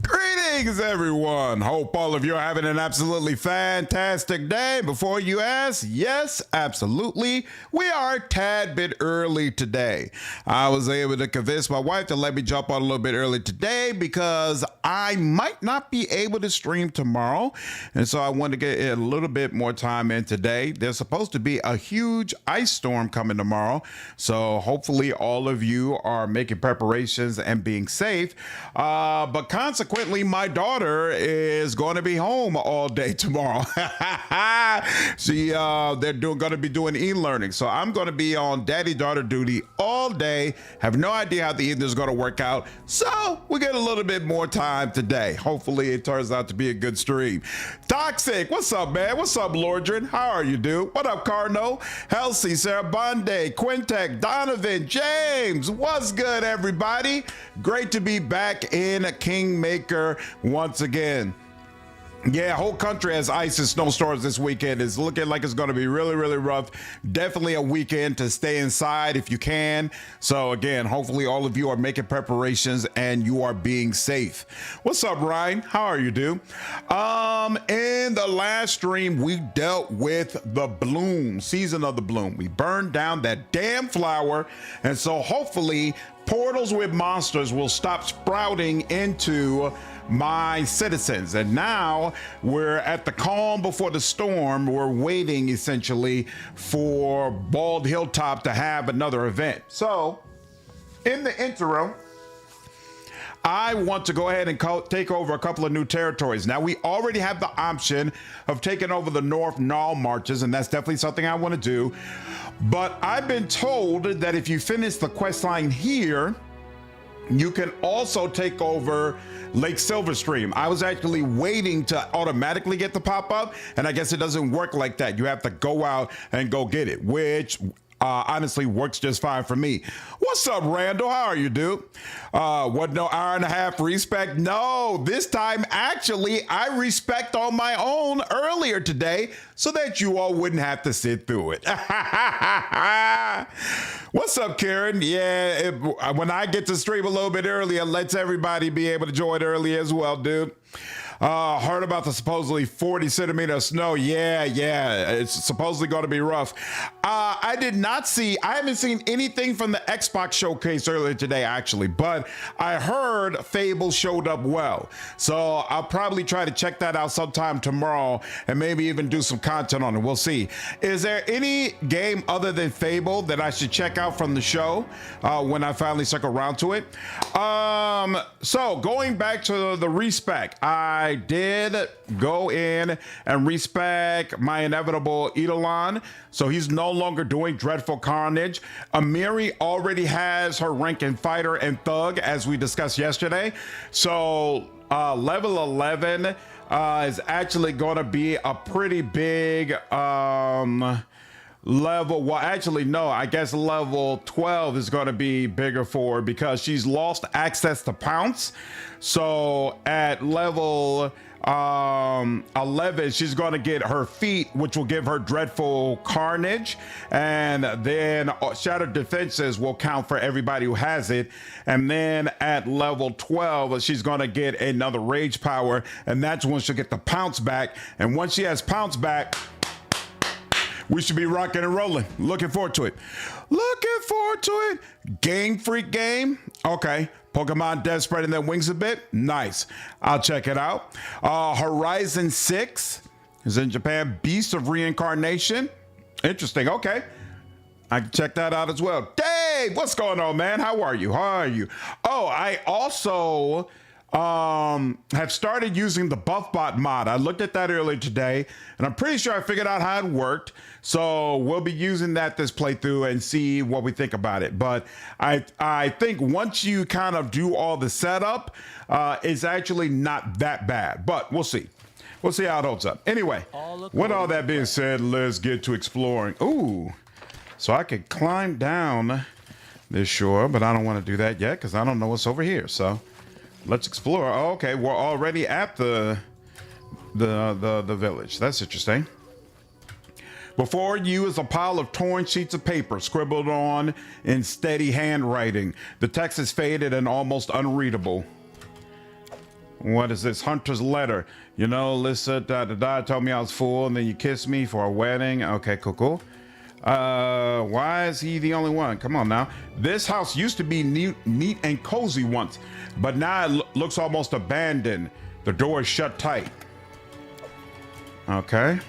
Greetings, everyone. Hope all of you are having an absolutely fantastic day. Before you ask, yes, absolutely. We are a tad bit early today. I was able to convince my wife to let me jump on a little bit early today because I might not be able to stream tomorrow. And so I wanted to get a little bit more time in today. There's supposed to be a huge ice storm coming tomorrow. So hopefully all of you are making preparations and being safe. But consequently, my daughter is going to be home all day tomorrow. They're going to be doing e-learning. So I'm going to be on daddy-daughter duty all day. Have no idea how the evening is going to work out. So we get a little bit more time today. Hopefully it turns out to be a good stream. Toxic, what's up, man? What's up, Lordrin? How are you, dude? What up, Carno? Halsey, Sarabande, Quintek, Donovan, James. What's good, everybody? Great to be back in Kingmaker once again. Yeah, whole country has ice and snowstorms this weekend. It's looking like it's going to be really, really rough. Definitely a weekend to stay inside if you can. So again, hopefully all of you are making preparations and you are being safe. What's up, Ryan? How are you, dude? In the last stream, we dealt with the bloom, season of the bloom. We burned down that damn flower. And so hopefully portals with monsters will stop sprouting into my citizens. And now we're at the calm before the storm. We're waiting essentially for Bald Hilltop to have another event. So in the interim, I want to go ahead and take over a couple of new territories. Now, we already have the option of taking over the North Null marches, and that's definitely something I want to do. But I've been told that if you finish the quest line here, you can also take over Lake Silverstream. I was actually waiting to automatically get the pop-up, and I guess it doesn't work like that. You have to go out and go get it, which honestly works just fine for me. What's up, Randall? How are you, dude? What, no hour and a half respec? No, this time actually I respect on my own earlier today so that you all wouldn't have to sit through it. What's up, Karen? Yeah, when I get to stream a little bit earlier, it lets everybody be able to join early as well, dude. Heard about the supposedly 40 centimeter of snow. Yeah, it's supposedly going to be rough. I haven't seen anything from the Xbox showcase earlier today, actually, but I heard Fable showed up well. So I'll probably try to check that out sometime tomorrow and maybe even do some content on it. We'll see. Is there any game other than Fable that I should check out from the show when I finally circle around to it? So going back to the respec, I did go in and respec my inevitable Eidolon, so he's no longer doing Dreadful Carnage. Amiri already has her rank in Fighter and Thug, as we discussed yesterday. So level 11 is actually going to be a pretty big level. Well, actually, no, I guess level 12 is going to be bigger for her because she's lost access to Pounce. So at level 11, she's going to get her feet, which will give her Dreadful Carnage, and then Shattered Defenses will count for everybody who has it. And then at level 12, she's going to get another Rage Power, and that's when she'll get the Pounce back. And once she has Pounce back, we should be rocking and rolling. Looking forward to it. Game Freak game. Okay. Pokemon Death spreading their wings a bit. Nice. I'll check it out. Horizon 6 is in Japan. Beast of Reincarnation. Interesting. Okay. I can check that out as well. Dave, what's going on, man? How are you? Oh, I also have started using the BuffBot mod. I looked at that earlier today, and I'm pretty sure I figured out how it worked. So we'll be using that this playthrough and see what we think about it. But I think once you kind of do all the setup, it's actually not that bad. But we'll see. We'll see how it holds up. Anyway, with all that being said, let's get to exploring. Ooh, so I could climb down this shore, but I don't want to do that yet because I don't know what's over here. So let's explore. Oh, okay, we're already at the village. That's interesting. Before you is a pile of torn sheets of paper scribbled on in steady handwriting. The text is faded and almost unreadable. What is this? Hunter's letter. You know, Lissa told me I was full, and then you kissed me for a wedding. Okay, cool. Why is he the only one? Come on now. This house used to be neat and cozy once, but now it looks almost abandoned. The door is shut tight. Okay.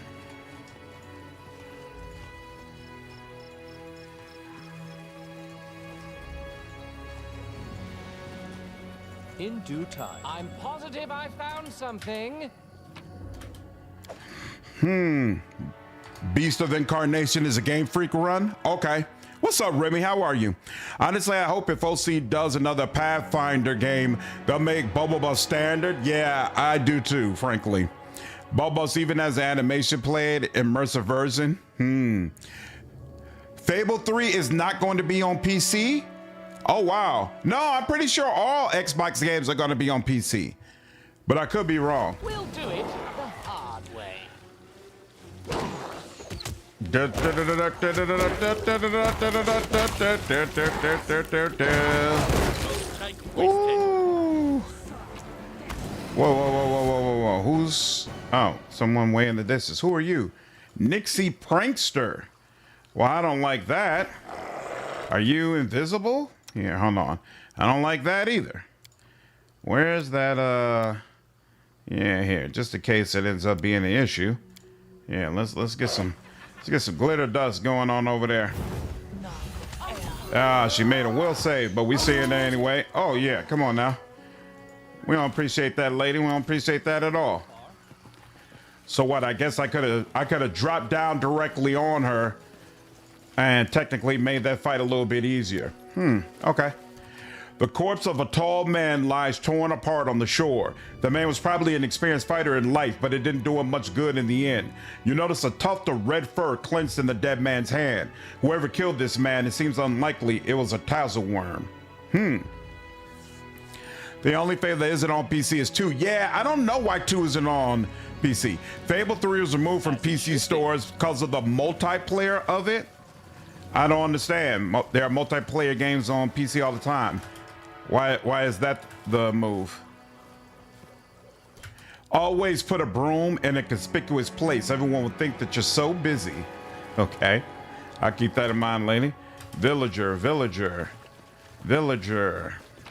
In due time. I'm positive I found something. Beast of Incarnation is a Game Freak run? Okay. What's up, Remy? How are you? Honestly, I hope if OC does another Pathfinder game, they'll make Bubble Bus standard. Yeah, I do too, frankly. Bubble Bus even has an animation played, immersive version. Fable 3 is not going to be on PC? Oh, wow. No, I'm pretty sure all Xbox games are going to be on PC, but I could be wrong. We'll do it the hard way. Ooh. Whoa. Who's... Oh, someone way in the distance. Who are you? Nixie Prankster. Well, I don't like that. Are you invisible? Here, hold on. I don't like that either. Where's that, yeah, here, just in case it ends up being an issue. Yeah, let's get some glitter dust going on over there. Ah, she made a will save, but we see it anyway. Oh yeah, come on now. We don't appreciate that, lady. We don't appreciate that at all. So what? I guess I could have dropped down directly on her and technically made that fight a little bit easier. Okay. The corpse of a tall man lies torn apart on the shore. The man was probably an experienced fighter in life, but it didn't do him much good in the end. You notice a tuft of red fur clenched in the dead man's hand. Whoever killed this man, it seems unlikely it was a tassel worm. The only Fable that isn't on PC is 2. Yeah, I don't know why 2 isn't on PC. Fable 3 was removed from PC stores because of the multiplayer of it. I don't understand. There are multiplayer games on PC all the time. Why is that the move? Always put a broom in a conspicuous place. Everyone will think that you're so busy. Okay. I'll keep that in mind, lady. Villager.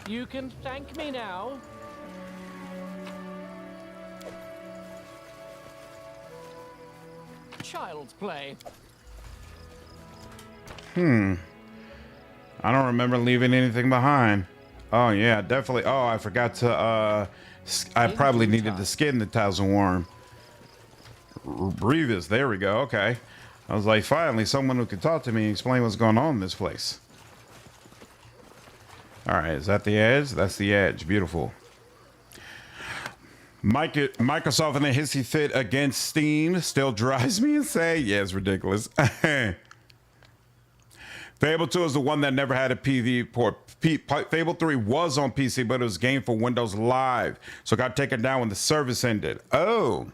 You can thank me now. Child's play. I don't remember leaving anything behind. Oh yeah, definitely. Oh, I forgot to I probably needed to skin the tassel worm. Brevis, there we go. Okay. I was like, finally someone who could talk to me and explain what's going on in this place. All right, is that the edge? That's the edge. Beautiful. Microsoft in a hissy fit against Steam still drives me insane. Yeah, it's ridiculous. Fable 2 is the one that never had a PV port. Fable 3 was on PC, but it was game for Windows Live, so it got taken down when the service ended. Oh.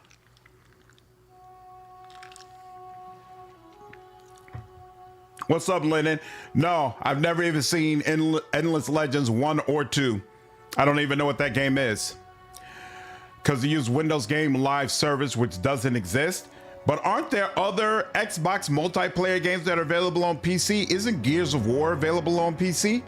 What's up, Lennon? No, I've never even seen Endless Legends 1 or 2. I don't even know what that game is. Because they use Windows Game Live Service, which doesn't exist. But aren't there other Xbox multiplayer games that are available on PC? Isn't Gears of War available on PC?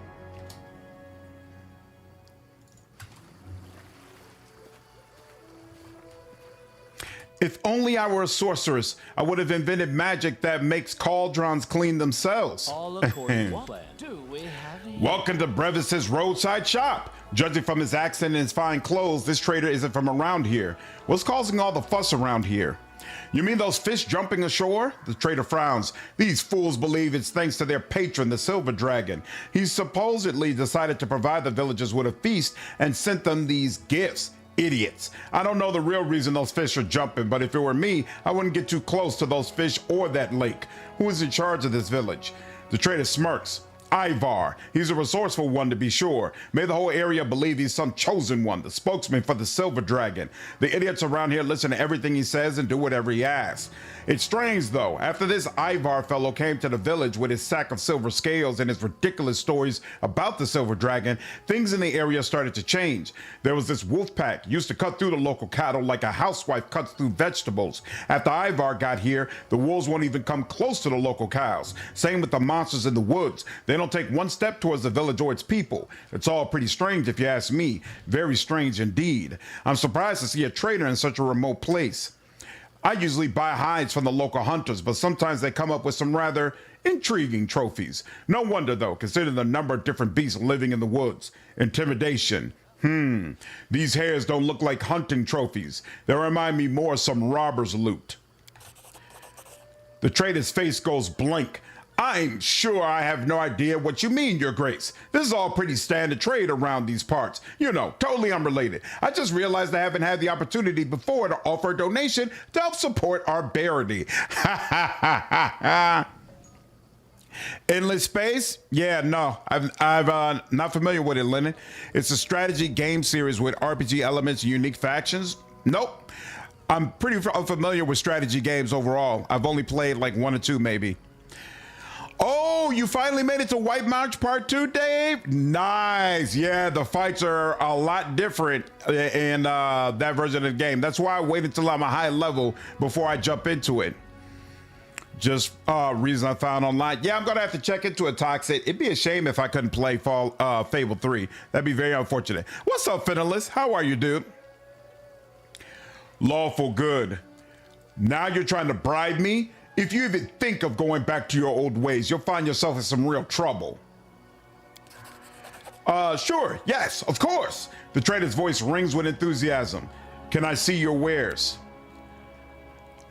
If only I were a sorceress, I would have invented magic that makes cauldrons clean themselves. All according to plan. Do we have Welcome to Brevis's roadside shop. Judging from his accent and his fine clothes, this trader isn't from around here. What's causing all the fuss around here? You mean those fish jumping ashore? The trader frowns. These fools believe it's thanks to their patron, the Silver Dragon. He supposedly decided to provide the villagers with a feast and sent them these gifts. Idiots. I don't know the real reason those fish are jumping, but if it were me, I wouldn't get too close to those fish or that lake. Who is in charge of this village? The trader smirks. Ivar. He's a resourceful one to be sure. Made the whole area believe he's some chosen one, the spokesman for the Silver Dragon. The idiots around here listen to everything he says and do whatever he asks. It's strange though, after this Ivar fellow came to the village with his sack of silver scales and his ridiculous stories about the Silver Dragon, things in the area started to change. There was this wolf pack, used to cut through the local cattle like a housewife cuts through vegetables. After Ivar got here, the wolves won't even come close to the local cows. Same with the monsters in the woods. They don't take one step towards the village or its people. It's all pretty strange if you ask me. Very strange indeed. I'm surprised to see a trader in such a remote place. I usually buy hides from the local hunters, but sometimes they come up with some rather intriguing trophies. No wonder though, considering the number of different beasts living in the woods. Intimidation. These hares don't look like hunting trophies. They remind me more of some robber's loot. The trader's face goes blank. I'm sure I have no idea what you mean, Your Grace. This is all pretty standard trade around these parts. You know, totally unrelated. I just realized I haven't had the opportunity before to offer a donation to help support our barony. Endless Space? Yeah, no, I'm not familiar with it, Lennon. It's a strategy game series with RPG elements and unique factions. Nope. I'm pretty unfamiliar with strategy games overall. I've only played like 1 or 2 maybe. Oh, you finally made it to White March Part 2, Dave? Nice. Yeah, the fights are a lot different in that version of the game. That's why I waited until I'm a high level before I jump into it. Just reason I found online. Yeah, I'm gonna have to check into it, Toxic. It'd be a shame if I couldn't play Fable 3. That'd be very unfortunate. What's up, Finalist? How are you, dude? Lawful, good. Now you're trying to bribe me? If you even think of going back to your old ways, you'll find yourself in some real trouble. Sure, yes, of course. The trader's voice rings with enthusiasm. Can I see your wares?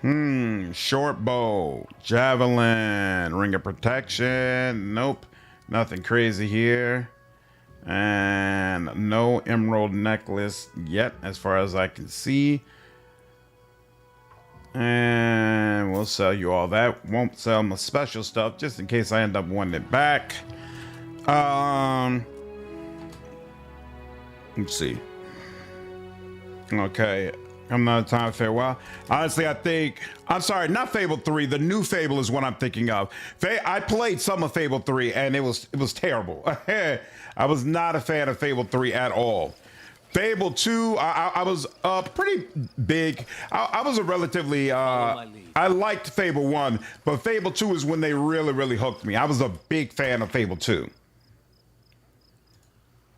Short bow, javelin, ring of protection. Nope, nothing crazy here. And no emerald necklace yet, as far as I can see. And we'll sell you all that. Won't sell my special stuff just in case I end up wanting it back. Let's see. Okay, I'm not time farewell. Honestly, I think I'm sorry, not Fable 3. The new Fable is what I'm thinking of. I played some of Fable 3 and it was terrible. I was not a fan of Fable 3 at all. Fable 2, I was pretty big. I was a relatively, I liked Fable 1, but Fable 2 is when they really hooked me. I was a big fan of Fable 2.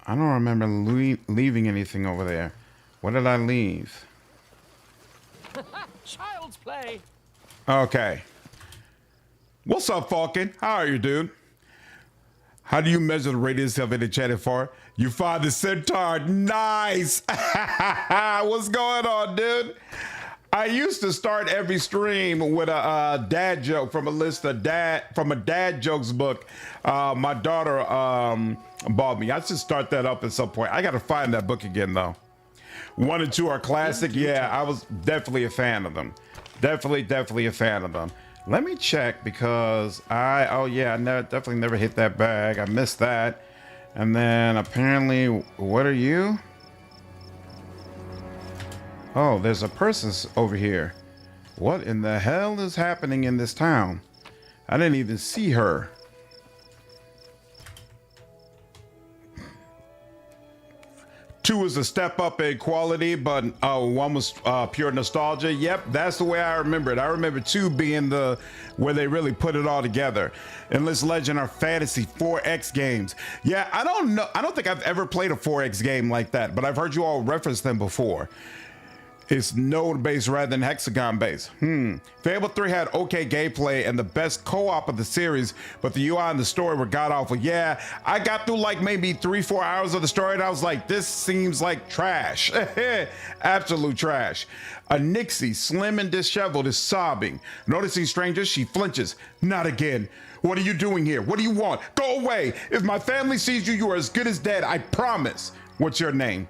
I don't remember leaving anything over there. What did I leave? Child's play. Okay. What's up, Falcon? How are you, dude? How do you measure the radius of an enchanted forest? You find the centaur. Nice. What's going on, dude? I used to start every stream with a dad joke from a list of dad jokes book. My daughter bought me. I should start that up at some point. I got to find that book again though. 1 and 2 are classic. Yeah, I was definitely a fan of them. Definitely a fan of them. Let me check because I definitely never hit that bag. I missed that. And then apparently, what are you? Oh, there's a person over here. What in the hell is happening in this town? I didn't even see her. 2 is a step up in quality, but 1 was pure nostalgia. Yep, that's the way I remember it. I remember 2 being where they really put it all together. Endless Legend are fantasy 4X games. Yeah, I don't know. I don't think I've ever played a 4X game like that, but I've heard you all reference them before. It's node-based rather than hexagon-based. Fable 3 had okay gameplay and the best co-op of the series, but the UI and the story were god-awful. Yeah, I got through like maybe 3-4 hours of the story and I was like, this seems like trash. Absolute trash. A Nixie, slim and disheveled, is sobbing. Noticing strangers, she flinches. Not again. What are you doing here? What do you want? Go away. If my family sees you, you are as good as dead, I promise. What's your name?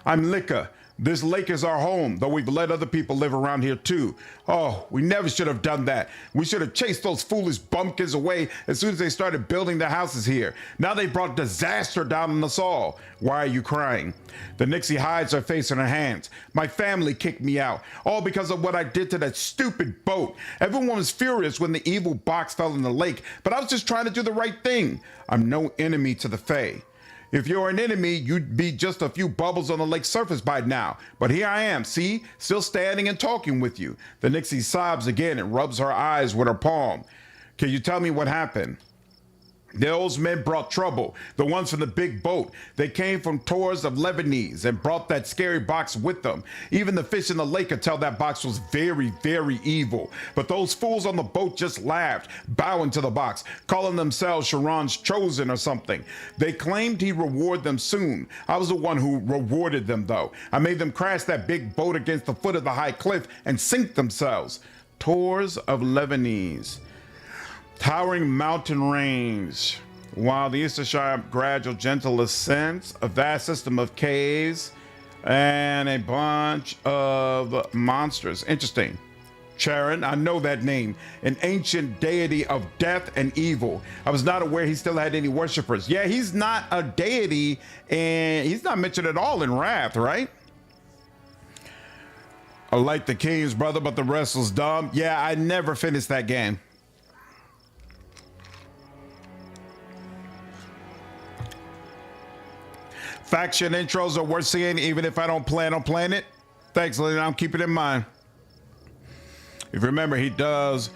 I'm Lika. This lake is our home, though we've let other people live around here too. Oh, we never should have done that. We should have chased those foolish bumpkins away as soon as they started building their houses here. Now they brought disaster down on us all. Why are you crying? The Nixie hides her face in her hands. My family kicked me out, all because of what I did to that stupid boat. Everyone was furious when the evil box fell in the lake, but I was just trying to do the right thing. I'm no enemy to the Fey. If you're an enemy, you'd be just a few bubbles on the lake's surface by now. But here I am, see? Still standing and talking with you. The Nixie sobs again and rubs her eyes with her palm. Can you tell me what happened? Those men brought trouble, the ones from the big boat. They came from tours of Lebanese and brought that scary box with them. Even the fish in the lake could tell that box was very, very evil. But those fools on the boat just laughed, bowing to the box, calling themselves Sharon's chosen or something. They claimed he'd reward them soon. I was the one who rewarded them, though. I made them crash that big boat against the foot of the high cliff and sink themselves. Tours of Lebanese. Towering mountain range, while the Eastern Shire gradual gentle ascent, a vast system of caves, and a bunch of monsters. Interesting. Charon, I know that name, an ancient deity of death and evil. I was not aware he still had any worshippers. Yeah, he's not a deity, and he's not mentioned at all in Wrath, right? I like the king's brother, but the rest was dumb. Yeah, I never finished that game. Faction intros are worth seeing, even if I don't plan on playing it. Thanks, Lynn. I'm keeping it in mind. If you remember, he does.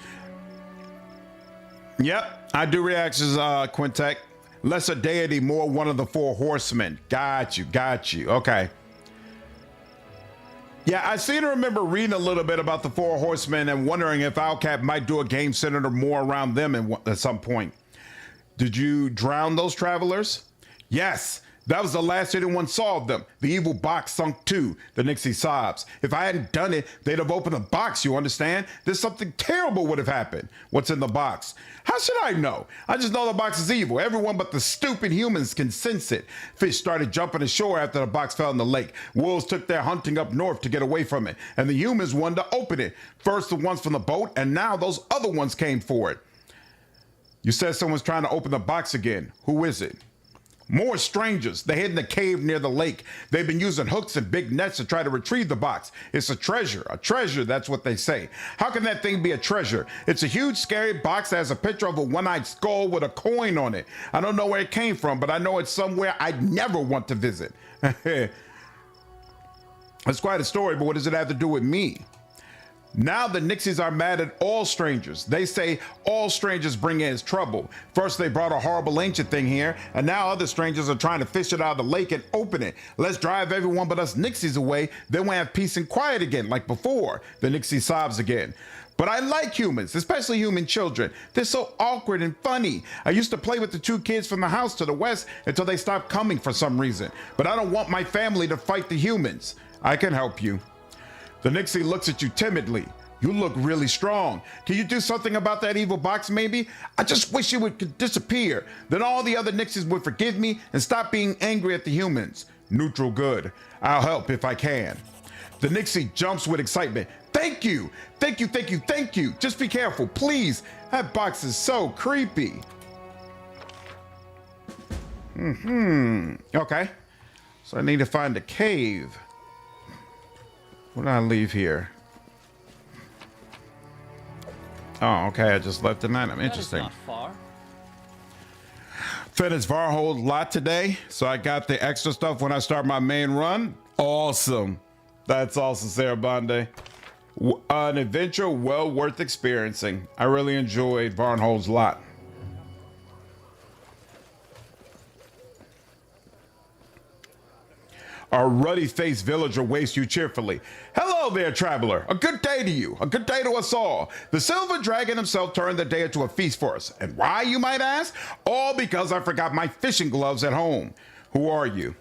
Yep, I do reactions, Quintek. Lesser deity, more one of the four horsemen. Got you. Okay. Yeah, I seem to remember reading a little bit about the four horsemen and wondering if Owlcat might do a game centered more around them at some point. Did you drown those travelers? Yes. That was the last anyone saw of them. The evil box sunk too, the Nixie sobs. If I hadn't done it, they'd have opened the box, you understand? There's something terrible would have happened. What's in the box? How should I know? I just know the box is evil. Everyone but the stupid humans can sense it. Fish started jumping ashore after the box fell in the lake. Wolves took their hunting up north to get away from it. And the humans wanted to open it. First the ones from the boat, and now those other ones came for it. You said someone's trying to open the box again. Who is it? More strangers. They hid in a cave near the lake. They've been using hooks and big nets to try to retrieve the box. It's a treasure. A treasure, that's what they say. How can that thing be a treasure? It's a huge, scary box that has a picture of a one-eyed skull with a coin on it. I don't know where it came from, but I know it's somewhere I'd never want to visit. It's quite a story, but what does it have to do with me? Now the Nixies are mad at all strangers. They say all strangers bring in trouble. First they brought a horrible ancient thing here, and now other strangers are trying to fish it out of the lake and open it. Let's drive everyone but us Nixies away, then we have peace and quiet again like before. The Nixie sobs again. But I like humans, especially human children. They're so awkward and funny. I used to play with the two kids from the house to the west until they stopped coming for some reason. But I don't want my family to fight the humans. I can help you. The Nixie looks at you timidly. You look really strong. Can you do something about that evil box maybe? I just wish it would disappear. Then all the other Nixies would forgive me and stop being angry at the humans. Neutral good. I'll help if I can. The Nixie jumps with excitement. Thank you. Thank you, thank you, thank you. Just be careful, please. That box is so creepy. Okay. So I need to find a cave. What did I leave here? Oh, okay. I just left an item. Interesting. That is not far. Finished Varhold lot today, so I got the extra stuff when I start my main run. Awesome. That's awesome, Sarah Bonde. An adventure well worth experiencing. I really enjoyed Varnhold's lot. A ruddy-faced villager waits you cheerfully. Hello there, traveler. A good day to you. A good day to us all. The silver dragon himself turned the day into a feast for us. And why, you might ask? All because I forgot my fishing gloves at home. Who are you?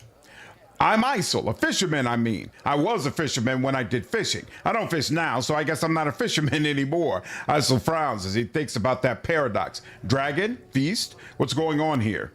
I'm Isel, a fisherman, I mean. I was a fisherman when I did fishing. I don't fish now, so I guess I'm not a fisherman anymore. Isel frowns as he thinks about that paradox. Dragon? Feast? What's going on here?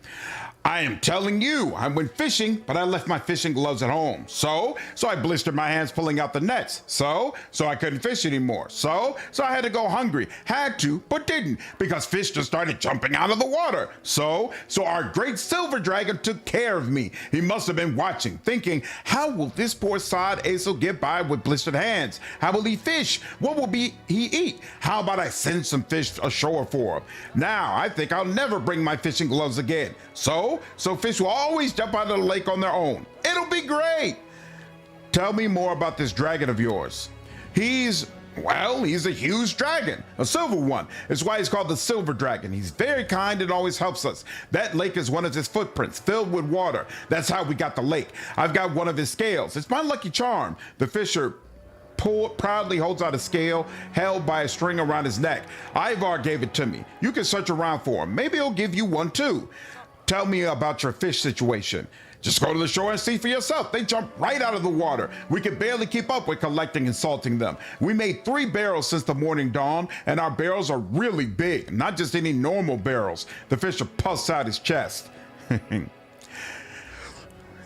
I am telling you, I went fishing, but I left my fishing gloves at home. So I blistered my hands pulling out the nets. So I couldn't fish anymore. So I had to go hungry. Had to, but didn't, because fish just started jumping out of the water. So our great silver dragon took care of me. He must have been watching, thinking, how will this poor sod Aesel get by with blistered hands? How will he fish? What will he eat? How about I send some fish ashore for him? Now I think I'll never bring my fishing gloves again. So fish will always jump out of the lake on their own. It'll be great. Tell me more about this dragon of yours. He's a huge dragon, a silver one. That's why he's called the silver dragon. He's very kind and always helps us. That lake is one of his footprints, filled with water. That's how we got the lake. I've got one of his scales. It's my lucky charm. The fisher proudly holds out a scale held by a string around his neck. Ivar gave it to me. You can search around for him. Maybe he'll give you one too. Tell me about your fish situation. Just go to the shore and see for yourself. They jump right out of the water. We could barely keep up with collecting and salting them. We made 3 barrels since the morning dawn, and our barrels are really big, not just any normal barrels. The fisher puffs out his chest.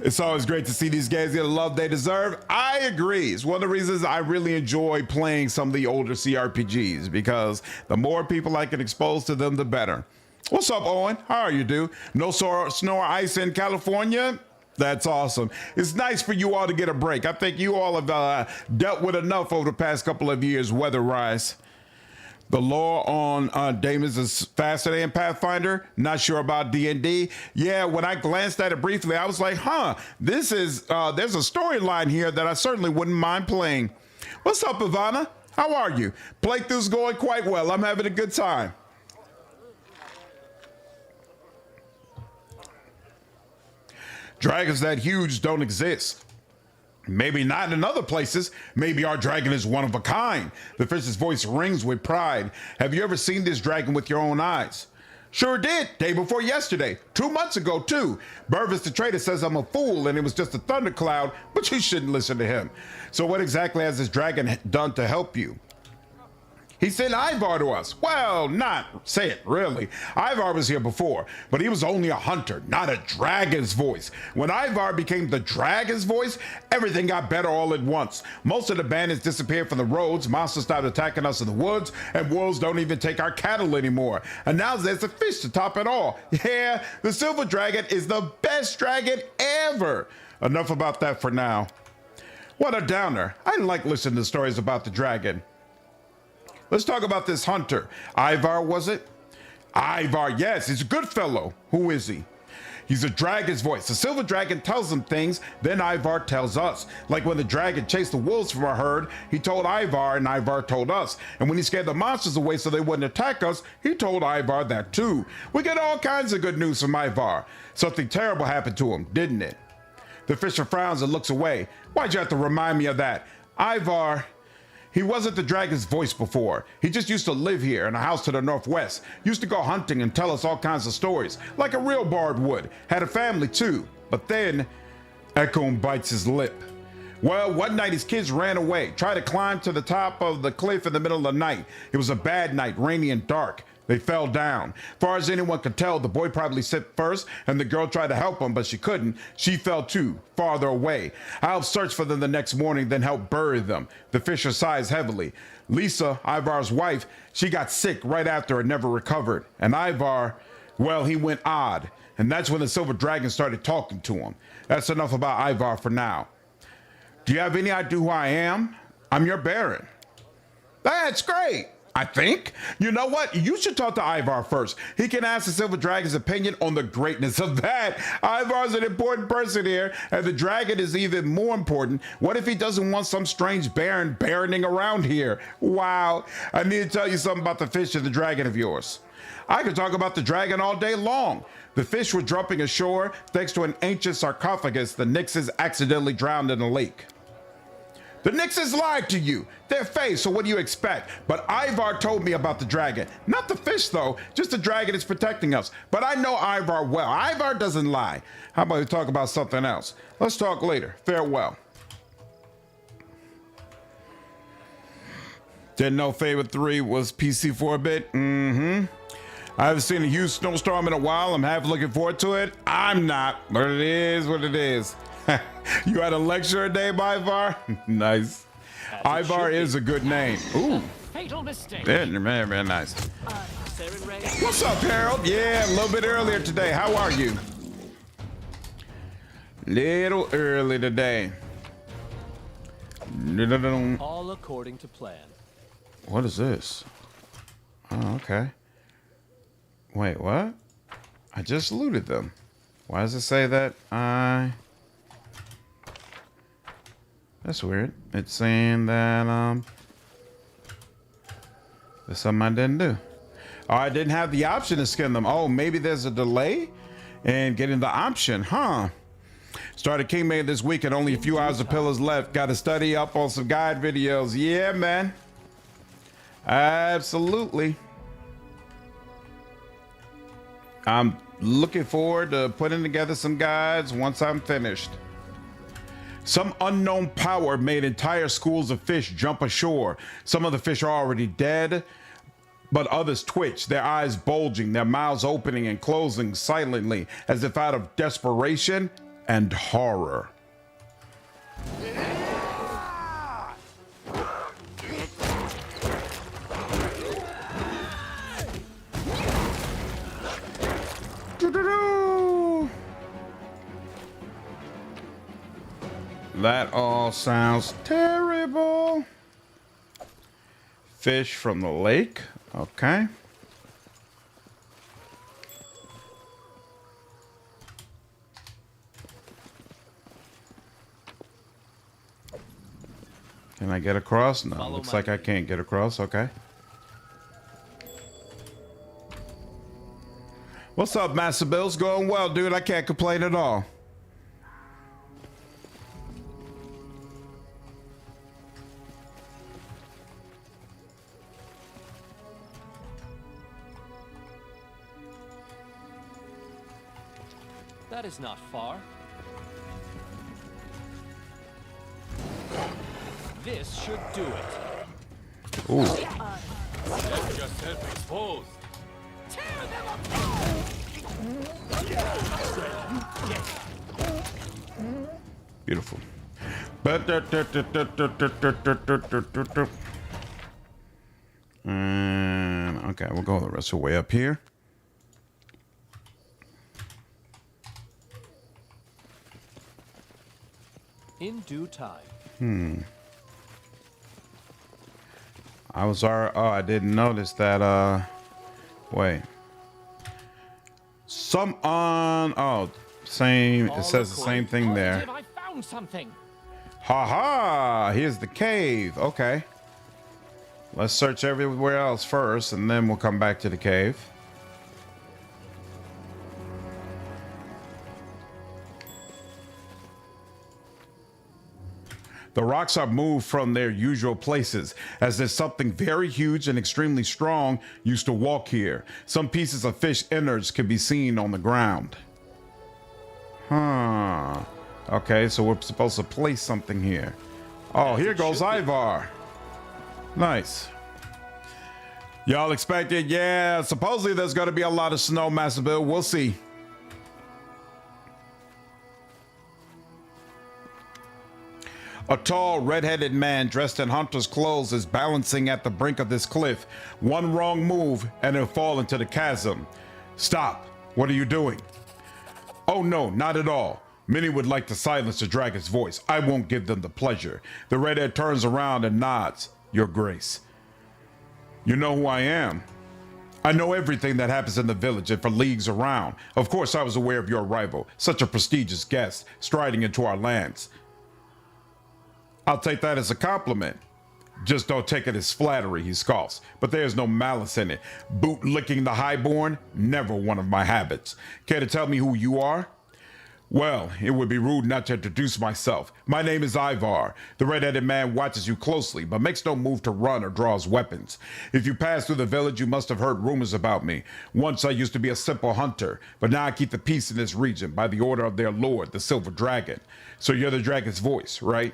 It's always great to see these guys get the love they deserve. I agree. It's one of the reasons I really enjoy playing some of the older CRPGs, because the more people I can expose to them, the better. What's up, Owen? How are you, dude? No snow or ice in California? That's awesome. It's nice for you all to get a break. I think you all have dealt with enough over the past couple of years weather-wise. The lore on Daemons is faster than Pathfinder. Not sure about D&D. Yeah, when I glanced at it briefly, I was like, this is, there's a storyline here that I certainly wouldn't mind playing. What's up, Ivana? How are you? Playthrough's going quite well. I'm having a good time. Dragons that huge don't exist. Maybe not in other places. Maybe our dragon is one of a kind. The fish's voice rings with pride. Have you ever seen this dragon with your own eyes? Sure did. Day before yesterday. 2 months ago, too. Burvis the trader says I'm a fool and it was just a thundercloud, but you shouldn't listen to him. So what exactly has this dragon done to help you? He sent Ivar to us. Well, not say it, really. Ivar was here before, but he was only a hunter, not a dragon's voice. When Ivar became the dragon's voice, everything got better all at once. Most of the bandits disappeared from the roads, monsters started attacking us in the woods, and wolves don't even take our cattle anymore. And now there's a fish to top it all. Yeah, the silver dragon is the best dragon ever. Enough about that for now. What a downer. I didn't like listening to stories about the dragon. Let's talk about this hunter. Ivar, was it? Ivar, yes, he's a good fellow. Who is he? He's a dragon's voice. The silver dragon tells him things, then Ivar tells us. Like when the dragon chased the wolves from our herd, he told Ivar and Ivar told us. And when he scared the monsters away so they wouldn't attack us, he told Ivar that too. We get all kinds of good news from Ivar. Something terrible happened to him, didn't it? The fisher frowns and looks away. Why'd you have to remind me of that? Ivar... He wasn't the dragon's voice before. He just used to live here in a house to the northwest. Used to go hunting and tell us all kinds of stories, like a real bard would. Had a family too. But then, Ekon bites his lip. Well, one night his kids ran away, tried to climb to the top of the cliff in the middle of the night. It was a bad night, rainy and dark. They fell down. Far as anyone could tell, the boy probably slipped first, and the girl tried to help him, but she couldn't. She fell too, farther away. I helped search for them the next morning, then helped bury them. The fisher sighs heavily. Lisa, Ivar's wife, she got sick right after and never recovered. And Ivar, well, he went odd. And that's when the silver dragon started talking to him. That's enough about Ivar for now. Do you have any idea who I am? I'm your Baron. That's great. I think. You know what? You should talk to Ivar first. He can ask the Silver Dragon's opinion on the greatness of that. Ivar's an important person here, and the dragon is even more important. What if he doesn't want some strange baron baroning around here? Wow. I need to tell you something about the fish and the dragon of yours. I could talk about the dragon all day long. The fish were jumping ashore thanks to an ancient sarcophagus the Nixies accidentally drowned in a lake. The Nixies lied to you. They're Fey, so what do you expect? But Ivar told me about the dragon. Not the fish, though. Just the dragon is protecting us. But I know Ivar well. Ivar doesn't lie. How about we talk about something else? Let's talk later. Farewell. Didn't know Fable 3 was PC for a bit? I haven't seen a huge snowstorm in a while. I'm half looking forward to it. I'm not, but it is what it is. You had a lecture today, Ivar? Nice. Ivar is a good name. Ooh. Fatal mistake. Very, very nice. What's up, Harold? Yeah, a little bit earlier today. How are you? Little early today. All according to plan. What is this? Oh, okay. Wait, what? I just looted them. Why does it say that? That's weird. It's saying that there's something I didn't do. Oh, I didn't have the option to skin them. Oh, maybe there's a delay in getting the option, huh? Started Kingmaker this week and only a few hours of pillars left. Got to study up on some guide videos. Yeah, man. Absolutely. I'm looking forward to putting together some guides once I'm finished. Some unknown power made entire schools of fish jump ashore. Some of the fish are already dead, but others twitch, their eyes bulging, their mouths opening and closing silently as if out of desperation and horror. That all sounds terrible. Fish from the lake. Okay. Can I get across? No, looks like I can't get across. Okay. What's up, Master Bill's going well, dude. I can't complain at all. That is not far. This should do it. Ooh. Let yourself exposed. Tear them apart. Beautiful. And okay, we'll go the rest of the way up here. In due time. I was already, oh, I didn't notice that, wait. Oh, same, it says the same thing there. I found something. Ha, here's the cave. Okay. Let's search everywhere else first, and then we'll come back to the cave. The rocks are moved from their usual places, as there's something very huge and extremely strong used to walk here. Some pieces of fish innards can be seen on the ground. Huh. Okay, so we're supposed to place something here. Oh, here goes Ivar. Nice. Y'all expected? Yeah, supposedly there's going to be a lot of snow, Master Bill. We'll see. A tall, red-headed man dressed in hunter's clothes is balancing at the brink of this cliff. One wrong move and he'll fall into the chasm. Stop. What are you doing? Oh no, not at all. Many would like to silence the dragon's voice. I won't give them the pleasure. The redhead turns around and nods. Your Grace. You know who I am? I know everything that happens in the village and for leagues around. Of course I was aware of your arrival. Such a prestigious guest striding into our lands. I'll take that as a compliment. Just don't take it as flattery, he scoffs. But there's no malice in it. Boot-licking the highborn, never one of my habits. Care to tell me who you are? Well, it would be rude not to introduce myself. My name is Ivar. The red-headed man watches you closely, but makes no move to run or draws weapons. If you pass through the village, you must have heard rumors about me. Once I used to be a simple hunter, but now I keep the peace in this region by the order of their lord, the Silver Dragon. So you're the dragon's voice, right?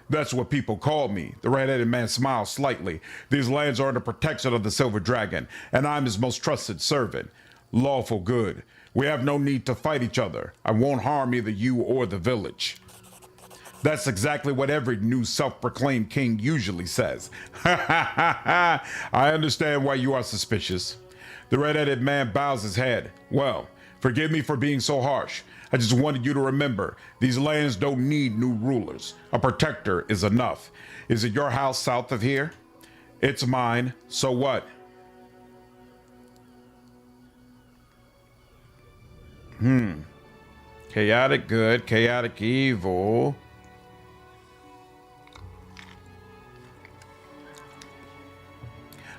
That's what people call me. The red-headed man smiled slightly. These lands are under protection of the Silver Dragon, and I'm his most trusted servant. Lawful good. We have no need to fight each other. I won't harm either you or the village. That's exactly what every new self-proclaimed king usually says. I understand why you are suspicious. The red-headed man bows his head. Well, forgive me for being so harsh. I just wanted you to remember, these lands don't need new rulers. A protector is enough. Is it your house south of here? It's mine. So what? Chaotic good, chaotic evil.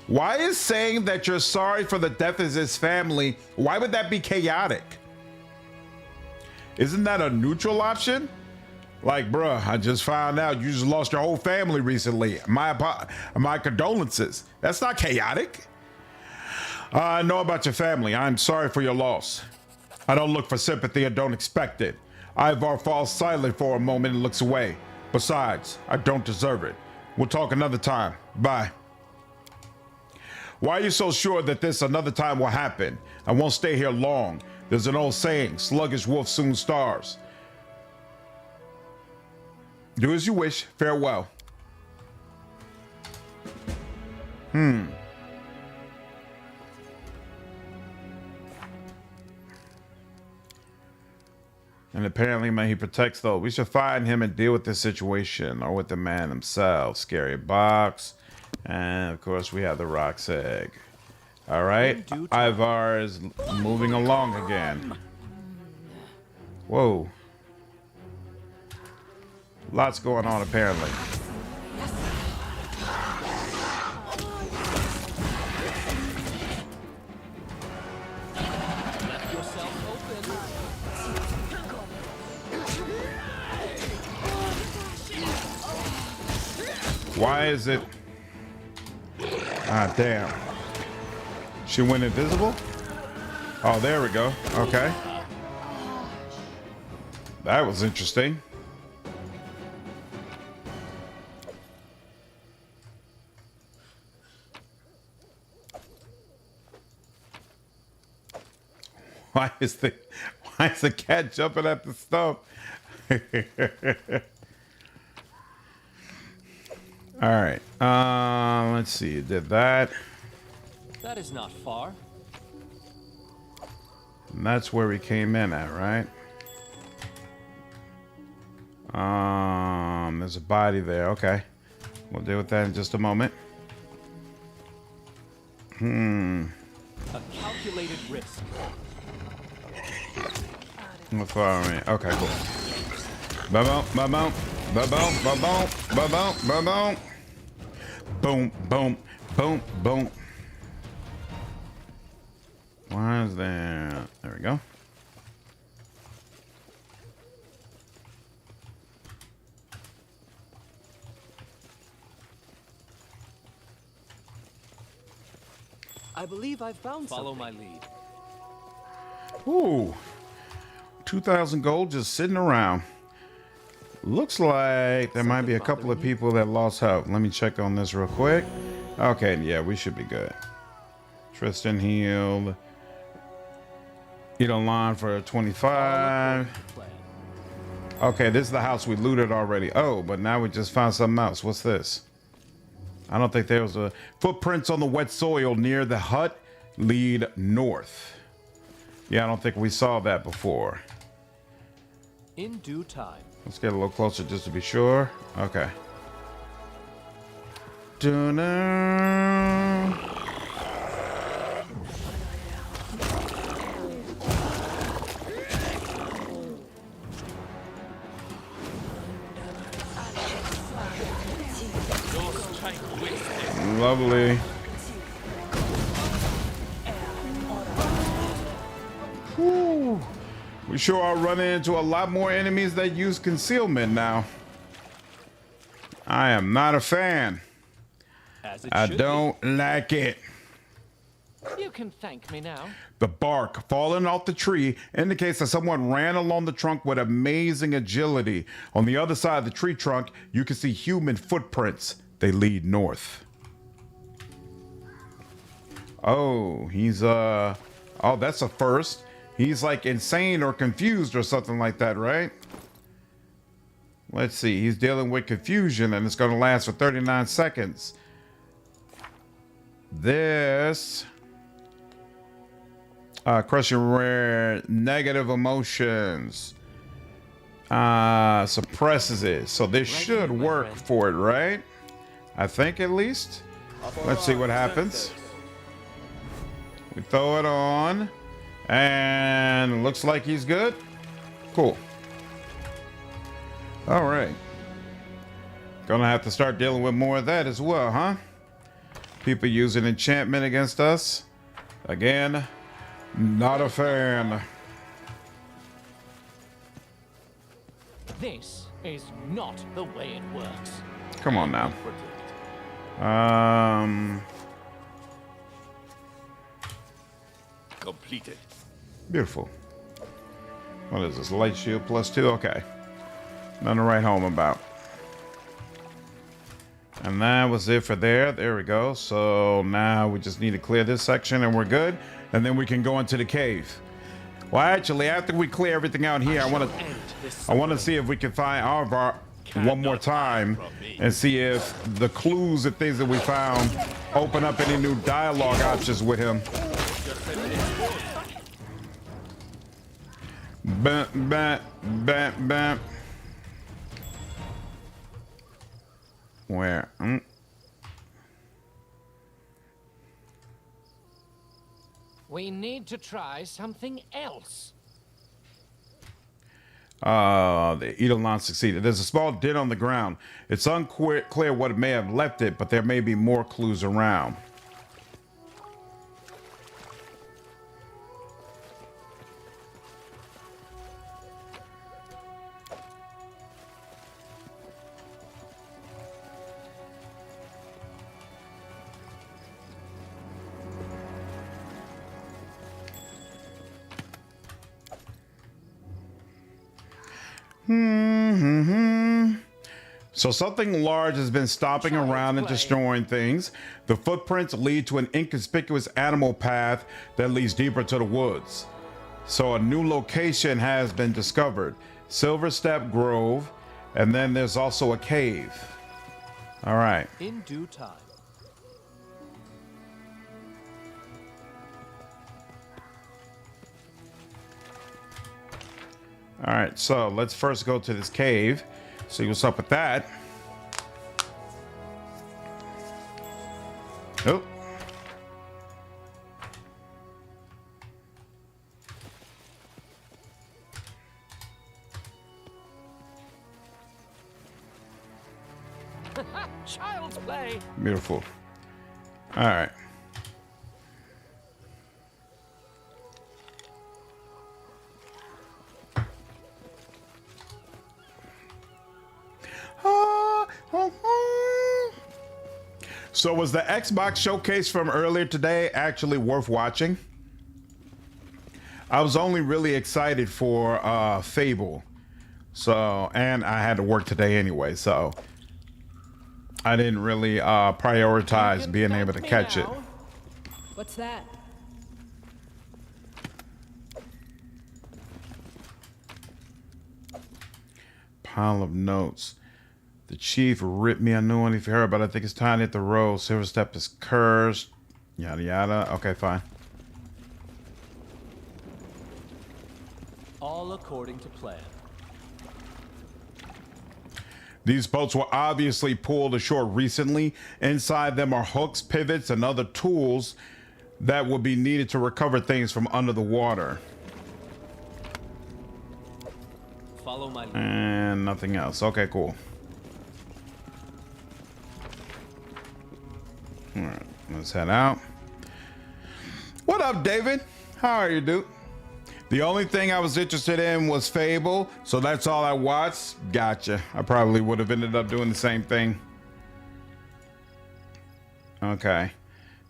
Why is saying that you're sorry for the death of his family, why would that be chaotic? Isn't that a neutral option? Like, bruh, I just found out you just lost your whole family recently. My condolences. That's not chaotic. I know about your family. I'm sorry for your loss. I don't look for sympathy and don't expect it. Ivar falls silent for a moment and looks away. Besides, I don't deserve it. We'll talk another time. Bye. Why are you so sure that this another time will happen? I won't stay here long. There's an old saying, sluggish wolf soon starves. Do as you wish. Farewell. And apparently, man, he protects those. We should find him and deal with this situation, or with the man himself. Scary box. And of course, we have the Rock's Egg. All right. Ivar is moving along again. Whoa. Lots going on, apparently. Why is it? Ah, damn. She went invisible? Oh, there we go. Okay. That was interesting. Why is the cat jumping at the stump? All right. Let's see. Did that. That is not far. And that's where we came in at, right? There's a body there. Okay. We'll deal with that in just a moment. A calculated risk. Okay, cool. Ba-boom, ba-boom, ba-boom, ba-boom, ba-boom, ba-boom. Boom, boom, boom, boom. Why is that? There we go. I believe I've found something. Follow my lead. Ooh. 2,000 gold just sitting around. Looks like there might be a couple of people that lost hope. Let me check on this real quick. Okay, yeah, we should be good. Tristan healed. Eat on line for 25. Okay, this is the house we looted already. Oh, but now we just found something else. What's this? I don't think there was a footprints on the wet soil near the hut lead north. Yeah, I don't think we saw that before. In due time. Let's get a little closer just to be sure. Okay. Dun-dun. Lovely. Whew. We sure are running into a lot more enemies that use concealment now. I am not a fan. I don't like it. You can thank me now. The bark falling off the tree indicates that someone ran along the trunk with amazing agility. On the other side of the tree trunk, you can see human footprints. They lead north. Oh, he's oh, that's a first. He's like insane or confused or something like that, right? Let's see. He's dealing with confusion and it's going to last for 39 seconds. This crushing rare negative emotions suppresses it, so this should work for it, right? I think at least. Let's see what happens. We throw it on and looks like he's good. Cool. All right, gonna have to start dealing with more of that as well, huh? People using enchantment against us. Again, not a fan. This is not the way it works. Come on now. Completed. Beautiful. What is this? Light shield +2? Okay. Nothing to write home about. And that was it for there. There we go. So now we just need to clear this section and we're good. And then we can go into the cave. Well, actually, after we clear everything out here, I want to see if we can find Ivar one more time and see if the clues and things that we found open up any new dialogue options with him. Bam, bam, bam, bam. Where? We need to try something else. The Eidolon succeeded. There's a small dent on the ground. It's unclear what may have left it, but there may be more clues around. So something large has been stomping around and destroying things. The footprints lead to an inconspicuous animal path that leads deeper to the woods. So a new location has been discovered. Silverstep Grove, and then there's also a cave. All right. In due time. All right, so let's first go to this cave. See what's up with that. Oh. Child's play. Beautiful. All right. So was the Xbox showcase from earlier today actually worth watching? I was only really excited for Fable. So, and I had to work today anyway, so I didn't really prioritize being able to catch it. What's that? Pile of notes. The chief ripped me a new one if you heard, but I think it's time to hit the road. Silverstep is cursed. Yada yada. Okay, fine. All according to plan. These boats were obviously pulled ashore recently. Inside them are hooks, pivots, and other tools that will be needed to recover things from under the water. Follow my lead. And nothing else. Okay, cool. All right, let's head out. What up, David? How are you, dude? The only thing I was interested in was Fable, so that's all I watched. Gotcha. I probably would have ended up doing the same thing. Okay.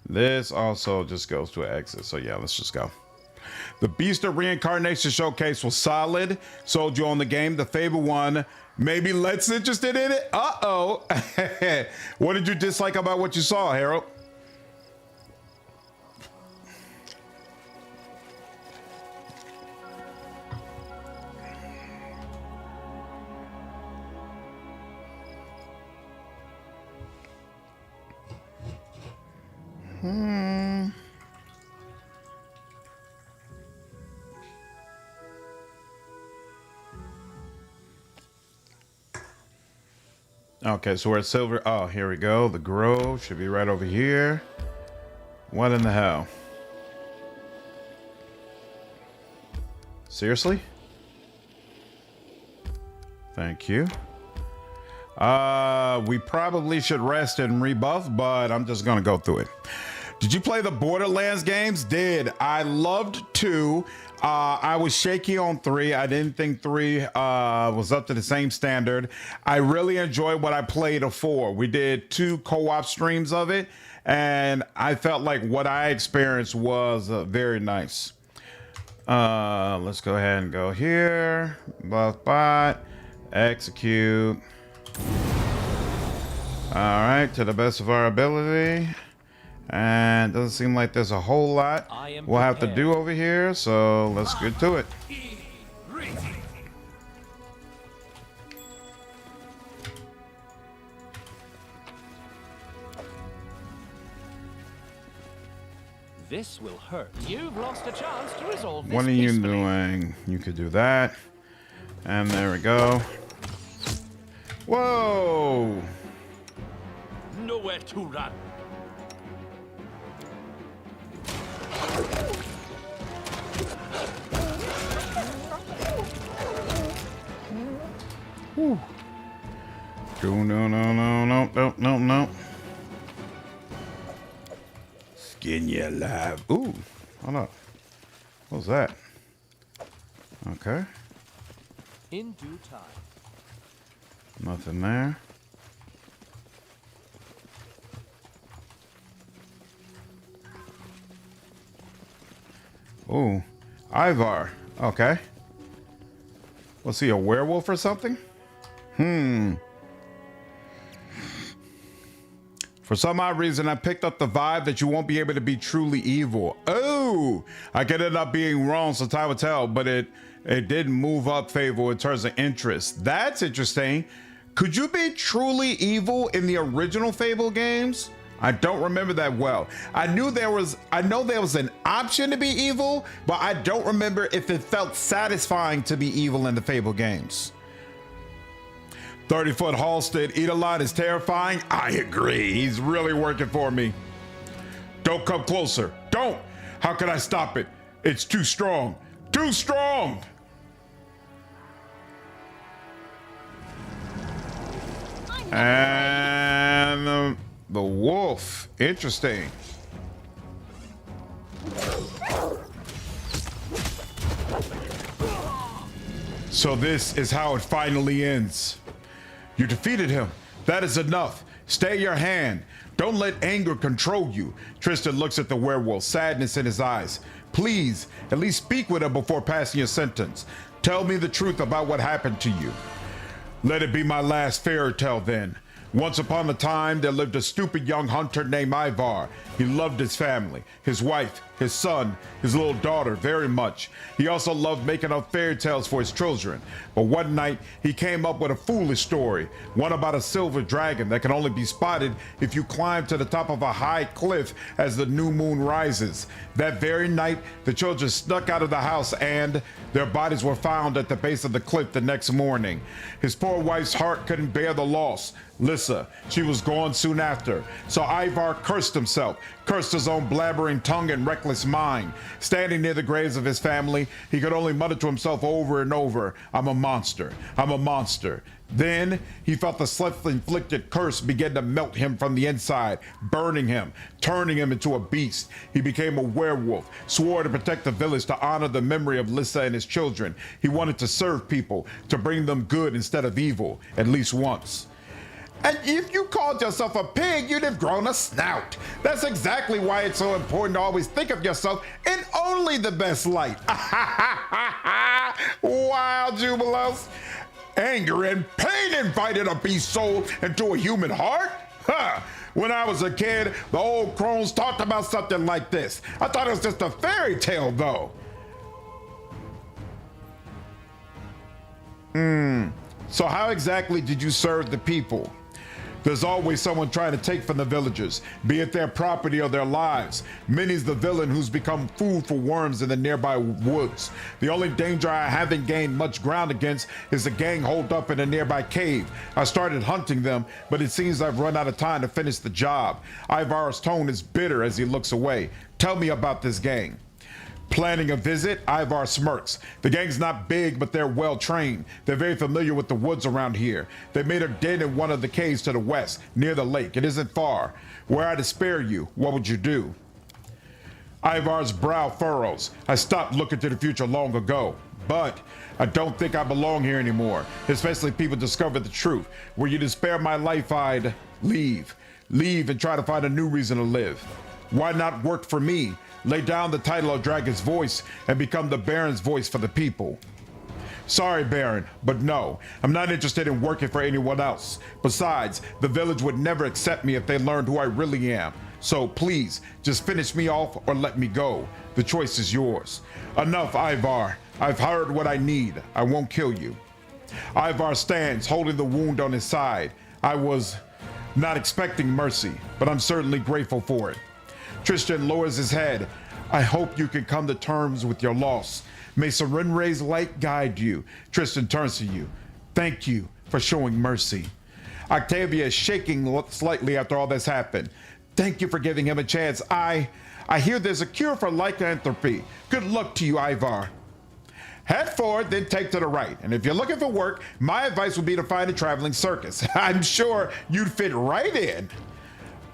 This also just goes to an exit. So yeah, let's just go. The Beast of Reincarnation Showcase was solid. Sold you on the game. The Fable one, maybe less interested in it. Uh-oh. What did you dislike about what you saw, Harold? Okay, so we're at Silver. Oh, here we go. The Grove should be right over here. What in the hell? Seriously? Thank you. We probably should rest and rebuff, but I'm just gonna go through it. Did you play the Borderlands games? Did. I loved 2. I was shaky on 3. I didn't think 3 was up to the same standard. I really enjoyed what I played of 4. We did 2 co-op streams of it, and I felt like what I experienced was very nice. Let's go ahead and go here. Buff bot. Execute. All right, to the best of our ability. And doesn't seem like there's a whole lot we'll have to do over here, so let's get to it. This will hurt. You've lost a chance to resolve this. What are you peacefully. doing? You could do that. And there we go. Whoa! Nowhere to run. Whew. No. Skin you alive. Ooh, hold up. What was that? Okay. In due time. Nothing there. Ooh, Ivar. Okay. Was he a werewolf or something? For some odd reason, I picked up the vibe that you won't be able to be truly evil. Oh, I could end up being wrong, so time will tell, but it did move up Fable in terms of interest. That's interesting. Could you be truly evil in the original Fable games? I don't remember that well. I know there was an option to be evil, but I don't remember if it felt satisfying to be evil in the Fable games. 30-foot Halstead eat a lot is terrifying. I agree. He's really working for me. Don't come closer. Don't. How can I stop it? It's too strong. Too strong. And the wolf. Interesting. So this is how it finally ends. You defeated him. That is enough. Stay your hand. Don't let anger control you. Tristan looks at the werewolf, sadness in his eyes. Please, at least speak with him before passing your sentence. Tell me the truth about what happened to you. Let it be my last fairy tale then. Once upon a time, there lived a stupid young hunter named Ivar. He loved his family, his wife, his son, his little daughter very much. He also loved making up fairy tales for his children. But one night, he came up with a foolish story, one about a silver dragon that can only be spotted if you climb to the top of a high cliff as the new moon rises. That very night, the children snuck out of the house and their bodies were found at the base of the cliff the next morning. His poor wife's heart couldn't bear the loss. Lissa, she was gone soon after. So Ivar cursed himself, cursed his own blabbering tongue and reckless mind. Standing near the graves of his family, he could only mutter to himself over and over, I'm a monster, I'm a monster. Then he felt the self-inflicted curse begin to melt him from the inside, burning him, turning him into a beast. He became a werewolf, swore to protect the village to honor the memory of Lissa and his children. He wanted to serve people, to bring them good instead of evil, at least once. And if you called yourself a pig, you'd have grown a snout. That's exactly why it's so important to always think of yourself in only the best light. Wild Jubilos. Anger and pain invited a beast soul into a human heart? Huh. When I was a kid, the old crones talked about something like this. I thought it was just a fairy tale, though. So how exactly did you serve the people? There's always someone trying to take from the villagers, be it their property or their lives. Many's the villain who's become food for worms in the nearby woods. The only danger I haven't gained much ground against is a gang holed up in a nearby cave. I started hunting them, but it seems I've run out of time to finish the job. Ivar's tone is bitter as he looks away. Tell me about this gang. Planning a visit, Ivar smirks. The gang's not big, but they're well trained. They're very familiar with the woods around here. They made a den in one of the caves to the west, near the lake. It isn't far. Were I to spare you, what would you do? Ivar's brow furrows. I stopped looking to the future long ago, but I don't think I belong here anymore, especially if people discover the truth. Were you to spare my life, I'd leave. Leave and try to find a new reason to live. Why not work for me? Lay down the title of Dragon's Voice and become the Baron's voice for the people. Sorry, Baron, but no, I'm not interested in working for anyone else. Besides, the village would never accept me if they learned who I really am. So please, just finish me off or let me go. The choice is yours. Enough, Ivar. I've heard what I need. I won't kill you. Ivar stands, holding the wound on his side. I was not expecting mercy, but I'm certainly grateful for it. Tristan lowers his head. I hope you can come to terms with your loss. May Serenray's light guide you. Tristan turns to you. Thank you for showing mercy. Octavia is shaking slightly after all that's happened. Thank you for giving him a chance. I hear there's a cure for lycanthropy. Good luck to you, Ivar. Head forward, then take to the right. And if you're looking for work, my advice would be to find a traveling circus. I'm sure you'd fit right in.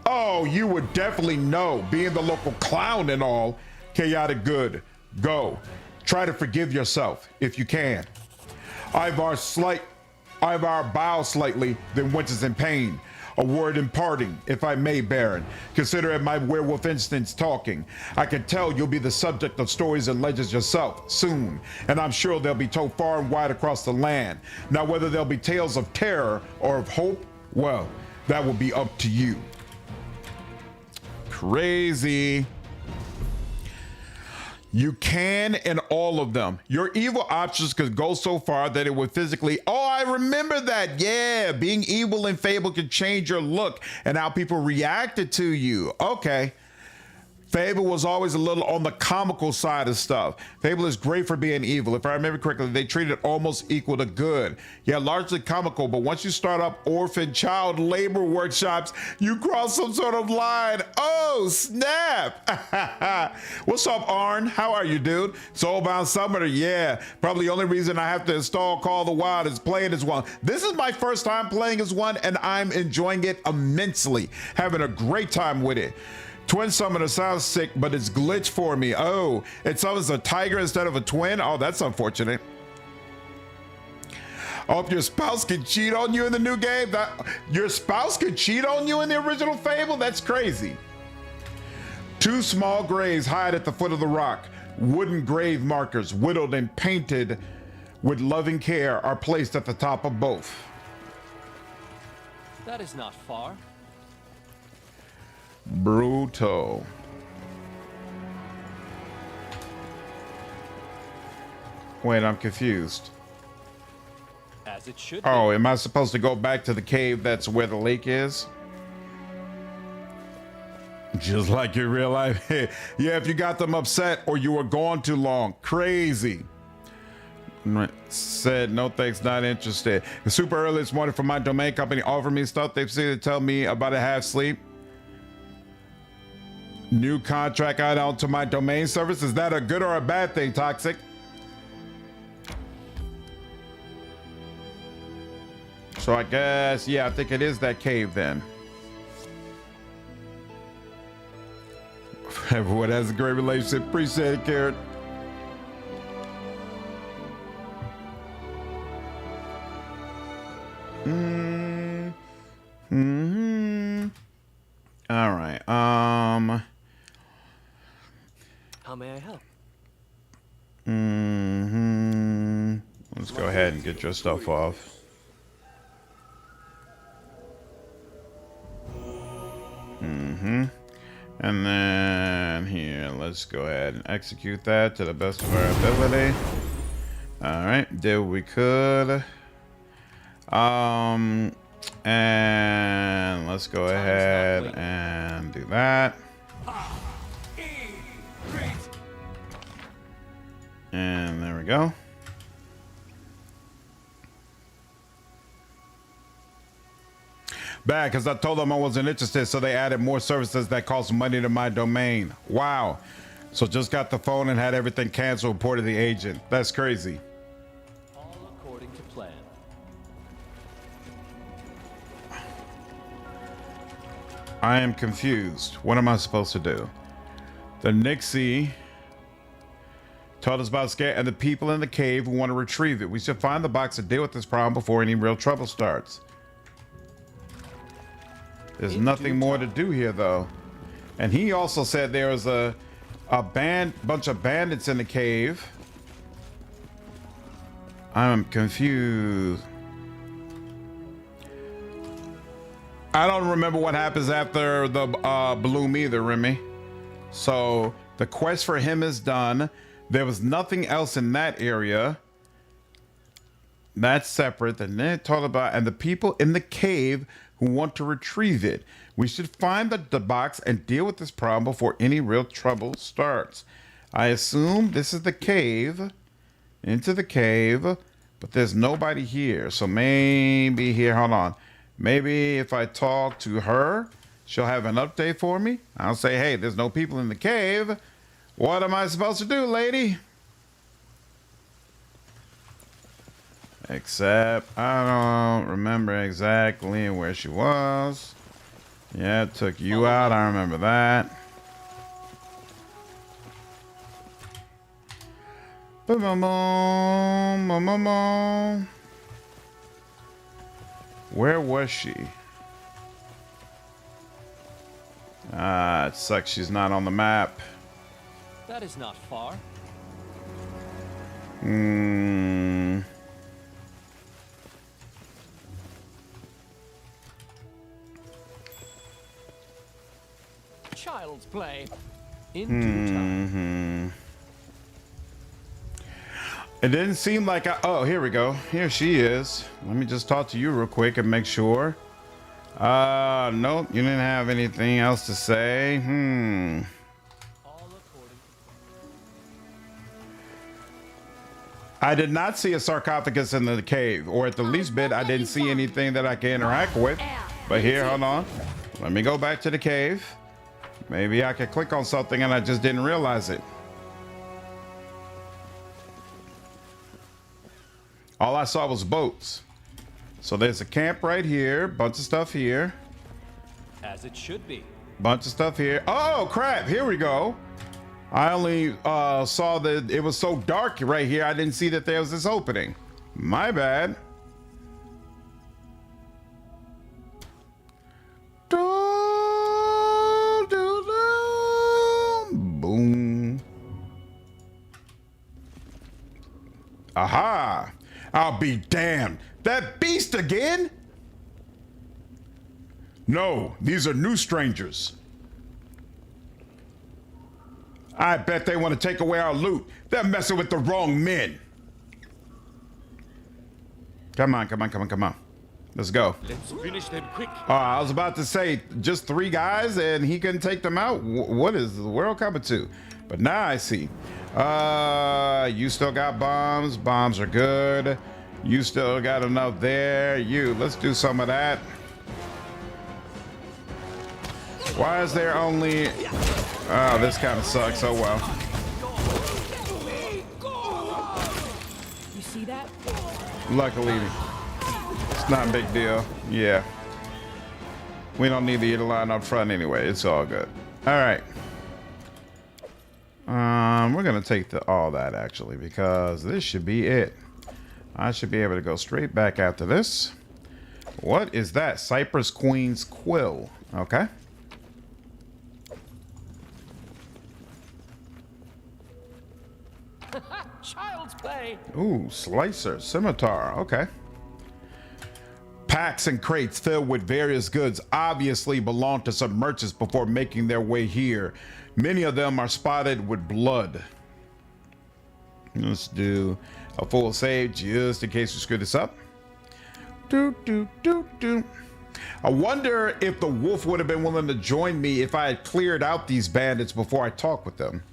Oh, you would definitely know, being the local clown and all. Chaotic good. Go. Try to forgive yourself, if you can. Ivar bows slightly, then winces in pain. A word in parting, if I may, Baron. Consider it my werewolf instincts talking. I can tell you'll be the subject of stories and legends yourself, soon. And I'm sure they'll be told far and wide across the land. Now, whether they'll be tales of terror or of hope, well, that will be up to you. Crazy. You can in all of them. Your evil options could go so far that it would physically... Oh, I remember that. Yeah, being evil in Fable could change your look and how people reacted to you. Okay. Fable was always a little on the comical side of stuff. Fable is great for being evil. If I remember correctly, they treat it almost equal to good. Yeah, largely comical, but once you start up orphan child labor workshops, you cross some sort of line. Oh, snap. What's up, Arn? How are you, dude? Soulbound Summoner, yeah. Probably the only reason I have to install Call of the Wild is playing as one. This is my first time playing as one, and I'm enjoying it immensely. Having a great time with it. Twin Summoner sounds sick, but it's glitched for me. Oh, it summons a tiger instead of a twin? Oh, that's unfortunate. I hope your spouse can cheat on you in the new game. Your spouse could cheat on you in the original Fable? That's crazy. 2 small graves hide at the foot of the rock. Wooden grave markers, whittled and painted with loving care, are placed at the top of both. That is not far. Brutal. Wait, I'm confused. As it should Oh, be. am I supposed to go back to the cave that's where the lake is? Just like in real life. Yeah, if you got them upset or you were gone too long. Crazy. Said no thanks, not interested. The super early this morning from my domain company offered me stuff they've seen to tell me about a half sleep. New contract out onto my domain service. Is that a good or a bad thing, Toxic? So I guess, yeah, I think it is that cave then. Everyone has a great relationship. Appreciate it, Carrot. get your stuff off. And then here, let's go ahead and execute that to the best of our ability. All right, did what we could. And let's go ahead and do that. And there we go. Bad, because I told them I wasn't interested, so they added more services that cost money to my domain. Wow. So just got the phone and had everything canceled, reported the agent. That's crazy. All according to plan. I am confused. What am I supposed to do? The Nixie told us about Scare and the people in the cave who want to retrieve it. We should find the box to deal with this problem before any real trouble starts. There's nothing more to do here, though. And he also said there was a bunch of bandits in the cave. I'm confused. I don't remember what happens after the bloom either, Remy. So the quest for him is done. There was nothing else in that area. That's separate. And then it talked about and the people in the cave who want to retrieve it. We should find the box and deal with this problem before any real trouble starts. I assume this is the cave. Into the cave. But there's nobody here. So maybe here, hold on. Maybe if I talk to her, she'll have an update for me. I'll say, hey, there's no people in the cave. What am I supposed to do, lady? Except I don't remember exactly where she was. Yeah, it took you out. I remember that. Where was she? Ah, it sucks she's not on the map. That is not far. Child's play. In due time. It didn't seem like oh, here we go. Here she is. Let me just talk to you real quick and make sure. Nope, you didn't have anything else to say. All according I did not see a sarcophagus in the cave, or at the least bit, I didn't see anything that I can interact with. But here, hold on. Let me go back to the cave. Maybe I could click on something and I just didn't realize it. All I saw was boats. So there's a camp right here, bunch of stuff here. as it should be. Bunch of stuff here. Oh crap, here we go. I only saw that it was so dark right here. I didn't see that there was this opening. My bad. Boom. Aha. I'll be damned. That beast again? No, these are new strangers. I bet they want to take away our loot. They're messing with the wrong men. Come on, come on, come on, come on. Let's go. Let's finish them quick. I was about to say, just 3 guys and he couldn't take them out? What is the world coming to? But now I see. You still got bombs. Bombs are good. You still got enough there. Let's do some of that. Why is there only... Oh, this kind of sucks. Oh, well. You see that? Luckily, it's not a big deal. Yeah. We don't need the line up front anyway. It's all good. All right. We're going to take all that, actually, because this should be it. I should be able to go straight back after this. What is that? Cypress Queen's Quill. Okay. Child's child's play. Ooh, slicer, scimitar, okay. Packs and crates filled with various goods obviously belong to some merchants before making their way here. Many of them are spotted with blood. Let's do a full save just in case we screw this up. I wonder if the wolf would have been willing to join me if I had cleared out these bandits before I talk with them.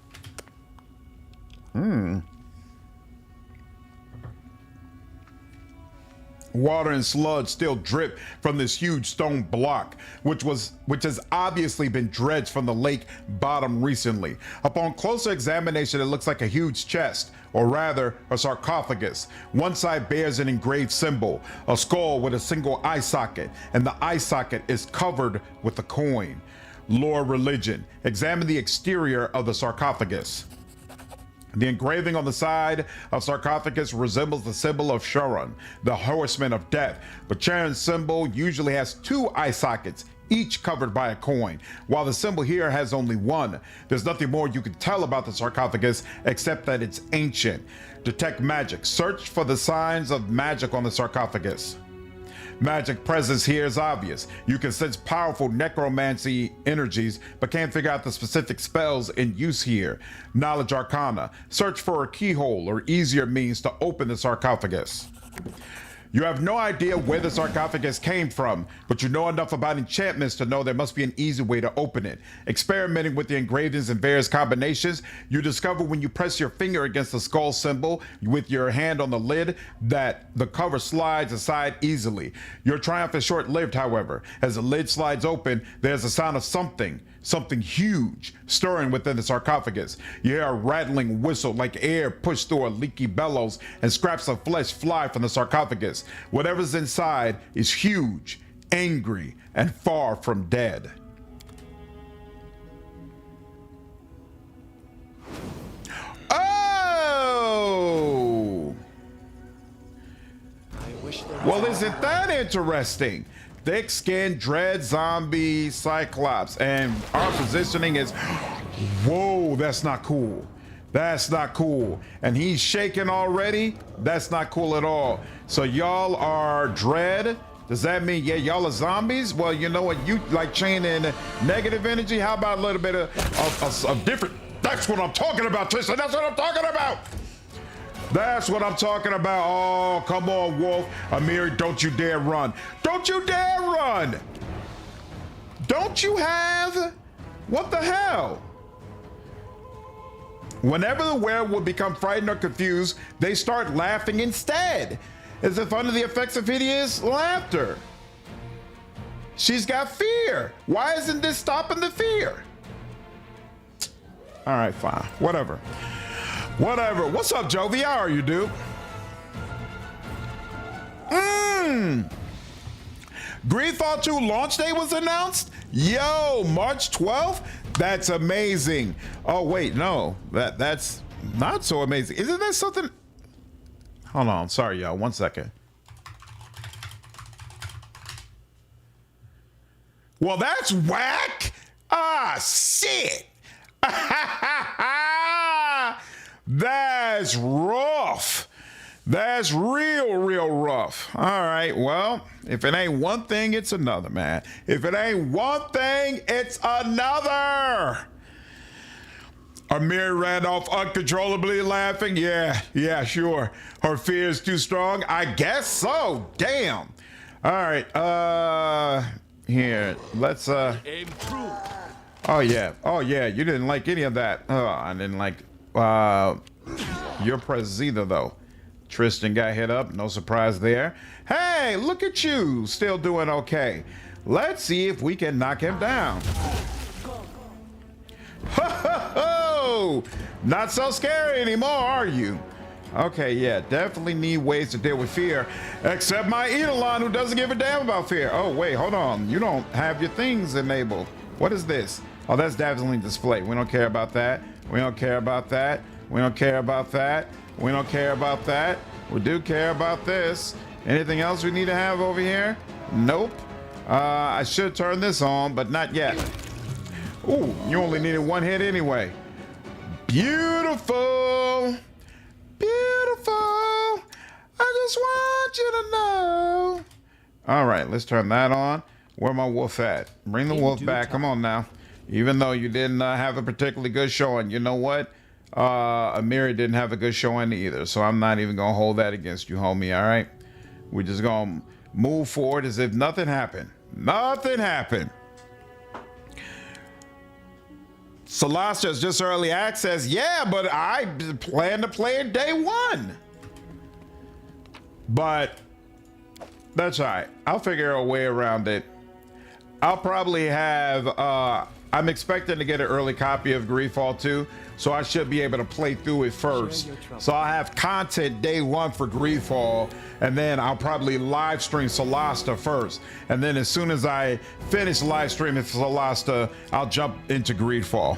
Water and sludge still drip from this huge stone block, which has obviously been dredged from the lake bottom recently. Upon closer examination, it looks like a huge chest, or rather a sarcophagus. One side bears an engraved symbol, a skull with a single eye socket, and the eye socket is covered with a coin. Lore religion. Examine the exterior of the sarcophagus. The engraving on the side of sarcophagus resembles the symbol of Sharon, the horseman of death, but Charon's symbol usually has two eye sockets, each covered by a coin, while the symbol here has only one. There's nothing more you can tell about the sarcophagus except that it's ancient. Detect magic. Search for the signs of magic on the sarcophagus. Magic presence here is obvious. You can sense powerful necromancy energies, but can't figure out the specific spells in use here. Knowledge Arcana. Search for a keyhole or easier means to open the sarcophagus. You have no idea where the sarcophagus came from, but you know enough about enchantments to know there must be an easy way to open it. Experimenting with the engravings and various combinations, you discover when you press your finger against the skull symbol with your hand on the lid that the cover slides aside easily. Your triumph is short-lived, however. As the lid slides open, there's a sound of something huge stirring within the sarcophagus. You hear a rattling whistle like air pushed through a leaky bellows, and scraps of flesh fly from the sarcophagus. Whatever's inside is huge, angry, and far from dead. Oh! Well, isn't that interesting? Thick skin, dread, zombie, cyclops, and our positioning is, whoa, that's not cool. That's not cool. And he's shaking already. That's not cool at all. So y'all are dread. Does that mean, yeah, y'all are zombies? Well, you know what? You like chaining negative energy. How about a little bit of different? That's what I'm talking about, Tristan. That's what I'm talking about. That's what I'm talking about. Oh, come on, Wolf. Amir, don't you dare run. Don't you dare run. Don't you have? What the hell? Whenever the werewolf become frightened or confused, they start laughing instead, as if under the effects of hideous laughter. She's got fear. Why isn't this stopping the fear? All right, fine. Whatever. What's up, Jovi? How are you, dude? Greedfall 2 launch day was announced? Yo, March 12th? That's amazing. Oh, wait, no. That's not so amazing. Isn't that something? Hold on. Sorry, y'all. 1 second. Well, that's whack. Ah, shit. That's rough. That's real rough. All right, well, if it ain't one thing, it's another, man. If it ain't one thing, it's another. Amir ran off uncontrollably laughing. Yeah, sure. Her fear is too strong. I guess so. Damn. All right, here, let's, Aim true. Oh yeah, you didn't like any of that. Oh, I didn't like your presence either, though. Tristan got hit up, no surprise there. Hey, look at you, still doing okay. Let's see if we can knock him down. Ho, ho, ho! Not so scary anymore, are you? Okay, yeah, definitely need ways to deal with fear. Except my Eidolon, who doesn't give a damn about fear. Oh, wait, hold on. You don't have your things enabled. What is this? Oh, that's dazzling display. We don't care about that. We don't care about that. We don't care about that. We don't care about that. We do care about this. Anything else we need to have over here? Nope. I should turn this on, but not yet. Ooh, you only needed one hit anyway. Beautiful. Beautiful. I just want you to know. All right, let's turn that on. Where my wolf at? Bring the wolf back. Come on now. Even though you didn't have a particularly good showing, you know what? Amiri didn't have a good showing either, so I'm not even gonna hold that against you, homie. All right, we're just gonna move forward as if nothing happened. Nothing happened. Celestia is just early access. Yeah, but I plan to play it day one. But that's all right. I'll figure a way around it. I'll probably have, I'm expecting to get an early copy of Greedfall 2, so I should be able to play through it first. So I'll have content day one for Greedfall, and then I'll probably live stream Celestia first. And then as soon as I finish live streaming Celestia, I'll jump into Greedfall.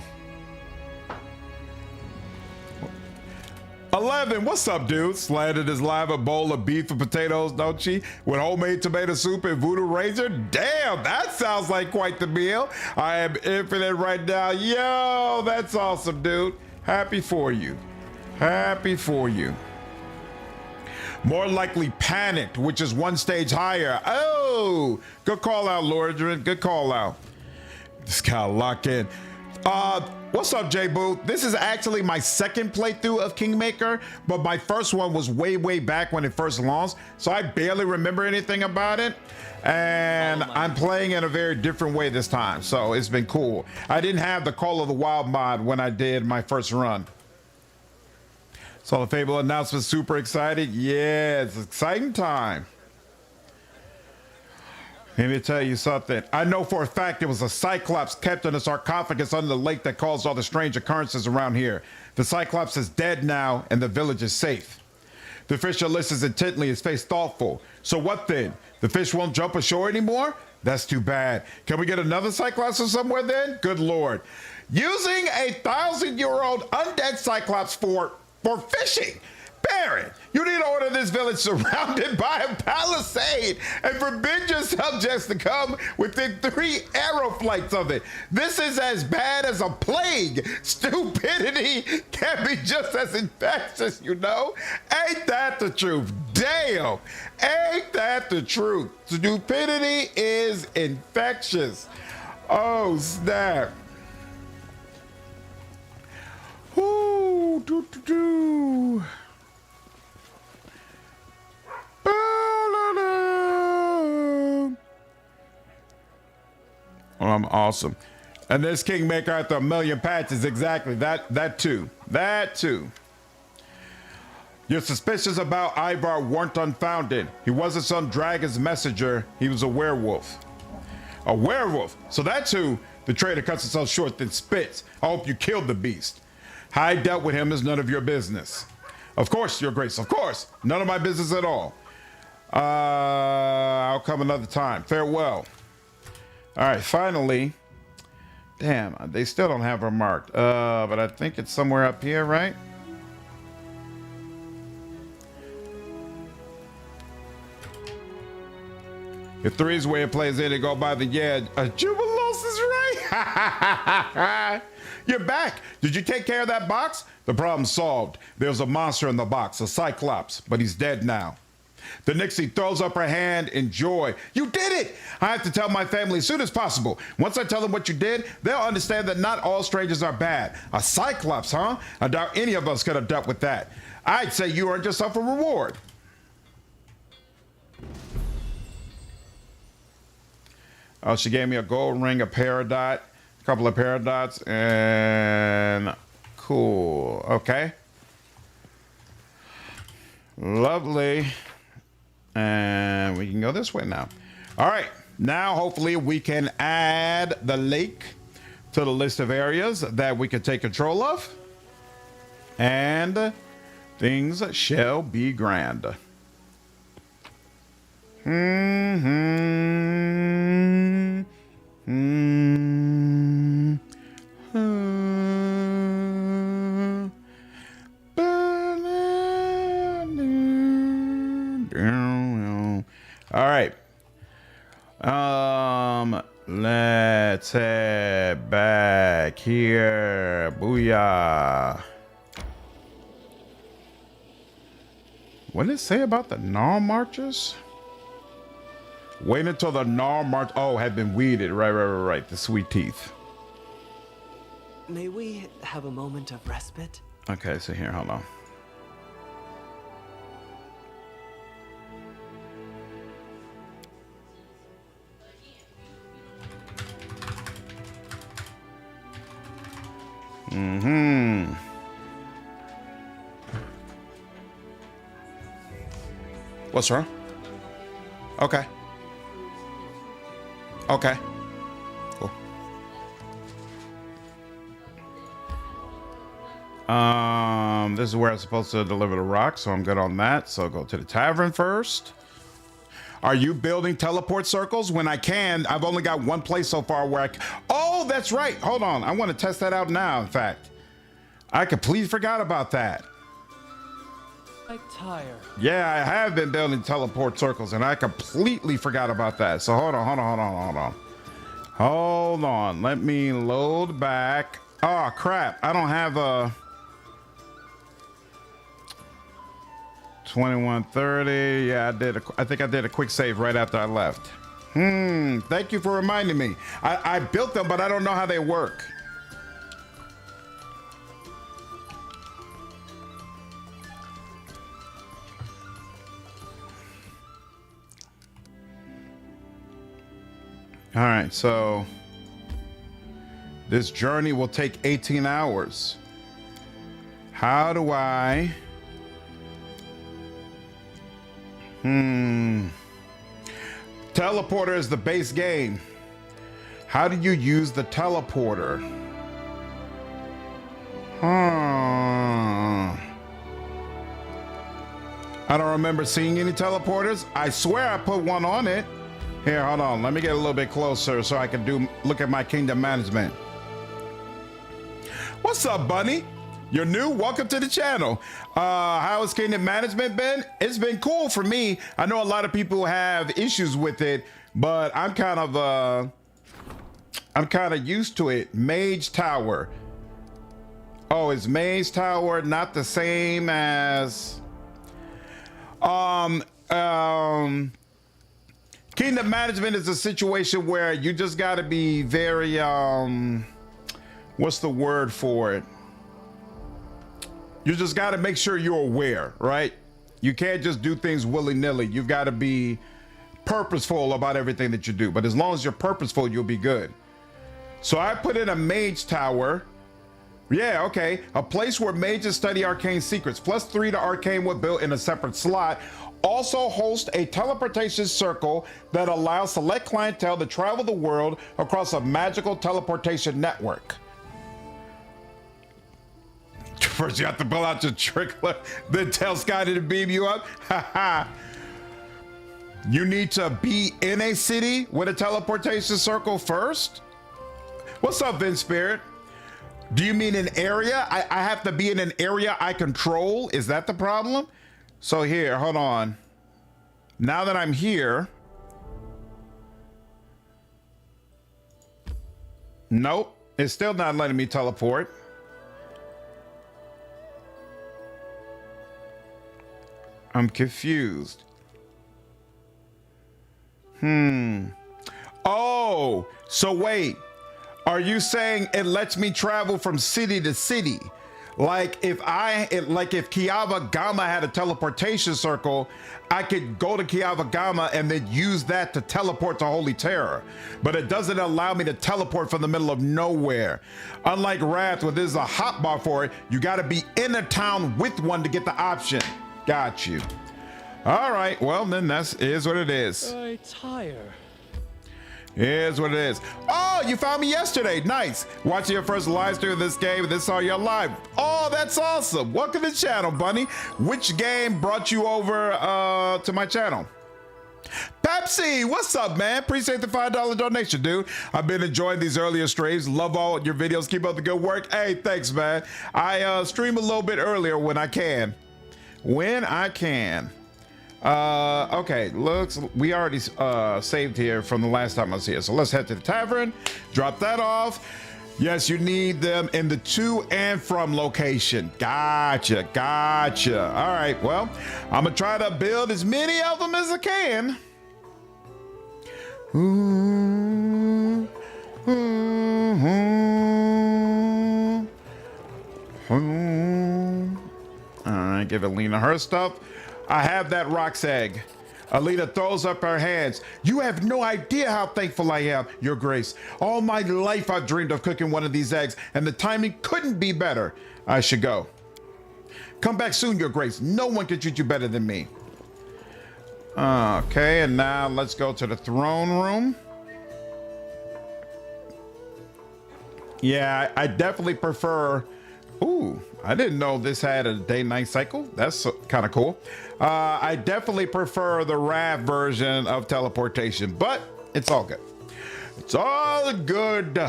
11, what's up, dude? Slanted is live a bowl of beef and potatoes, don't she? With homemade tomato soup and Voodoo Ranger? Damn, that sounds like quite the meal. I am infinite right now. Yo, that's awesome, dude. Happy for you. Happy for you. More likely panicked, which is one stage higher. Oh, good call out, Lordrin. Good call out. Just gotta lock in. What's up, J Boo? This is actually my second playthrough of Kingmaker, but my first one was way back when it first launched, so I barely remember anything about it. And I'm playing in a very different way this time, so it's been cool. I didn't have the Call of the Wild mod when I did my first run. So the Fable announcement, super excited. Yeah, it's exciting time. Let me tell you something. I know for a fact it was a cyclops kept in a sarcophagus under the lake that caused all the strange occurrences around here. The cyclops is dead now and the village is safe. The fisher listens intently, his face thoughtful. So what then? The fish won't jump ashore anymore? That's too bad. Can we get another cyclops from somewhere then? Good Lord. Using a 1,000-year-old undead cyclops for fishing. Baron, you need to order this village surrounded by a palisade and forbid your subjects to come within 3 arrow flights of it. This is as bad as a plague. Stupidity can be just as infectious, you know? Ain't that the truth? Damn, ain't that the truth? Stupidity is infectious. Oh, snap. Ooh, doo-doo-doo. I'm awesome. And this Kingmaker after a million patches, exactly. That too. Your suspicions about Ivar weren't unfounded. He wasn't some dragon's messenger. He was a werewolf. A werewolf. So that's who the traitor cuts himself short then spits. I hope you killed the beast. How I dealt with him is none of your business. Of course, Your Grace, of course. None of my business at all. I'll come another time. Farewell. All right, finally. Damn, they still don't have her marked. But I think it's somewhere up here, right? If 3 is where it plays in, it go by the Jubilos is right. You're back. Did you take care of that box? The problem's solved. There's a monster in the box, a cyclops, but he's dead now. The Nixie throws up her hand in joy. You did it! I have to tell my family as soon as possible. Once I tell them what you did, they'll understand that not all strangers are bad. A cyclops, huh? I doubt any of us could have dealt with that. I'd say you earned yourself a reward. Oh, she gave me a gold ring, a peridot, a couple of peridots, and cool. Okay. Lovely. And we can go this way now. All right. Now, hopefully, we can add the lake to the list of areas that we can take control of. And things shall be grand. All right. Let's head back here. Booyah. What did it say about the Gnaw Marchers? Wait until the Gnaw March. Oh, had been weeded. Right. The sweet teeth. May we have a moment of respite? Okay, so here, hold on. Mm-hmm. What's wrong? Okay. Okay. Cool. This is where I'm supposed to deliver the rock, so I'm good on that. So go to the tavern first. Are you building teleport circles? When I can, I've only got one place so far where oh, that's right. Hold on. I want to test that out now, in fact. I completely forgot about that. I tire. Yeah, I have been building teleport circles, and I completely forgot about that. So hold on. Hold on. Let me load back. Oh, crap. I don't have a 2130. Yeah, I think I did a quick save right after I left. Thank you for reminding me. I built them, but I don't know how they work. All right, so this journey will take 18 hours. How do I... Teleporter is the base game. How do you use the teleporter? I don't remember seeing any teleporters. I swear I put one on it. Here, hold on. Let me get a little bit closer so I can look at my kingdom management. What's up, Bunny? You're new? Welcome to the channel. How has kingdom management been? It's been cool for me. I know a lot of people have issues with it, but I'm kind of used to it. Mage Tower. Oh, is Mage Tower not the same as kingdom management is a situation where you just got to be very what's the word for it? You just got to make sure you're aware, right? You can't just do things willy-nilly. You've got to be purposeful about everything that you do. But as long as you're purposeful, you'll be good. So I put in a mage tower. Yeah, okay. A place where mages study arcane secrets. +3 to arcane when built in a separate slot. Also host a teleportation circle that allows select clientele to travel the world across a magical teleportation network. First, you have to pull out your trickler, then tell Sky to beam you up. You need to be in a city with a teleportation circle first? What's up, Vince Spirit? Do you mean an area? I have to be in an area I control? Is that the problem? So here, hold on. Now that I'm here. Nope, it's still not letting me teleport. I'm confused. Oh, so wait. Are you saying it lets me travel from city to city? Like if Kiava Gama had a teleportation circle, I could go to Kiava Gama and then use that to teleport to Holy Terror. But it doesn't allow me to teleport from the middle of nowhere. Unlike Wrath, where there's a hotbar for it, you gotta be in a town with one to get the option. Got you. All right, well then is what it is. I tire. Here's what it is. Oh, you found me yesterday. Nice. Watching your first live stream of this game, and this saw you live. Oh, that's awesome. Welcome to the channel, Bunny. Which game brought you over to my channel? Pepsi, what's up, man? Appreciate the $5 donation, dude. I've been enjoying these earlier streams. Love all your videos. Keep up the good work. Hey, thanks, man. I stream a little bit earlier when I can. Okay, we already saved here from the last time I was here, so let's head to the tavern, drop that off. Yes, you need them in the to and from location. Gotcha, gotcha. All right, well, I'm gonna try to build as many of them as I can. Ooh, ooh, ooh, ooh. All right, give Alina her stuff. I have that roc's egg. Alina throws up her hands. You have no idea how thankful I am, Your Grace. All my life I've dreamed of cooking one of these eggs, and the timing couldn't be better. I should go. Come back soon, Your Grace. No one can treat you better than me. Okay, and now let's go to the throne room. Yeah, I definitely prefer... Ooh, I didn't know this had a day-night cycle. That's kind of cool. I definitely prefer the RAV version of teleportation, but it's all good. It's all good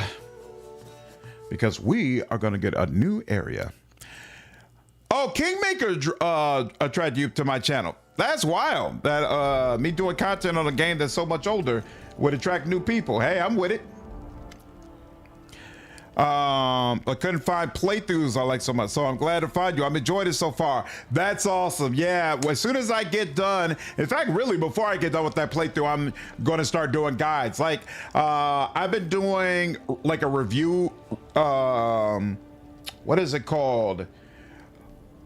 because we are going to get a new area. Oh, Kingmaker attracted you to my channel. That's wild that me doing content on a game that's so much older would attract new people. Hey, I'm with it. I couldn't find playthroughs I like so much, so I'm glad to find you. I'm enjoying it so far. That's awesome. Yeah, well, as soon as I get done, in fact, really before I get done with that playthrough, I'm going to start doing guides. Like I've been doing like a review, what is it called?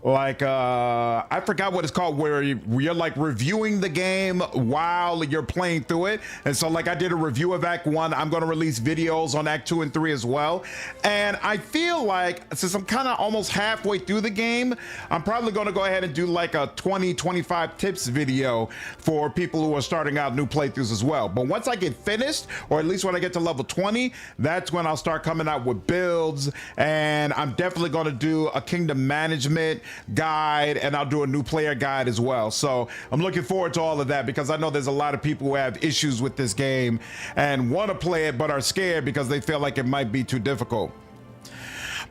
Like I forgot what it's called, where you're like reviewing the game while you're playing through it. And so like I did a review of Act 1. I'm going to release videos on Act 2 and 3 as well. And I feel like since I'm kind of almost halfway through the game, I'm probably going to go ahead and do like a 20-25 tips video for people who are starting out new playthroughs as well. But once I get finished, or at least when I get to level 20, that's when I'll start coming out with builds. And I'm definitely going to do a kingdom management guide, and I'll do a new player guide as well. So I'm looking forward to all of that because I know there's a lot of people who have issues with this game and want to play it but are scared because they feel like it might be too difficult.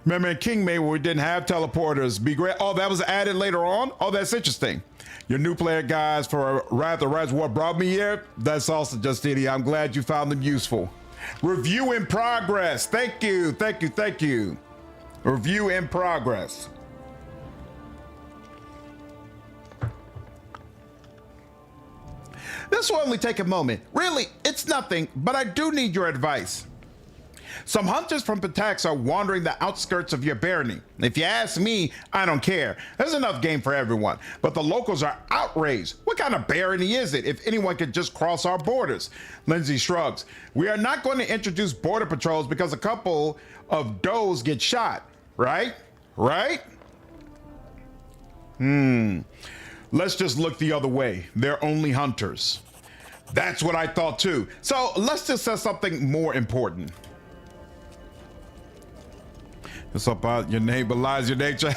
Remember in Kingmaker we didn't have teleporters. Be great. Oh, that was added later on? Oh, that's interesting. Your new player guides for Wrath of Rise what brought me here? That's also Justini. I'm glad you found them useful. Review in progress. Thank you. Thank you. Thank you. Review in progress. This will only take a moment. Really, it's nothing, but I do need your advice. Some hunters from Patax are wandering the outskirts of your barony. If you ask me, I don't care. There's enough game for everyone, but the locals are outraged. What kind of barony is it if anyone could just cross our borders? Lindsay shrugs. We are not going to introduce border patrols because a couple of does get shot, right? Right? Let's just look the other way. They're only hunters. That's what I thought too. So let's just say something more important. It's about your name belies your nature.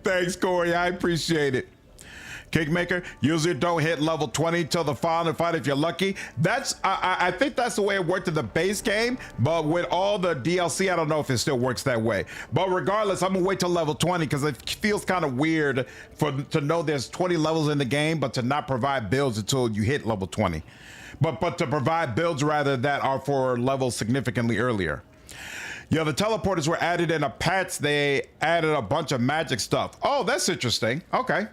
Thanks, Corey. I appreciate it. Kingmaker, usually don't hit level 20 till the final fight if you're lucky. That's I think that's the way it worked in the base game, but with all the DLC, I don't know if it still works that way. But regardless, I'm gonna wait till level 20 because it feels kind of weird to know there's 20 levels in the game, but to not provide builds until you hit level 20. But to provide builds rather that are for levels significantly earlier. Yeah, the teleporters were added in a patch. They added a bunch of magic stuff. Oh, that's interesting. Okay.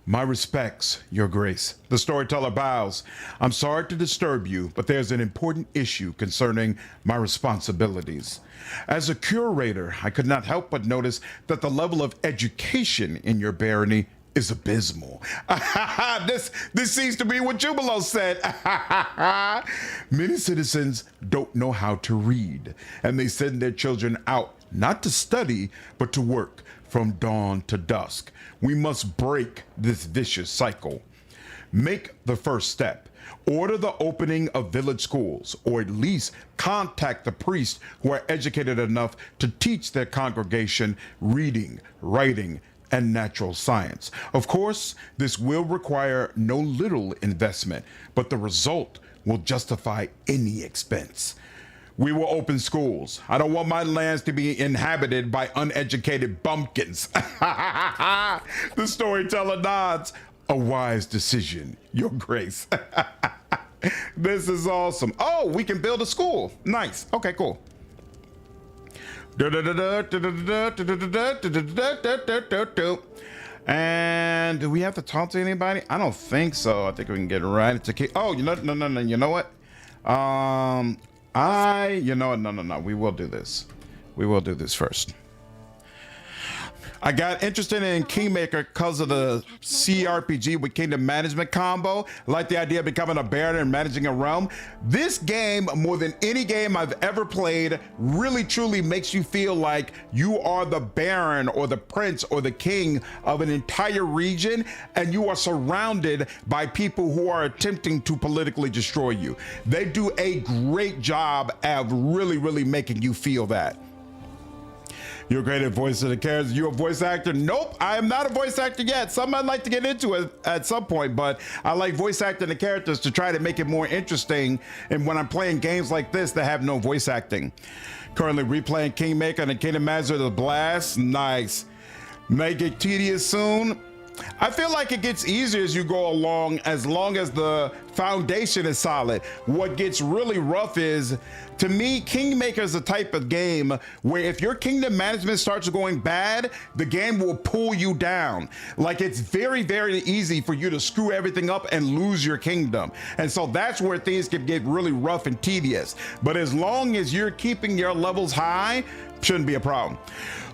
My respects, Your Grace. The Storyteller bows. I'm sorry to disturb you, but there's an important issue concerning my responsibilities. As a curator, I could not help but notice that the level of education in your barony is abysmal. This seems to be what Jubilo said. Many citizens don't know how to read, and they send their children out not to study, but to work from dawn to dusk. We must break this vicious cycle. Make the first step. Order the opening of village schools, or at least contact the priests who are educated enough to teach their congregation reading, writing, and natural science. Of course, this will require no little investment, but the result will justify any expense. We will open schools. I don't want my lands to be inhabited by uneducated bumpkins. The Storyteller nods. A wise decision, Your Grace. This is awesome. Oh, we can build a school. Nice. Okay, cool. And do we have to talk to anybody? I don't think so. I think we can get right into King. Oh, no. You know what? No. We will do this. We will do this first. I got interested in Kingmaker because of the CRPG with kingdom management combo. I like the idea of becoming a baron and managing a realm. This game, more than any game I've ever played, really truly makes you feel like you are the baron or the prince or the king of an entire region, and you are surrounded by people who are attempting to politically destroy you. They do a great job of really making you feel that. You're great at voicing the characters. You're a voice actor? Nope, I am not a voice actor yet. Some I'd like to get into it at some point, but I like voice acting the characters to try to make it more interesting. And when I'm playing games like this that have no voice acting. Currently replaying Kingmaker and the Kingdom Master the Blast. Nice. Make it tedious soon. I feel like it gets easier as you go along, as long as the foundation is solid. What gets really rough is, to me, Kingmaker is the type of game where if your kingdom management starts going bad, the game will pull you down. Like, it's very easy for you to screw everything up and lose your kingdom. And so that's where things can get really rough and tedious. But as long as you're keeping your levels high, shouldn't be a problem.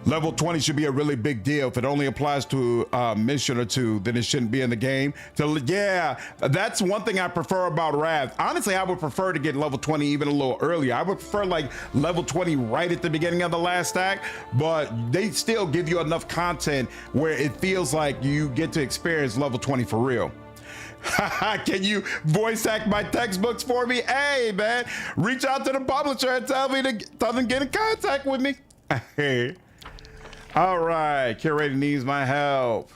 Level 20 should be a really big deal. If it only applies to a mission or two, then it shouldn't be in the game. So yeah, that's one thing I prefer about Wrath. Honestly, I would prefer to get level 20 even a little earlier. I would prefer like level 20 right at the beginning of the last act, but they still give you enough content where it feels like you get to experience level 20 for real. Can you voice act my textbooks for me? Hey man, reach out to the publisher and tell them to get in contact with me. Hey. All right, curator needs my help.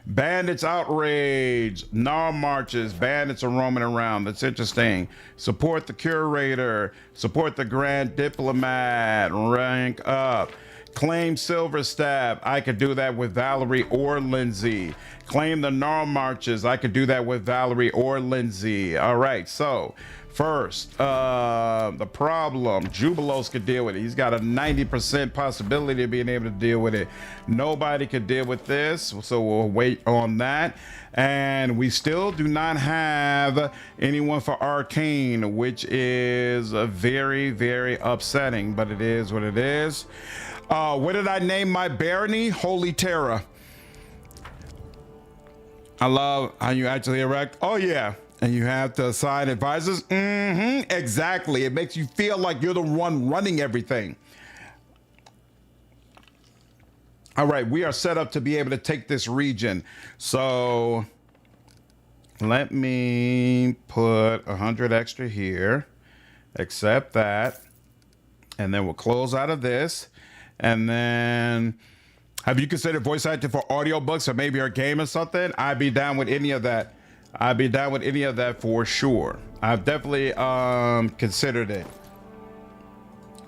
Bandits outrage, Gnarl marches, bandits are roaming around. That's interesting. Support the curator, support the grand diplomat, rank up. Claim Silverstep, I could do that with Valerie or Lindsay. Claim the Gnarl marches, I could do that with Valerie or Lindsay. All right, so first, the problem, Jubilos could deal with it. He's got a 90% possibility of being able to deal with it. Nobody could deal with this, so we'll wait on that. And we still do not have anyone for Arcane, which is very upsetting, but it is what it is. What did I name my barony? Holy Terror. I love how you actually erect. Oh yeah. And you have to assign advisors. Exactly. It makes you feel like you're the one running everything. All right, we are set up to be able to take this region. So let me put 100 extra here. Accept that. And then we'll close out of this. And then, have you considered voice acting for audiobooks or maybe a game or something? I'd be down with any of that. I'd be down with any of that for sure. I've definitely considered it.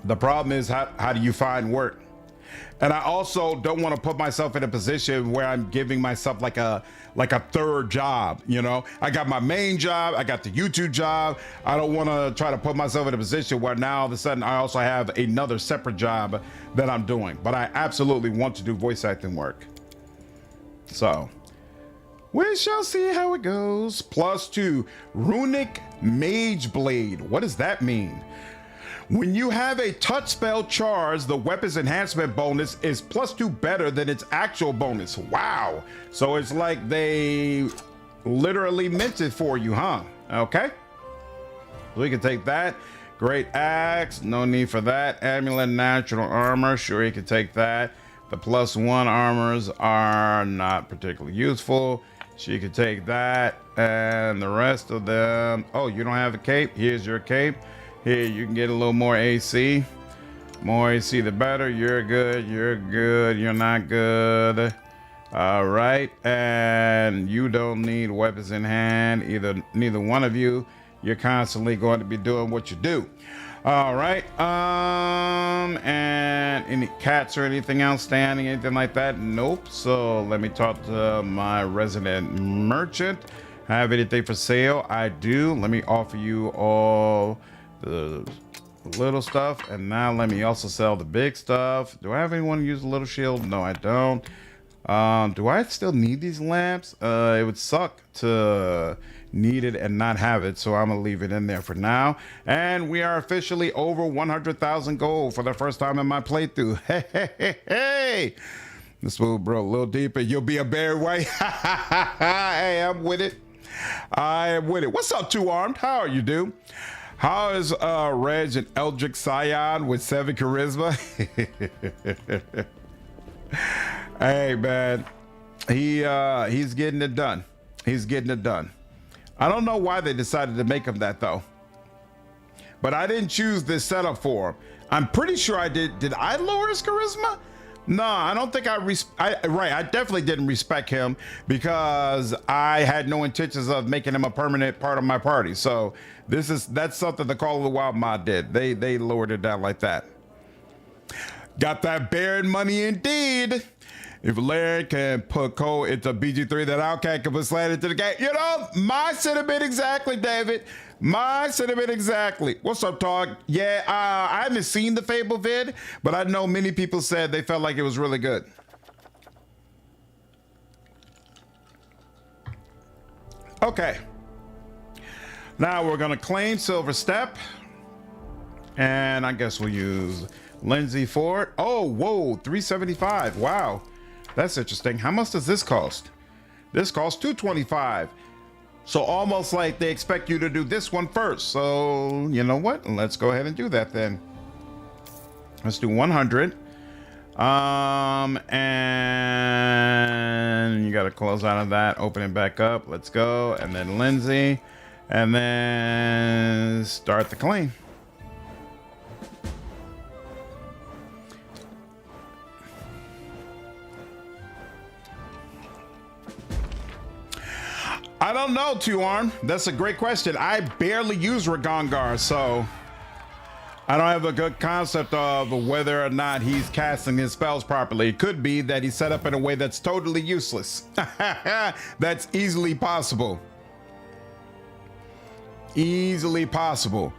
The problem is, how do you find work? And I also don't want to put myself in a position where I'm giving myself like a third job, you know? I got my main job, I got the YouTube job. I don't want to try to put myself in a position where now all of a sudden I also have another separate job that I'm doing. But I absolutely want to do voice acting work. So we shall see how it goes. +2, Runic Mage Blade. What does that mean? When you have a touch spell charge, the weapon's enhancement bonus is +2 better than its actual bonus. Wow. So it's like they literally meant it for you, huh? Okay. We can take that. Great axe. No need for that. Amulet natural armor. Sure, you can take that. The +1 armors are not particularly useful. She could take that. And the rest of them. Oh, you don't have a cape? Here's your cape. Here, you can get a little more AC. More AC, the better. You're good. You're good. You're not good. All right. And you don't need weapons in hand. Neither one of you. You're constantly going to be doing what you do. All right. And any cats or anything outstanding, anything like that? Nope. So let me talk to my resident merchant. Have anything for sale? I do. Let me offer you all the the little stuff. And now let me also sell the big stuff. Do I have anyone use the little shield? No, I don't. Do I still need these lamps? It would suck to need it and not have it, so I'm gonna leave it in there for now. And we are officially over 100,000 gold for the first time in my playthrough. Hey, hey, hey, hey! This move, bro, a little deeper. You'll be a bear, right? Hey, I'm with it. I am with it. What's up, Two Armed? How are you, dude? How is Reg and Eldrick Scion with 7 charisma? Hey, man, he's getting it done. He's getting it done. I don't know why they decided to make him that though, but I didn't choose this setup for him. I'm pretty sure I did. Did I lower his charisma? No, I don't think I definitely didn't respect him because I had no intentions of making him a permanent part of my party. So that's something the Call of the Wild mod did. They lowered it down like that. Got that Baron money indeed. If Larry can put code into BG3, then Outcat can put slant into the game. You know, my sentiment exactly, David. My sentiment exactly. What's up, Tog? Yeah, I haven't seen the Fable vid, but I know many people said they felt like it was really good. Okay. Now we're going to claim Silverstep. And I guess we'll use Lindsay for it. Oh, whoa, 375. Wow. That's interesting. How much does this cost? This costs 225. So almost like they expect you to do this one first. So you know what? Let's go ahead and do that then. Let's do 100. And you got to close out of that. Open it back up. Let's go. And then Lindsay. And then start the claim. I don't know, Two Arm. That's a great question. I barely use Ragongar, so I don't have a good concept of whether or not he's casting his spells properly. It could be that he's set up in a way that's totally useless. That's easily possible. Easily possible.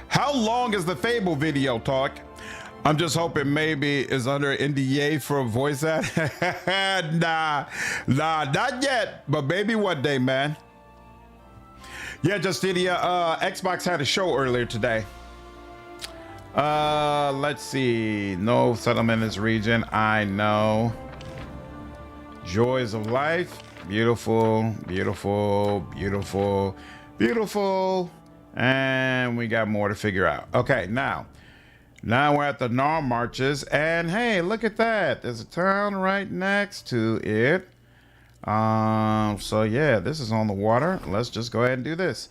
How long is the Fable video, Talk? I'm just hoping maybe it's under NDA for a voice act. Nah, not yet, but maybe one day, man. Yeah, Justinia, Xbox had a show earlier today. Let's see. No settlement in this region. I know. Joys of life. Beautiful, beautiful, beautiful, beautiful. And we got more to figure out. Okay, now we're at the Gnarl Marches, and hey, look at that. There's a town right next to it. So yeah, this is on the water. Let's just go ahead and do this.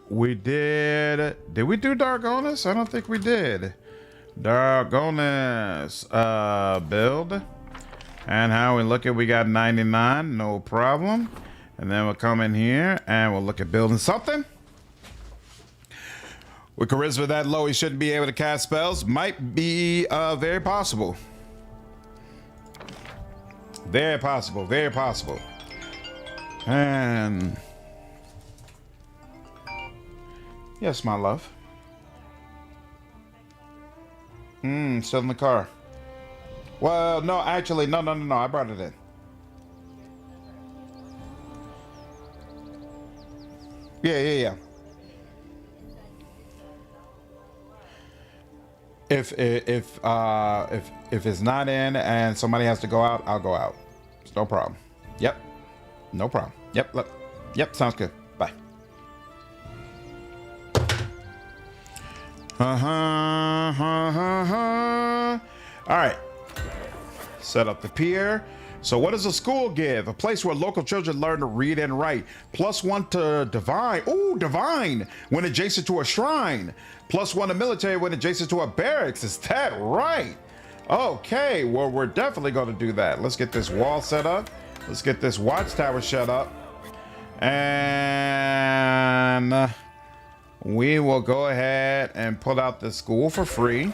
We did we do Dargonis? I don't think we did. Dargonis, build. And how we look at, we got 99, no problem. And then we'll come in here and we'll look at building something. With charisma that low, he shouldn't be able to cast spells. Might be very possible. Very possible, very possible. And yes, my love. Still in the car. Well, no, actually, no. I brought it in. Yeah. If it's not in and somebody has to go out, I'll go out. It's no problem. Yep. No problem. Yep. Look. Yep. Sounds good. Bye. All right. Set up the pier. So what does a school give? A place where local children learn to read and write. +1 to divine. Ooh, divine. When adjacent to a shrine. +1 to military when adjacent to a barracks. Is that right? Okay, well, we're definitely going to do that. Let's get this wall set up. Let's get this watchtower set up. And we will go ahead and pull out the school for free.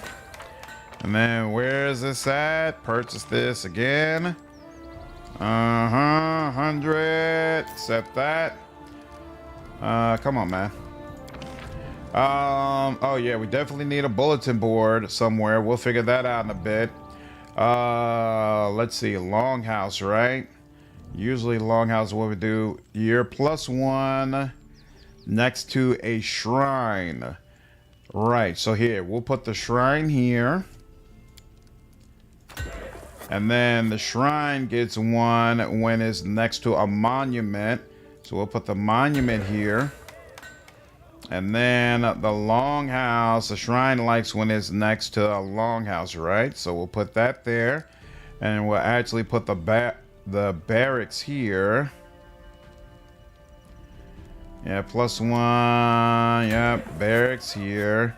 And then where is this at? Purchase this again. 100. Accept that. Come on, man. Oh yeah, we definitely need a bulletin board somewhere. We'll figure that out in a bit. Let's see, longhouse, right? Usually longhouse, what we do, year +1 next to a shrine. Right, so here, we'll put the shrine here. And then the shrine gets 1 when it's next to a monument. So we'll put the monument here. And then the longhouse, the shrine likes when it's next to a longhouse, right? So we'll put that there. And we'll actually put the barracks here. Yeah, +1. Yep, barracks here.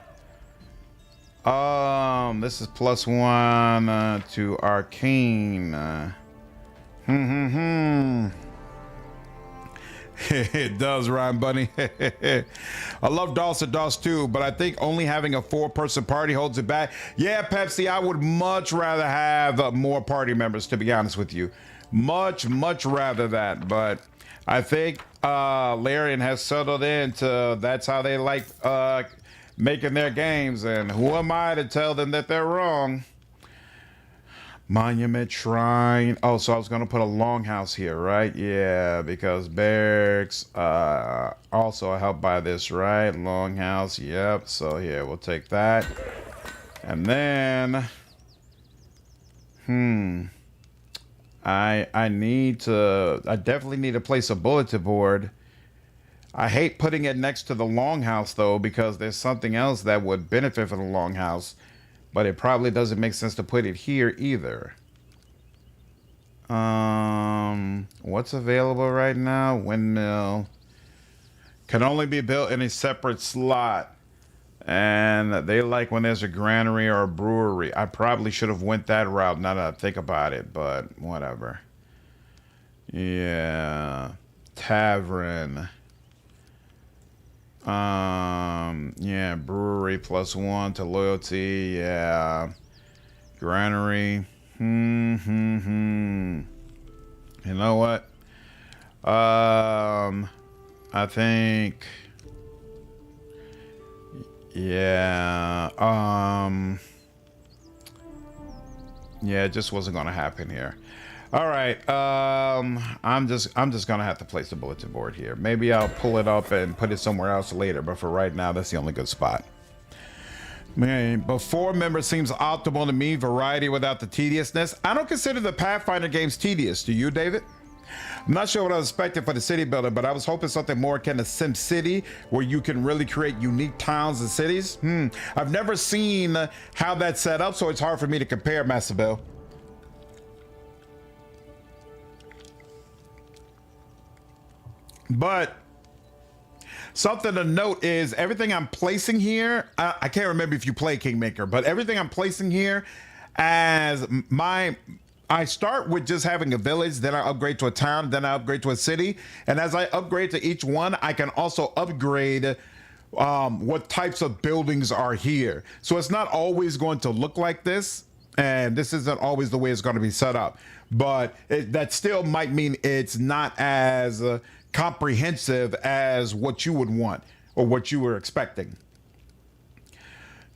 This is +1 to arcane. It does rhyme, bunny. I love DOS and DOS too, but I think only having a 4-person party holds it back. Yeah, Pepsi, I would much rather have more party members, to be honest with you. Much rather that, but I think Larian has settled into that's how they like making their games, and who am I to tell them that they're wrong? Monument, shrine. Oh, so I was gonna put a longhouse here, right? Yeah, because barracks also helped by this, right? Longhouse, yep. So here, we'll take that. And then I definitely need to place a bulletin board. I hate putting it next to the longhouse though, because there's something else that would benefit from the longhouse. But it probably doesn't make sense to put it here either. What's available right now? Windmill. Can only be built in a separate slot. And they like when there's a granary or a brewery. I probably should have went that route now that I think about it, but whatever. Yeah. Tavern. Yeah, brewery +1 to loyalty. Yeah, granary. You know what? I think. Yeah. Yeah, it just wasn't gonna happen here. All right, I'm just gonna have to place the bulletin board here. Maybe I'll pull it up and put it somewhere else later, but for right now, that's the only good spot. Man, but 4 members seems optimal to me. Variety without the tediousness. I don't consider the Pathfinder games tedious. Do you, David? I'm not sure what I was expecting for the city building, but I was hoping something more akin to Sim City, where you can really create unique towns and cities. I've never seen how that's set up, so it's hard for me to compare, Master Bill. But something to note is everything I'm placing here, I can't remember if you play Kingmaker, but everything I'm placing here as I start with just having a village, then I upgrade to a town, then I upgrade to a city. And as I upgrade to each one, I can also upgrade what types of buildings are here. So it's not always going to look like this. And this isn't always the way it's going to be set up. But that still might mean it's not as comprehensive as what you would want or what you were expecting.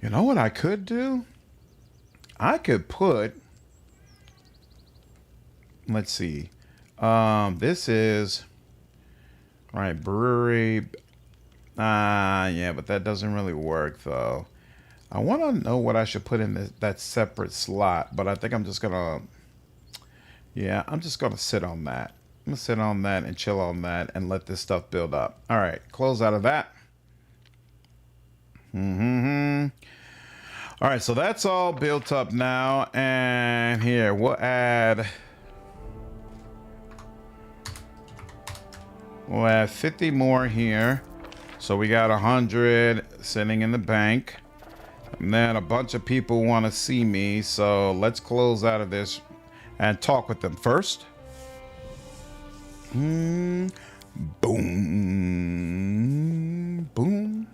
You know what I could do? I could put, let's see, this is right, brewery. Yeah, but that doesn't really work though. I want to know what I should put in that separate slot, but I think I'm just gonna, yeah, I'm just gonna sit on that. I'm gonna sit on that and chill on that and let this stuff build up. All right, close out of that. All right, so that's all built up now. And here, we'll add 50 more here. So we got 100 sitting in the bank. And then a bunch of people want to see me. So let's close out of this and talk with them first. Boom. Boom.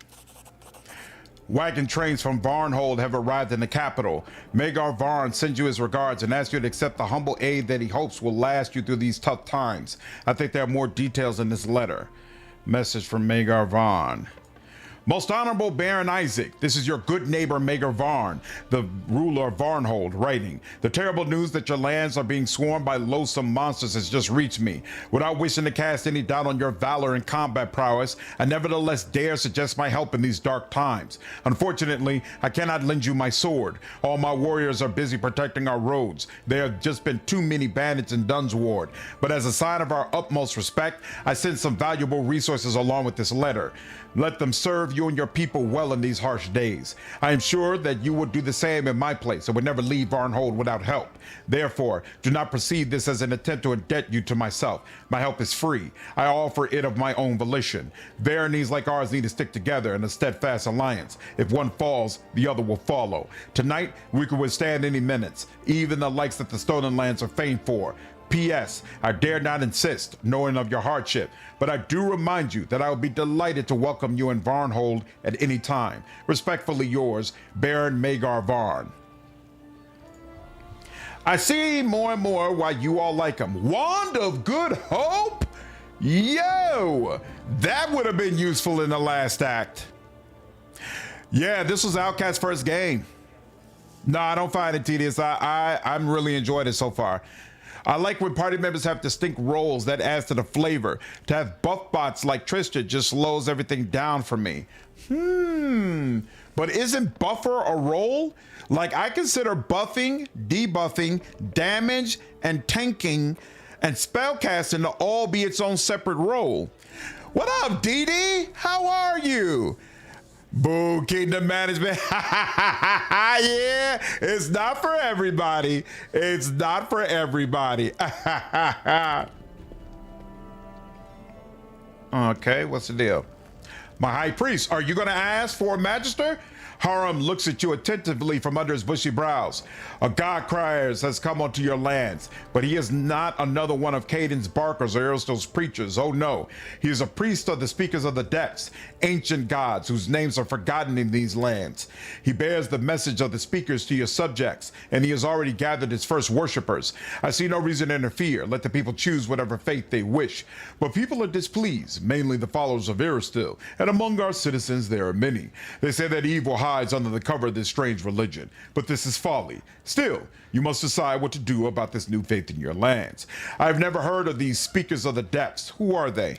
Wagon trains from Varnhold have arrived in the capital. Magar Varn sends you his regards and asks you to accept the humble aid that he hopes will last you through these tough times. I think there are more details in this letter. Message from Magar Varn. Most honorable Baron Isaac, this is your good neighbor Mager Varn, the ruler of Varnhold, writing. The terrible news that your lands are being swarmed by loathsome monsters has just reached me. Without wishing to cast any doubt on your valor and combat prowess, I nevertheless dare suggest my help in these dark times. Unfortunately, I cannot lend you my sword. All my warriors are busy protecting our roads. There have just been too many bandits in Dunsward. But as a sign of our utmost respect, I send some valuable resources along with this letter. Let them serve you and your people well in these harsh days. I am sure that you would do the same in my place and would never leave Varnhold without help. Therefore, do not perceive this as an attempt to indebt you to myself. My help is free. I offer it of my own volition. Baronies like ours need to stick together in a steadfast alliance. If one falls, the other will follow. Tonight, we can withstand any minutes, even the likes that the Stolen Lands are famed for. P.S. I dare not insist, knowing of your hardship, but I do remind you that I will be delighted to welcome you in Varnhold at any time. Respectfully yours, Baron Magar Varn. I see more and more why you all like him. Wand of Good Hope? Yo, that would have been useful in the last act. Yeah, this was Outcast's first game. No, I don't find it tedious. I'm really enjoying it so far. I like when party members have distinct roles that adds to the flavor. To have buff bots like Tristan just slows everything down for me. But isn't buffer a role? Like, I consider buffing, debuffing, damage, and tanking and spellcasting to all be its own separate role. What up, Dee? How are you? Boo, Kingdom Management. Yeah, it's not for everybody. It's not for everybody. Okay, what's the deal? My high priest, are you going to ask for a magister? Haram looks at you attentively from under his bushy brows. A god criers has come onto your lands, but he is not another one of Caden's barkers or Aristo's preachers. Oh no, he is a priest of the speakers of the depths, ancient gods whose names are forgotten in these lands. He bears the message of the speakers to your subjects, and he has already gathered his first worshippers. I see no reason to interfere. Let the people choose whatever faith they wish. But people are displeased, mainly the followers of Aristil, and among our citizens there are many. They say that evil hides under the cover of this strange religion, but this is folly. Still, you must decide what to do about this new faith in your lands. I've never heard of these speakers of the depths. Who are they?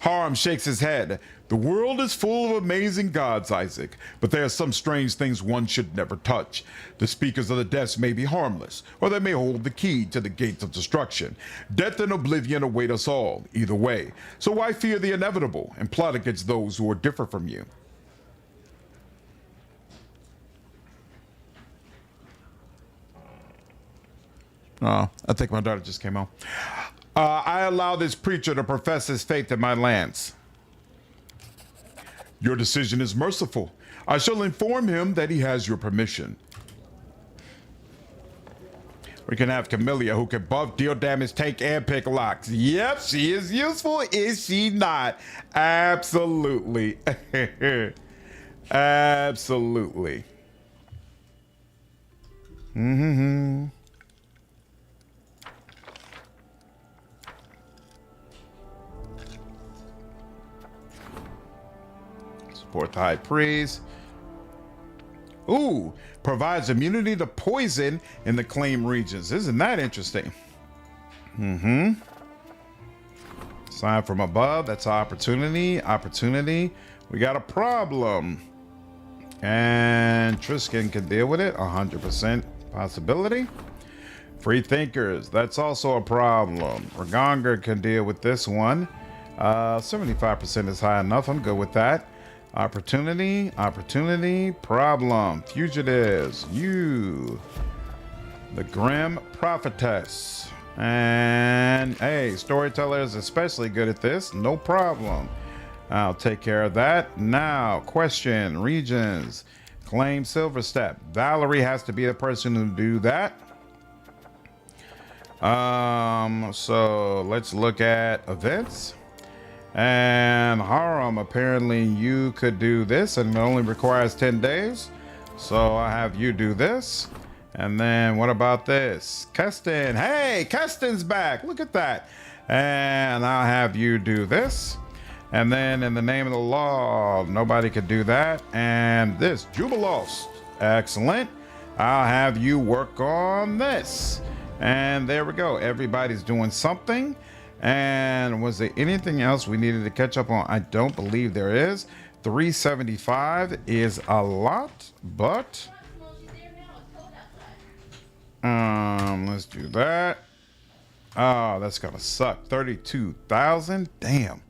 Haram shakes his head. The world is full of amazing gods, Isaac, but there are some strange things one should never touch. The speakers of the depths may be harmless, or they may hold the key to the gates of destruction. Death and oblivion await us all, either way. So why fear the inevitable and plot against those who are different from you? I think my daughter just came on. I allow this preacher to profess his faith in my lands. Your decision is merciful. I shall inform him that he has your permission. We can have Camellia, who can buff, deal damage, tank, and pick locks. Yep, she is useful, is she not? Absolutely. Absolutely. Support the high priest. Ooh, provides immunity to poison in the claim regions. Isn't that interesting? Sign from above. That's our opportunity. Opportunity. We got a problem. And Tristan can deal with it. 100% possibility. Free thinkers. That's also a problem. Ragonga can deal with this one. 75% is high enough. I'm good with that. Opportunity, opportunity, problem, fugitives, you, the Grim Prophetess, and hey, Storyteller is especially good at this, no problem. I'll take care of that. Now, question, regions, claim Silverstep. Valerie has to be the person to do that. So let's look at events. And Haram, apparently you could do this and it only requires 10 days. So I have you do this. And then what about this? Keston, hey, Keston's back. Look at that. And I'll have you do this. And then in the name of the law, nobody could do that. And this, Jubilos. Excellent. I'll have you work on this. And there we go. Everybody's doing something. And was there anything else we needed to catch up on? I don't believe there is. 375 is a lot, but let's do that. Oh, that's gonna suck. 32,000. Damn.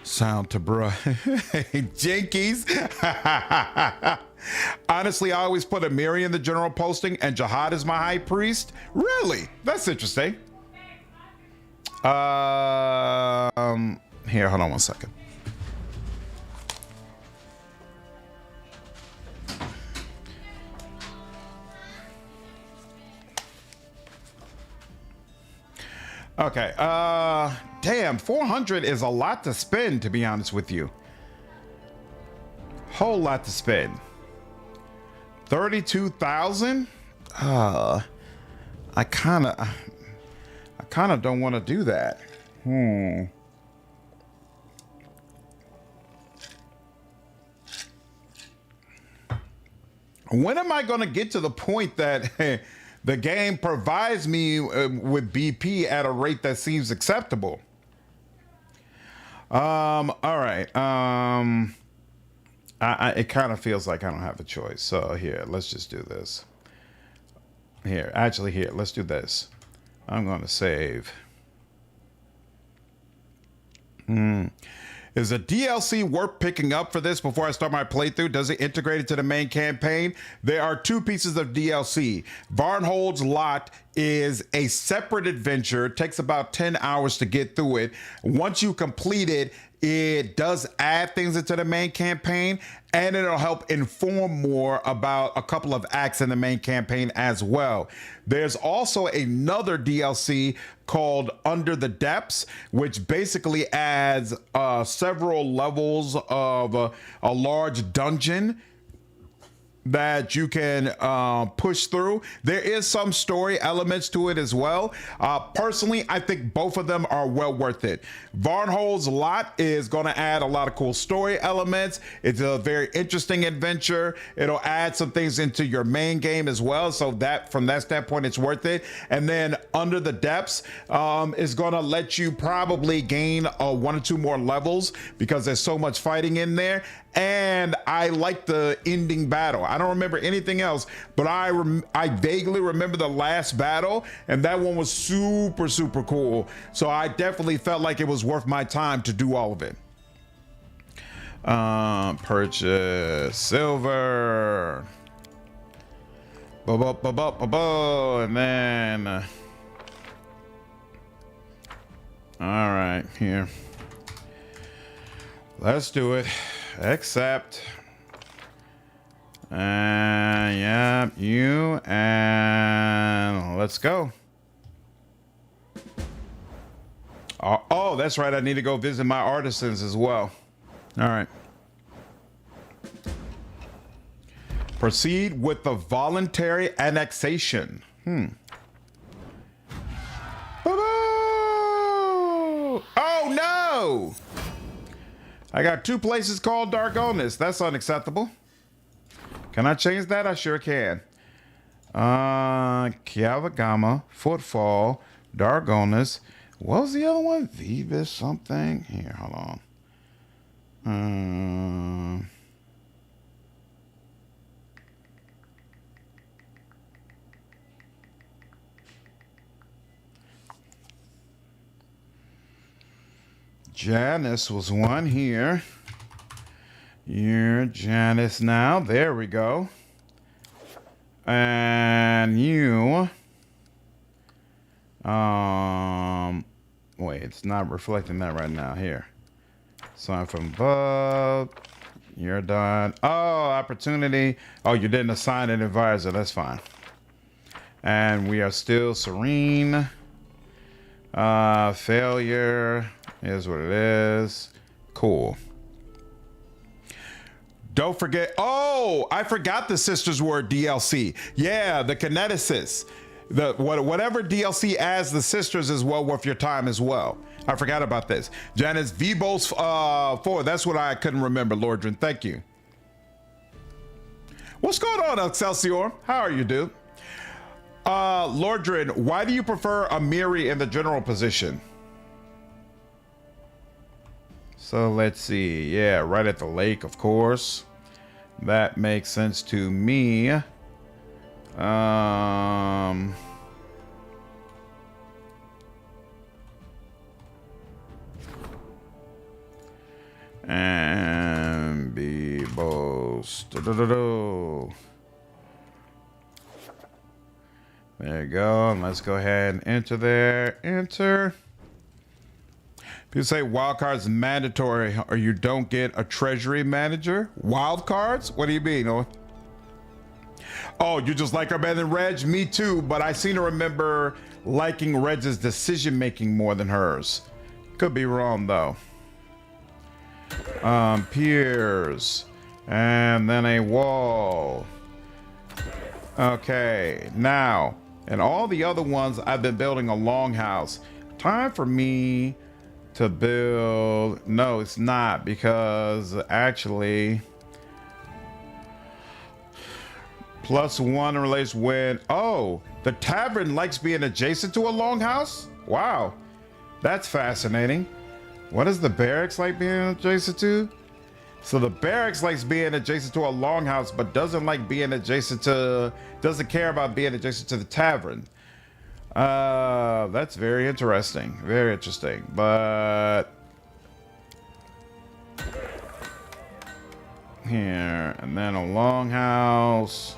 Sound to bruh. Jinkies. Honestly, I always put Amiri in the general posting and Jihad is my high priest. Really? That's interesting. Here, hold on one second. Okay, damn, 400 is a lot to spend, to be honest with you. Whole lot to spend. 32,000? I kind of don't want to do that. When am I going to get to the point that the game provides me with BP at a rate that seems acceptable? All right. It kind of feels like I don't have a choice. So here, let's just do this. Here, let's do this. I'm going to save. Is a DLC worth picking up for this before I start my playthrough? Does it integrate into the main campaign? There are two pieces of DLC. Varnhold's Lot is a separate adventure. It takes about 10 hours to get through it. Once you complete it, it does add things into the main campaign, and it'll help inform more about a couple of acts in the main campaign as well. There's also another DLC called Under the Depths, which basically adds several levels of a large dungeon that you can push through. There is some story elements to it as well. Personally, I think both of them are well worth it. Varnhold's Lot is going to add a lot of cool story elements. It's a very interesting adventure. It'll add some things into your main game as well. So that from that standpoint, it's worth it. And then Under the Depths is going to let you probably gain 1 or 2 more levels because there's so much fighting in there. And I like the ending battle. I don't remember anything else, but I vaguely remember the last battle, and that one was super, super cool. So I definitely felt like it was worth my time to do all of it. Purchase silver. And then all right, here. Let's do it. Accept. Yeah, you, and let's go. Oh, that's right. I need to go visit my artisans as well. All right. Proceed with the voluntary annexation. Oh no! I got 2 places called Dargonis. That's unacceptable. Can I change that? I sure can. Kiavagama, Footfall, Dargonis. What was the other one? Vivus something? Here, hold on. Janice was one here. You're Janice now. There we go. And you. Wait, it's not reflecting that right now. Here. Sign from above. You're done. Oh, opportunity. Oh, you didn't assign an advisor. That's fine. And we are still serene. Failure is what it is. Cool. Don't forget. Oh, I forgot the Sisters Word DLC. Yeah, the Kineticist. whatever DLC adds the sisters is well worth your time as well. I forgot about this. Janice Vibos 4. That's what I couldn't remember, Lordrin. Thank you. What's going on, Excelsior? How are you, dude? Lordrin, why do you prefer Amiri in the general position? So let's see. Yeah, right at the lake, of course. That makes sense to me. And be boast. There you go. And let's go ahead and enter there. Enter. People say wild cards mandatory or you don't get a treasury manager. Wild cards? What do you mean? Oh, you just like her better than Reg? Me too, but I seem to remember liking Reg's decision making more than hers. Could be wrong though. Piers, and then a wall. Okay, now, and all the other ones I've been building a longhouse. Time for me to build. No, it's not, because actually +1 relates when, oh, the tavern likes being adjacent to a longhouse. Wow, that's fascinating. What does the barracks like being adjacent to? So the barracks likes being adjacent to a longhouse, but doesn't like being adjacent to, doesn't care about being adjacent to the tavern. That's very interesting. Very interesting. But here, and then a longhouse.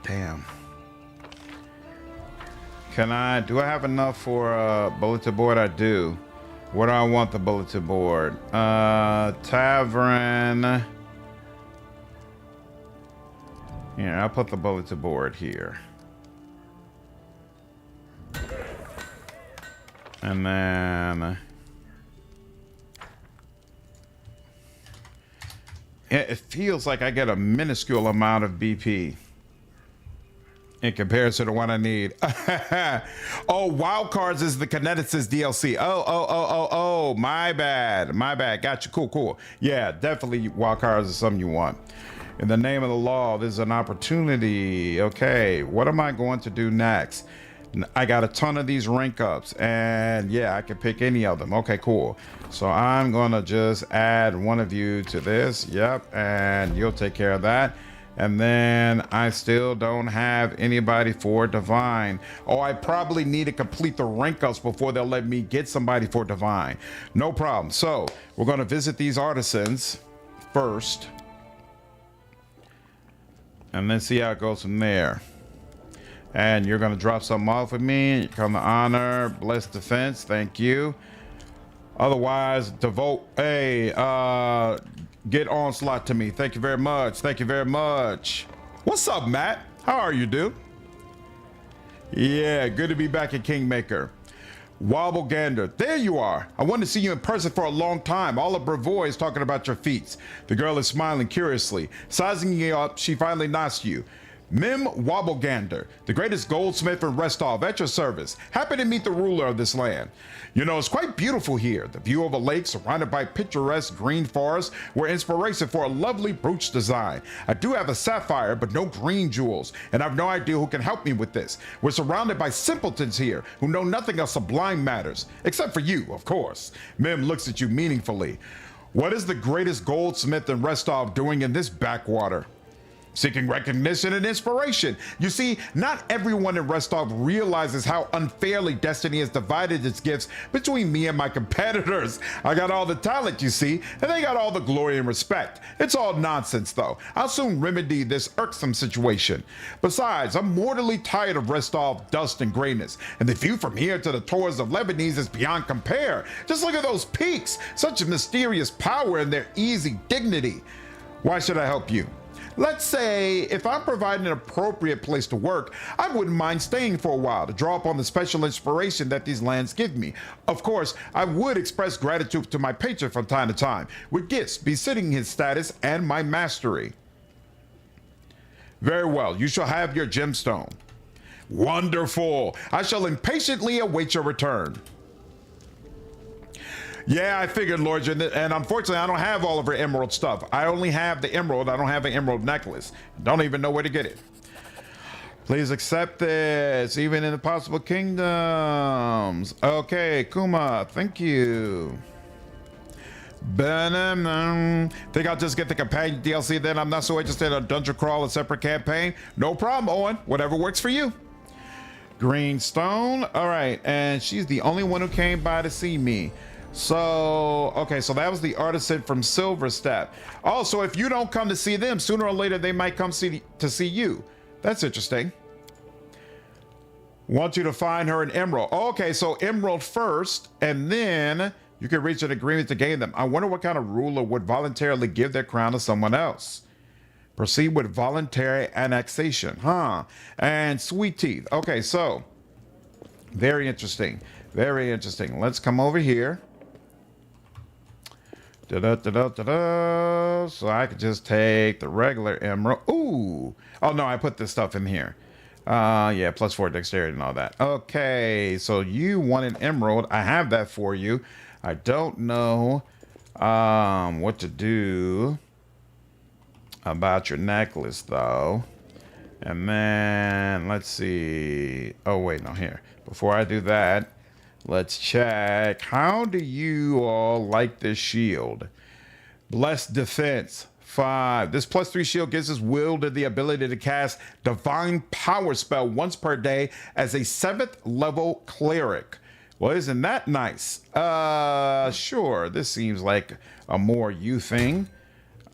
Damn. Do I have enough for a bulletin board? I do. What do I want the bulletin board? Tavern. Yeah, I'll put the bulletin board here. And then it feels like I get a minuscule amount of BP in comparison to what I need. Oh, wild cards is the Kineticist DLC. Oh, my bad. Gotcha. Cool. Yeah, definitely wild cards is something you want. In the name of the law, there's an opportunity. Okay, what am I going to do next? I got a ton of these rank ups, and yeah, I can pick any of them. Okay, cool. So I'm gonna just add one of you to this. Yep, and you'll take care of that. And then I still don't have anybody for divine. Oh, I probably need to complete the rank ups before they'll let me get somebody for divine. No problem. So we're gonna visit these artisans first, and then see how it goes from there. And you're gonna drop something off with me. You come to honor, bless defense, thank you. Otherwise, devote, hey, get onslaught to me. Thank you very much. What's up, Matt? How are you, dude? Yeah, good to be back at Kingmaker. Wobblegander, there you are. I wanted to see you in person for a long time. All of Bravoy is talking about your feats. The girl is smiling curiously. Sizing you up, she finally nods to you. Mim Wobblegander, the greatest goldsmith in Restov, at your service. Happy to meet the ruler of this land. You know, it's quite beautiful here. The view of a lake surrounded by picturesque green forests were inspiration for a lovely brooch design. I do have a sapphire, but no green jewels, and I have no idea who can help me with this. We're surrounded by simpletons here who know nothing of sublime matters, except for you, of course. Mim looks at you meaningfully. What is the greatest goldsmith in Restov doing in this backwater? Seeking recognition and inspiration. You see, not everyone in Restov realizes how unfairly destiny has divided its gifts between me and my competitors. I got all the talent, you see, and they got all the glory and respect. It's all nonsense, though. I'll soon remedy this irksome situation. Besides, I'm mortally tired of Restov dust and grayness, and the view from here to the towers of Lebanese is beyond compare. Just look at those peaks, such mysterious power and their easy dignity. Why should I help you? Let's say if I'm providing an appropriate place to work, I wouldn't mind staying for a while to draw upon the special inspiration that these lands give me. Of course, I would express gratitude to my patron from time to time, with gifts befitting his status and my mastery. Very well, you shall have your gemstone. Wonderful. I shall impatiently await your return. Yeah, I figured, Lord, and unfortunately, I don't have all of her emerald stuff. I only have the emerald. I don't have an emerald necklace. Don't even know where to get it. Please accept this, even in the possible kingdoms. Okay, Kuma, thank you. Think I'll just get the companion DLC then? I'm not so interested in a dungeon crawl, a separate campaign. No problem, Owen. Whatever works for you. Green stone. All right, and she's the only one who came by to see me. So, okay, so that was the artisan from Silverstep. Oh, so if you don't come to see them, sooner or later they might come to see you. That's interesting. Want you to find her an emerald. Okay, so emerald first, and then you can reach an agreement to gain them. I wonder what kind of ruler would voluntarily give their crown to someone else. Proceed with voluntary annexation, huh? And sweet teeth. Okay, so very interesting. Very interesting. Let's come over here. So I could just take the regular emerald. Ooh. Oh, no, I put this stuff in here. Yeah, +4 dexterity and all that. Okay, so you want an emerald. I have that for you. I don't know what to do about your necklace, though. And then, let's see. Oh, wait, no, here. Before I do that, let's check. How do you all like this shield? Blessed defense, 5. This +3 shield gives us wielder the ability to cast divine power spell once per day as a 7th level cleric. Well, isn't that nice? Sure. This seems like a more you thing.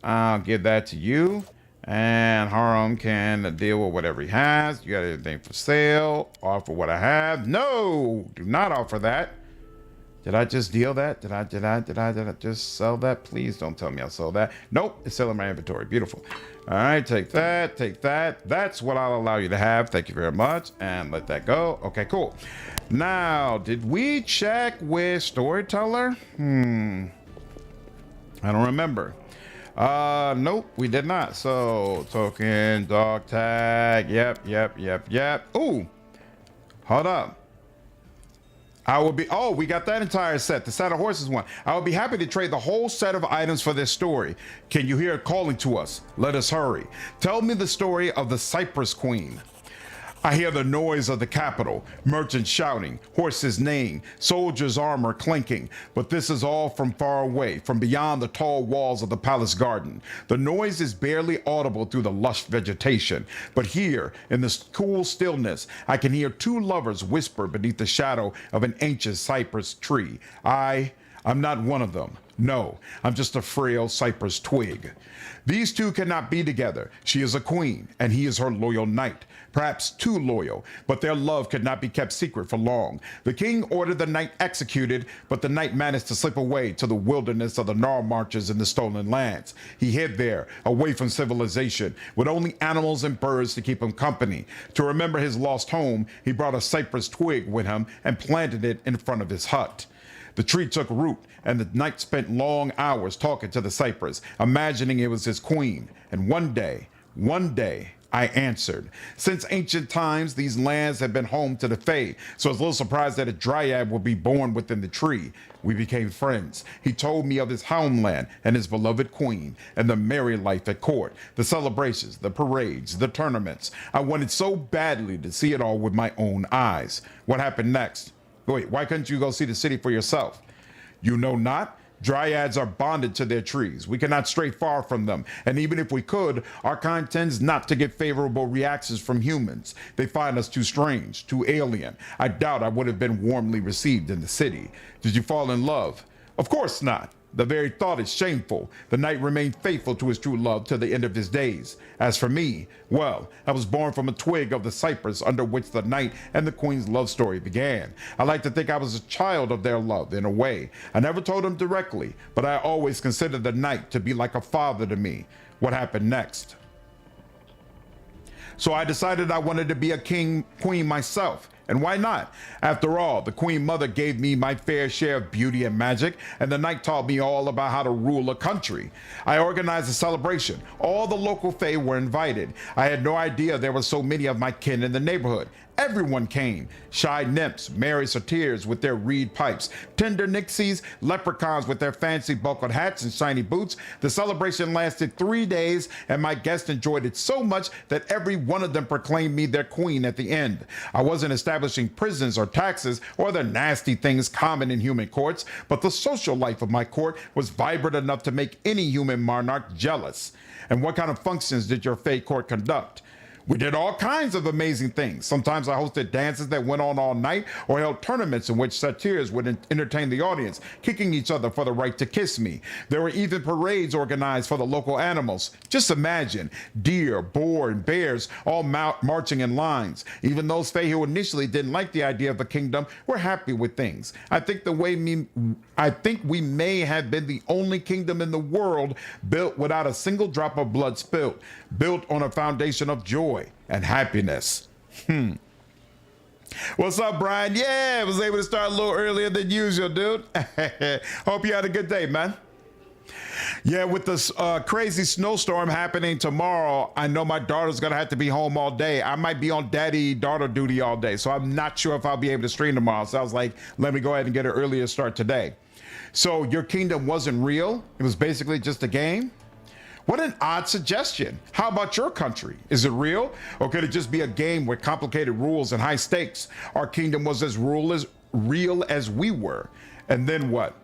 I'll give that to you. And Harum can deal with whatever he has. You got anything for sale? Offer what I have? No, do not offer that. Did I just deal that? Did I just sell that? Please don't tell me I sold that. Nope, it's still in my inventory. Beautiful. All right, take that, take that. That's what I'll allow you to have. Thank you very much. And let that go. Okay, cool. Now, did we check with Storyteller? I don't remember. Nope, we did not. So, token, dog tag. Yep. Ooh, hold up. I will be, oh, we got that entire set, the Saddle Horses one. I will be happy to trade the whole set of items for this story. Can you hear it calling to us? Let us hurry. Tell me the story of the Cypress Queen. I hear the noise of the capital, merchants shouting, horses neighing, soldiers' armor clinking, but this is all from far away, from beyond the tall walls of the palace garden. The noise is barely audible through the lush vegetation, but here, in this cool stillness, I can hear 2 lovers whisper beneath the shadow of an ancient cypress tree. I'm not one of them. No, I'm just a frail cypress twig. These 2 cannot be together. She is a queen, and he is her loyal knight. Perhaps too loyal, but their love could not be kept secret for long. The king ordered the knight executed, but the knight managed to slip away to the wilderness of the gnarl marches in the stolen lands. He hid there, away from civilization, with only animals and birds to keep him company. To remember his lost home, he brought a cypress twig with him and planted it in front of his hut. The tree took root, and the knight spent long hours talking to the cypress, imagining it was his queen. And one day, I answered. Since ancient times, these lands have been home to the Fey, so I was a little surprised that a dryad would be born within the tree. We became friends. He told me of his homeland and his beloved queen, and the merry life at court, the celebrations, the parades, the tournaments. I wanted so badly to see it all with my own eyes. What happened next? Wait, why couldn't you go see the city for yourself? You know not? Dryads are bonded to their trees. We cannot stray far from them, and even if we could, our kind tends not to get favorable reactions from humans. They find us too strange, too alien. I doubt I would have been warmly received in the city. Did you fall in love? Of course not. The very thought is shameful. The knight remained faithful to his true love to the end of his days. As for me, well, I was born from a twig of the cypress under which the knight and the queen's love story began. I like to think I was a child of their love in a way. I never told him directly, but I always considered the knight to be like a father to me. What happened next? So I decided I wanted to be a queen myself. And why not? After all, the Queen Mother gave me my fair share of beauty and magic, and the night taught me all about how to rule a country. I organized a celebration. All the local Fey were invited. I had no idea there were so many of my kin in the neighborhood. Everyone came. Shy nymphs, merry satyrs with their reed pipes, tender nixies, leprechauns with their fancy buckled hats and shiny boots. The celebration lasted 3 days, and my guests enjoyed it so much that every one of them proclaimed me their queen at the end. I wasn't establishing prisons or taxes or the nasty things common in human courts, but the social life of my court was vibrant enough to make any human monarch jealous. And what kind of functions did your Fey court conduct? We did all kinds of amazing things. Sometimes I hosted dances that went on all night or held tournaments in which satyrs would entertain the audience, kicking each other for the right to kiss me. There were even parades organized for the local animals. Just imagine, deer, boar, and bears all marching in lines. Even those Fey who initially didn't like the idea of a kingdom were happy with things. I think we may have been the only kingdom in the world built without a single drop of blood spilled, built on a foundation of joy and happiness. What's up, Brian? Yeah, I was able to start a little earlier than usual, dude. Hope you had a good day, man. Yeah, with this crazy snowstorm happening tomorrow, I know my daughter's gonna have to be home all day. I might be on daddy-daughter duty all day, so I'm not sure if I'll be able to stream tomorrow. So I was like, let me go ahead and get an earlier start today. So your kingdom wasn't real? It was basically just a game? What an odd suggestion. How about your country? Is it real? Or could it just be a game with complicated rules and high stakes? Our kingdom was as real as we were. And then what?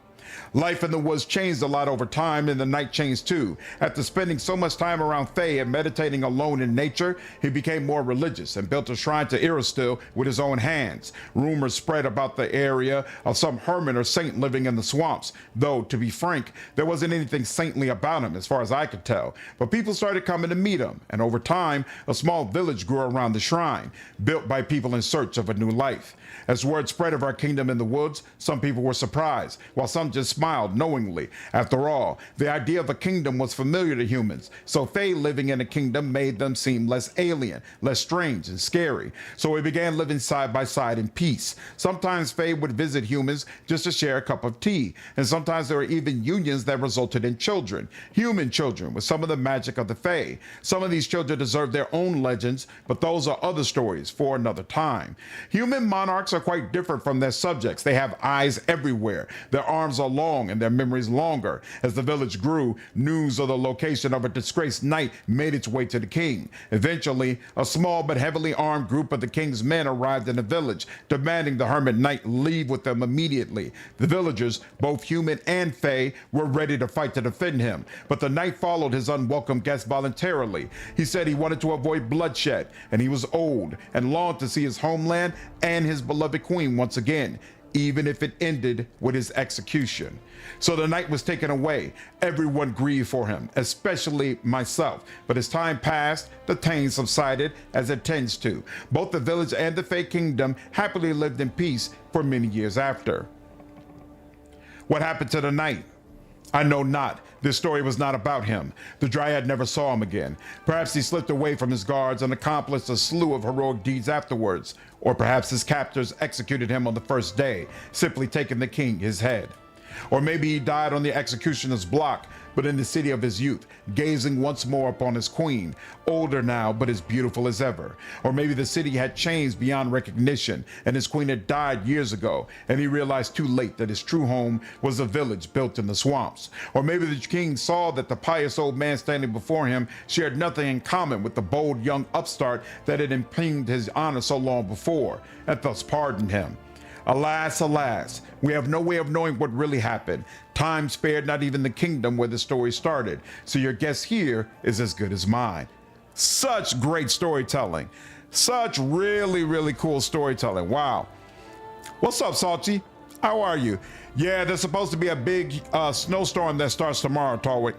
Life in the woods changed a lot over time, and the night changed too. After spending so much time around Fey and meditating alone in nature, he became more religious and built a shrine to Iristil with his own hands. Rumors spread about the area of some hermit or saint living in the swamps, though, to be frank, there wasn't anything saintly about him as far as I could tell. But people started coming to meet him, and over time, a small village grew around the shrine, built by people in search of a new life. As word spread of our kingdom in the woods, some people were surprised, while some just smiled knowingly. After all, the idea of a kingdom was familiar to humans, so Fey living in a kingdom made them seem less alien, less strange and scary. So we began living side by side in peace. Sometimes Fey would visit humans just to share a cup of tea, and sometimes there were even unions that resulted in children, human children with some of the magic of the Fey. Some of these children deserve their own legends, but those are other stories for another time. Human monarchs are quite different from their subjects. They have eyes everywhere. Their arms are long and their memories longer. As the village grew, news of the location of a disgraced knight made its way to the king. Eventually, a small but heavily armed group of the king's men arrived in the village, demanding the hermit knight leave with them immediately. The villagers, both human and Fey, were ready to fight to defend him, but the knight followed his unwelcome guest voluntarily. He said he wanted to avoid bloodshed, and he was old and longed to see his homeland and his beloved queen once again, even if it ended with his execution. So the knight was taken away. Everyone grieved for him, especially myself. But as time passed, the pain subsided, as it tends to. Both the village and the Fey kingdom happily lived in peace for many years after. What happened to the knight? I know not. This story was not about him. The Dryad never saw him again. Perhaps he slipped away from his guards and accomplished a slew of heroic deeds afterwards. Or perhaps his captors executed him on the first day, simply taking the king his head. Or maybe he died on the executioner's block, but in the city of his youth, gazing once more upon his queen, older now but as beautiful as ever. Or maybe the city had changed beyond recognition, and his queen had died years ago, and he realized too late that his true home was a village built in the swamps. Or maybe the king saw that the pious old man standing before him shared nothing in common with the bold young upstart that had impugned his honor so long before, and thus pardoned him. Alas, alas, we have no way of knowing what really happened. Time spared not even the kingdom where the story started, so your guess here is as good as mine. Such great storytelling. Such really, really cool storytelling. Wow. What's up, Salty? How are you? Yeah, there's supposed to be a big snowstorm that starts tomorrow, Tarwick.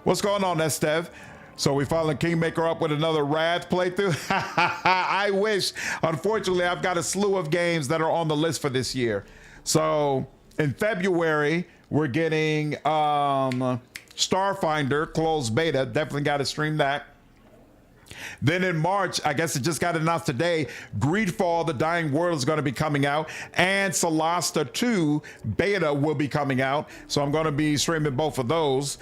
What's going on, Estev? So we following Kingmaker up with another Wrath playthrough? I wish. Unfortunately, I've got a slew of games that are on the list for this year. So in February, we're getting Starfinder closed beta. Definitely got to stream that. Then in March, I guess it just got announced today, Greedfall, The Dying World is going to be coming out, and Solasta 2 beta will be coming out. So I'm going to be streaming both of those.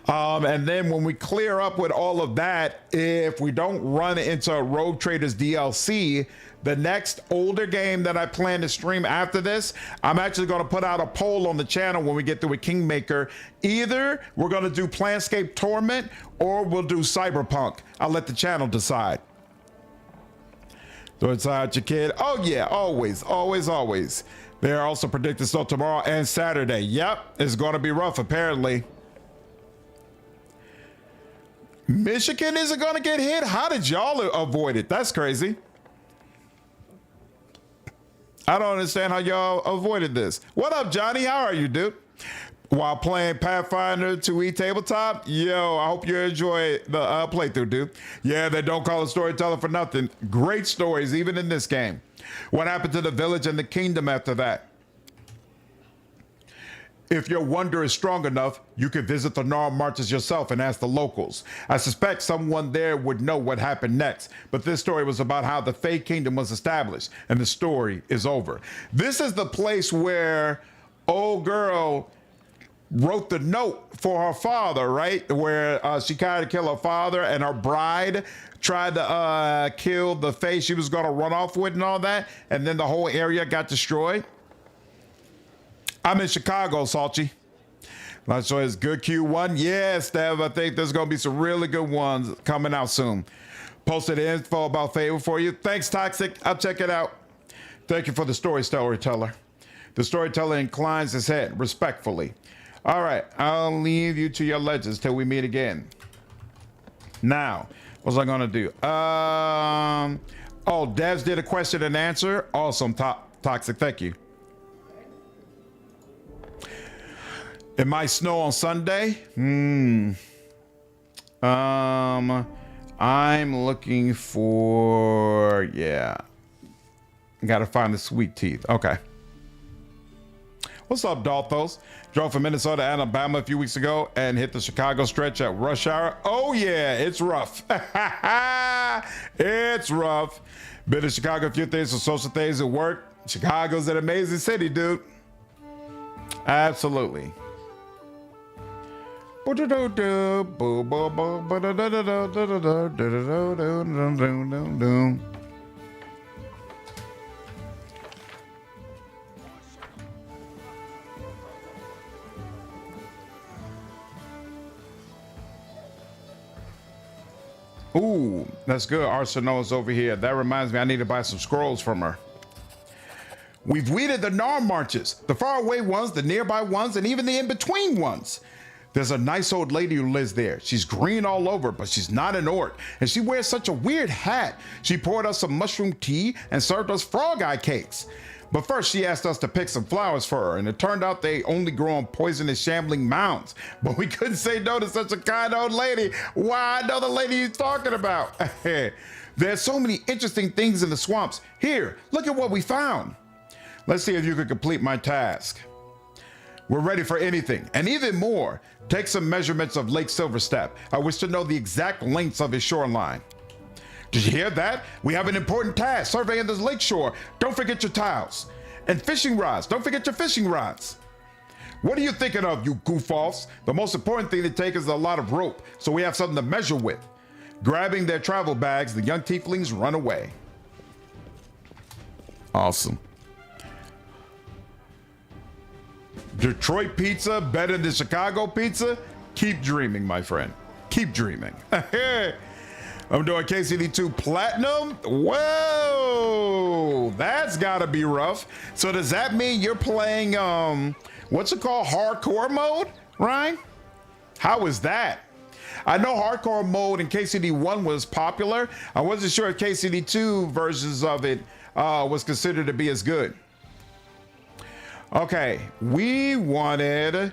And then when we clear up with all of that, if we don't run into Rogue Traders DLC, the next older game that I plan to stream after this, I'm actually going to put out a poll on the channel when we get through with Kingmaker. Either we're going to do Planescape Torment or we'll do Cyberpunk. I'll let the channel decide. So it's out your kid. Oh yeah, always, always, always. They're also predicting snow tomorrow and Saturday. Yep, it's going to be rough apparently. Michigan isn't going to get hit? How did y'all avoid it? That's crazy. I don't understand how y'all avoided this. What up, Johnny? How are you, dude? While playing Pathfinder 2E tabletop? Yo, I hope you enjoy the playthrough, dude. Yeah, they don't call it Storyteller for nothing. Great stories, even in this game. What happened to the village and the kingdom after that? If your wonder is strong enough, you can visit the Gnarl Marches yourself and ask the locals. I suspect someone there would know what happened next, but this story was about how the Fey Kingdom was established, and the story is over. This is the place where old girl wrote the note for her father, right? Where she tried to kill her father, and her bride tried to kill the Fey she was going to run off with and all that, and then the whole area got destroyed. I'm in Chicago, Salchi. Not sure it's good Q1. Yeah, Steph, I think there's going to be some really good ones coming out soon. Posted info about Fable for you. Thanks, Toxic. I'll check it out. Thank you for the Storyteller. The Storyteller inclines his head respectfully. All right, I'll leave you to your legends till we meet again. Now, what's I going to do? Oh, Devs did a question and answer. Awesome, Toxic. Thank you. It might snow on Sunday. I'm looking for, yeah. Gotta find the sweet teeth. Okay. What's up, Dalthos? Drove from Minnesota to Alabama a few weeks ago and hit the Chicago stretch at rush hour. Oh yeah, it's rough. It's rough. Been to Chicago a few things for social things at work. Chicago's an amazing city, dude. Absolutely. Ooh, that's good. Arsenal is over here. That reminds me, I need to buy some scrolls from her. We've weeded the Gnarl Marches, the faraway ones, the nearby ones, and even the in-between ones. There's a nice old lady who lives there. She's green all over, but she's not an orc, and she wears such a weird hat. She poured us some mushroom tea and served us frog eye cakes. But first, she asked us to pick some flowers for her, and it turned out they only grow on poisonous shambling mounds. But we couldn't say no to such a kind old lady. Wow, I know the lady he's talking about. There's so many interesting things in the swamps. Here, look at what we found. Let's see if you can complete my task. We're ready for anything, and even more. Take some measurements of Lake Silverstep. I wish to know the exact lengths of its shoreline. Did you hear that? We have an important task, surveying this lakeshore. Don't forget your tiles. And fishing rods. Don't forget your fishing rods. What are you thinking of, you goof-offs? The most important thing to take is a lot of rope, so we have something to measure with. Grabbing their travel bags, the young tieflings run away. Awesome. Detroit pizza better than Chicago pizza? Keep dreaming, my friend. Keep dreaming. I'm doing KCD2 Platinum. Whoa, that's gotta be rough. So does that mean you're playing, what's it called, hardcore mode, Ryan? How is that? I know hardcore mode in KCD1 was popular. I wasn't sure if KCD2 versions of it was considered to be as good. Okay, we wanted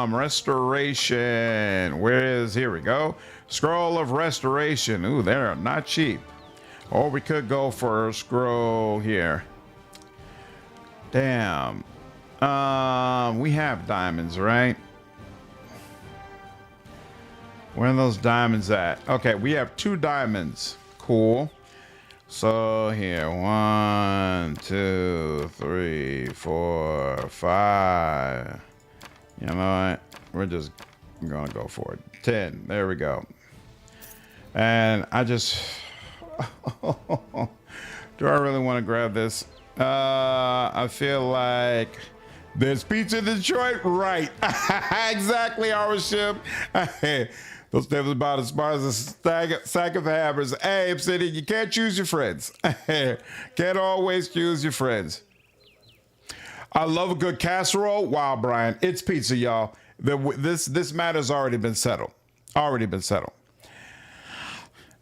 restoration. Here we go. Scroll of restoration. Ooh, they're not cheap. Or we could go for a scroll here. Damn. We have diamonds, right? Where are those diamonds at? Okay, we have 2 diamonds. Cool. So here, 1, 2, 3, 4, 5. You know what? We're just gonna go for it. 10. There we go. And I just do I really want to grab this? I feel like there's pizza in Detroit, right? Exactly, our ship. Those devils about as smart as a sack of hammers. Hey, Obsidian, you can't choose your friends. Can't always choose your friends. I love a good casserole. Wow, Brian, it's pizza, y'all. This matter's already been settled. Already been settled.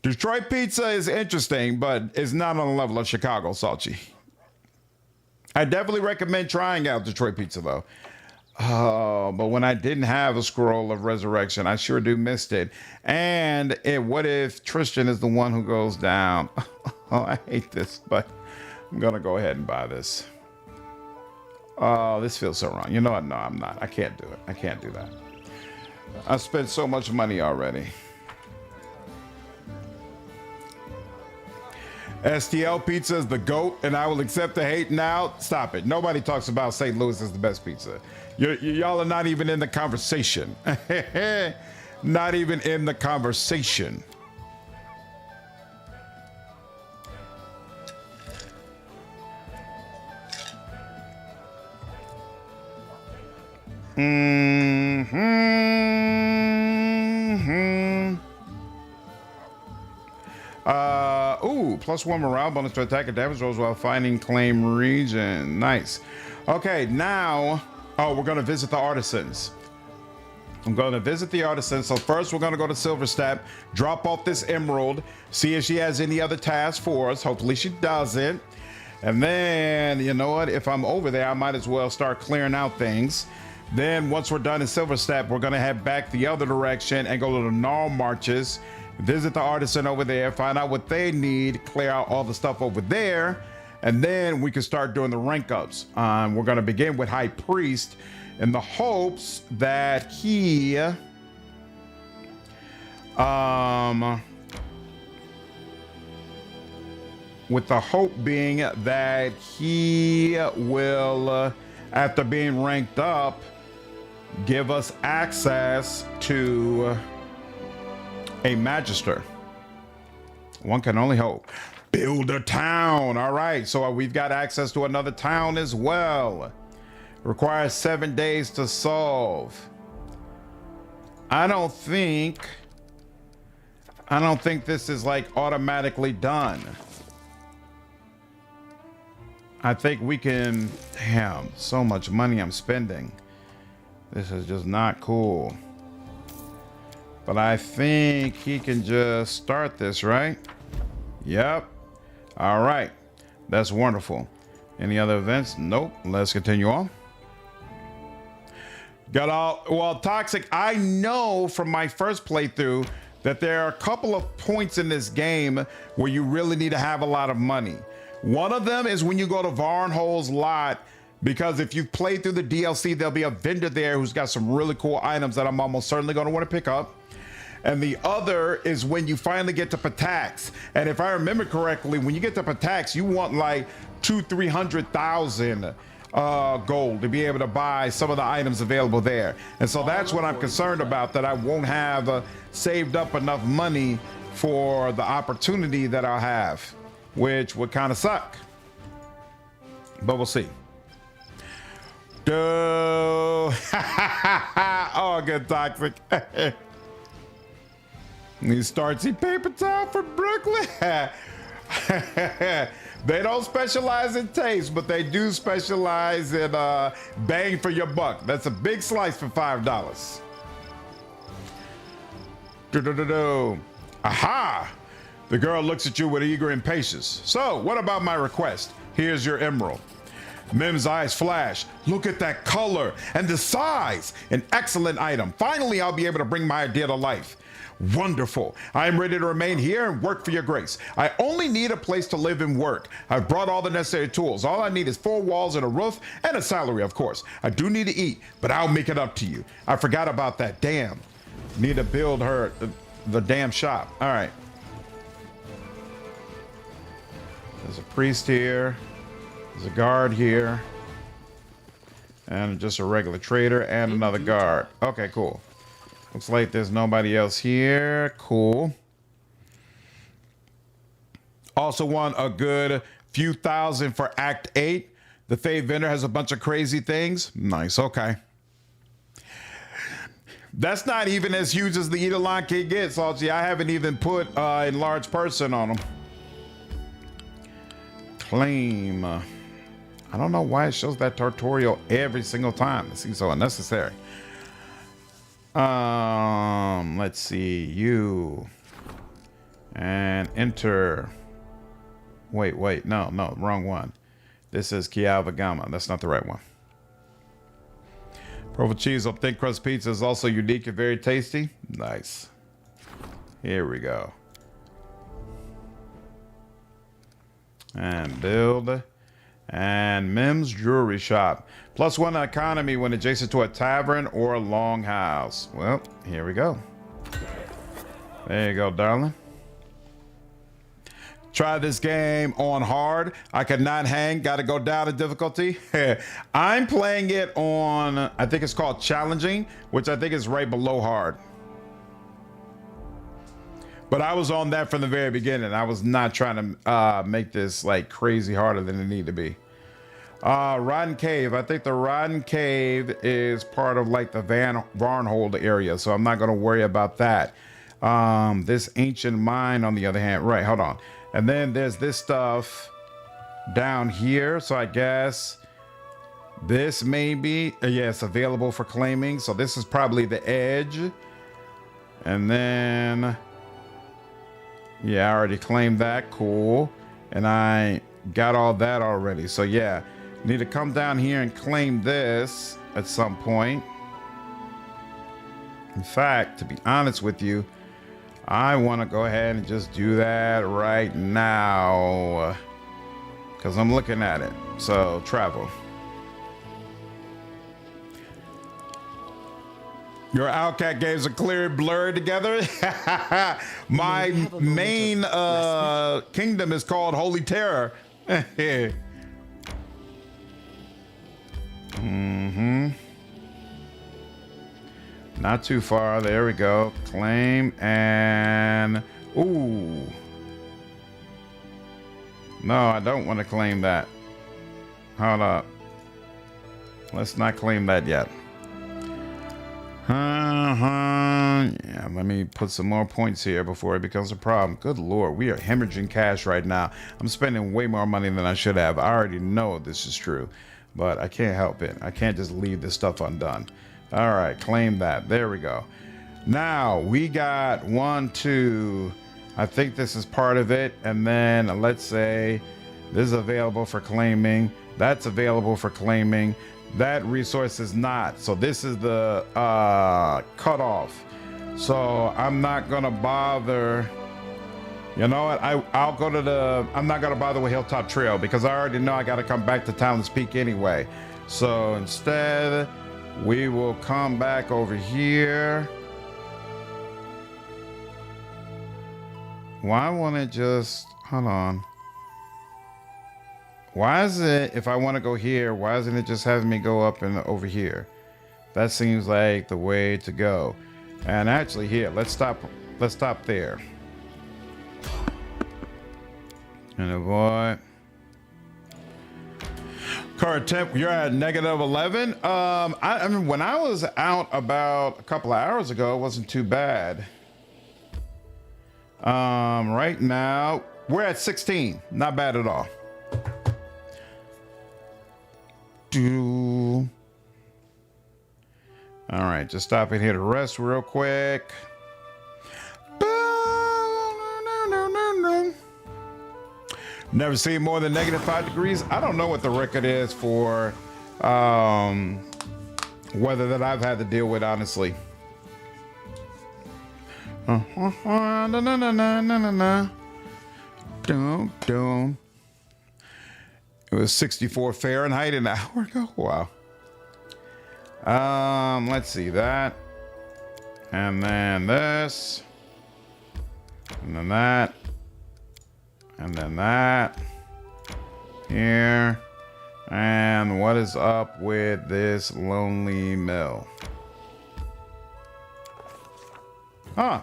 Detroit pizza is interesting, but it's not on the level of Chicago Salchi. I definitely recommend trying out Detroit pizza, though. But when I didn't have a scroll of resurrection, I sure do missed it. And what if Tristan is the one who goes down? Oh, I hate this, but I'm gonna go ahead and buy this. Oh, this feels so wrong. You know what? No, I'm not. I can't do it. I can't do that. I spent so much money already. STL pizza is the GOAT, and I will accept the hate now. Stop it. Nobody talks about St. Louis as the best pizza. Y'all are not even in the conversation. Not even in the conversation. Ooh, +1 morale bonus to attack and damage rolls while finding claim region. Nice. Okay, now, we're going to visit the artisans. I'm going to visit the artisans. So first, we're going to go to Silverstep, drop off this emerald, see if she has any other tasks for us. Hopefully she doesn't. And then, you know what? If I'm over there, I might as well start clearing out things. Then once we're done in Silverstep, we're going to head back the other direction and go to the Gnarl Marches, visit the artisan over there, find out what they need, clear out all the stuff over there, and then we can start doing the rank ups. We're going to begin with High Priest in the hopes that he with the hope being that he will, after being ranked up, give us access to a magister. One can only hope. Build a town. All right, so we've got access to another town as well. Requires 7 days to solve. I don't think this is like automatically done. I think we can, damn, so much money I'm spending. This is just not cool. But I think he can just start this, right? Yep. All right. That's wonderful. Any other events? Nope. Let's continue on. Well, Toxic, I know from my first playthrough that there are a couple of points in this game where you really need to have a lot of money. One of them is when you go to Varnhole's lot, because if you've played through the DLC, there'll be a vendor there who's got some really cool items that I'm almost certainly going to want to pick up. And the other is when you finally get to Patax. And if I remember correctly, when you get to Patax, you want like 200,000-300,000 gold to be able to buy some of the items available there. And so that's what I'm concerned about, that I won't have saved up enough money for the opportunity that I'll have, which would kind of suck. But we'll see. Oh, good, Toxic. He starts paper towel for Brooklyn. They don't specialize in taste, but they do specialize in bang for your buck. That's a big slice for $5. Aha! The girl looks at you with eager impatience. So, what about my request? Here's your emerald. Mim's eyes flash. Look at that color and the size. An excellent item. Finally, I'll be able to bring my idea to life. Wonderful. I am ready to remain here and work for your grace. I only need a place to live and work. I've brought all the necessary tools. All I need is 4 walls and a roof and a salary, of course. I do need to eat, but I'll make it up to you. I forgot about that. Damn. Need to build her the damn shop. All right. There's a priest here. There's a guard here. And just a regular trader and another guard. Okay, cool. Looks like there's nobody else here. Cool. Also won a good few thousand for Act 8. The Fey vendor has a bunch of crazy things. Nice, okay. That's not even as huge as the Edelon kid gets, Salty. I haven't even put enlarged person on them. Claim. I don't know why it shows that tutorial every single time. It seems so unnecessary. Let's see. You. And enter. Wait. No, wrong one. This is Kialvagama. That's not the right one. Provolone cheese on thin crust pizza is also unique and very tasty. Nice. Here we go. And build. And Mim's Jewelry Shop. +1 economy when adjacent to a tavern or a longhouse. Well, here we go. There you go, darling. Try this game on hard. I could not hang. Got to go down in difficulty. I'm playing it on, I think it's called challenging, which I think is right below hard. But I was on that from the very beginning. I was not trying to make this like crazy harder than it needed to be. Rotten Cave. I think the Rotten Cave is part of like the Varnhold area, so I'm not going to worry about that. This ancient mine, on the other hand, right? Hold on. And then there's this stuff down here. So I guess this may be, yeah, it's available for claiming. So this is probably the edge. And then, yeah, I already claimed that. Cool. And I got all that already. So yeah, need to come down here and claim this at some point. In fact, to be honest with you, I want to go ahead and just do that right now because I'm looking at it. So travel. Your Outcat games are clearly blurred together. My main kingdom is called Holy Terror. Mm-hmm. Not too far. There we go. Claim and ooh. No, I don't want to claim that. Hold up. Let's not claim that yet. Yeah, let me put some more points here before it becomes a problem. Good Lord, we are hemorrhaging cash right now. I'm spending way more money than I should have. I already know this is true, but I can't help it. I can't just leave this stuff undone. All right, claim that. There we go. Now we got 1, 2. I think this is part of it. And then let's say this is available for claiming. That's available for claiming. That resource is not. So this is the cutoff. So I'm not gonna bother. You know what? I'll go to the. I'm not gonna bother with Hilltop Trail because I already know I got to come back to Talon Peak anyway. So instead, we will come back over here. Why won't it just, hold on. Why is it, if I want to go here, why isn't it just having me go up and over here? That seems like the way to go. And actually here, let's stop there. And avoid. Current temp, you're at -11. I mean, when I was out about a couple of hours ago, it wasn't too bad. Right now, we're at 16. Not bad at all. All right, just stopping here to rest real quick. Never seen more than -5 degrees. I don't know what the record is for weather that I've had to deal with, honestly. It was 64 Fahrenheit an hour ago. Wow. Let's see that. And then this. And then that. And then that. Here. And what is up with this lonely mill? Huh.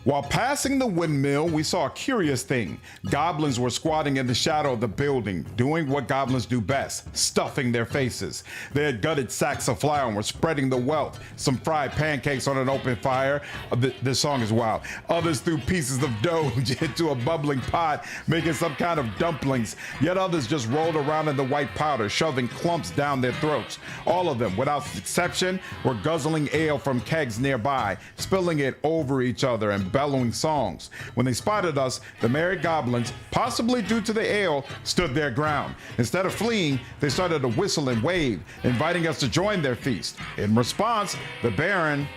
While passing the windmill, we saw a curious thing. Goblins were squatting in the shadow of the building, doing what goblins do best, stuffing their faces. They had gutted sacks of flour and were spreading the wealth. Some fried pancakes on an open fire. This song is wild. Others threw pieces of dough into a bubbling pot, making some kind of dumplings. Yet others just rolled around in the white powder, shoving clumps down their throats. All of them, without exception, were guzzling ale from kegs nearby, spilling it over each other and bellowing songs. When they spotted us, the merry goblins, possibly due to the ale, stood their ground. Instead of fleeing, they started to whistle and wave, inviting us to join their feast. In response, the Baron...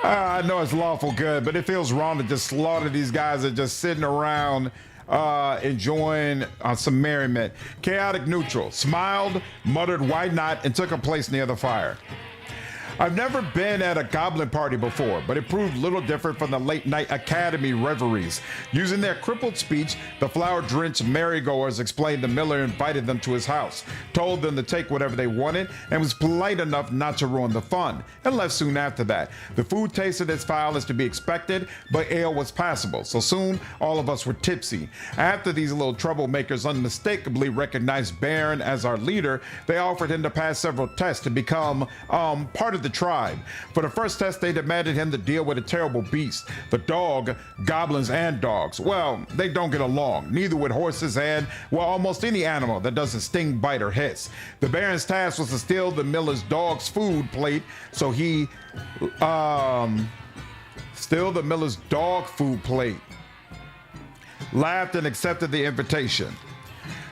I know it's lawful good, but it feels wrong to just slaughter these guys that are just sitting around enjoying some merriment. Chaotic neutral, smiled, muttered why not, and took a place near the fire. I've never been at a goblin party before, but it proved little different from the late night academy reveries. Using their crippled speech, the flour-drenched merry-goers explained the miller invited them to his house, told them to take whatever they wanted, and was polite enough not to ruin the fun, and left soon after that. The food tasted as foul as to be expected, but ale was passable, so soon all of us were tipsy. After these little troublemakers unmistakably recognized Baron as our leader, they offered him to pass several tests to become part of the tribe. For the first test, they demanded him to deal with a terrible beast, the dog. Goblins and dogs, well, they don't get along, neither with horses and, well, almost any animal that doesn't sting, bite, or hiss. The Baron's task was to steal the miller's dog's food plate, so he steal the miller's dog food plate, laughed and accepted the invitation.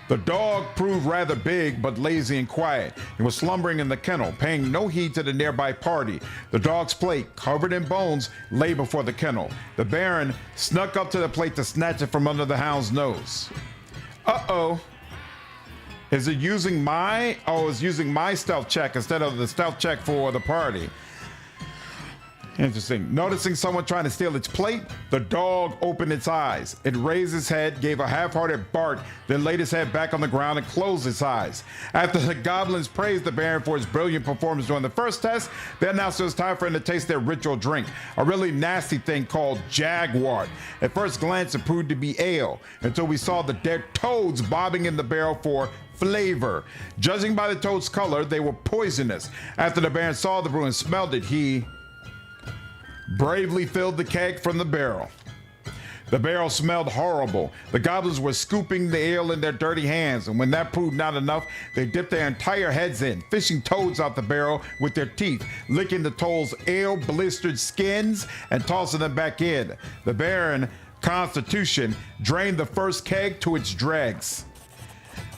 The dog proved rather big but lazy and quiet. He was slumbering in the kennel, paying no heed to the nearby party. The dog's plate, covered in bones, lay before the kennel. The Baron snuck up to the plate to snatch it from under the hound's nose. Uh-oh. Is it using my... Oh, it's using my stealth check instead of the stealth check for the party. Interesting. Noticing someone trying to steal its plate, the dog opened its eyes. It raised its head, gave a half-hearted bark, then laid its head back on the ground and closed its eyes. After the goblins praised the Baron for his brilliant performance during the first test, they announced it was time for him to taste their ritual drink, a really nasty thing called jaguar. At first glance, it proved to be ale, until we saw the dead toads bobbing in the barrel for flavor. Judging by the toad's color, they were poisonous. After the Baron saw the brew and smelled it, he bravely filled the keg from the barrel. The barrel smelled horrible. The goblins were scooping the ale in their dirty hands, and when that proved not enough, they dipped their entire heads in, fishing toads out the barrel with their teeth, licking the toad's ale-blistered skins and tossing them back in. The Baron, Constitution, drained the first keg to its dregs.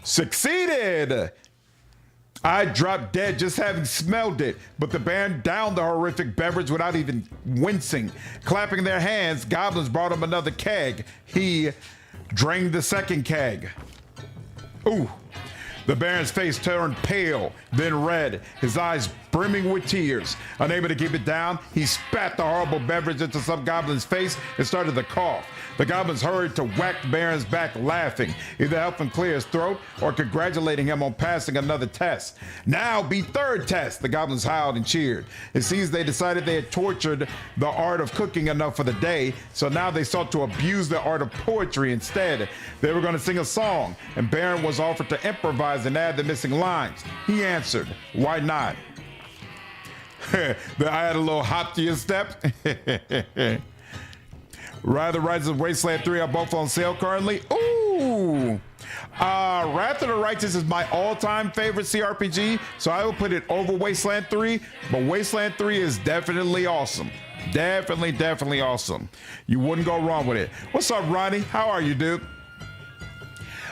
Succeeded! I dropped dead just having smelled it, but the Baron downed the horrific beverage without even wincing. Clapping their hands, goblins brought him another keg. He drained the second keg. Ooh. The Baron's face turned pale, then red, his eyes brimming with tears. Unable to keep it down, he spat the horrible beverage into some goblin's face and started to cough. The goblins hurried to whack the Baron's back, laughing, either helping clear his throat or congratulating him on passing another test. Now be third test, the goblins howled and cheered. It seems they decided they had tortured the art of cooking enough for the day, so now they sought to abuse the art of poetry instead. They were going to sing a song, and Baron was offered to improvise and add the missing lines. He answered, why not? I had a little hop to your step. Wrath of the Righteous and Wasteland 3 are both on sale currently. Ooh. Wrath of the Righteous is my all-time favorite CRPG, so I will put it over Wasteland 3, but Wasteland 3 is definitely awesome. Definitely awesome. You wouldn't go wrong with it. What's up, Ronnie? How are you, dude?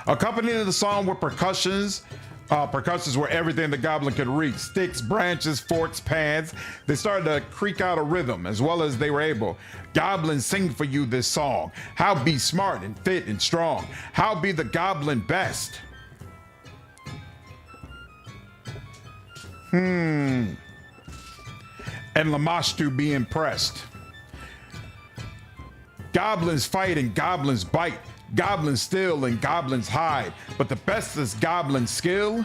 Accompanying the song with percussions. Percussions were everything the goblin could reach. Sticks, branches, forks, pans. They started to creak out a rhythm as well as they were able. Goblins sing for you this song. How be smart and fit and strong. How be the goblin best. and Lamashtu be impressed. Goblins fight and goblins bite. Goblins steal and goblins hide. But the bestest goblin skill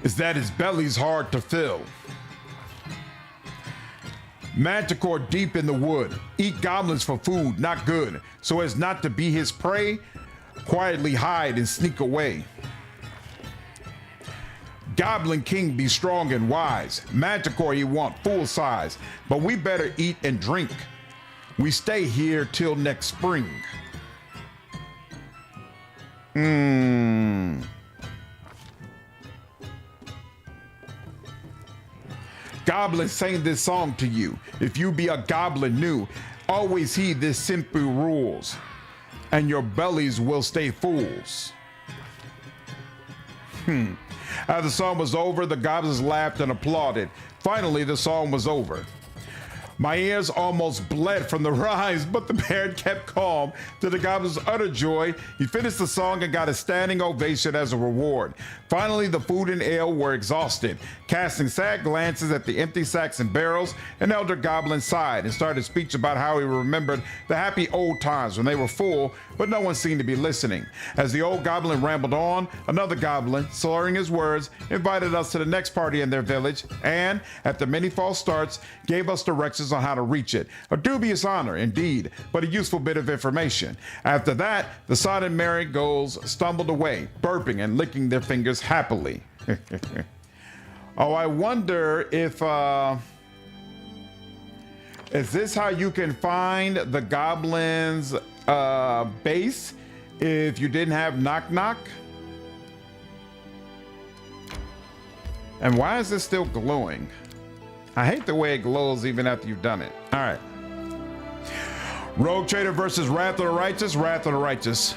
is that his belly's hard to fill. Manticore deep in the wood. Eat goblins for food, not good. So as not to be his prey, quietly hide and sneak away. Goblin King be strong and wise. Manticore he want full size. But we better eat and drink. We stay here till next spring. Goblin sang this song to you. If you be a goblin new, always heed this simple rules, and your bellies will stay fools. As the song was over, the goblins laughed and applauded. Finally, the song was over. My ears almost bled from the rhymes, but the bear kept calm. To the goblin's utter joy, he finished the song and got a standing ovation as a reward. Finally, the food and ale were exhausted. Casting sad glances at the empty sacks and barrels, an elder goblin sighed and started a speech about how he remembered the happy old times when they were full, but no one seemed to be listening. As the old goblin rambled on, another goblin, slurring his words, invited us to the next party in their village and, after many false starts, gave us directions on how to reach it. A dubious honor, indeed, but a useful bit of information. After that, the silent marigolds stumbled away, burping and licking their fingers happily. Oh, I wonder if, is this how you can find the goblin's base if you didn't have knock knock? And why is this still glowing? I hate the way it glows even after you've done it. All right. Rogue Trader versus Wrath of the Righteous. Wrath of the Righteous.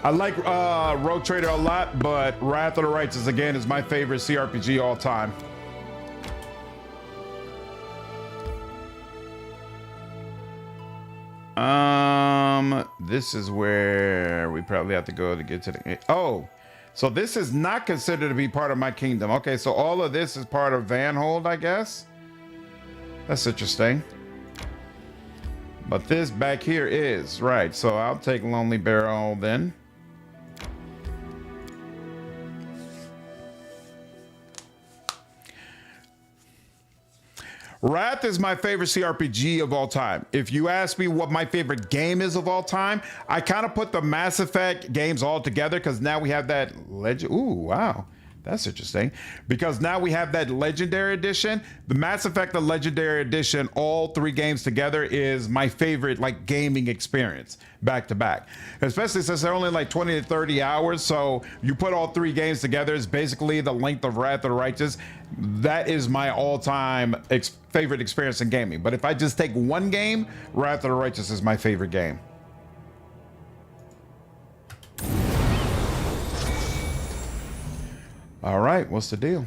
I like Rogue Trader a lot, but Wrath of the Righteous, again, is my favorite CRPG all time. This is where we probably have to go to get to the... Oh, so this is not considered to be part of my kingdom. Okay, so all of this is part of Vanhold, I guess. That's interesting. But this back here is, right. So I'll take Lonely Barrel then. Wrath is my favorite CRPG of all time. If you ask me what my favorite game is of all time, I kind of put the Mass Effect games all together because now we have that legend. Ooh, wow. That's interesting. Because now we have that Legendary Edition. The Mass Effect, the Legendary Edition, all three games together is my favorite like gaming experience back to back. Especially since they're only like 20 to 30 hours. So you put all three games together, it's basically the length of Wrath of the Righteous. That is my all-time favorite experience in gaming. But if I just take one game, Wrath of the Righteous is my favorite game. All right, what's the deal?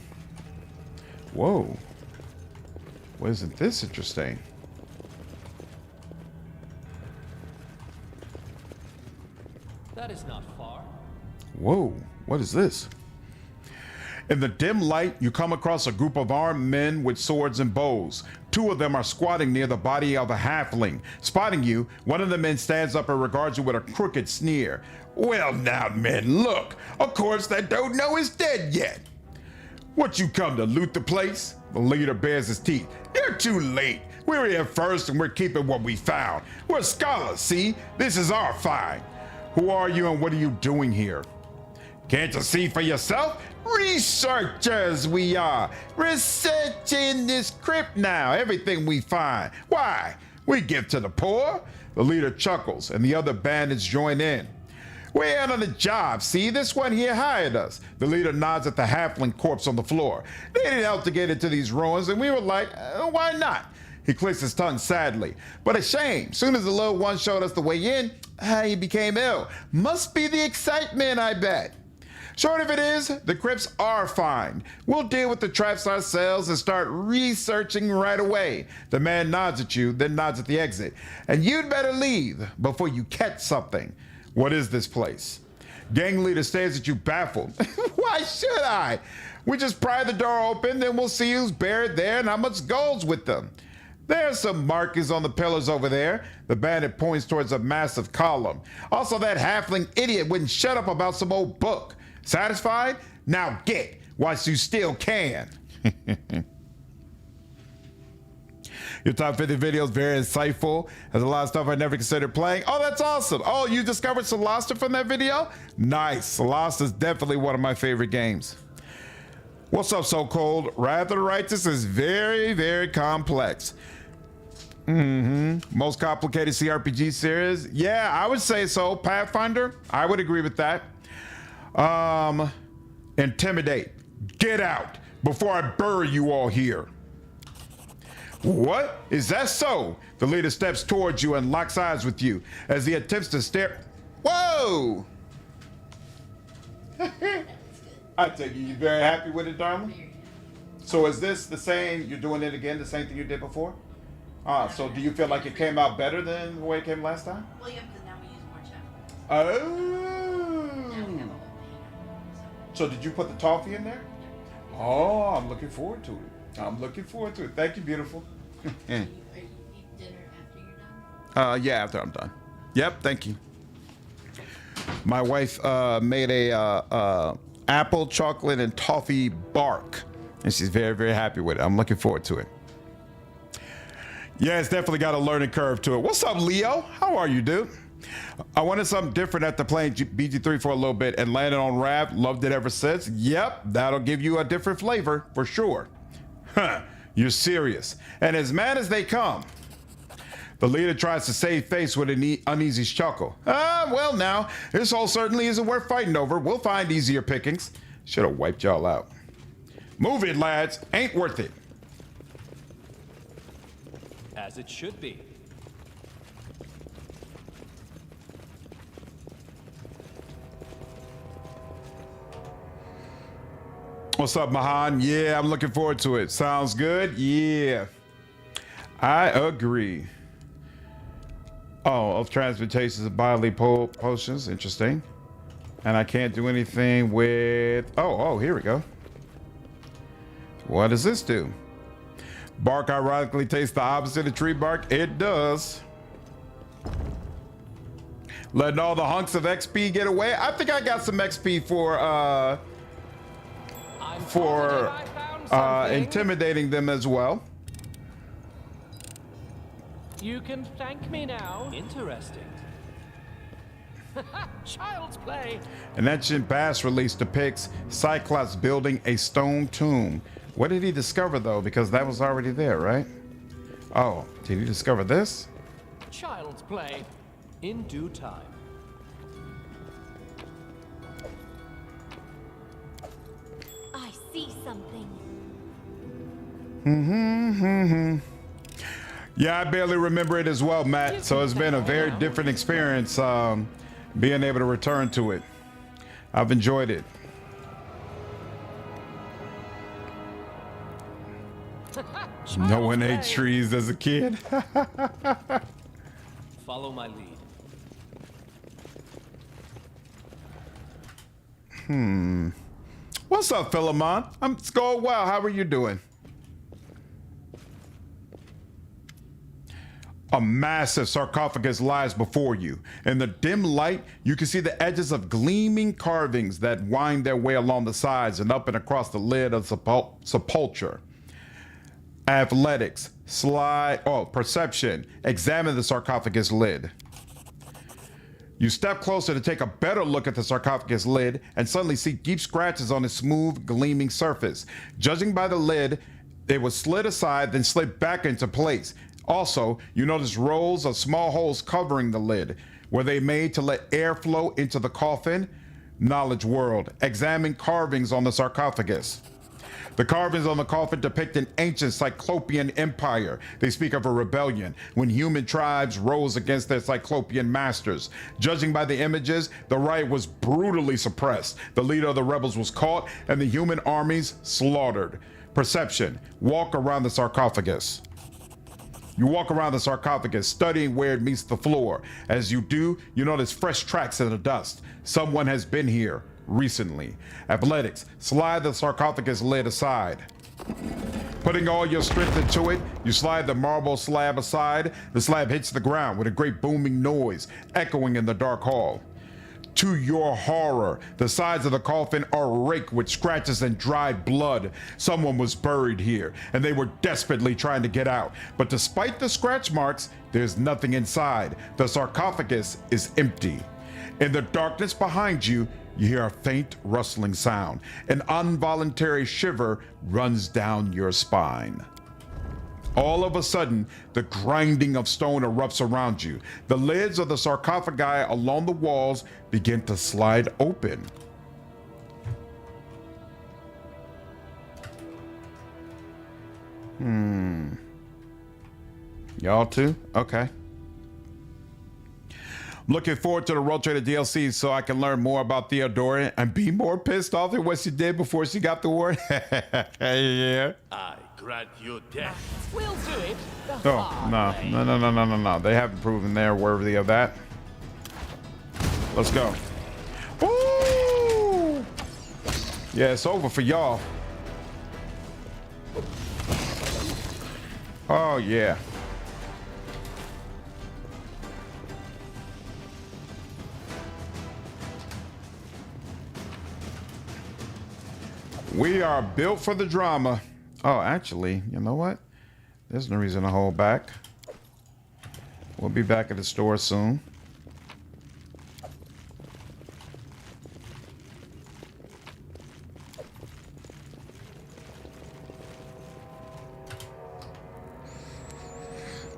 Whoa. Well, isn't this interesting? That is not far. Whoa, what is this? In the dim light, you come across a group of armed men with swords and bows. Two of them are squatting near the body of a halfling. Spotting you, one of the men stands up and regards you with a crooked sneer. Well now, men, look. Of course, that don't know is dead yet. What, you come to loot the place? The leader bares his teeth. You're too late. We're here first and we're keeping what we found. We're scholars, see? This is our find. Who are you and what are you doing here? Can't you see for yourself? Researchers we are. Researching this crypt now. Everything we find. Why? We give to the poor. The leader chuckles and the other bandits join in. We're out on the job, see? This one here hired us. The leader nods at the halfling corpse on the floor. They needed help to get into these ruins, and we were like, why not? He clicks his tongue sadly. But a shame. Soon as the little one showed us the way in, he became ill. Must be the excitement, I bet. Short of it is, the crypts are fine. We'll deal with the traps ourselves and start researching right away. The man nods at you, then nods at the exit. And you'd better leave before you catch something. What is this place? Gang leader stares at you baffled. Why should I? We just pry the door open, then we'll see who's buried there and how much gold's with them. There's some markings on the pillars over there. The bandit points towards a massive column. Also, that halfling idiot wouldn't shut up about some old book. Satisfied? Now get, whilst you still can. Your top 50 videos, very insightful. Has a lot of stuff I never considered playing. Oh, that's awesome. Oh, you discovered Silverstep from that video? Nice. Silverstep is definitely one of my favorite games. What's up, So Cold? Wrath of the Righteous is very, very complex. Most complicated CRPG series? Yeah, I would say so. Pathfinder? I would agree with that. Intimidate. Get out before I bury you all here. What? Is that so? The leader steps towards you and locks eyes with you as he attempts to stare. Whoa! I take it you're very happy with it, Dharma? So is this the same, you're doing it again, the same thing you did before? So do you feel like it came out better than the way it came last time? Well, yeah, because now we use more chapters. Oh! Now we have a whole painter. So did you put the toffee in there? Oh, I'm looking forward to it. I'm looking forward to it. Thank you, beautiful. Are you eat dinner after you're done? Yeah, after I'm done. Yep, thank you. My wife made a apple, chocolate, and toffee bark, and she's very, very happy with it. I'm looking forward to it. Yeah, it's definitely got a learning curve to it. What's up, Leo? How are you, dude? I wanted something different after playing BG3 for a little bit and landed on Rav. Loved it ever since. Yep, that'll give you a different flavor for sure. Huh, you're serious. And as mad as they come. The leader tries to save face with an uneasy chuckle. Well now, this hole certainly isn't worth fighting over. We'll find easier pickings. Should have wiped y'all out. Move it, lads. Ain't worth it. As it should be. What's up, Mahan? Yeah, I'm looking forward to it. Sounds good? Yeah. I agree. Oh, of transmutations of bodily potions. Interesting. And I can't do anything with... Oh, here we go. What does this do? Bark ironically tastes the opposite of tree bark. It does. Letting all the hunks of XP get away. I think I got some XP for intimidating them as well. You can thank me now. Interesting. Child's play. An ancient bas release depicts Cyclops building a stone tomb. What did he discover though? Because that was already there, right? Oh, did he discover this? Child's play. In due time. I see something. Yeah, I barely remember it as well, Matt. So it's been a very different experience being able to return to it. I've enjoyed it. No one ate trees as a kid. Follow my lead. What's up, Philemon? It's going well. How are you doing? A massive sarcophagus lies before you. In the dim light, you can see the edges of gleaming carvings that wind their way along the sides and up and across the lid of sepulture. Athletics, perception. Examine the sarcophagus lid. You step closer to take a better look at the sarcophagus lid and suddenly see deep scratches on its smooth, gleaming surface. Judging by the lid, it was slid aside, then slid back into place. Also, you notice rows of small holes covering the lid. Were they made to let air flow into the coffin? Knowledge world. Examine carvings on the sarcophagus. The carvings on the coffin depict an ancient Cyclopean empire. They speak of a rebellion when human tribes rose against their Cyclopean masters. Judging by the images, the riot was brutally suppressed. The leader of the rebels was caught and the human armies slaughtered. Perception. Walk around the sarcophagus. You walk around the sarcophagus, studying where it meets the floor. As you do, you notice fresh tracks in the dust. Someone has been here recently. Athletics, slide the sarcophagus lid aside. Putting all your strength into it, you slide the marble slab aside. The slab hits the ground with a great booming noise, echoing in the dark hall. To your horror, the sides of the coffin are raked with scratches and dried blood. Someone was buried here, and they were desperately trying to get out. But despite the scratch marks, there's nothing inside. The sarcophagus is empty. In the darkness behind you, you hear a faint rustling sound. An involuntary shiver runs down your spine. All of a sudden, the grinding of stone erupts around you. The lids of the sarcophagi along the walls begin to slide open. Y'all too? Okay. Looking forward to the Roll Trader DLC so I can learn more about Theodora and be more pissed off at what she did before she got the word. Yeah. I grant you death. We'll do it. Oh, no. They haven't proven they're worthy of that. Let's go. Woo! Yeah, it's over for y'all. Oh, yeah. We are built for the drama. Oh, actually, you know what? There's no reason to hold back. We'll be back at the store soon.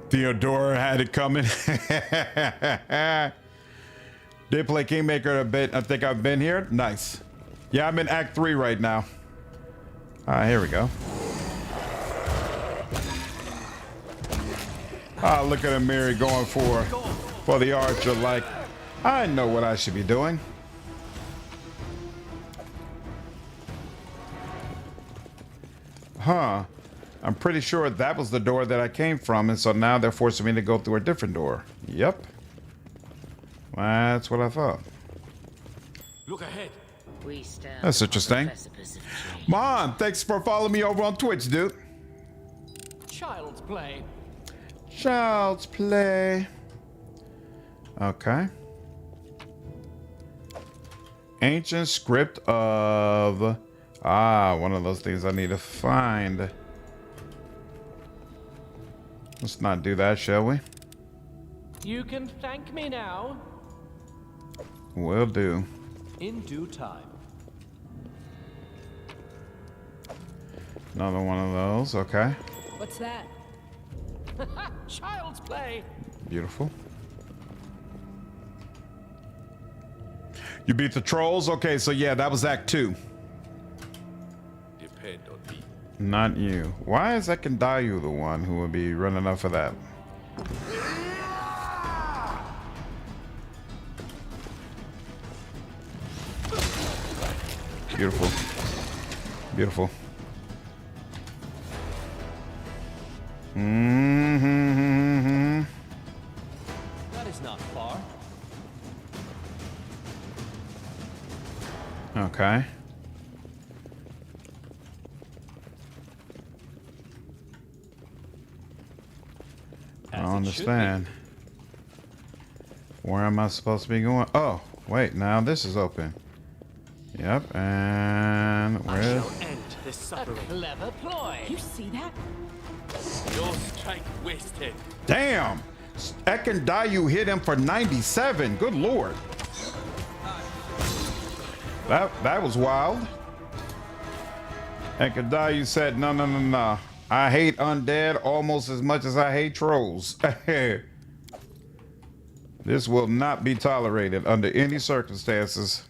Theodora had it coming. Did play Kingmaker a bit. I think I've been here. Nice. Yeah, I'm in Act 3 right now. Here we go. Look at Amiri going for the archer like, I know what I should be doing. Huh. I'm pretty sure that was the door that I came from, and so now they're forcing me to go through a different door. Yep. That's what I thought. Look ahead. That's interesting. Mom, thanks for following me over on Twitch, dude. Child's play. Child's play. Okay. Ancient script of... one of those things I need to find. Let's not do that, shall we? You can thank me now. Will do. In due time. Another one of those, okay. What's that? Child's play. Beautiful. You beat the trolls? Okay, so yeah, that was Act 2. Depend on me. Not you. Why is Ekandayu the one who would be running up for that? Beautiful. Beautiful. That is not far. Okay. I don't understand. Where am I supposed to be going? Oh, wait, now this is open. Yep, and where is... End this suffering. Clever ploy. You see that? Your strike wasted. Damn! Ekandayu hit him for 97. Good lord. That was wild. Ekandayu said, no. I hate undead almost as much as I hate trolls. This will not be tolerated under any circumstances.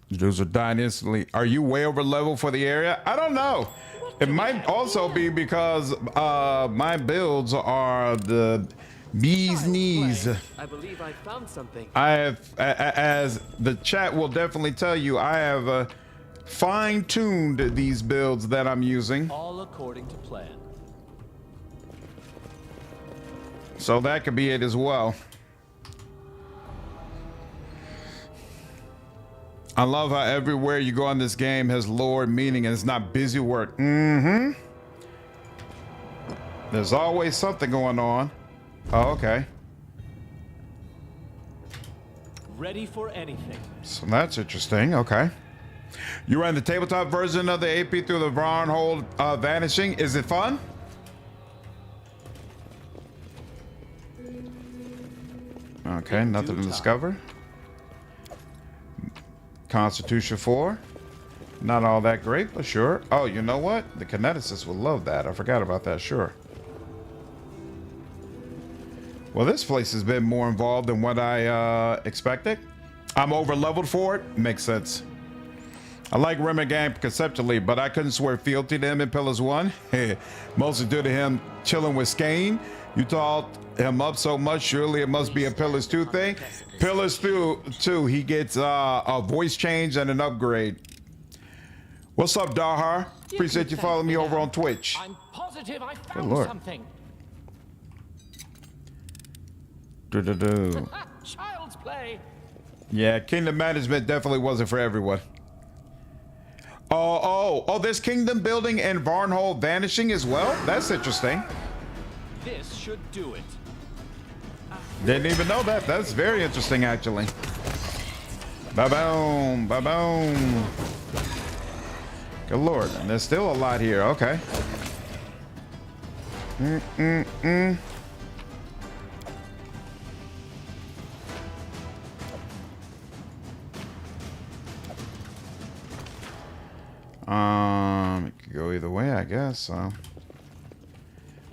Dudes are dying instantly. Are you way over level for the area? I don't know. It might also be because my builds are the bee's knees. I believe I found something. I have, as the chat will definitely tell you, I have fine-tuned these builds that I'm using. All All according to plan. So that could be it as well. I love how everywhere you go in this game has lore and meaning, and it's not busy work. Mm-hmm. There's always something going on. Oh, okay. Ready for anything. So that's interesting. Okay. You ran the tabletop version of the AP through the Varnhold vanishing. Is it fun? Okay, nothing to discover. Constitution 4. Not all that great, but sure. Oh, you know what? The kineticists will love that. I forgot about that, sure. Well, this place has been more involved than what I expected. I'm over leveled for it. Makes sense. I like Remagang conceptually, but I couldn't swear fealty to him in Pillars 1. Mostly due to him chilling with Skane. You taught him up so much, surely it must be a Pillars 2 thing. Pillars 2, he gets a voice change and an upgrade. What's up, Dahar? Appreciate you following me over on Twitch. I'm positive I Good found Lord. something. Child's play. Yeah, kingdom management definitely wasn't for everyone. Oh, there's kingdom building and Varnhold vanishing as well? That's interesting. This should do it. Didn't even know that. That's very interesting, actually. Ba-boom, ba-boom. Good Lord, and there's still a lot here. Okay. It could go either way, I guess.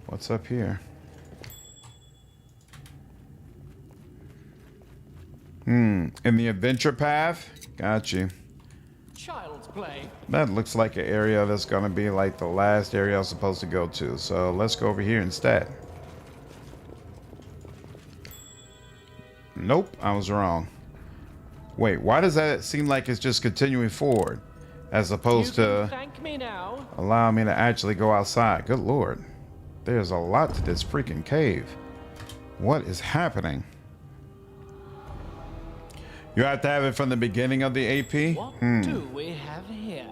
What's up here? In the adventure path? Got you. Child's play. That looks like an area that's gonna be like the last area I was supposed to go to. So let's go over here instead. Nope, I was wrong. Wait, why does that seem like it's just continuing forward as opposed to thank me now. allow me to actually go outside? Good Lord. There's a lot to this freaking cave. What is happening? You have to have it from the beginning of the AP? What do we have here?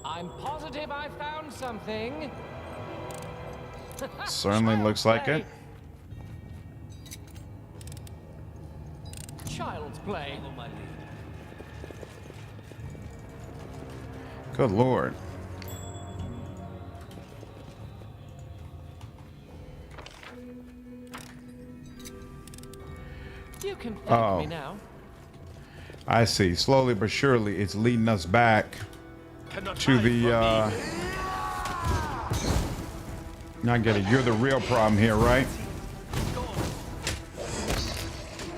I'm positive I found something. Certainly looks like it. Child's play. Good Lord. You can thank me now. I see. Slowly but surely, it's leading us back to the. I get it. You're the real problem here, right?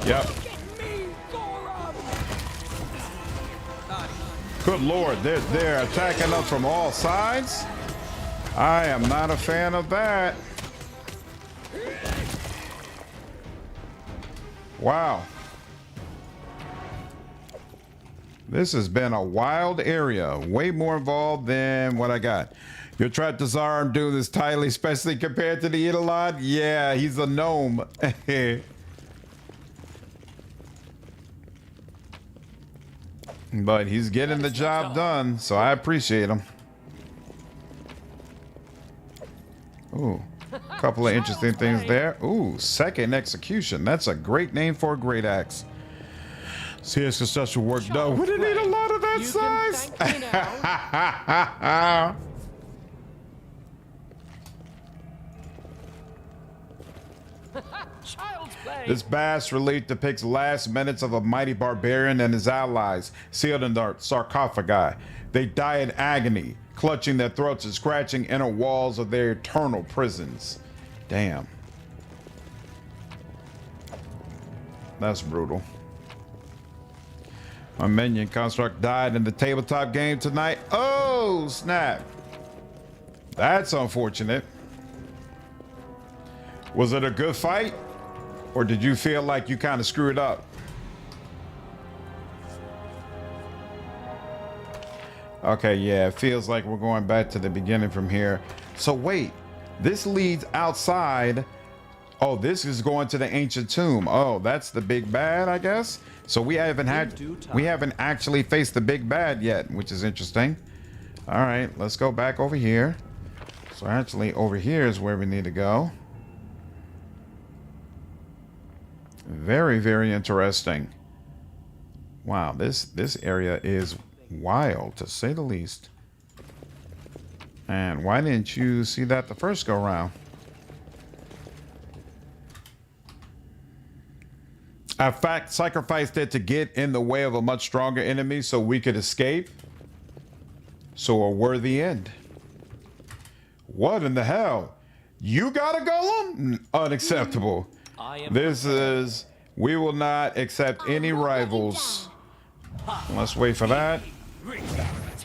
Yep. Good Lord, they're attacking us from all sides. I am not a fan of that. Wow. This has been a wild area. Way more involved than what I got. Your trapped disarm doing this tightly, especially compared to the Eidolon. Yeah, he's a gnome. But he's getting the job done, so I appreciate him. Ooh. A couple of interesting things there. Ooh, second execution. That's a great name for a great axe. Serious construction work done. We didn't need a lot of that size. This bas relief depicts last minutes of a mighty barbarian and his allies sealed in their sarcophagi. They die in agony, clutching their throats and scratching inner walls of their eternal prisons. Damn. That's brutal. My minion construct died in the tabletop game tonight. Oh, snap. That's unfortunate. Was it a good fight? Or did you feel like you kind of screwed up? Okay, yeah, it feels like we're going back to the beginning from here. So wait, this leads outside. Oh, this is going to the ancient tomb. Oh, that's the big bad, I guess. So we haven't actually faced the big bad yet, which is interesting. All right, let's go back over here. So actually over here is where we need to go. Very, very interesting. Wow, this area is wild, to say the least. And why didn't you see that the first go round? In fact, sacrificed it to get in the way of a much stronger enemy so we could escape. So a worthy end. What in the hell? You got a golem? Unacceptable. This is... We will not accept any rivals. Let's wait for that.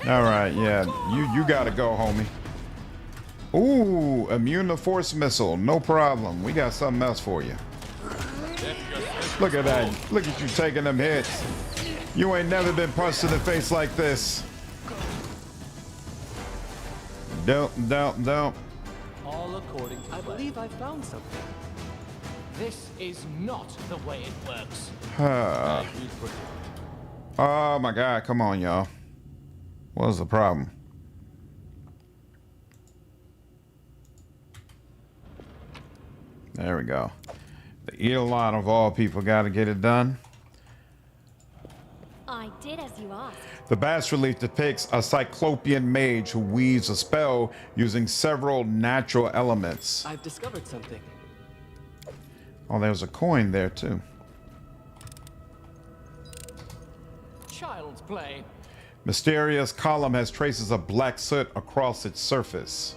All right, yeah. You gotta go, homie. Ooh, immune to force missile. No problem. We got something else for you. Look at that. Look at you taking them hits. You ain't never been punched in the face like this. Don't. All according to I believe I found something. This is not the way it works. Oh my God, come on, y'all. What's the problem? There we go. The Elon of all people got to get it done. I did as you asked. The bas relief depicts a cyclopean mage who weaves a spell using several natural elements. I've discovered something. Oh, there's a coin there too. Child's play. Mysterious column has traces of black soot across its surface.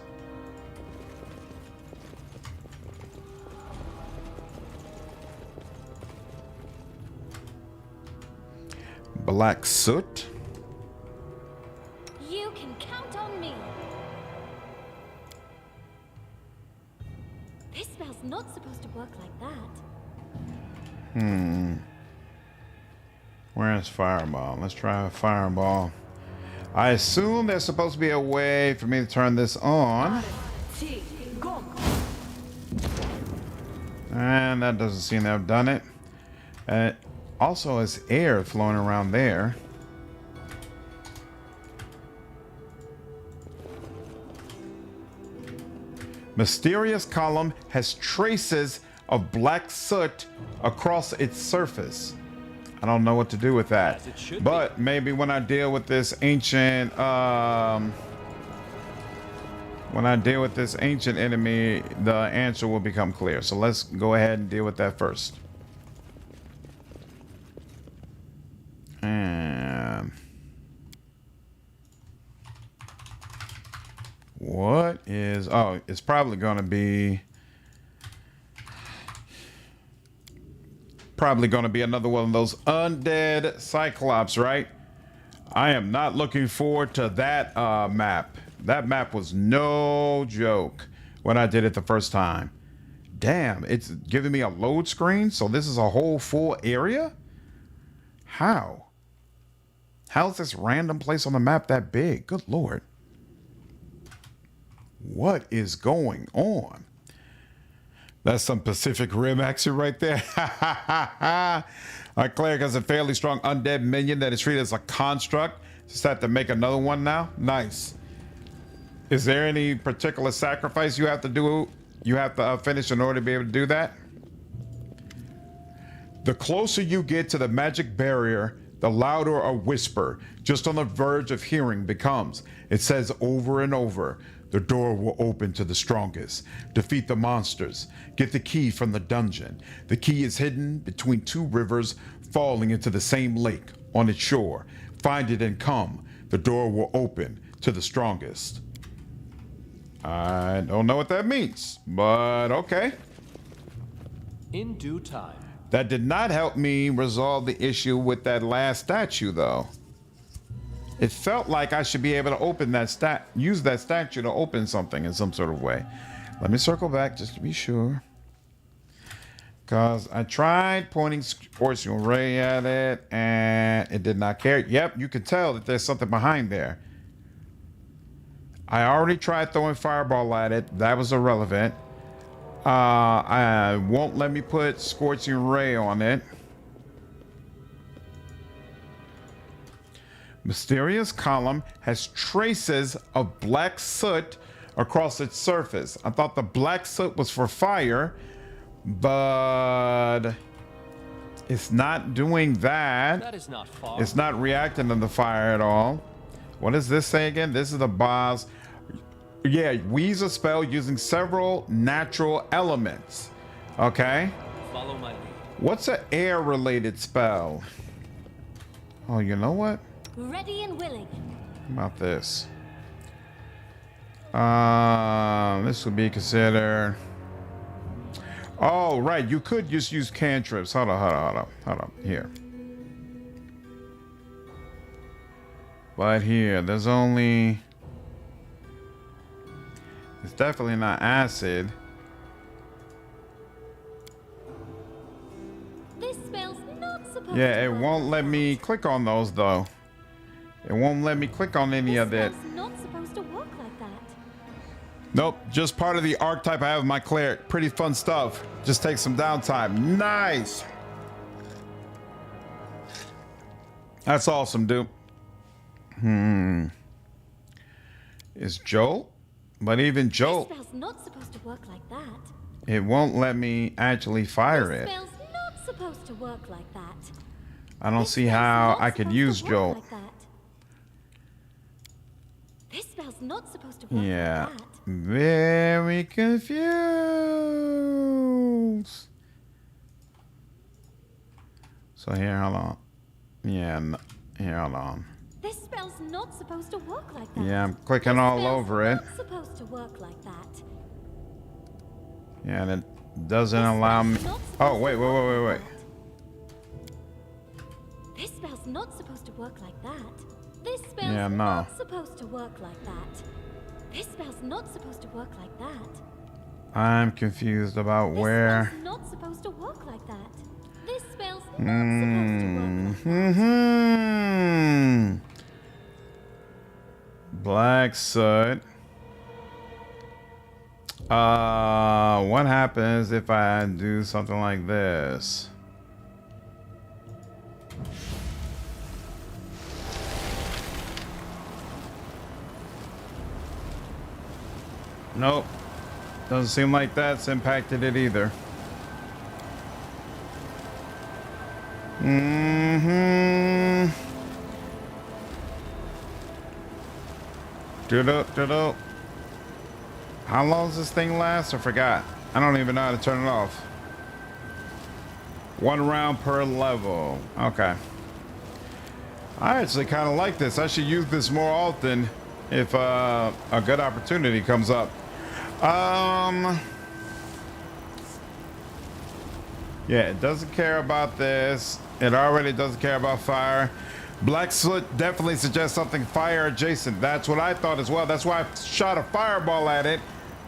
Black soot? You can count on me. This spell's not supposed to work like that. Where's fireball? Let's try a fireball. I assume there's supposed to be a way for me to turn this on. And that doesn't seem to have done it. Also, is air flowing around there. Mysterious column has traces of black soot across its surface. I don't know what to do with that. But maybe when I deal with this ancient enemy, the answer will become clear. So let's go ahead and deal with that first. And what is, oh, it's probably going to be another one of those undead cyclops, right? I am not looking forward to that map. That map was no joke when I did it the first time. Damn, it's giving me a load screen. So this is a whole full area? How? How's this random place on the map that big? Good Lord. What is going on? That's some Pacific Rim action right there. Our cleric has a fairly strong undead minion that is treated as a construct. Just have to make another one now. Nice. Is there any particular sacrifice you have to do? You have to finish in order to be able to do that? The closer you get to the magic barrier, the louder a whisper just on the verge of hearing becomes. It says over and over, the door will open to the strongest. Defeat the monsters. Get the key from the dungeon. The key is hidden between two rivers falling into the same lake on its shore. Find it and come. The door will open to the strongest. I don't know what that means, but okay. In due time. That did not help me resolve the issue with that last statue, though. It felt like I should be able to open that use that statue to open something in some sort of way. Let me circle back just to be sure. Because I tried pointing Scorching Ray at it, and it did not care. Yep, you can tell that there's something behind there. I already tried throwing fireball at it. That was irrelevant. I won't let me put scorching ray on it. Mysterious column has traces of black soot across its surface. I thought the black soot was for fire, but it's not doing that. That is not far. It's not reacting to the fire at all. What does this say again? This is the boss. Yeah, weaves a spell using several natural elements. Okay. Follow my lead. What's an air related spell? Oh, you know what? Ready and willing. How about this? This would be considered. Oh, right. You could just use cantrips. Hold on. Here. But here, there's only. It's definitely not acid. This spell's not supposed Yeah, to it work won't like let that. me click on those though. It won't let me click on any of it. This spell's not supposed to work like that. Nope, just part of the archetype I have in my cleric. Pretty fun stuff. Just take some downtime. Nice. That's awesome, dude. Is Jolt? But even Jolt, This spell's not supposed to work like that. it won't let me actually fire This it. spell's not supposed to work like that. I don't This see spell's how not I could supposed use to work Jolt. like that. This spell's not supposed to work Yeah. like that. Very confused. So here, hold on. Yeah, here, hold on. This spell's not supposed to work like that. Yeah, I'm clicking This all spell's over it. not supposed to work like that. Yeah, and it doesn't This allow me. spell's not Oh, supposed wait. to work like that. This spell's not supposed to work like that. This spell's Yeah, no. not supposed to work like that. This spell's not supposed to work like that. I'm confused about This where. spell's not supposed to work like that. This spell's not supposed to work like that. Mm-hmm. Black soot. What happens if I do something like this? Nope. Doesn't seem like that's impacted it either. Mm-hmm. Do-do. How long does this thing last? I forgot. I don't even know how to turn it off. 1 round per level. Okay. I actually kind of like this. I should use this more often if a good opportunity comes up. Yeah, it doesn't care about this. It already doesn't care about fire. Black soot definitely suggests something fire adjacent. That's what I thought as well. That's why I shot a fireball at it,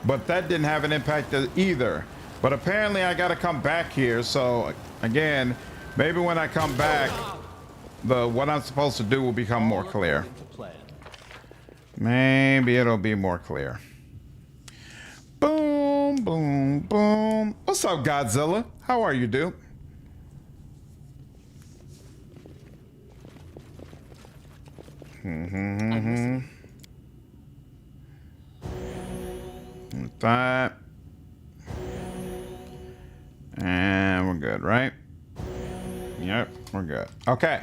but that didn't have an impact either. But apparently I got to come back here. So again, maybe when I come back, what I'm supposed to do will become more clear. Maybe it'll be more clear. Boom, boom, boom. What's up, Godzilla? How are you, dude? That. And we're good, right? Yep, we're good. Okay.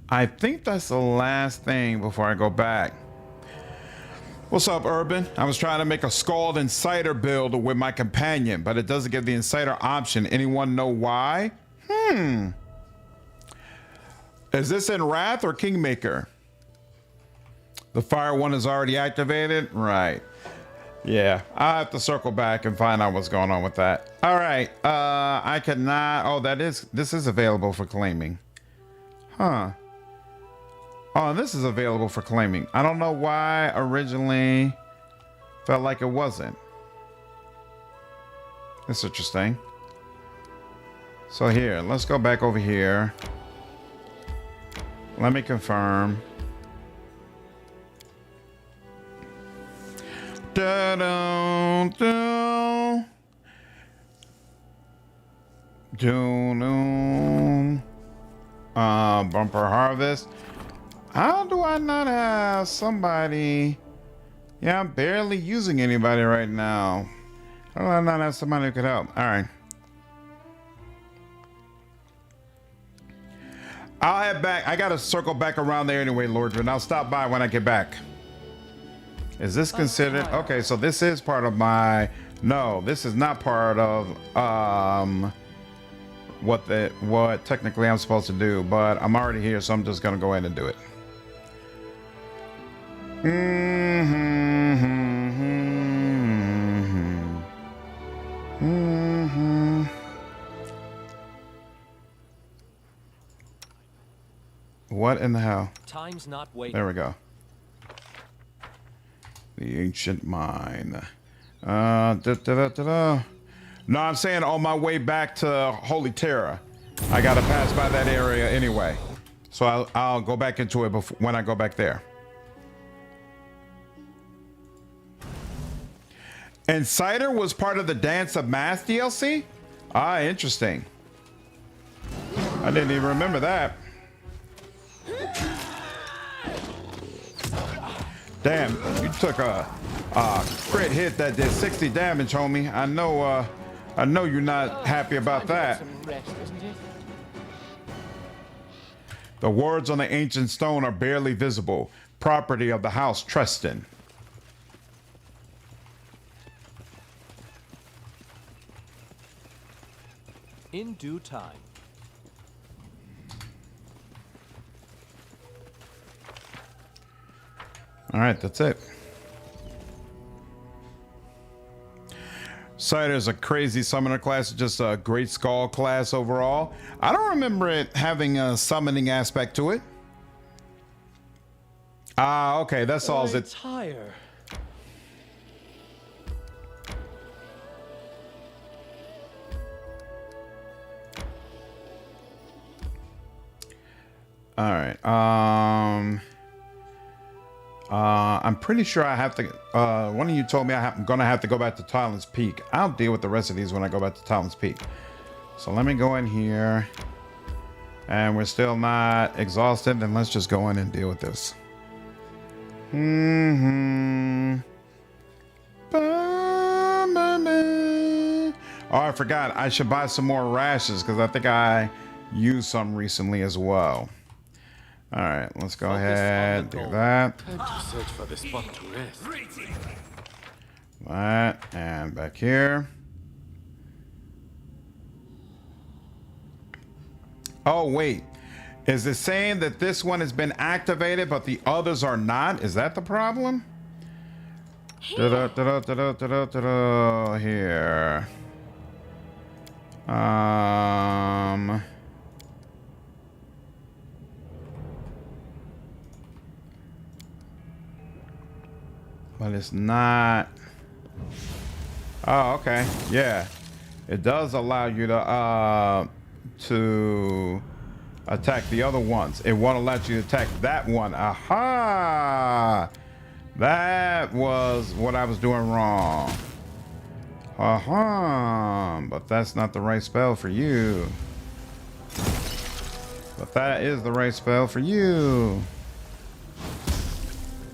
I think that's the last thing before I go back. What's up, Urban? I was trying to make a Scald Insider build with my companion, but it doesn't give the Insider option. Anyone know why? Is this in Wrath or Kingmaker? The fire one is already activated? Right. Yeah, I'll have to circle back and find out what's going on with that. All right, I cannot. Oh, this is available for claiming. Huh. Oh, this is available for claiming. I don't know why originally felt like it wasn't. That's interesting. So here, let's go back over here. Let me confirm. Da-dum, dum. Bumper harvest. How do I not have somebody? Yeah, I'm barely using anybody right now. How do I not have somebody who could help? All right. I'll head back. I gotta circle back around there anyway, Lordred. I'll stop by when I get back. Is this considered? Okay, so this is part of my. No, this is not part of what technically I'm supposed to do. But I'm already here, so I'm just gonna go ahead and do it. What in the hell? Time's not waiting. There we go. The ancient mine. No, I'm saying on my way back to Holy Terra, I gotta pass by that area anyway. So I'll go back into it when I go back there. And Cider was part of the Dance of Mass DLC? Ah, interesting. I didn't even remember that. Damn, you took a crit hit that did 60 damage, homie. I know you're not happy about that. Some rest, isn't it? The words on the ancient stone are barely visible. Property of the house Treston. In due time. All right, that's it. Cider's a crazy summoner class, just a great skull class overall. I don't remember it having a summoning aspect to it. Ah, okay, that solves it. Tire. All right. I'm pretty sure I have to. One of you told me I'm gonna have to go back to Talon's Peak. I'll deal with the rest of these when I go back to Talon's Peak. So let me go in here, and we're still not exhausted. Then let's just go in and deal with this. Oh, I forgot. I should buy some more rashes because I think I used some recently as well. All right, let's go ahead, do that. Time to search for the spot to rest. That, and back here. Oh, wait. Is it saying that this one has been activated, but the others are not? Is that the problem? Here. But it's not. Oh, okay. Yeah. It does allow you to attack the other ones. It won't allow you to attack that one. Aha! That was what I was doing wrong. Aha! But that's not the right spell for you. But that is the right spell for you.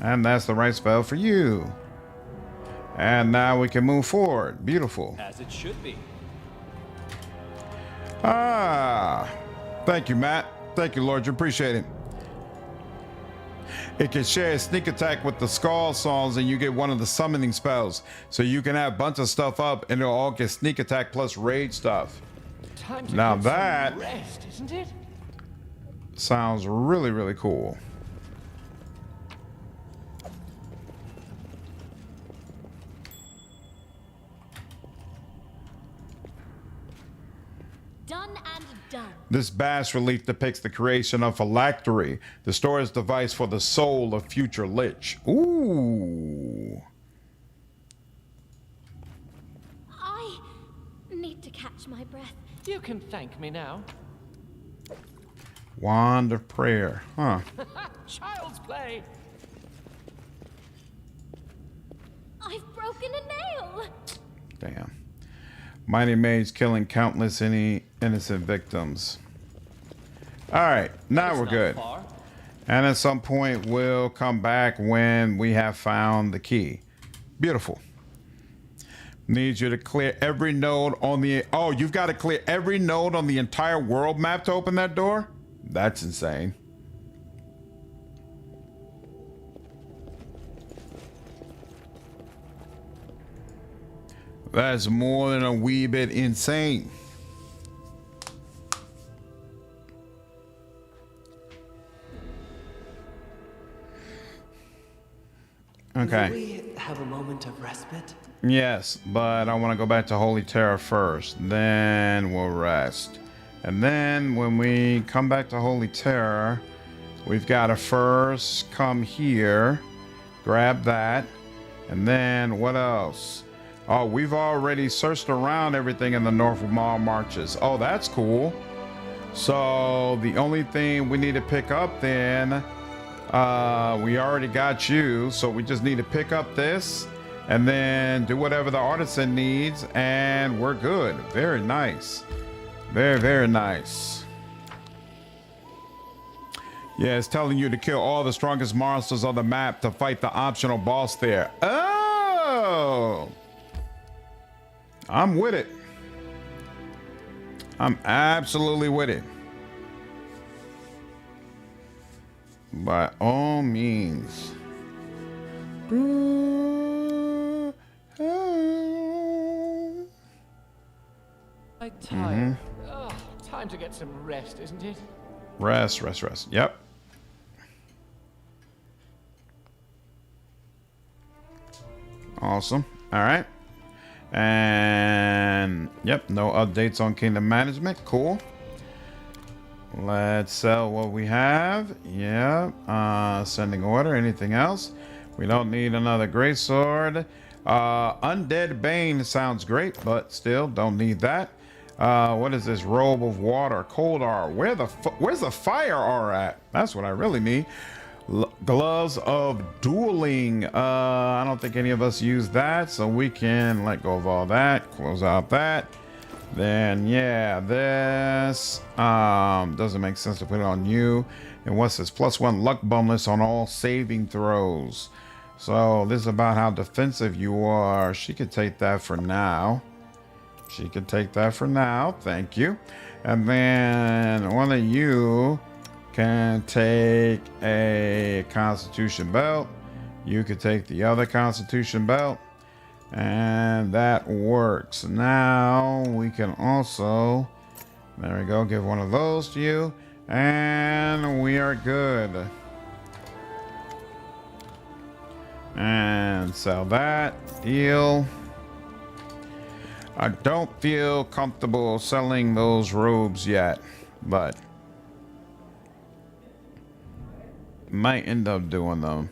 And that's the right spell for you. And now we can move forward. Beautiful. As it should be. Ah, thank you, Matt. Thank you, Lord. You appreciate it. It can share a sneak attack with the Skull Songs, and you get one of the summoning spells. So you can have a bunch of stuff up, and it'll all get sneak attack plus rage stuff. Time to Now get some that rest, isn't it? sounds really, really cool. Done and done. This bas relief depicts the creation of phylactery, the storage device for the soul of future Lich. Ooh. I need to catch my breath. You can thank me now. Wand of prayer. Huh. Child's play. I've broken a nail. Damn. Mighty mage killing countless innocent victims. All right, now we're good. Far. And at some point, we'll come back when we have found the key. Beautiful. Need you to clear every node on the... Oh, you've got to clear every node on the entire world map to open that door? That's insane. That's more than a wee bit insane. Okay. May we have a moment of respite? Yes, but I want to go back to Holy Terror first. Then we'll rest. And then when we come back to Holy Terror, we've got to first come here, grab that, and then what else? Oh, we've already searched around everything in the North Mall Marches. Oh, that's cool. So the only thing we need to pick up then, we already got you. So we just need to pick up this and then do whatever the artisan needs and we're good. Very nice. Very, very nice. Yeah, it's telling you to kill all the strongest monsters on the map to fight the optional boss there. Oh! I'm with it. I'm absolutely with it. By all means. I'm tired. Ugh, time to get some rest, isn't it? Rest, rest, rest. Yep. Awesome. All right. And yep, no updates on kingdom management. Cool. Let's sell what we have. Yeah. Sending order. Anything else? We don't need another greatsword. Undead Bane sounds great, but still don't need that. What is this? Robe of water, cold R. Where's the fire R at? That's what I really need. Gloves of dueling. I don't think any of us use that, so we can let go of all that. Close out that. Then yeah, this doesn't make sense to put it on you. And what's this? +1 luck bonus on all saving throws. So this is about how defensive you are. She could take that for now. She could take that for now. Thank you. And then one of you can take a Constitution belt. You could take the other Constitution belt. And that works. Now we can also, there we go, give one of those to you. And we are good. And sell that. Deal. I don't feel comfortable selling those robes yet, but might end up doing them.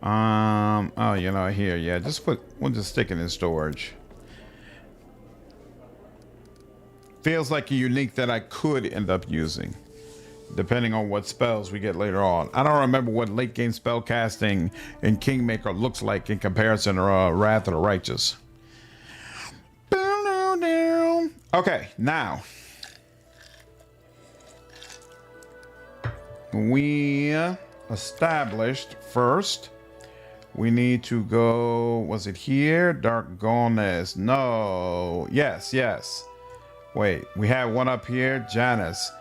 Oh, you know, here, yeah, we'll just stick it in storage. Feels like a unique that I could end up using, depending on what spells we get later on. I don't remember what late game spell casting in Kingmaker looks like in comparison to Wrath of the Righteous. Okay, now we established first. We need to go, was it here? Dark Goness. No. Yes, yes. Wait, we had one up here, Janus.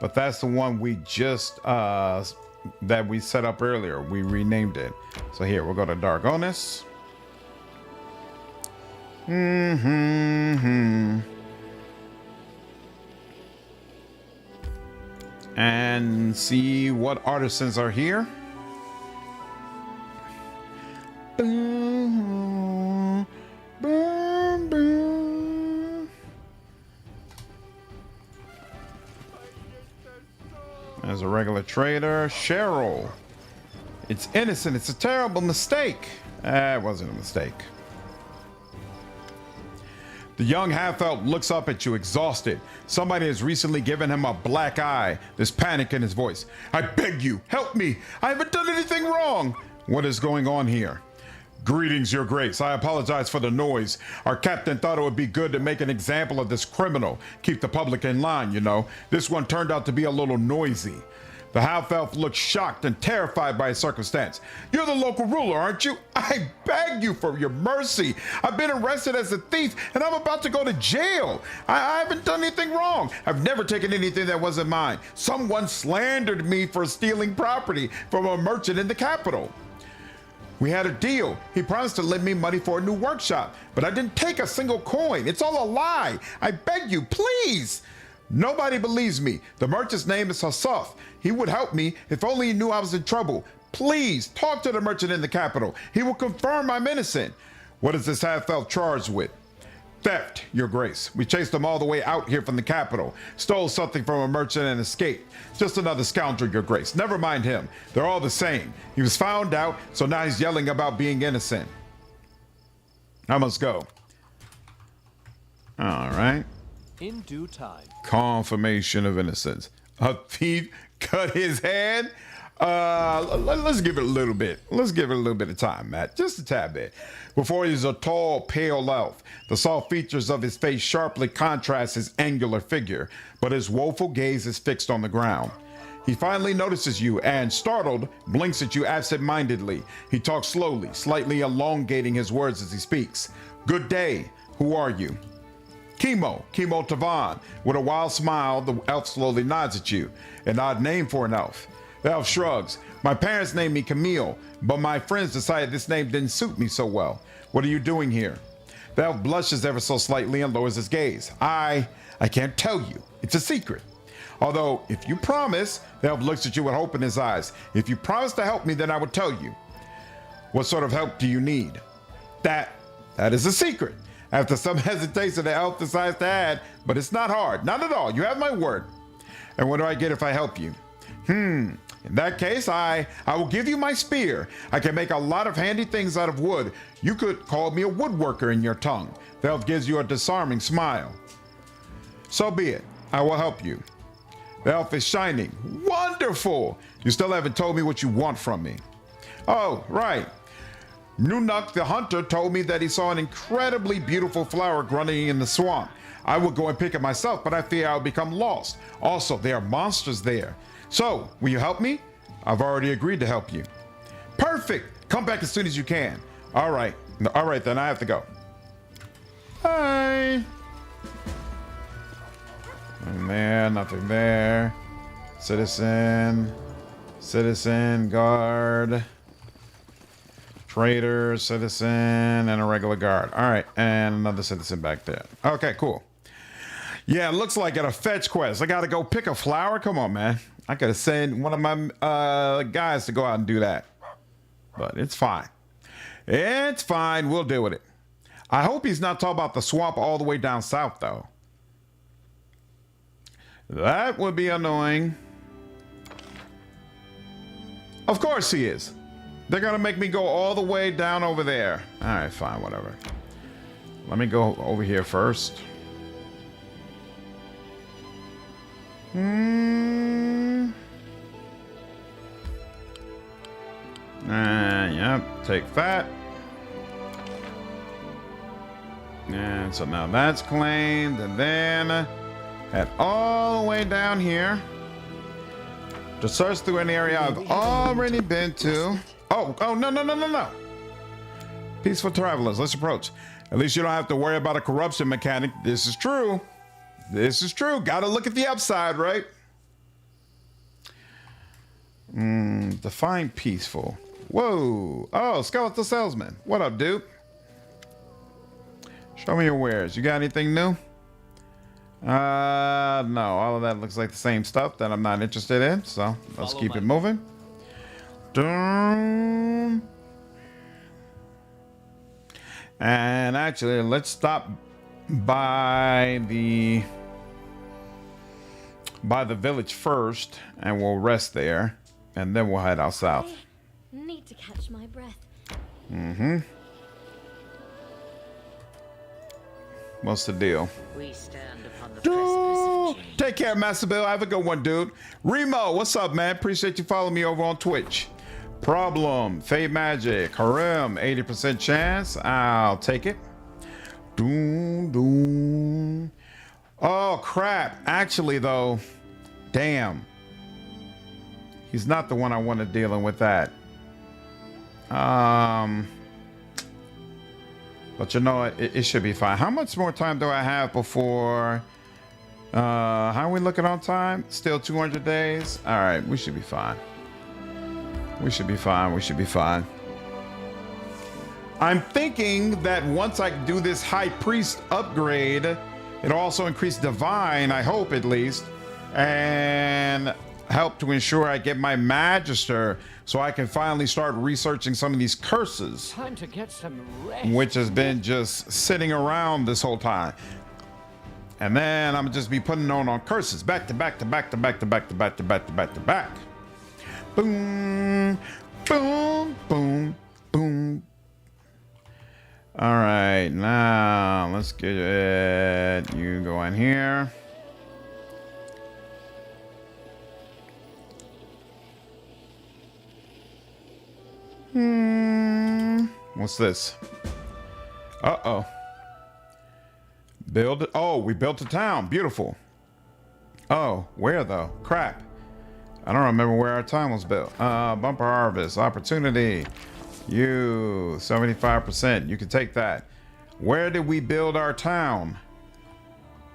But that's the one we just, that we set up earlier. We renamed it. So here, we'll go to Dark Goness. And see what artisans are here. There's a regular trader, Cheryl. It's innocent. It's a terrible mistake. It wasn't a mistake. The young half-elf looks up at you, exhausted. Somebody has recently given him a black eye. There's panic in his voice. I beg you, help me. I haven't done anything wrong. What is going on here? Greetings, Your Grace. I apologize for the noise. Our captain thought it would be good to make an example of this criminal. Keep the public in line, you know. This one turned out to be a little noisy. The half-elf looked shocked and terrified by his circumstance. You're the local ruler, aren't you? I beg you for your mercy. I've been arrested as a thief and I'm about to go to jail. I haven't done anything wrong. I've never taken anything that wasn't mine. Someone slandered me for stealing property from a merchant in the capital. We had a deal. He promised to lend me money for a new workshop, but I didn't take a single coin. It's all a lie. I beg you, please. Nobody believes me. The merchant's name is Hassaf. He would help me if only he knew I was in trouble. Please talk to the merchant in the capital. He will confirm I'm innocent. What is this half-elf charged with? Theft, Your Grace. We chased him all the way out here from the capital. Stole something from a merchant and escaped. Just another scoundrel, Your Grace. Never mind him. They're all the same. He was found out, so now he's yelling about being innocent. I must go. All right. In due time. Confirmation of innocence. A thief cut his hand? Let's give it a little bit. Let's give it a little bit of time, Matt. Just a tad bit. Before he's a tall, pale elf. The soft features of his face sharply contrast his angular figure, but his woeful gaze is fixed on the ground. He finally notices you and, startled, blinks at you absent-mindedly. He talks slowly, slightly elongating his words as he speaks. Good day. Who are you? Chemo Tavan. With a wild smile, the elf slowly nods at you. An odd name for an elf. The elf shrugs. My parents named me Camille, but my friends decided this name didn't suit me so well. What are you doing here? The elf blushes ever so slightly and lowers his gaze. I can't tell you. It's a secret. Although, if you promise, the elf looks at you with hope in his eyes. If you promise to help me, then I will tell you. What sort of help do you need? That is a secret. After some hesitation, the elf decides to add, but it's not hard. Not at all. You have my word. And what do I get if I help you? In that case, I will give you my spear. I can make a lot of handy things out of wood. You could call me a woodworker in your tongue. The elf gives you a disarming smile. So be it. I will help you. The elf is shining. Wonderful! You still haven't told me what you want from me. Oh, right. Nunuk the hunter told me that he saw an incredibly beautiful flower growing in the swamp. I would go and pick it myself, but I fear I'll become lost. Also, there are monsters there. So, will you help me? I've already agreed to help you. Perfect! Come back as soon as you can. All right. All right, then I have to go. Bye. Nothing there, nothing there. Citizen, guard. Trader, citizen, and a regular guard. All right, and another citizen back there. Okay, cool. Yeah, it looks like at a fetch quest. I gotta go pick a flower. Come on, man. I gotta send one of my guys to go out and do that. But it's fine. It's fine. We'll deal with it. I hope he's not talking about the swamp all the way down south, though. That would be annoying. Of course he is. They're gonna make me go all the way down over there. All right, fine, whatever. Let me go over here first. Yep, take that. And so now that's claimed, and then head all the way down here to search through an area I've already been to. Oh, no. Peaceful travelers, let's approach. At least you don't have to worry about a corruption mechanic. This is true. Gotta look at the upside, right? Define peaceful. Whoa. Oh, skeletal salesman. What up, dude? Show me your wares. You got anything new? No. All of that looks like the same stuff that I'm not interested in. So let's keep it moving. And actually, let's stop by the village first, and we'll rest there, and then we'll head out south. I need to catch my breath. What's the deal? We stand upon the precipice of change. Take care, Master Bill. Have a good one, dude. Remo, what's up, man? Appreciate you following me over on Twitch. problem. Fey magic. Harem. 80% chance. I'll take it. Doom, doom. Oh, crap. Actually, though, damn. He's not the one I wanted dealing with that. But you know what? It should be fine. How much more time do I have before... how are we looking on time? Still 200 days? All right, we should be fine. We should be fine. We should be fine. I'm thinking that once I do this high priest upgrade, it'll also increase divine, I hope at least, and help to ensure I get my magister so I can finally start researching some of these curses. Time to get some rest. Which has been just sitting around this whole time. And then I'm just be putting on curses back to back to back to back to back to back to back to back to back. Boom, boom, boom, boom. All right, now let's get it. You go in here. What's this? Uh-oh. Build it. Oh, we built a town. Beautiful. Oh, where though? Crap. I don't remember where our town was built. Bumper harvest. Opportunity. You. 75%. You can take that. Where did we build our town?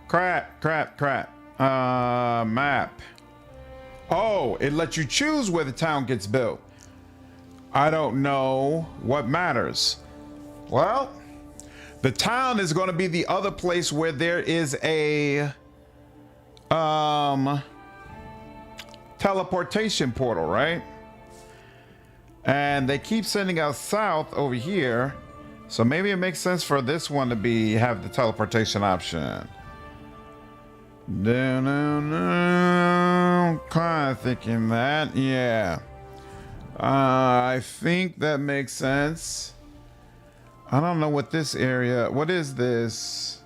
Crap. Map. Oh, it lets you choose where the town gets built. I don't know what matters. Well, the town is going to be the other place where there is a teleportation portal, right? And they keep sending us south over here, so maybe it makes sense for this one to have the teleportation option. No, kind of thinking that, yeah. I think that makes sense. I don't know what this area... What is this?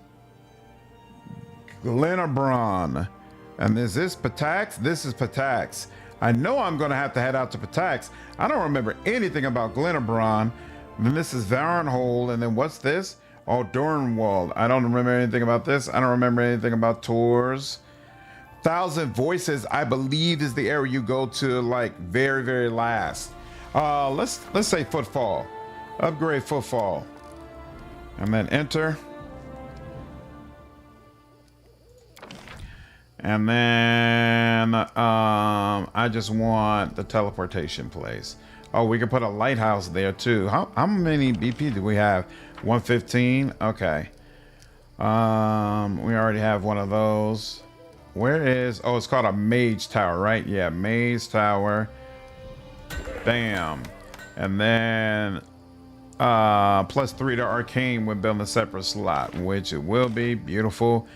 Glenabron. And is this Patax? This is Patax. I know I'm going to have to head out to Patax. I don't remember anything about Glenabron. Then this is Varenhold. And then what's this? Oh, Dornwald. I don't remember anything about this. I don't remember anything about Tours. Thousand Voices, I believe, is the area you go to, like, very, very last. Let's say Footfall. Upgrade Footfall. And then enter. And then I just want the teleportation place. Oh, we can put a lighthouse there too. How many BP do we have? 115. Okay. We already have one of those. Where is... Oh, it's called a mage tower, right? Yeah, mage tower. Bam. And then +3 to arcane when building a separate slot, which it will be. Beautiful.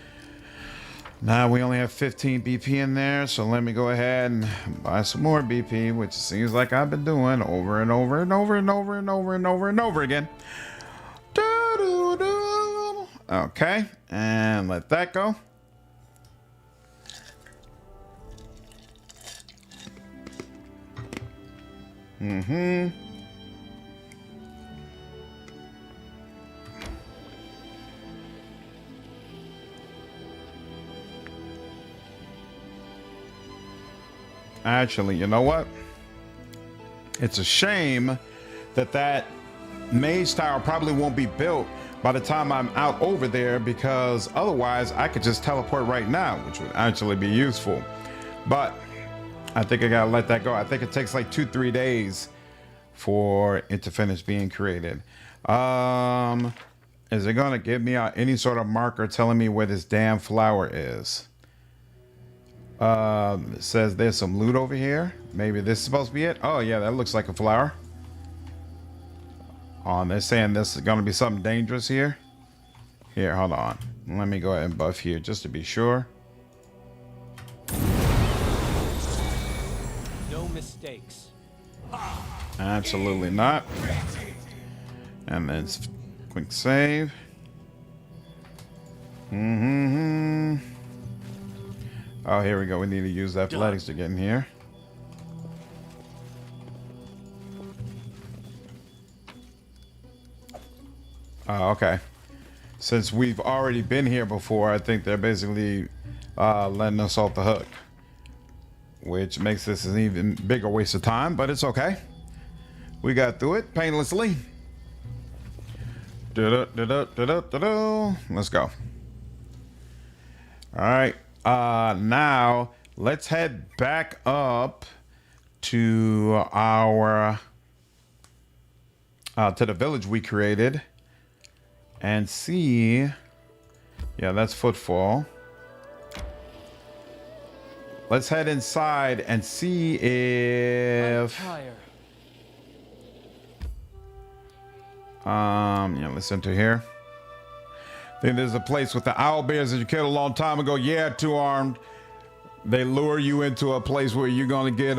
Now we only have 15 BP in there, so let me go ahead and buy some more BP, which seems like I've been doing over and over and over and over and over and over and over again. Okay, and let that go. Actually, you know what? It's a shame that mage tower probably won't be built by the time I'm out over there, because otherwise I could just teleport right now, which would actually be useful. But I think I gotta let that go. I think it takes like 2-3 days for it to finish being created. Is it gonna give me any sort of marker telling me where this damn flower is? It says there's some loot over here. Maybe this is supposed to be it. Oh yeah, that looks like a flower. Oh, and they're saying this is gonna be something dangerous here. Here, hold on. Let me go ahead and buff here just to be sure. No mistakes. Absolutely not. And then quick save. Oh, here we go. We need to use athletics to get in here. Okay. Since we've already been here before, I think they're basically letting us off the hook, which makes this an even bigger waste of time, but it's okay. We got through it painlessly. Let's go. All right. Now let's head back up to our to the village we created and see. Yeah, that's footfall. Let's head inside and see if yeah, let's enter here. I think there's a place with the owl bears that you killed a long time ago. Yeah, two-armed. They lure you into a place where you're gonna get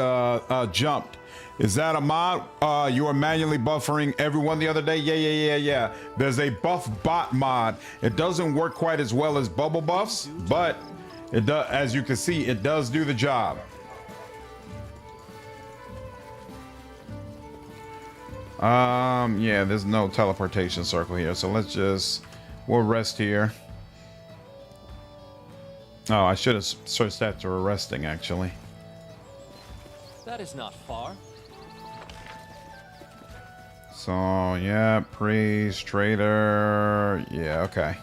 jumped. Is that a mod? You were manually buffering everyone the other day? Yeah. There's a buff bot mod. It doesn't work quite as well as bubble buffs, but it does, as you can see, it does do the job. Yeah, there's no teleportation circle here, so we'll rest here. Oh, I should have searched after resting, actually. That is not far. So, yeah, priest, trader. Yeah, okay.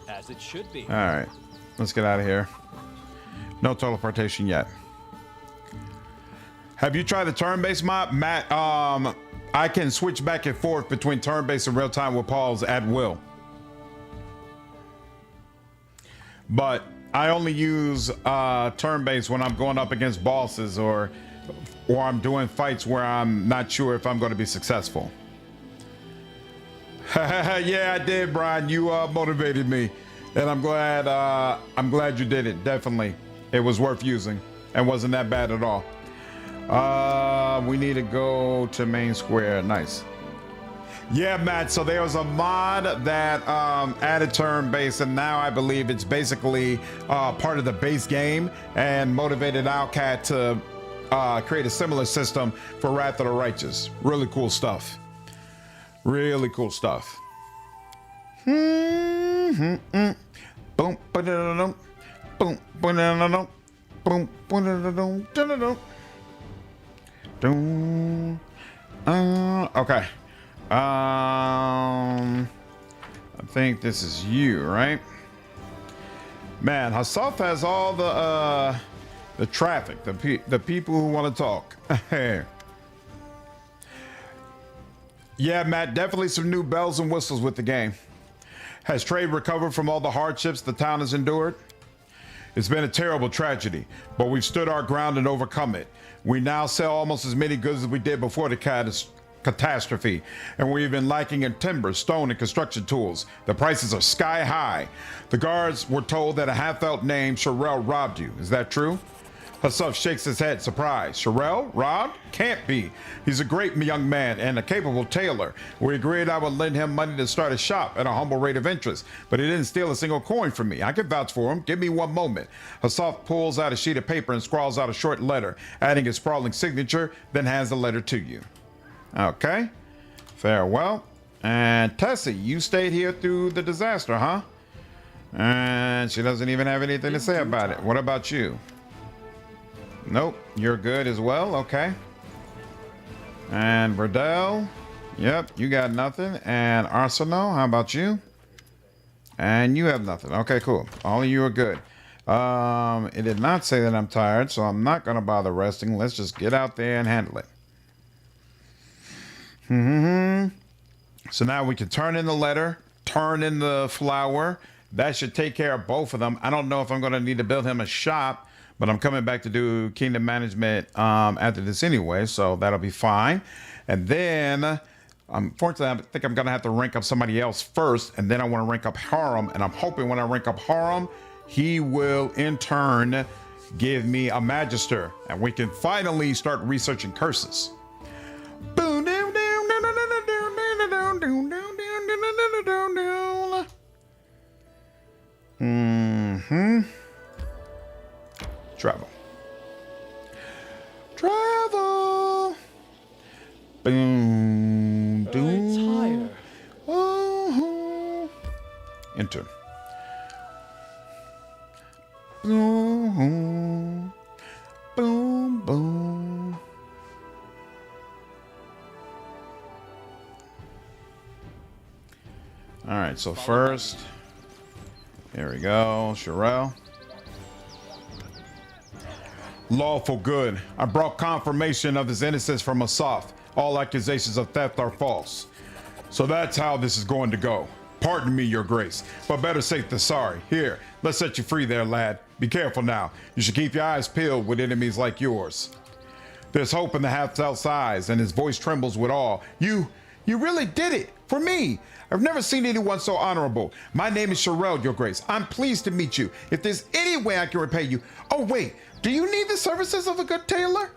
As it should be. All right, let's get out of here. No teleportation yet. Have you tried the turn-based mod, Matt? I can switch back and forth between turn-based and real-time with pause at will. But I only use turn-based when I'm going up against bosses or I'm doing fights where I'm not sure if I'm going to be successful. Yeah, I did, Brian. You motivated me, and I'm glad you did it. Definitely, it was worth using, and wasn't that bad at all. We need to go to main square. Nice. Yeah, Matt. So there was a mod that added turn-based, and now I believe it's basically part of the base game, and motivated Owlcat to create a similar system for Wrath of the Righteous. Really cool stuff. Really cool stuff. Boom, boom, boom, boom, boom, boom. Okay. I think this is you, right? Man, Hasaf has all the traffic, the people who want to talk. Yeah, Matt, definitely some new bells and whistles with the game. Has trade recovered from all the hardships the town has endured? It's been a terrible tragedy, but we've stood our ground and overcome it. We now sell almost as many goods as we did before the catastrophe, and we've been lacking in timber, stone, and construction tools. The prices are sky high. The guards were told that a half-elf named Sherelle robbed you. Is that true? Hasuf shakes his head, surprised. Sherelle? Robbed? Can't be. He's a great young man and a capable tailor. We agreed I would lend him money to start a shop at a humble rate of interest, but he didn't steal a single coin from me. I can vouch for him. Give me one moment. Hasuf pulls out a sheet of paper and scrawls out a short letter, adding his sprawling signature, then hands the letter to you. Okay. Farewell. And Tessie, you stayed here through the disaster, huh? And she doesn't even have anything to say about it. What about you? Nope, you're good as well. Okay. And Verdell, yep, you got nothing. And Arsenal, how about you? And you have nothing. Okay, cool. All of you are good. It did not say that I'm tired, so I'm not gonna bother resting. Let's just get out there and handle it. So now we can turn in the letter, turn in the flower. That should take care of both of them. I don't know if I'm gonna need to build him a shop, but I'm coming back to do kingdom management after this anyway, so that'll be fine. And then, unfortunately, I think I'm gonna have to rank up somebody else first, and then I want to rank up Harem. And I'm hoping when I rank up Harem, he will in turn give me a Magister, and we can finally start researching curses. Travel. Boom. Doom. Tire. Enter. Boom. Boom. Boom. All right, so first, here we go, Sherelle. Lawful good. I brought confirmation of his innocence from Asaf. All accusations of theft are false. So that's how this is going to go. Pardon me, your grace, but better safe than sorry. Here, let's set you free there, lad. Be careful now. You should keep your eyes peeled with enemies like yours. There's hope in the half-elf's eyes, and his voice trembles with awe. You really did it, for me. I've never seen anyone so honorable. My name is Sherelle, your grace. I'm pleased to meet you. If there's any way I can repay you. Oh, wait, do you need the services of a good tailor?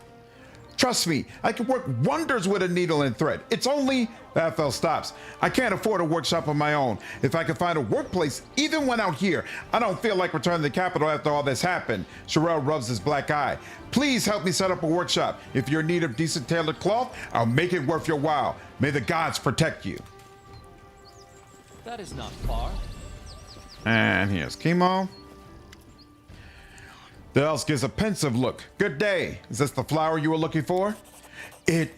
Trust me, I can work wonders with a needle and thread. It's only... That fell stops. I can't afford a workshop of my own. If I can find a workplace, even when out here, I don't feel like returning to the capital after all this happened. Sherelle rubs his black eye. Please help me set up a workshop. If you're in need of decent tailored cloth, I'll make it worth your while. May the gods protect you. That is not far. And here's Chemo. The elf gives a pensive look. Good day. Is this the flower you were looking for? It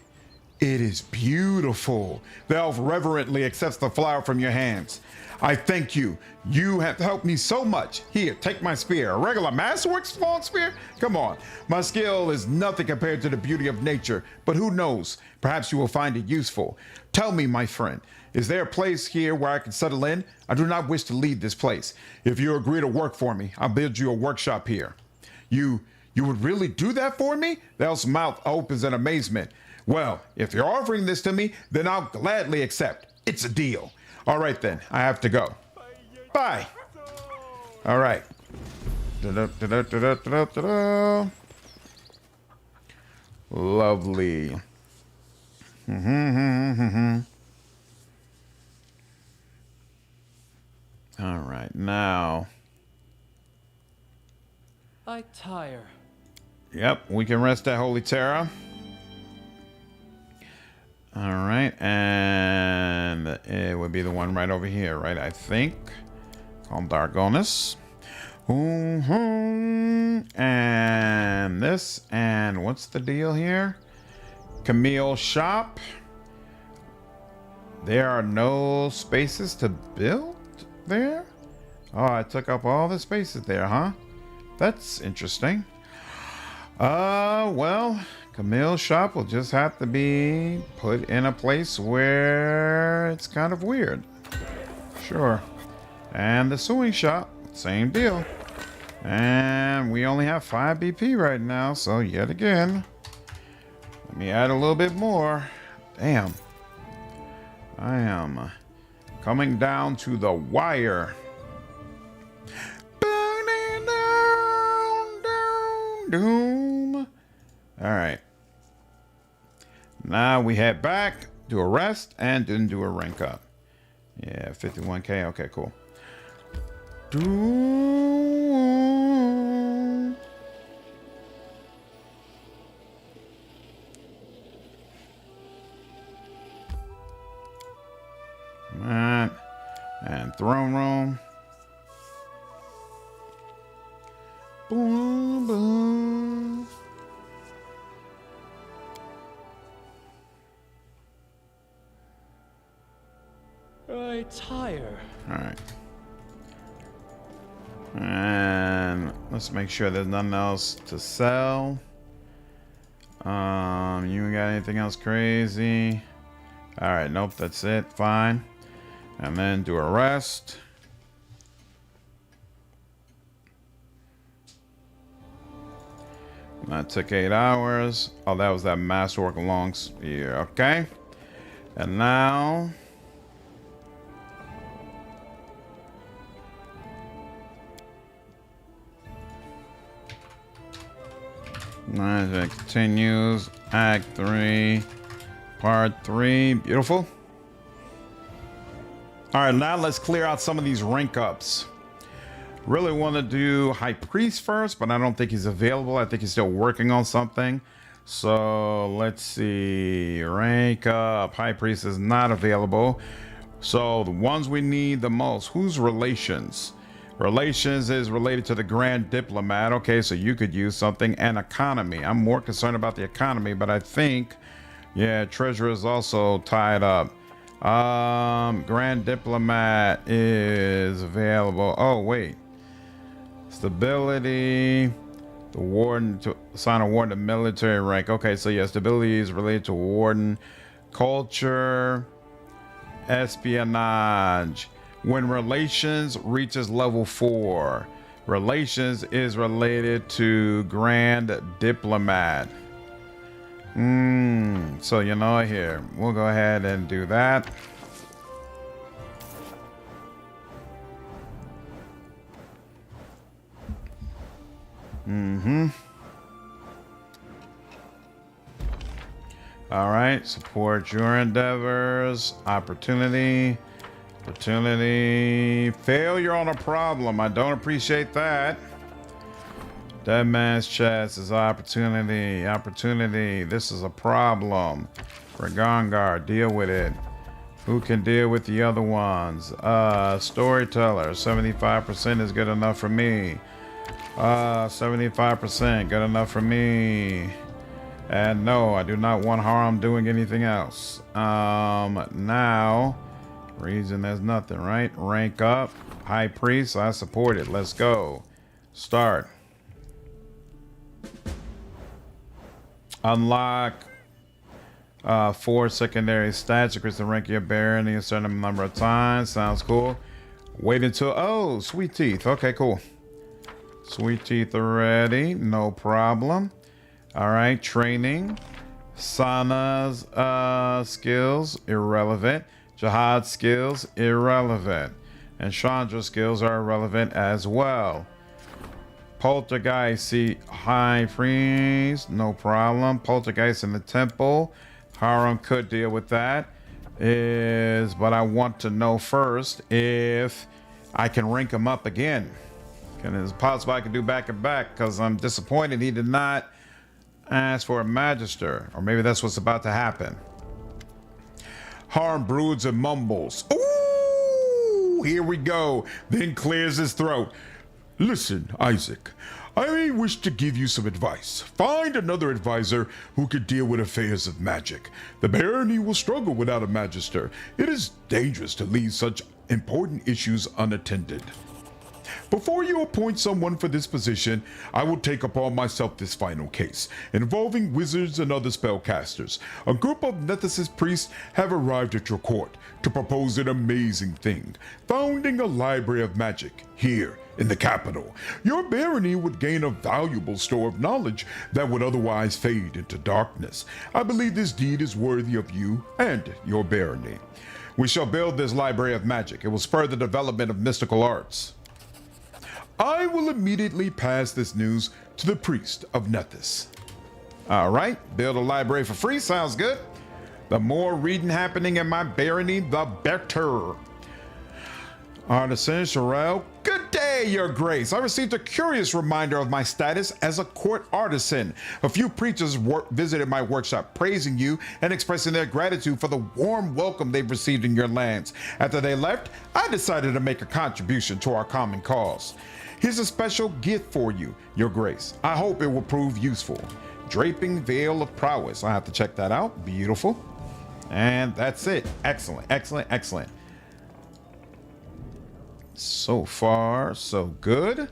is beautiful. The elf reverently accepts the flower from your hands. I thank you. You have helped me so much. Here, take my spear. A regular masterworks long spear? Come on. My skill is nothing compared to the beauty of nature, but who knows? Perhaps you will find it useful. Tell me, my friend, is there a place here where I can settle in? I do not wish to leave this place. If you agree to work for me, I'll build you a workshop here. You would really do that for me? The elf's mouth opens in amazement. Well, if you're offering this to me, then I'll gladly accept. It's a deal. All right, then. I have to go. Bye. All right. Lovely. All right, now. I tire. Yep, we can rest at Holy Terra. All right, and it would be the one right over here, right? I think. Called Dargonus. And this, and what's the deal here? Camille Shop. There are no spaces to build there? Oh, I took up all the spaces there, huh? That's interesting. Well, Camille's shop will just have to be put in a place where it's kind of weird. Sure. And the sewing shop, same deal. And we only have 5 BP right now, so yet again, let me add a little bit more. Damn. I am coming down to the wire. Doom. All right. Now we head back, do a rest, and then do a rank up. Yeah, 51k. Okay, cool. Doom. Alright. And throne room. Boom, boom. I tire. All right. And let's make sure there's nothing else to sell. You got anything else crazy? All right, nope, that's it. Fine. And then do a rest. That took 8 hours. Oh, that was that masterwork long spear. Okay. And now. It continues. Act 3. Part 3. Beautiful. All right, now let's clear out some of these rank ups. Really want to do High Priest first, but I don't think he's available. I think he's still working on something. So let's see. Rank up. High Priest is not available. So the ones we need the most. Who's relations? Relations is related to the Grand Diplomat. Okay, so you could use something. And economy. I'm more concerned about the economy, but I think, yeah, treasurer is also tied up. Grand Diplomat is available. Oh, wait. Stability. The warden to assign a warden to military rank. Okay, so yeah, stability is related to warden. Culture. Espionage. When relations reaches level 4, relations is related to Grand Diplomat. So you know, here we'll go ahead and do that. All right, support your endeavors. Opportunity. Failure on a problem. I don't appreciate that. Dead man's chest is opportunity. This is a problem. Regangar, deal with it. Who can deal with the other ones? Storyteller, 75% is good enough for me. 75%, good enough for me. And no, I do not want harm doing anything else. Now, reason there's nothing, right? Rank up. High Priest, I support it. Let's go. Start. Unlock 4 secondary stats. Increase the rank of your barony a certain number of times. Sounds cool. Wait until, oh, sweet teeth. Okay, cool. Sweet teeth already. No problem. All right, training. Sana's skills, irrelevant. Jihad skills, irrelevant. And Chandra skills are irrelevant as well. Poltergeist, see, High Priest, no problem. Poltergeist in the temple. Haram could deal with that. But I want to know first if I can rank him up again. And it's possible I can do back and back, because I'm disappointed he did not ask for a magister. Or maybe that's what's about to happen. Harm broods and mumbles. Ooh, here we go. Then clears his throat. Listen, Isaac, I wish to give you some advice. Find another advisor who could deal with affairs of magic. The barony will struggle without a magister. It is dangerous to leave such important issues unattended. Before you appoint someone for this position, I will take upon myself this final case, involving wizards and other spellcasters. A group of Nethys priests have arrived at your court to propose an amazing thing, founding a library of magic here in the capital. Your barony would gain a valuable store of knowledge that would otherwise fade into darkness. I believe this deed is worthy of you and your barony. We shall build this library of magic. It will spur the development of mystical arts. I will immediately pass this news to the priest of Nethys. All right, build a library for free. Sounds good. The more reading happening in my barony, the better. Artisan Sherelle, good day, your grace. I received a curious reminder of my status as a court artisan. A few preachers visited my workshop, praising you and expressing their gratitude for the warm welcome they've received in your lands. After they left, I decided to make a contribution to our common cause. Here's a special gift for you, your grace. I hope it will prove useful. Draping Veil of Prowess. I have to check that out. Beautiful. And that's it. Excellent, excellent, excellent. So far, so good. All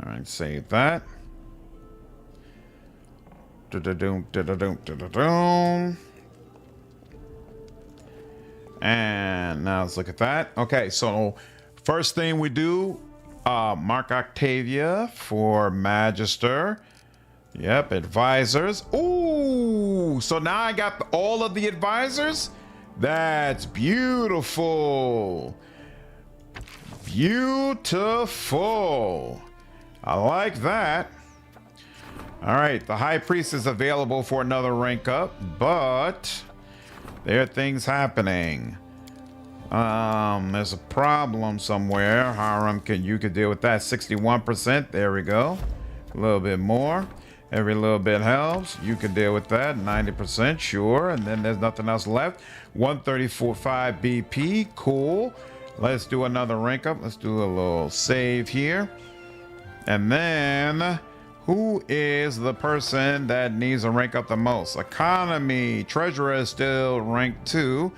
right, save that. And now let's look at that. Okay, so first thing we do, Mark Octavia for Magister. Yep, advisors. Ooh, so now I got all of the advisors. That's beautiful. Beautiful. I like that. All right, the High Priest is available for another rank up, but there are things happening. There's a problem somewhere. Hiram, you could deal with that. 61%. There we go. A little bit more. Every little bit helps. You can deal with that. 90%, sure. And then there's nothing else left. 134.5 BP. Cool. Let's do another rank up. Let's do a little save here. And then, who is the person that needs to rank up the most? Economy. Treasurer is still rank 2.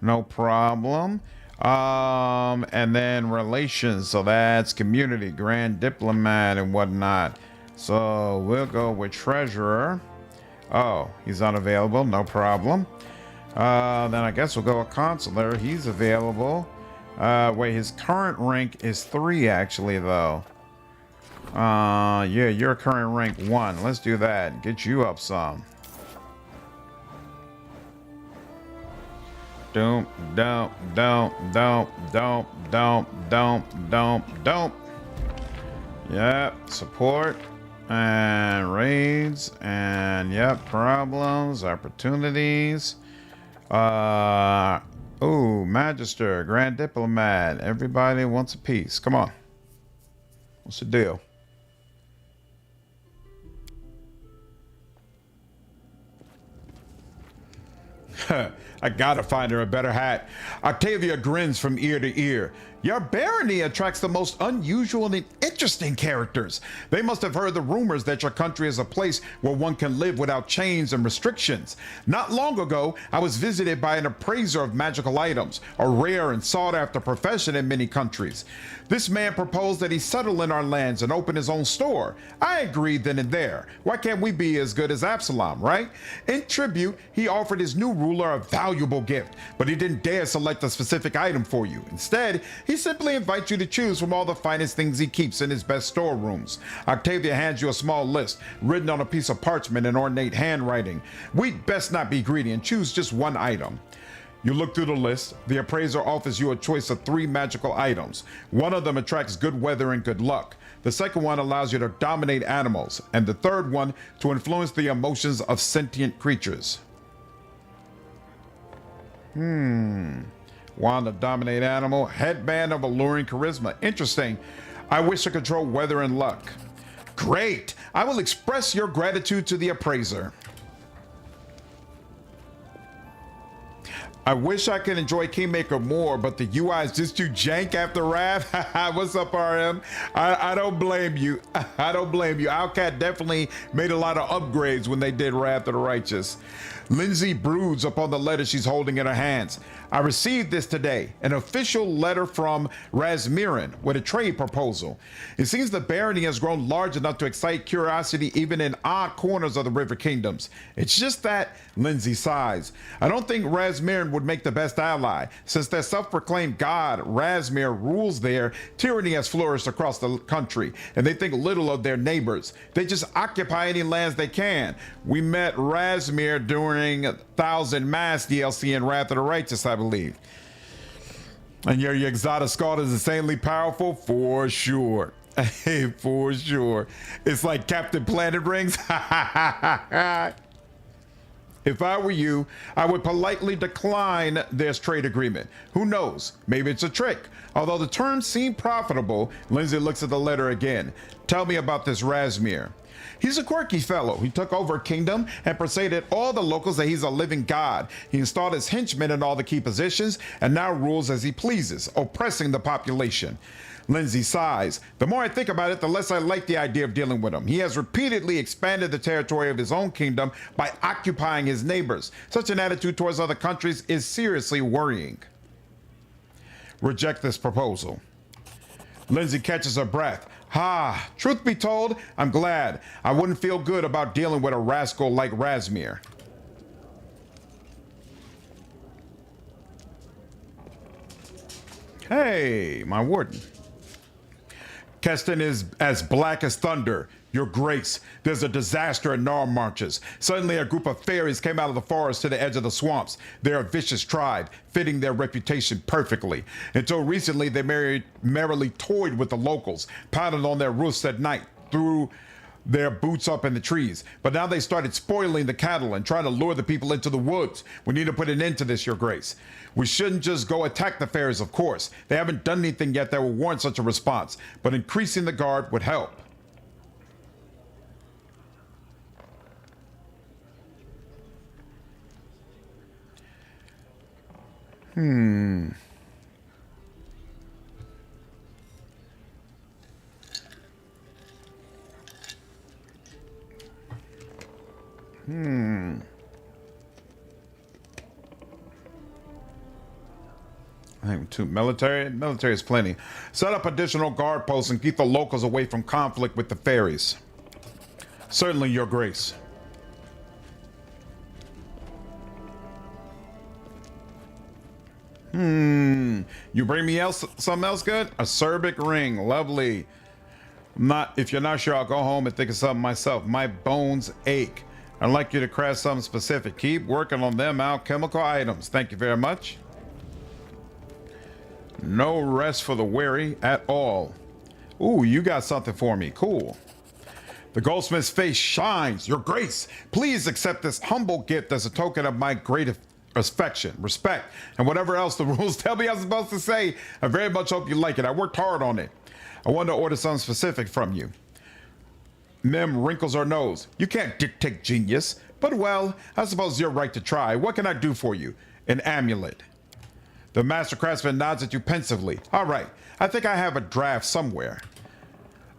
No problem. And then relations. So that's community, grand diplomat, and whatnot. So we'll go with treasurer. Oh, he's unavailable. No problem. Then I guess we'll go with consular. He's available. Wait, his current rank is 3 actually, though. Yeah, your current rank 1. Let's do that. Get you up some. Don't. Yep, support and raids and yep, problems, opportunities. Ooh, Magister, Grand Diplomat. Everybody wants a piece. Come on. What's the deal? I gotta find her a better hat. Octavia grins from ear to ear. Your barony attracts the most unusual and interesting characters. They must have heard the rumors that your country is a place where one can live without chains and restrictions. Not long ago, I was visited by an appraiser of magical items, a rare and sought-after profession in many countries. This man proposed that he settle in our lands and open his own store. I agreed then and there. Why can't we be as good as Absalom, right? In tribute, he offered his new ruler a valuable gift, but he didn't dare select a specific item for you. Instead, he simply invites you to choose from all the finest things he keeps in his best storerooms. Octavia hands you a small list, written on a piece of parchment in ornate handwriting. We'd best not be greedy and choose just one item. You look through the list. The appraiser offers you a choice of 3 magical items. One of them attracts good weather and good luck. The second one allows you to dominate animals, and the third one to influence the emotions of sentient creatures. Wand of dominate animal, headband of alluring charisma. Interesting. I wish to control weather and luck. Great. I will express your gratitude to the appraiser. I wish I could enjoy Kingmaker more, but the UI is just too jank after Wrath. What's up, RM? I don't blame you. I don't blame you. Owlcat definitely made a lot of upgrades when they did Wrath of the Righteous. Lindsay broods upon the letter she's holding in her hands. I received this today, an official letter from Razmirin with a trade proposal. It seems the barony has grown large enough to excite curiosity even in odd corners of the River Kingdoms. It's just that, Lindsay sighs. I don't think Razmirin would make the best ally. Since their self-proclaimed god, Razmir, rules there, tyranny has flourished across the country, and they think little of their neighbors. They just occupy any lands they can. We met Razmir during 1000 Mass DLC in Wrath of the Righteous, I believe. And your Exotic Scald is insanely powerful? For sure. Hey, for sure. It's like Captain Planet Rings. If I were you, I would politely decline this trade agreement. Who knows? Maybe it's a trick. Although the terms seem profitable, Lindsay looks at the letter again. Tell me about this Razmir. He's a quirky fellow. He took over a kingdom and persuaded all the locals that he's a living god. He installed his henchmen in all the key positions and now rules as he pleases, oppressing the population. Lindsay sighs. The more I think about it, the less I like the idea of dealing with him. He has repeatedly expanded the territory of his own kingdom by occupying his neighbors. Such an attitude towards other countries is seriously worrying. Reject this proposal. Lindsay catches her breath. Truth be told, I'm glad. I wouldn't feel good about dealing with a rascal like Razmir. Hey, my warden. Keston is as black as thunder. Your Grace, there's a disaster in Nar Marches. Suddenly a group of fairies came out of the forest to the edge of the swamps. They're a vicious tribe, fitting their reputation perfectly. Until recently, they merrily toyed with the locals, pounded on their roofs at night, threw their boots up in the trees. But now they started spoiling the cattle and trying to lure the people into the woods. We need to put an end to this, Your Grace. We shouldn't just go attack the fairies, of course. They haven't done anything yet that will warrant such a response, but increasing the guard would help. I think two military is plenty. Set up additional guard posts and keep the locals away from conflict with the fairies. Certainly, Your Grace. You bring me something else good? A Cerbic ring, lovely. If you're not sure, I'll go home and think of something myself. My bones ache. I'd like you to craft something specific. Keep working on them alchemical items. Thank you very much. No rest for the weary at all. Ooh, you got something for me. Cool. The goldsmith's face shines. Your Grace, please accept this humble gift as a token of my great affection, respect, and whatever else the rules tell me I'm supposed to say. I very much hope you like it. I worked hard on it. I want to order something specific from you. Mem wrinkles her nose. You can't dictate genius, but well, I suppose you're right to try. What can I do for you? An amulet. The master craftsman nods at you pensively. All right, I think I have a draft somewhere.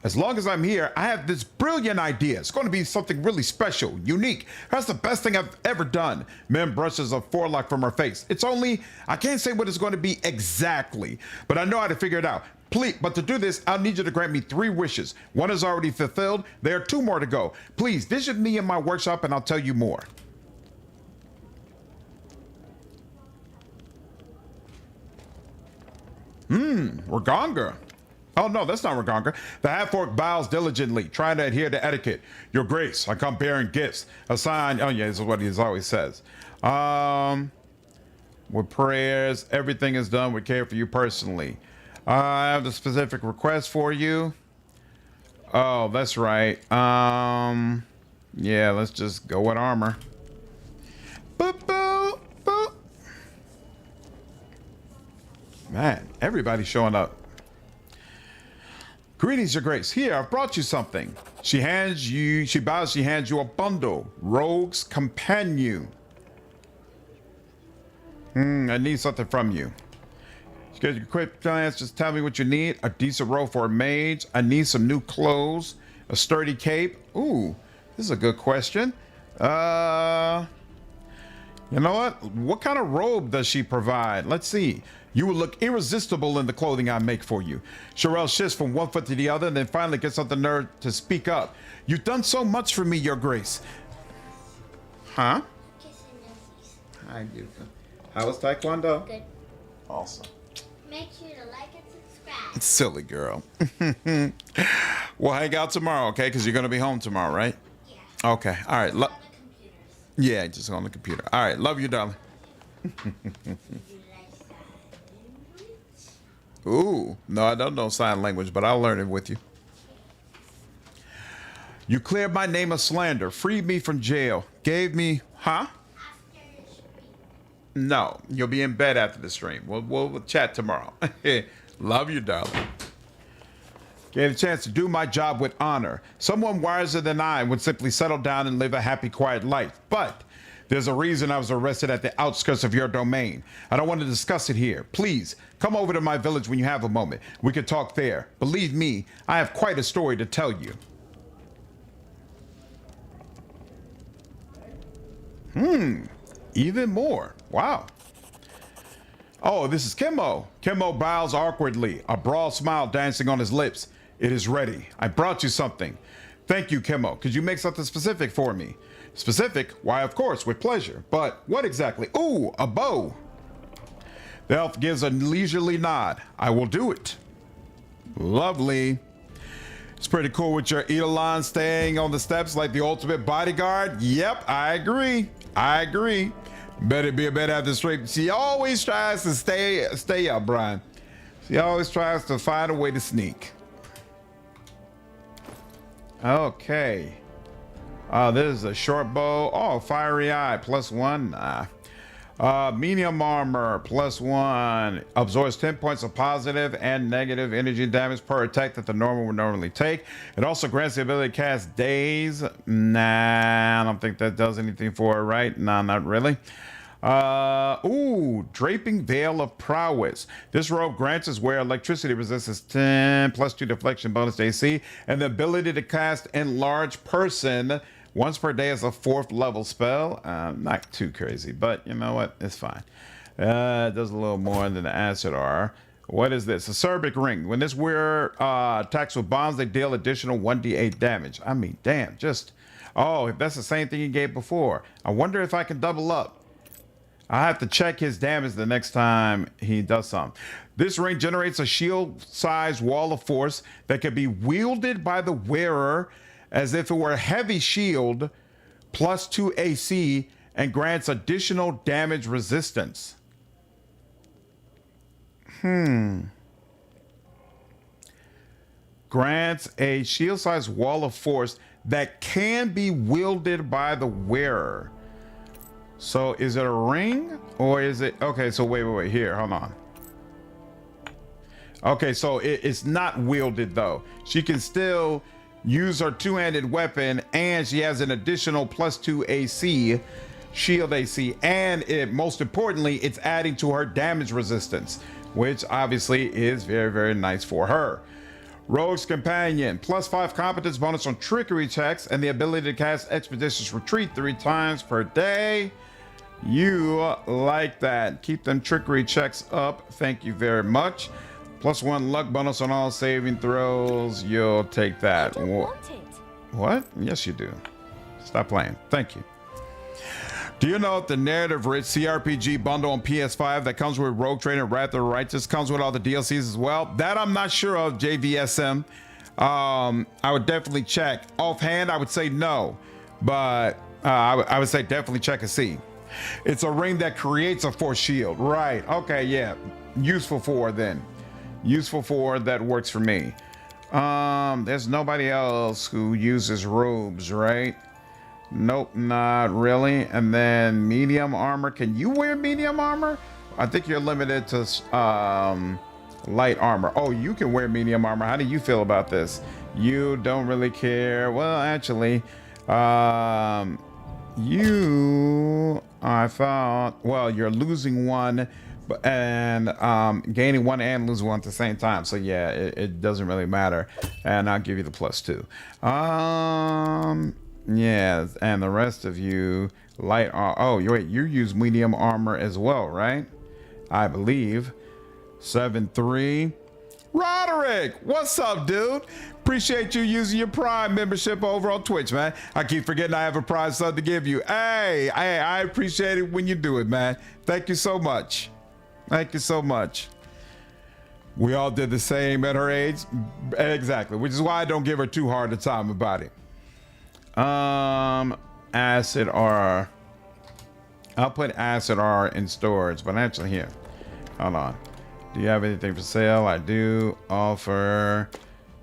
As long as I'm here, I have this brilliant idea. It's going to be something really special, unique. That's the best thing I've ever done. Mem brushes a forelock from her face. It's only, I can't say what it's going to be exactly, but I know how to figure it out. Please, but to do this, I'll need you to grant me 3 wishes. One is already fulfilled. There are 2 more to go. Please visit me in my workshop and I'll tell you more. Ragonga. Oh no, that's not Ragonga. The half-orc bows diligently, trying to adhere to etiquette. Your Grace, I come bearing gifts. A sign. Oh yeah, this is what he always says. With prayers, everything is done with care for you personally. I have the specific request for you. Oh, that's right. Yeah, let's just go with armor. Boop, boop, boop. Man, everybody's showing up. Greetings, Your Grace. Here, I've brought you something. She hands you a bundle. Rogue's Companion. I need something from you. Get your quick glance, just tell me what you need. A decent robe for a mage. I need some new clothes. A sturdy cape. Ooh, this is a good question. You know what? What kind of robe does she provide? Let's see. You will look irresistible in the clothing I make for you. Sherelle shifts from one foot to the other and then finally gets up the nerve to speak up. You've done so much for me, Your Grace. Huh? Hi, beautiful. How was Taekwondo? Good. Awesome. Make sure to like and subscribe. Silly girl. We'll hang out tomorrow, okay? Because you're going to be home tomorrow, right? Yeah. Okay. All right. On the computers. Yeah, just on the computer. All right. Love you, darling. You like sign language? Ooh. No, I don't know sign language, but I'll learn it with you. You cleared my name of slander, freed me from jail, gave me... Huh? After the stream. No, you'll be in bed after the stream. We'll chat tomorrow. Love you, darling. Get a chance to do my job with honor. Someone wiser than I would simply settle down and live a happy, quiet life. But there's a reason I was arrested at the outskirts of your domain. I don't want to discuss it here. Please, come over to my village when you have a moment. We could talk there. Believe me, I have quite a story to tell you. Even more. Wow. Oh, this is Kimmo. Kimmo bows awkwardly, a broad smile dancing on his lips. It is ready. I brought you something. Thank you, Kimmo. Could you make something specific for me? Specific? Why, of course, with pleasure. But what exactly? Ooh, a bow. The elf gives a leisurely nod. I will do it. Lovely. It's pretty cool with your Eidolon staying on the steps like the ultimate bodyguard. Yep, I agree. I agree. Better be a bit after stream. She always tries to stay up, Brian. She always tries to find a way to sneak. Okay. This is a short bow. Oh, fiery eye, +1. Nah. Medium armor, +1. Absorbs 10 points of positive and negative energy damage per attack that the normal would normally take. It also grants the ability to cast daze. Nah, I don't think that does anything for it, right? Nah, not really. Draping Veil of Prowess. This robe grants its wearer electricity resistance 10, +2 deflection bonus to AC, and the ability to cast Enlarge Person once per day as a 4th level spell. Not too crazy, but you know what? It's fine. It does a little more than the Acid R. What is this? A Acerbic Ring. When this wearer attacks with bombs, they deal additional 1d8 damage. I mean, damn, just... Oh, if that's the same thing he gave before. I wonder if I can double up. I have to check his damage the next time he does something. This ring generates a shield-sized wall of force that can be wielded by the wearer as if it were a heavy shield, +2 AC, and grants additional damage resistance. Grants a shield-sized wall of force that can be wielded by the wearer. So is it a ring or is it... Okay, so wait, here, hold on. Okay, so it's not wielded though. She can still use her two-handed weapon and she has an additional +2 AC, shield AC, and most importantly, it's adding to her damage resistance, which obviously is very, very nice for her. Rogue's Companion, +5 competence bonus on trickery checks and the ability to cast Expeditious Retreat 3 times per day. You like that. Keep them trickery checks up. Thank you very much. +1 luck bonus on all saving throws. You'll take that. I don't want it. What? Yes, you do. Stop playing. Thank you. Do you know the narrative-rich CRPG bundle on PS5 that comes with Rogue Trader and Wrath of the Righteous comes with all the DLCs as well? That I'm not sure of, JVSM. I would definitely check. Offhand, I would say no, but I would say definitely check and see. It's a ring that creates a force shield. Right. Okay, yeah. Useful for then. Useful for that works for me. There's nobody else who uses robes, right? Nope, not really. And then medium armor. Can you wear medium armor? I think you're limited to light armor. Oh, you can wear medium armor. How do you feel about this? You don't really care. Well, actually, I thought, well, you're losing one and gaining one and losing one at the same time. So yeah, it doesn't really matter. And I'll give you the +2. Yeah, and the rest of you light armor. Oh, wait, you use medium armor as well, right? I believe. 7-3. Roderick, what's up, dude? Appreciate you using your Prime membership over on Twitch, man. I keep forgetting I have a Prime sub to give you. Hey, I appreciate it when you do it, man. Thank you so much. Thank you so much. We all did the same at her age. Exactly, which is why I don't give her too hard a time about it. Acid R. I'll put Acid R in storage, but actually here. Hold on. Do you have anything for sale? I do. Offer.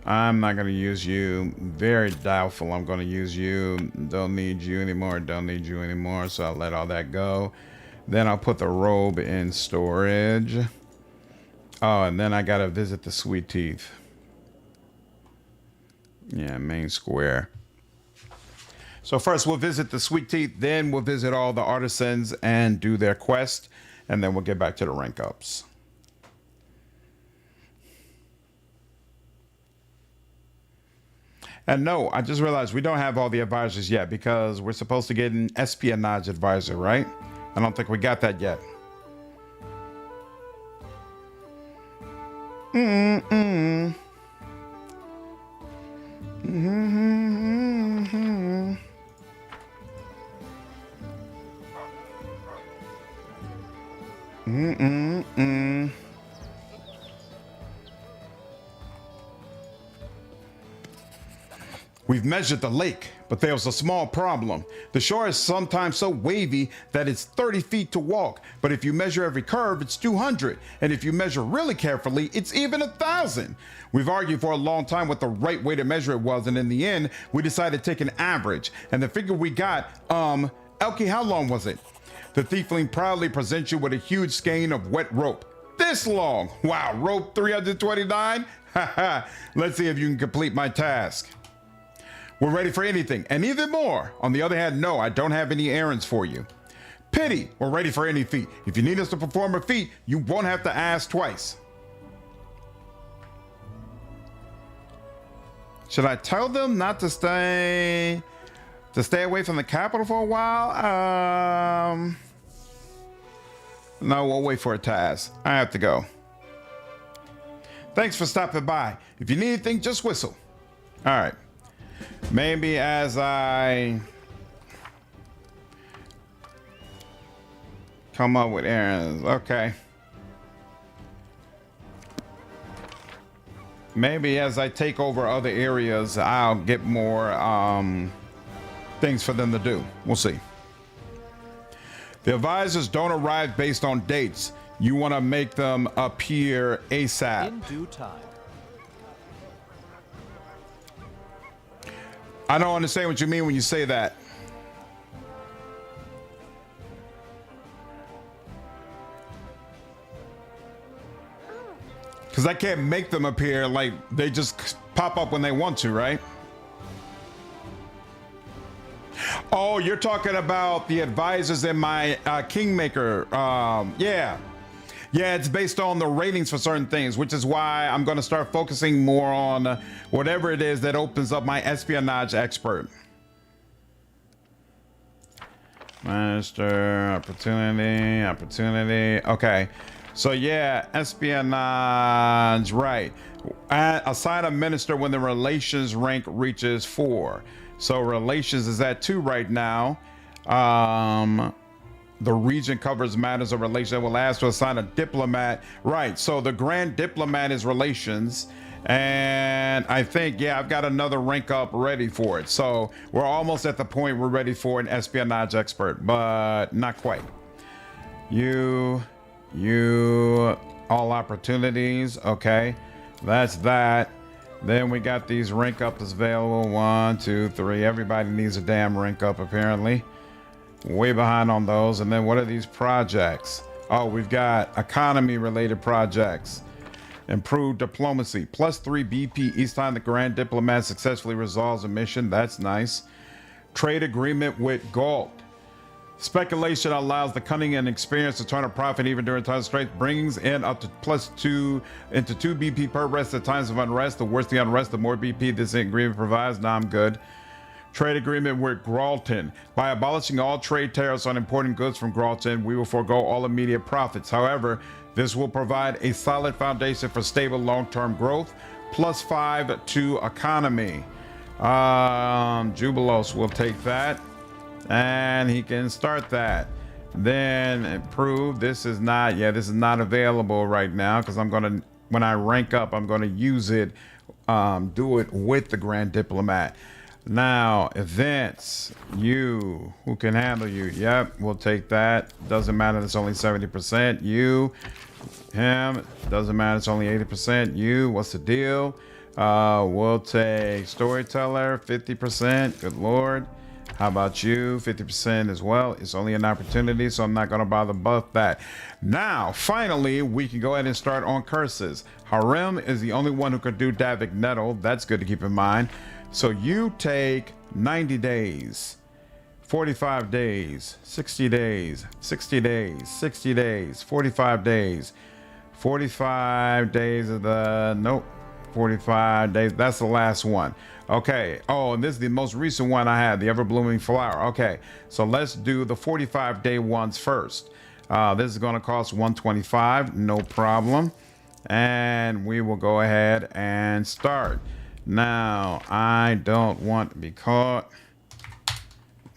I'm not going to use you. Very doubtful I'm going to use you. Don't need you anymore. Don't need you anymore. So I'll let all that go. Then I'll put the robe in storage. Oh, and then I got to visit the Sweet Teeth. Yeah, main square. So first we'll visit the Sweet Teeth. Then we'll visit all the artisans and do their quest. And then we'll get back to the rank ups. And no, I just realized we don't have all the advisors yet because we're supposed to get an espionage advisor, right? I don't think we got that yet. We've measured the lake, but there's a small problem. The shore is sometimes so wavy that it's 30 feet to walk, but if you measure every curve, it's 200. And if you measure really carefully, it's even 1,000. We've argued for a long time what the right way to measure it was, and in the end, we decided to take an average. And the figure we got, Elkie, how long was it? The tiefling proudly presents you with a huge skein of wet rope. This long! Wow, rope 329? Haha, let's see if you can complete my task. We're ready for anything, and even more. On the other hand, no, I don't have any errands for you. Pity, we're ready for any feat. If you need us to perform a feat, you won't have to ask twice. Should I tell them not to stay away from the capital for a while? No, we'll wait for a task. I have to go. Thanks for stopping by. If you need anything, just whistle. All right. Maybe as I come up with errands. Okay. Maybe as I take over other areas, I'll get more things for them to do. We'll see. The advisors don't arrive based on dates. You want to make them appear ASAP. In due time. I don't understand what you mean when you say that. Because I can't make them appear, like they just pop up when they want to, right? Oh, you're talking about the advisors in my Kingmaker. Yeah. Yeah, it's based on the ratings for certain things, which is why I'm going to start focusing more on whatever it is that opens up my espionage expert. Master, opportunity. Okay. So yeah, espionage, right. Assign a minister when the relations rank reaches 4. So relations is at 2 right now. The region covers matters of relation that will ask to assign a diplomat. Right, so the grand diplomat is relations. And I think, yeah, I've got another rank up ready for it. So we're almost at the point we're ready for an espionage expert, but not quite. You, all opportunities. Okay, that's that. Then we got these rank ups available. 1, 2, 3. Everybody needs a damn rank up apparently. Way behind on those. And then what are these projects? Oh, we've got economy related projects. Improved diplomacy. +3 BP each time the grand diplomat successfully resolves a mission. That's nice. Trade agreement with Galt. Speculation allows the cunning and experience to turn a profit even during times of strength. Brings in up to +2 into 2 BP per rest at times of unrest. The worse the unrest, the more BP this agreement provides. Now I'm good. Trade agreement with Gralton. By abolishing all trade tariffs on importing goods from Gralton, we will forego all immediate profits. However, this will provide a solid foundation for stable long-term growth. +5 to economy. Jubilos will take that. And he can start that. Then improve. This is not available right now because I'm gonna, when I rank up, I'm gonna use it, do it with the Grand Diplomat. Now, events, you, who can handle you? Yep, we'll take that. Doesn't matter, it's only 70%. You, him, doesn't matter, it's only 80%. You, what's the deal? We'll take Storyteller, 50%. Good Lord. How about you? 50% as well. It's only an opportunity, so I'm not going to bother buff that. Now, finally, we can go ahead and start on curses. Harem is the only one who can do Davik Nettle. That's good to keep in mind. So you take 90 days, 45 days, 60 days, 60 days, 60 days, 45 days, 45 days of the, nope, 45 days. That's the last one. Okay. Oh, and this is the most recent one I had, the ever blooming flower. Okay. So let's do the 45-day ones first. This is going to cost 125. No problem. And we will go ahead and start. Now, I don't want to be caught.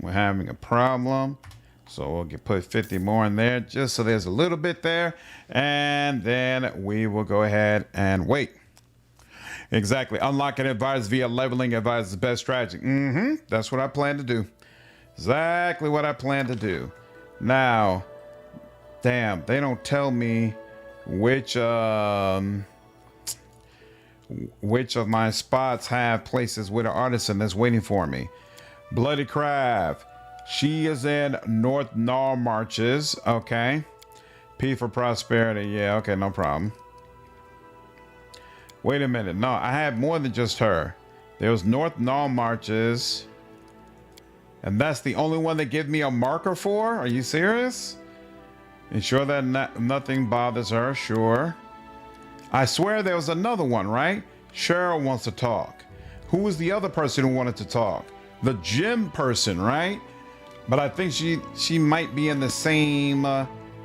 We're having a problem. So we'll put 50 more in there just so there's a little bit there. And then we will go ahead and wait. Exactly. Unlock and advise via leveling. Advise the best strategy. That's what I plan to do. Exactly what I plan to do. Now, damn, they don't tell me which of my spots have places with an artisan that's waiting for me. Bloody Crab. She is in North Gnaw Marches. Okay. P for prosperity. Yeah, okay, no problem. Wait a minute. No, I had more than just her. There was North Gnaw Marches. And that's the only one they give me a marker for? Are you serious? Ensure that nothing bothers her. Sure. I swear there was another one, right? Cheryl wants to talk. Who was the other person who wanted to talk? The gym person, right? But I think she might be in the same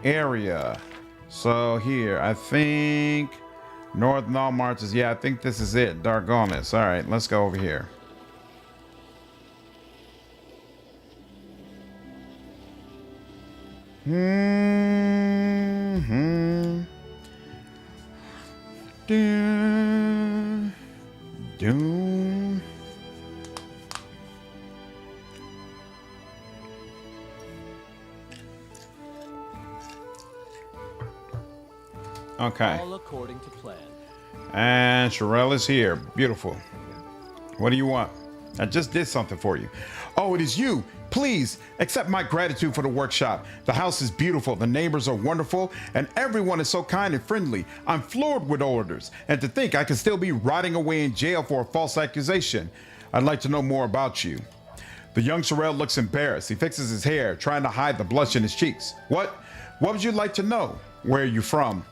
area. So here, I think North Gnaw Marches. Yeah, I think this is it. Dargonis. All right, let's go over here. Doom. Okay. All according to plan. And Sherelle is here. Beautiful. What do you want? I just did something for you. Oh, it is you. Please accept my gratitude for the workshop. The house is beautiful. The neighbors are wonderful. And everyone is so kind and friendly. I'm floored with orders. And to think I can still be rotting away in jail for a false accusation. I'd like to know more about you. The young Sherelle looks embarrassed. He fixes his hair, trying to hide the blush in his cheeks. What would you like to know? Where are you from?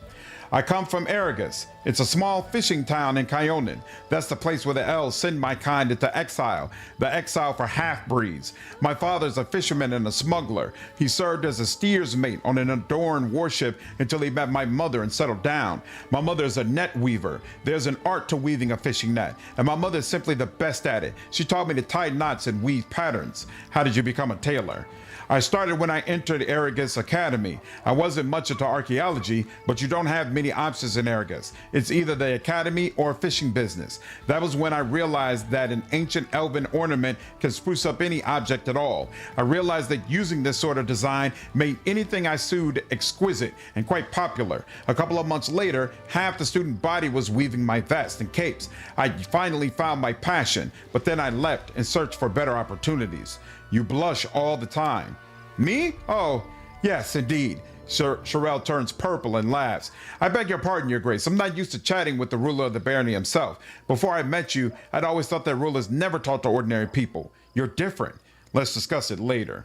I come from Aragus. It's a small fishing town in Kyonin. That's the place where the elves send my kind into exile. The exile for half-breeds. My father's a fisherman and a smuggler. He served as a steersmate on an adorned warship until he met my mother and settled down. My mother is a net weaver. There's an art to weaving a fishing net, and my mother is simply the best at it. She taught me to tie knots and weave patterns. How did you become a tailor? I started when I entered Aragus Academy. I wasn't much into archaeology, but you don't have many options in Aragus. It's either the academy or a fishing business. That was when I realized that an ancient elven ornament can spruce up any object at all. I realized that using this sort of design made anything I sewed exquisite and quite popular. A couple of months later, half the student body was weaving my vests and capes. I finally found my passion, but then I left and searched for better opportunities. You blush all the time. Me? Oh, yes, indeed. Sherelle turns purple and laughs. I beg your pardon, Your Grace. I'm not used to chatting with the ruler of the barony himself. Before I met you, I'd always thought that rulers never talk to ordinary people. You're different. Let's discuss it later.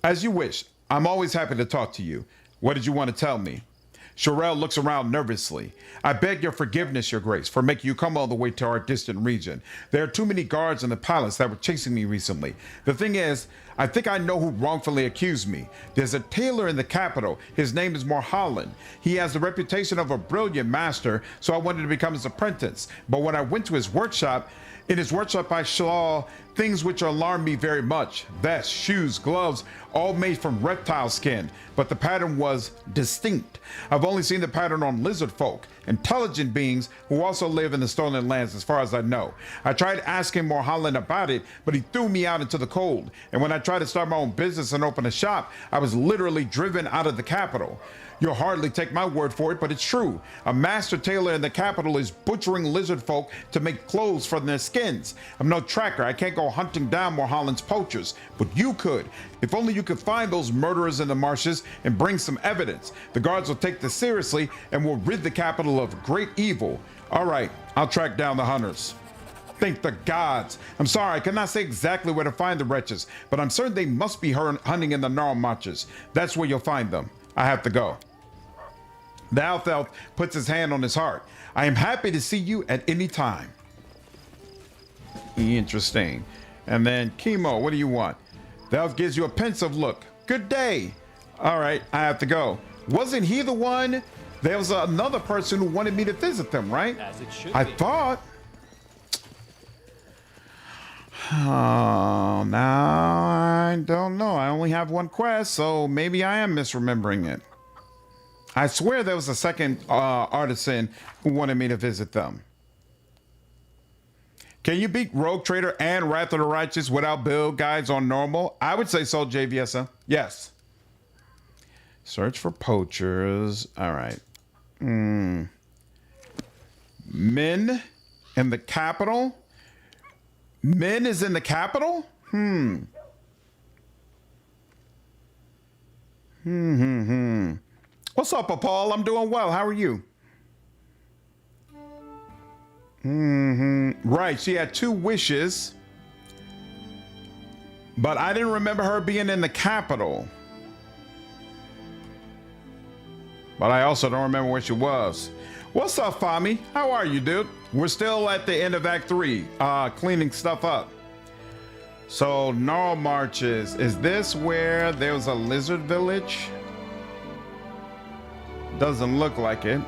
As you wish. I'm always happy to talk to you. What did you want to tell me? Sherelle looks around nervously. I beg your forgiveness, Your Grace, for making you come all the way to our distant region. There are too many guards in the palace that were chasing me recently. The thing is, I think I know who wrongfully accused me. There's a tailor in the capital. His name is Mulholland. He has the reputation of a brilliant master, so I wanted to become his apprentice. But when I went to his workshop, in his workshop I saw things which alarmed me very much. Vests, shoes, gloves, all made from reptile skin, but the pattern was distinct. I've only seen the pattern on lizard folk, intelligent beings who also live in the stolen lands as far as I know. I tried asking Mulholland about it, but he threw me out into the cold. And when I tried to start my own business and open a shop, I was literally driven out of the capital. You'll hardly take my word for it, but it's true. A master tailor in the capital is butchering lizard folk to make clothes from their skins. I'm no tracker. I can't go hunting down Mulholland's poachers, but you could. If only you could find those murderers in the marshes and bring some evidence. The guards will take this seriously and will rid the capital of great evil. All right, I'll track down the hunters. Thank the gods. I'm sorry, I cannot say exactly where to find the wretches, but I'm certain they must be hunting in the gnarl marches. That's where you'll find them. I have to go. The elf puts his hand on his heart. I am happy to see you at any time. Interesting. And then Chemo, what do you want? The elf gives you a pensive look. Good day. All right, I have to go. Wasn't he the one? There was another person who wanted me to visit them, right? As it should I be. thought. Oh, now I don't know. I only have one quest, so maybe I am misremembering it. I swear there was a second artisan who wanted me to visit them. Can you beat Rogue Trader and Wrath of the Righteous without build guides on normal? I would say so, JVSM. Yes. Search for poachers. All right. Men in the capital. Men is in the capital? What's up, Paul? I'm doing well. How are you? Right, she had 2 wishes, but I didn't remember her being in the capital. But I also don't remember where she was. What's up, Fami? How are you, dude? We're still at the end of Act 3, cleaning stuff up. So, Gnarl Marches. Is this where there was a lizard village? Doesn't look like it.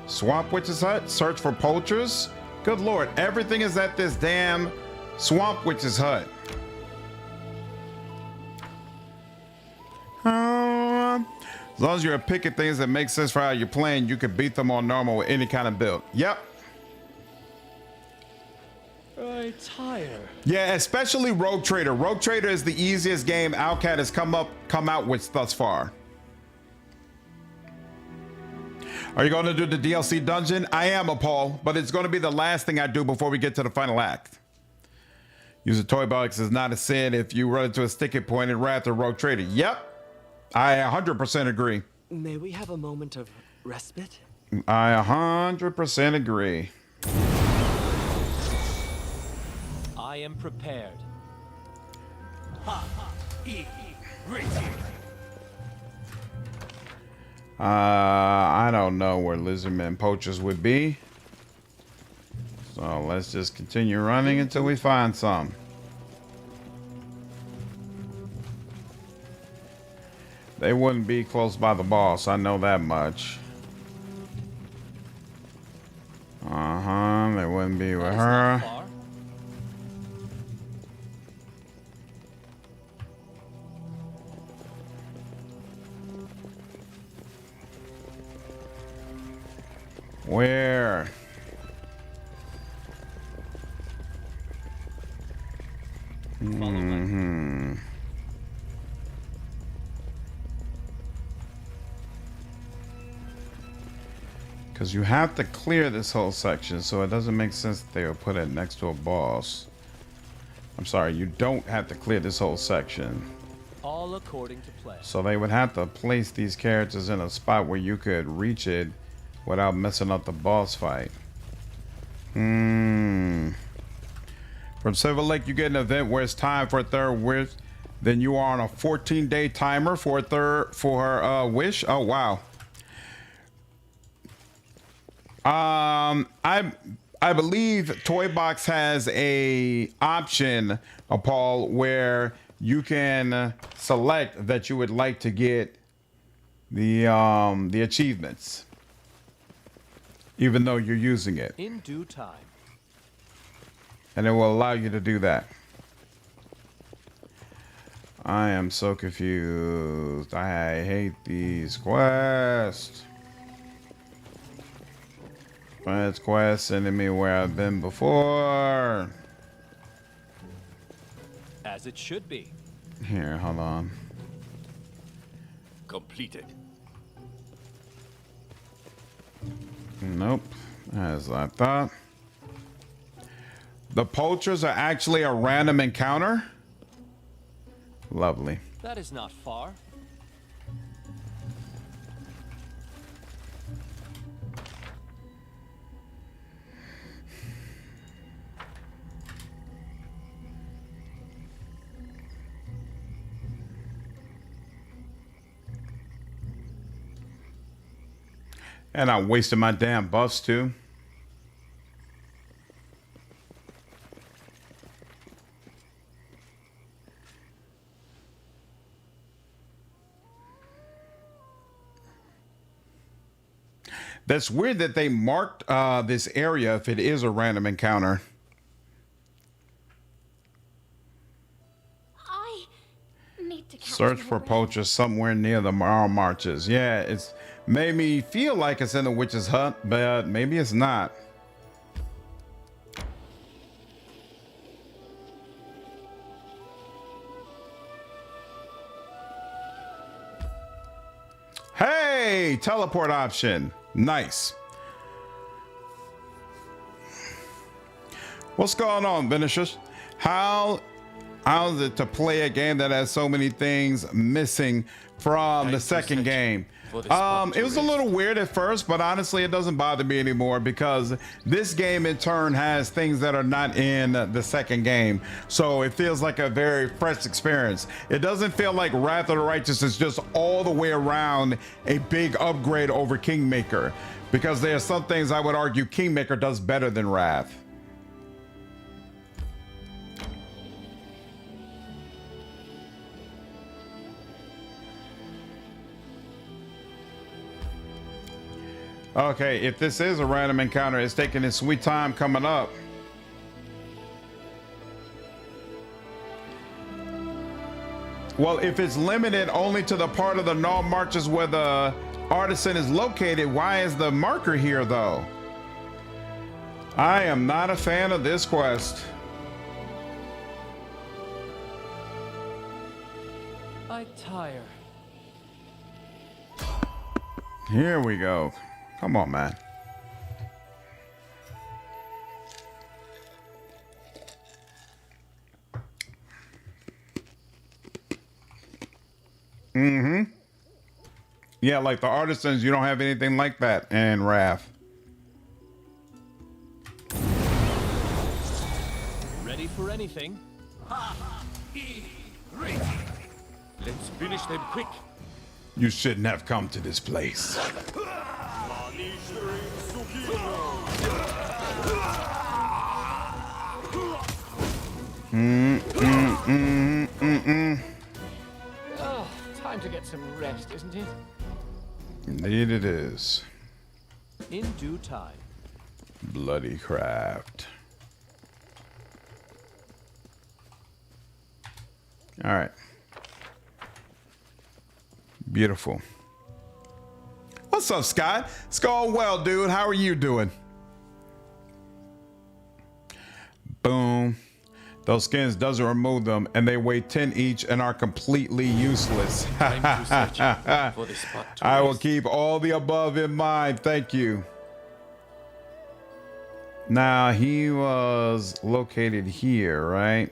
Swamp Witch's Hut, search for poachers. Good lord, everything is at this damn Swamp Witch's Hut. As long as you're picking things that make sense for how you're playing, you can beat them on normal with any kind of build. Yep. I tire. Yeah, especially Rogue Trader. Rogue Trader is the easiest game Outcat has come out with thus far. Are you going to do the DLC dungeon? I am, Paul, but it's going to be the last thing I do before we get to the final act. Use a Toybox is not a sin if you run into a sticky point in Wrath or Rogue Trader. Yep, I 100% agree. May we have a moment of respite? I 100% agree. I am prepared. I don't know where lizardmen poachers would be. So let's just continue running until we find some. They wouldn't be close by the boss, I know that much. They wouldn't be with her. Where? Because you have to clear this whole section, so it doesn't make sense that they would put it next to a boss. I'm sorry, you don't have to clear this whole section. All according to plan. So they would have to place these characters in a spot where you could reach it without messing up the boss fight. From Silver Lake, you get an event where it's time for a third wish. Then you are on a 14-day timer for a third wish. Oh wow. I believe Toybox has a option, Paul, where you can select that you would like to get the achievements, even though you're using it. In due time. And it will allow you to do that. I am so confused. I hate these quests. It's quest sending me where I've been before. As it should be. Here, hold on. Completed. Nope. As I thought. The poachers are actually a random encounter. Lovely. That is not far. And I'm wasting my damn buffs too. That's weird that they marked this area if it is a random encounter. I need to Search for poachers somewhere near the marches. Yeah, it's made me feel like it's in the witch's hut, but maybe it's not. Hey, teleport option. Nice. What's going on, Vinicius? How's it to play a game that has so many things missing from the second game? It was a little weird at first, but honestly, it doesn't bother me anymore because this game in turn has things that are not in the second game. So it feels like a very fresh experience. It doesn't feel like Wrath of the Righteous is just all the way around a big upgrade over Kingmaker, because there are some things I would argue Kingmaker does better than Wrath. Okay, if this is a random encounter, it's taking its sweet time coming up. Well, if it's limited only to the part of the Null Marches where the Artisan is located, why is the marker here though? I am not a fan of this quest. I tire. Here we go. Come on, man. Yeah, like the Artisans, you don't have anything like that in Wrath. Ready for anything? Let's finish them quick. You shouldn't have come to this place. Oh, time to get some rest, isn't it? Indeed it is. In due time. Bloody craft. All right. Beautiful. What's up, Scott? It's going well, dude. How are you doing? Boom. Those skins doesn't remove them, and they weigh 10 each and are completely useless. For the spot to I will rest. keep all the above in mind. Thank you. Now, he was located here, right?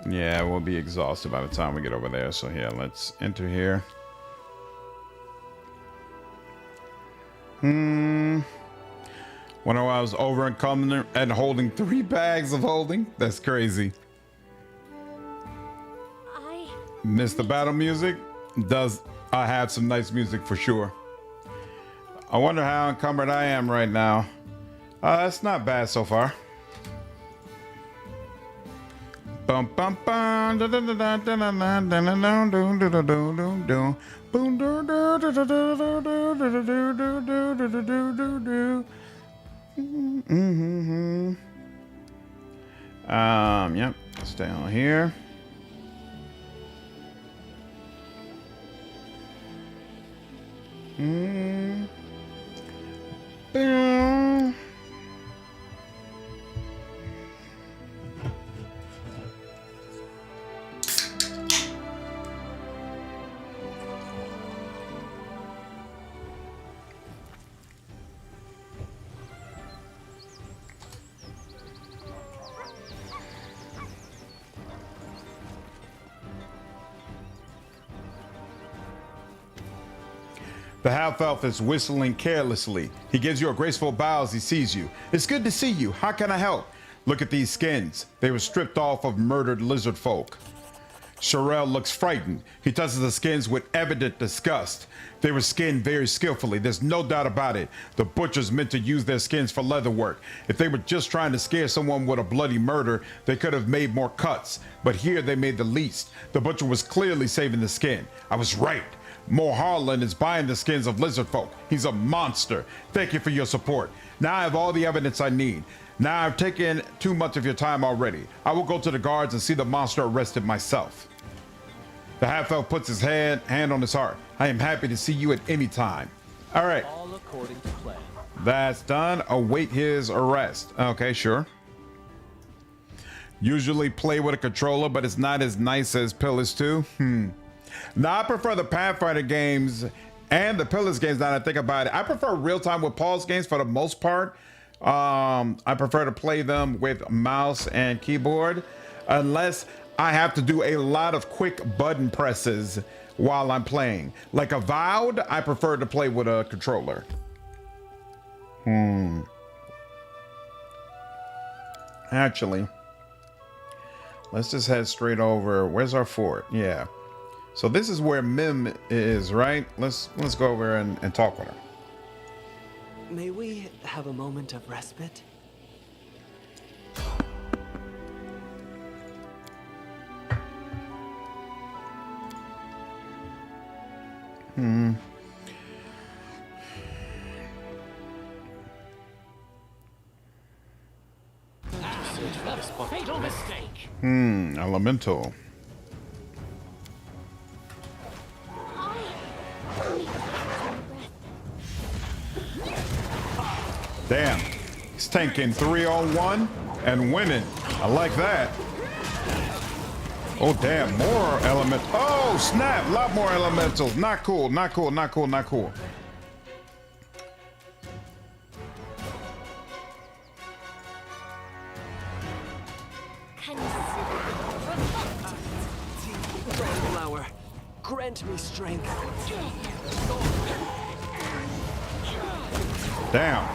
Yeah, we'll be exhausted by the time we get over there. So yeah, let's enter here. Wonder why I was over and coming and holding 3 bags of holding. That's crazy. I Miss the battle music? I have some nice music for sure. I wonder how encumbered I am right now. It's not bad so far. Bum bum bum da da da da da da da da da da da da da boom da da da da da da da da da da da. Yep. Stay on here. Boom. The half-elf is whistling carelessly. He gives you a graceful bow as he sees you. It's good to see you. How can I help? Look at these skins. They were stripped off of murdered lizard folk. Sherelle looks frightened. He touches the skins with evident disgust. They were skinned very skillfully. There's no doubt about it. The butchers meant to use their skins for leather work. If they were just trying to scare someone with a bloody murder, they could have made more cuts. But here they made the least. The butcher was clearly saving the skin. I was right. Moharlan is buying the skins of lizard folk. He's a monster. Thank you for your support. Now I have all the evidence I need. Now I've taken too much of your time already. I will go to the guards and see the monster arrested myself. The half-elf puts his hand on his heart. I am happy to see you at any time. All right. All according to plan. That's done. Await his arrest. Okay, sure. Usually play with a controller, but it's not as nice as Pillars 2. Now, I prefer the Pathfinder games and the Pillars games now that I think about it. I prefer real-time with pause games for the most part. I prefer to play them with mouse and keyboard unless I have to do a lot of quick button presses while I'm playing. Like Avowed, I prefer to play with a controller. Actually, let's just head straight over. Where's our fort? Yeah. So this is where Mim is, right? Let's go over and talk with her. May we have a moment of respite? Fatal mistake. Elemental. Damn, he's tanking 3-on-1 and winning. I like that. Oh damn, more elements. Oh snap, a lot more elementals. Not cool, not cool, not cool, not cool. Flower, grant me strength. Damn.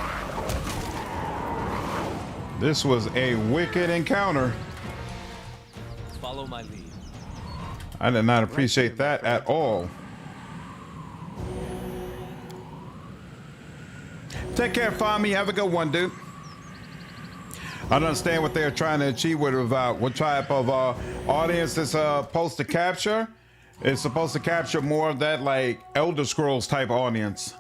This was a wicked encounter. Follow my lead. I did not appreciate that at all. Take care, Fami. Have a good one, dude. I don't understand what they're trying to achieve with what type of audience it's supposed to capture. It's supposed to capture more of that like Elder Scrolls type audience.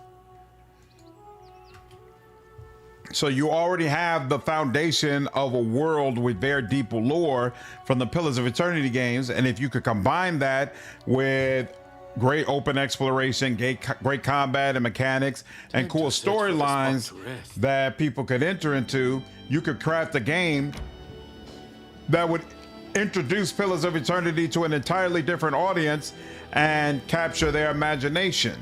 So you already have the foundation of a world with very deep lore from the Pillars of Eternity games, and if you could combine that with great open exploration, great combat and mechanics, and cool storylines that people could enter into, you could craft a game that would introduce Pillars of Eternity to an entirely different audience and capture their imagination.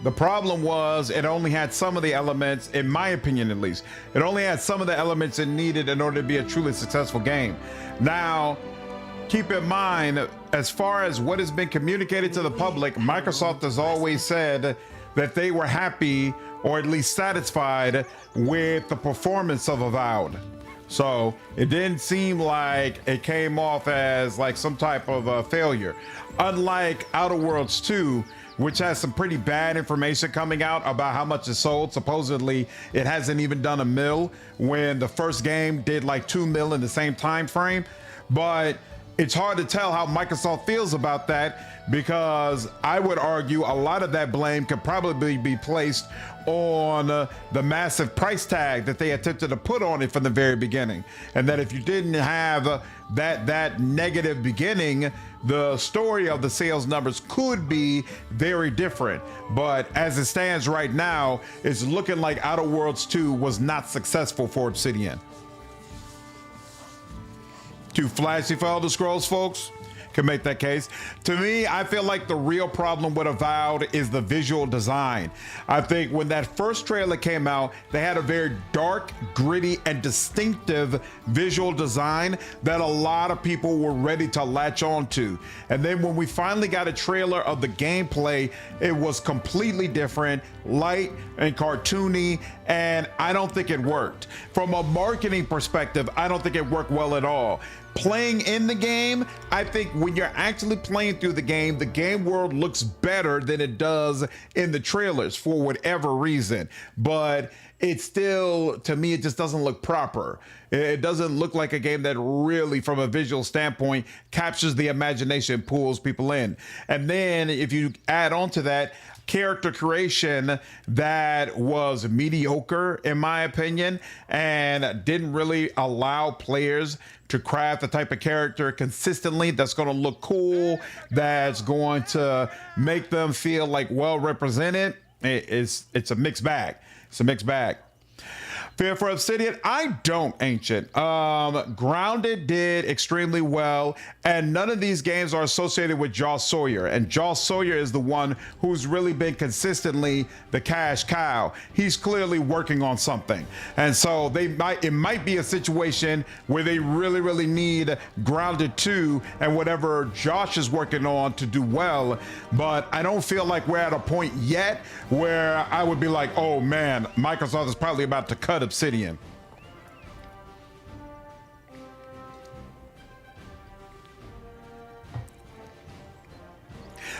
The problem was it only had some of the elements, in my opinion at least, it only had some of the elements it needed in order to be a truly successful game. Now, keep in mind, as far as what has been communicated to the public, Microsoft has always said that they were happy or at least satisfied with the performance of Avowed. So it didn't seem like it came off as like some type of a failure. Unlike Outer Worlds 2, which has some pretty bad information coming out about how much it sold. Supposedly it hasn't even done $1 million when the first game did like $2 million in the same time frame. But it's hard to tell how Microsoft feels about that, because I would argue a lot of that blame could probably be placed on the massive price tag that they attempted to put on it from the very beginning. And that if you didn't have that negative beginning, the story of the sales numbers could be very different. But as it stands right now, it's looking like Outer Worlds 2 was not successful for Obsidian. Too flashy for Elder Scrolls, folks? Can make that case. To me, I feel like the real problem with Avowed is the visual design. I think when that first trailer came out, they had a very dark, gritty, and distinctive visual design that a lot of people were ready to latch on to. And then when we finally got a trailer of the gameplay, it was completely different, light and cartoony, and I don't think it worked. From a marketing perspective, I don't think it worked well at all. playing in the game, I think when you're actually playing through the game world looks better than it does in the trailers for whatever reason. But it's still, to me, it just doesn't look proper. It doesn't look like a game that really, from a visual standpoint, captures the imagination, pulls people in. And then if you add on to that, character creation that was mediocre in my opinion and didn't really allow players to craft the type of character consistently that's going to look cool, that's going to make them feel like well represented. It's a mixed bag. It's a mixed bag. Fear for Obsidian, I don't, Ancient. Grounded did extremely well, and none of these games are associated with Joss Sawyer, and Joss Sawyer is the one who's really been consistently the cash cow. He's clearly working on something, and so it might be a situation where they really need Grounded 2 and whatever Josh is working on to do well, but I don't feel like we're at a point yet where I would be like, oh man, Microsoft is probably about to cut Obsidian.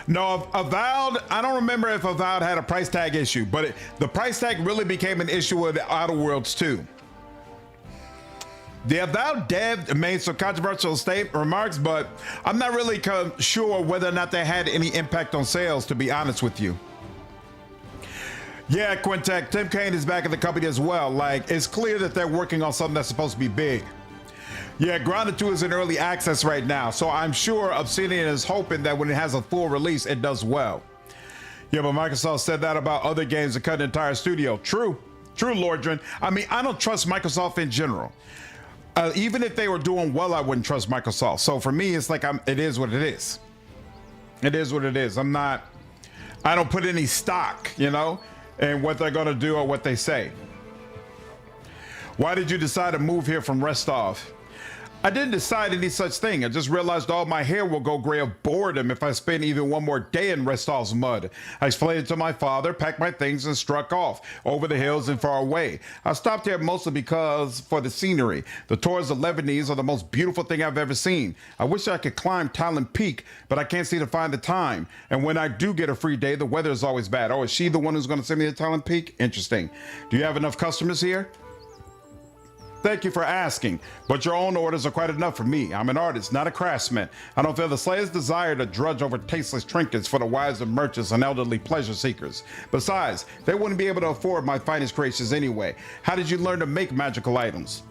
No, Avowed, I don't remember if Avowed had a price tag issue, but the price tag really became an issue with Outer Worlds 2. The Avowed dev made some controversial remarks, but I'm not really sure whether or not they had any impact on sales, to be honest with you. Yeah, Quintek, Tim Kaine is back in the company as well. Like, it's clear that they're working on something that's supposed to be big. Yeah, Grounded 2 is in early access right now, so I'm sure Obsidian is hoping that when it has a full release, it does well. Yeah, but Microsoft said that about other games that cut an entire studio. True, Lordrin. I mean, I don't trust Microsoft in general. Even if they were doing well, I wouldn't trust Microsoft. So for me, it's like, it is what it is. It is what it is. I don't put any stock, you know, in what they're going to do or what they say. Why did you decide to move here from Rostov? I didn't decide any such thing. I just realized all my hair will go gray of boredom if I spend even one more day in Rostov's mud. I explained it to my father, packed my things, and struck off over the hills and far away. I stopped here mostly because for the scenery. The Torres of Lebanese are the most beautiful thing I've ever seen. I wish I could climb Talon Peak, but I can't seem to find the time. And when I do get a free day, the weather is always bad. Oh, is she the one who's going to send me to Talon Peak? Interesting. Do you have enough customers here? Thank you for asking, but your own orders are quite enough for me. I'm an artist, not a craftsman. I don't feel the slightest desire to drudge over tasteless trinkets for the wives of merchants and elderly pleasure seekers. Besides, they wouldn't be able to afford my finest creations anyway. How did you learn to make magical items?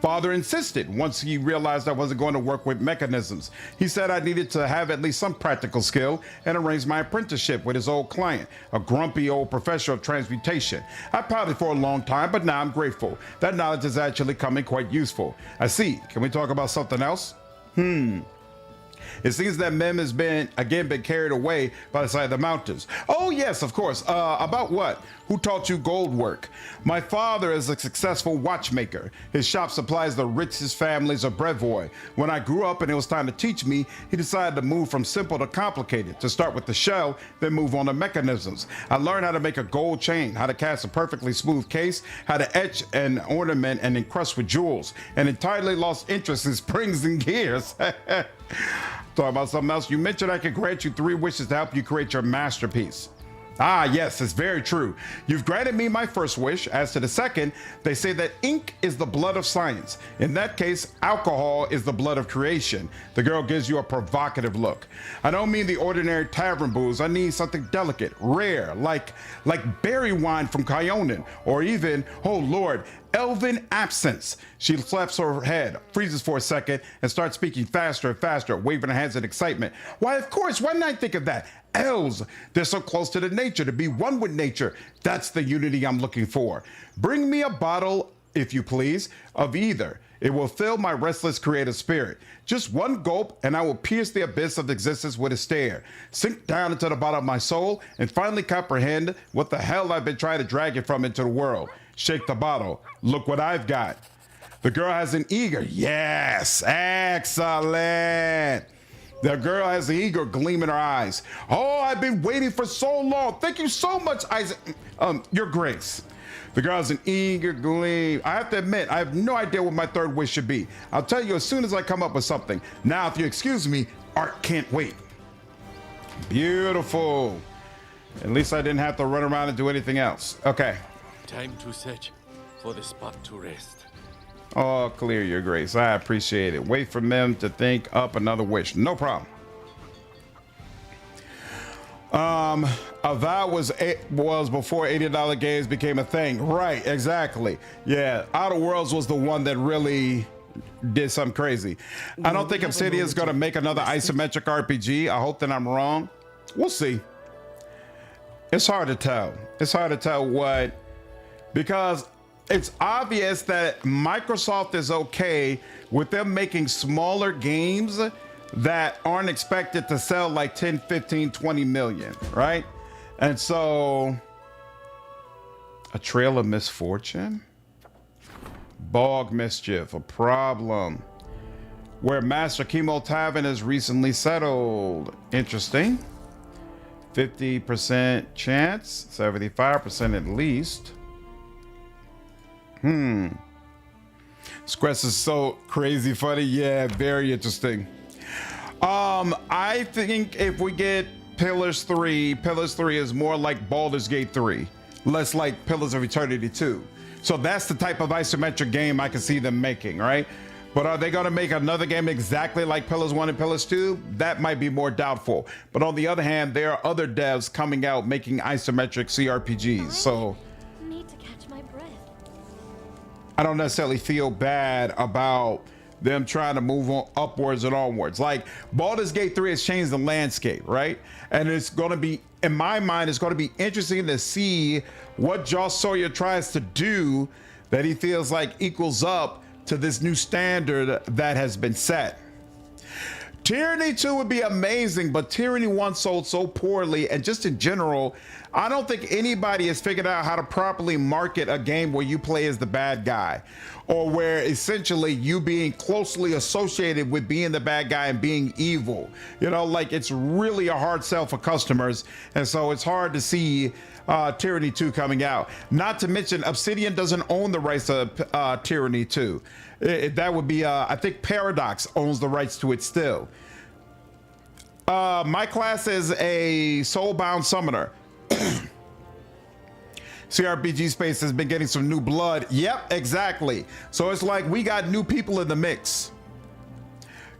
Father insisted once he realized I wasn't going to work with mechanisms. He said I needed to have at least some practical skill and arranged my apprenticeship with his old client, a grumpy old professor of transmutation. I pouted for a long time, but now I'm grateful. That knowledge is actually coming quite useful. I see. Can we talk about something else? It seems that Mem has been carried away by the side of the mountains. Oh yes, of course. About what? Who taught you gold work? My father is a successful watchmaker. His shop supplies the richest families of Brevoy. When I grew up and it was time to teach me, he decided to move from simple to complicated, to start with the shell, then move on to mechanisms. I learned how to make a gold chain, how to cast a perfectly smooth case, how to etch an ornament and encrust with jewels, and entirely lost interest in springs and gears. Talk about something else. You mentioned I could grant you 3 wishes to help you create your masterpiece. Ah, yes, it's very true. You've granted me my first wish. As to the second, they say that ink is the blood of science. In that case, alcohol is the blood of creation. The girl gives you a provocative look. I don't mean the ordinary tavern booze. I need something delicate, rare, like berry wine from Kyonin, or even, oh Lord, elven absence. She slaps her head, freezes for a second, and starts speaking faster and faster, waving her hands in excitement. Why, of course, why didn't I think of that? Elves, they're so close to the nature, to be one with nature. That's the unity I'm looking for. Bring me a bottle, if you please, of either. It will fill my restless creative spirit. Just one gulp, and I will pierce the abyss of existence with a stare, sink down into the bottom of my soul, and finally comprehend what the hell I've been trying to drag it from into the world. Shake the bottle. Look what I've got. The girl has an eager, yes, excellent. The girl has an eager gleam in her eyes. Oh, I've been waiting for so long. Thank you so much, Isaac. Your Grace. The girl's an eager gleam. I have to admit, I have no idea what my third wish should be. I'll tell you as soon as I come up with something. Now, if you excuse me, art can't wait. Beautiful. At least I didn't have to run around and do anything else. Okay. Time to search for the spot to rest. Oh, clear, Your Grace. I appreciate it. Wait for them to think up another wish. No problem. A vow was before $80 games became a thing. Right, exactly. Yeah, Outer Worlds was the one that really did something crazy. I don't think Obsidian's going to make another isometric RPG. I hope that I'm wrong. We'll see. It's hard to tell. It's hard to tell what, because it's obvious that Microsoft is okay with them making smaller games that aren't expected to sell like 10, 15, 20 million, right? And so, a trail of misfortune, bog mischief, a problem where Master Chemo Tavern has recently settled. Interesting. 50% chance, 75% at least. This quest is so crazy funny. Yeah, very interesting. I think if we get Pillars 3 is more like Baldur's Gate 3, less like Pillars of Eternity 2. So that's the type of isometric game I can see them making, right? But are they going to make another game exactly like Pillars 1 and Pillars 2? That might be more doubtful. But on the other hand, there are other devs coming out making isometric CRPGs. So I need to catch my breath. I don't necessarily feel bad about them trying to move on upwards and onwards. Like Baldur's Gate 3 has changed the landscape, right? And it's going to be, in my mind, it's going to be interesting to see what Joss Sawyer tries to do that he feels like equals up to this new standard that has been set. Tyranny 2 would be amazing, but Tyranny 1 sold so poorly, and just in general, I don't think anybody has figured out how to properly market a game where you play as the bad guy, or where essentially you being closely associated with being the bad guy and being evil. You know, like it's really a hard sell for customers, and so it's hard to see Tyranny 2 coming out. Not to mention, Obsidian doesn't own the rights to Tyranny 2. That would be, I think Paradox owns the rights to it still. My class is a Soulbound Summoner. CRPG space has been getting some new blood. Yep, exactly. So it's like we got new people in the mix.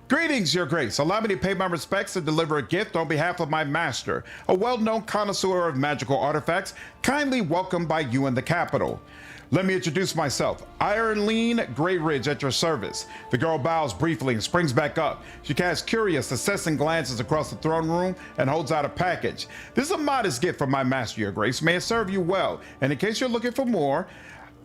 Greetings, Your Grace. Allow me to pay my respects and deliver a gift on behalf of my master, a well-known connoisseur of magical artifacts, kindly welcomed by you in the capital. Let me introduce myself. Ironline Grey Ridge at your service. The girl bows briefly and springs back up. She casts curious, assessing glances across the throne room and holds out a package. This is a modest gift from my master, Your Grace. May it serve you well. And in case you're looking for more,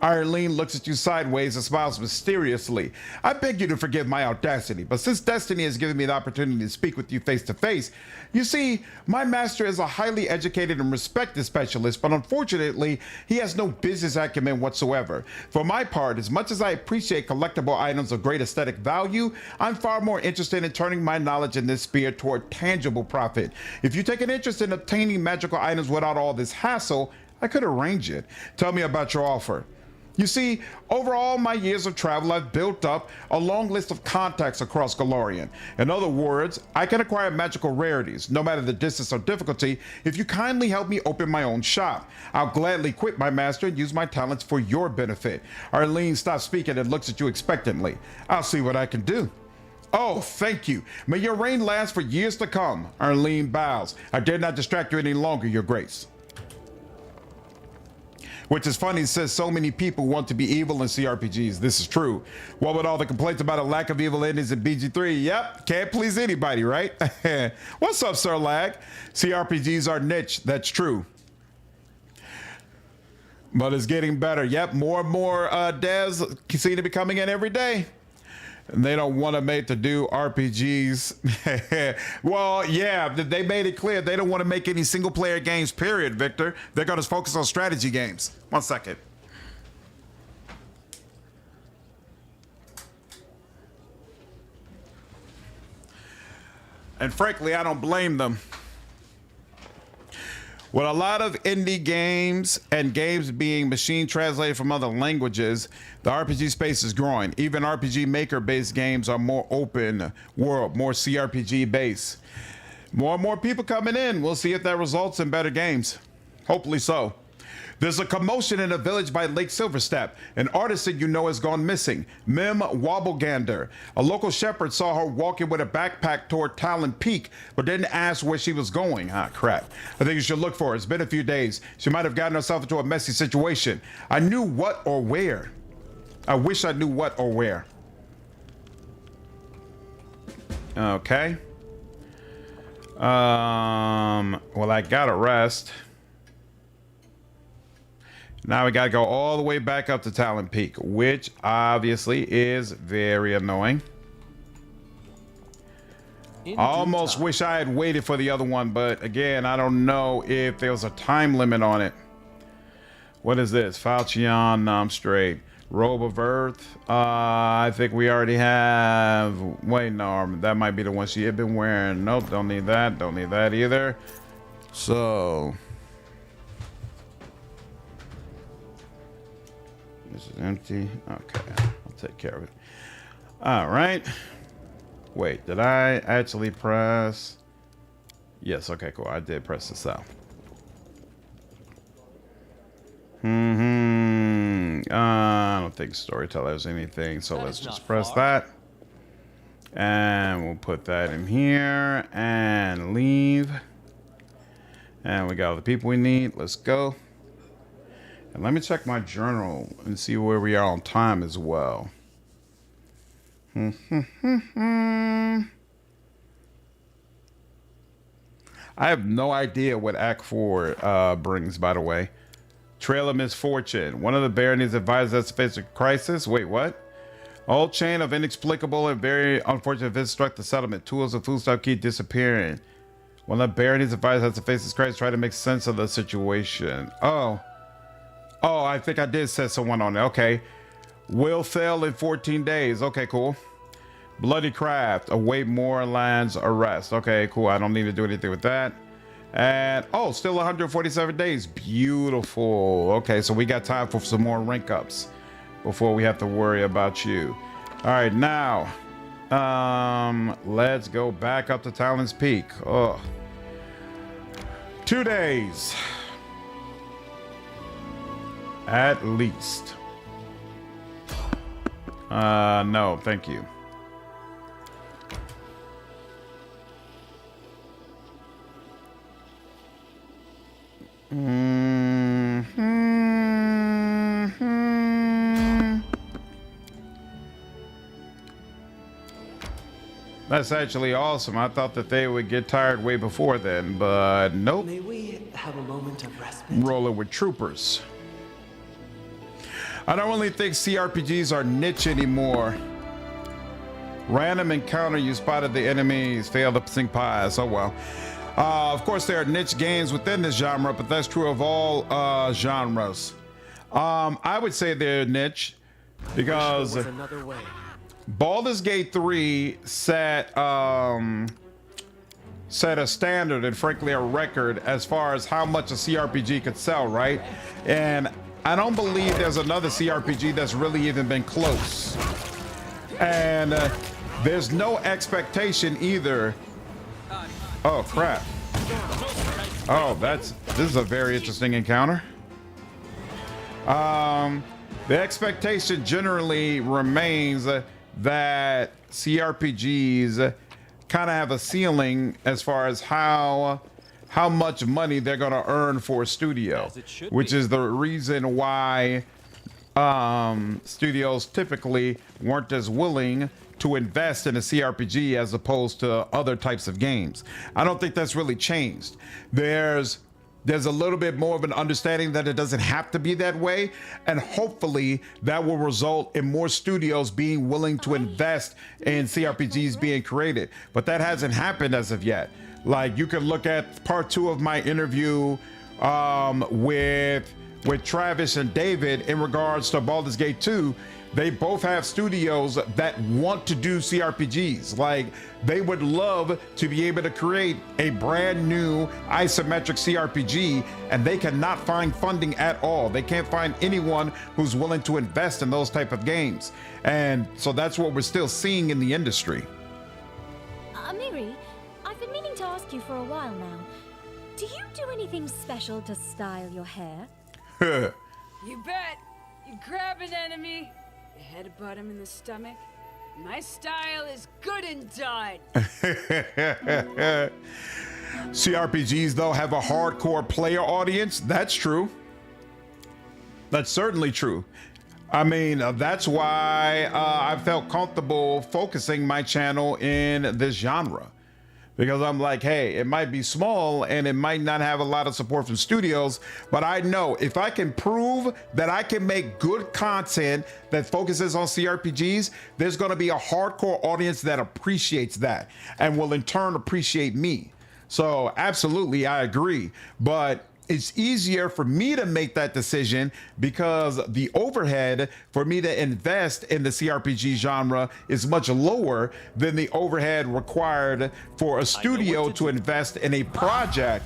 Ironline looks at you sideways and smiles mysteriously. I beg you to forgive my audacity, but since destiny has given me the opportunity to speak with you face to face, you see, my master is a highly educated and respected specialist, but unfortunately, he has no business acumen whatsoever. For my part, as much as I appreciate collectible items of great aesthetic value, I'm far more interested in turning my knowledge in this sphere toward tangible profit. If you take an interest in obtaining magical items without all this hassle, I could arrange it. Tell me about your offer. You see, over all my years of travel, I've built up a long list of contacts across Golarion. In other words, I can acquire magical rarities, no matter the distance or difficulty, if you kindly help me open my own shop. I'll gladly quit my master and use my talents for your benefit. Arlene stops speaking and looks at you expectantly. I'll see what I can do. Oh, thank you. May your reign last for years to come. Arlene bows. I dare not distract you any longer, Your Grace. Which is funny, says so many people want to be evil in CRPGs. This is true. What with all the complaints about a lack of evil endings in BG3? Yep, can't please anybody, right? What's up, Sir Lag? CRPGs are niche, that's true. But it's getting better. Yep, more and more devs seem to be coming in every day. And they don't want to make to do RPGs. Well, yeah, they made it clear they don't want to make any single player games, period, Victor. They're going to focus on strategy games. 1 second. And frankly, I don't blame them. With a lot of indie games and games being machine translated from other languages, the RPG space is growing. Even RPG maker-based games are more open world, more CRPG based. More and more people coming in. We'll see if that results in better games. Hopefully so. There's a commotion in a village by Lake Silverstep. An artisan you know has gone missing, Mim Wobblegander. A local shepherd saw her walking with a backpack toward Talon Peak, but didn't ask where she was going. Ah, crap. I think you should look for her. It's been a few days. She might have gotten herself into a messy situation. I knew what or where. I wish I knew what or where. Okay. Well, I gotta rest. Now we gotta go all the way back up to Talon Peak, which obviously is very annoying. I almost wish I had waited for the other one, but again, I don't know if there was a time limit on it. What is this? Falchion, no, I'm straight. Robe of Earth. I think we already have. Wait, no, that might be the one she had been wearing. Nope, don't need that. Don't need that either. So. This is empty. Okay, I'll take care of it. All right. Wait, did I actually press? Yes, okay, cool. I did press this out. I don't think Storyteller has anything, so let's just press that. And we'll put that in here and leave. And we got all the people we need. Let's go. And let me check my journal and see where we are on time as well. I have no idea what Act 4 brings, by the way. Trail of Misfortune. One of the baronies advised us to face a crisis. Wait, what? A whole chain of inexplicable and very unfortunate events struck the settlement. Tools and foodstuff keep disappearing. One of the baronies advised us to face this crisis, try to make sense of the situation. Oh, I think I did set someone on it. Okay. Will fail in 14 days. Okay, cool. Bloody Craft. Await Moorland's arrest. Okay, cool. I don't need to do anything with that. And, oh, still 147 days. Beautiful. Okay, so we got time for some more rank ups before we have to worry about you. All right, now, let's go back up to Talon's Peak. Oh, 2 days. At least. No, thank you. That's actually awesome. I thought that they would get tired way before then, but nope. May we have a moment of respite? Rolling with troopers. I don't really think CRPGs are niche anymore. Random encounter, you spotted the enemies, failed to sink pies. Oh well. Of course, there are niche games within this genre, but that's true of all genres. I would say they're niche because Baldur's Gate 3 set a standard and frankly a record as far as how much a CRPG could sell, right? And I don't believe there's another CRPG that's really even been close. And there's no expectation either. Oh crap. Oh, this is a very interesting encounter. The expectation generally remains that CRPGs kind of have a ceiling as far as how much money they're going to earn for a studio, which is the reason why studios typically weren't as willing to invest in a CRPG as opposed to other types of games. I don't think that's really changed. There's a little bit more of an understanding that it doesn't have to be that way, and hopefully that will result in more studios being willing to invest in CRPGs being created. But that hasn't happened as of yet. Like, you can look at part 2 of my interview with with Travis and David in regards to Baldur's Gate 2. They both have studios that want to do CRPGs. Like, they would love to be able to create a brand new isometric CRPG, and they cannot find funding at all. They can't find anyone who's willing to invest in those type of games. And so that's what we're still seeing in the industry. Miri, I've been meaning to ask you for a while now. Do you do anything special to style your hair? You bet. You grab an enemy, you headbutt him in the stomach. My style is good and done. CRPGs, though, have a hardcore player audience. That's true. That's certainly true. I mean, that's why I felt comfortable focusing my channel in this genre. Because I'm like, hey, it might be small and it might not have a lot of support from studios, but I know if I can prove that I can make good content that focuses on CRPGs, there's going to be a hardcore audience that appreciates that and will in turn appreciate me. So absolutely, I agree. But it's easier for me to make that decision because the overhead for me to invest in the CRPG genre is much lower than the overhead required for a studio to invest in a project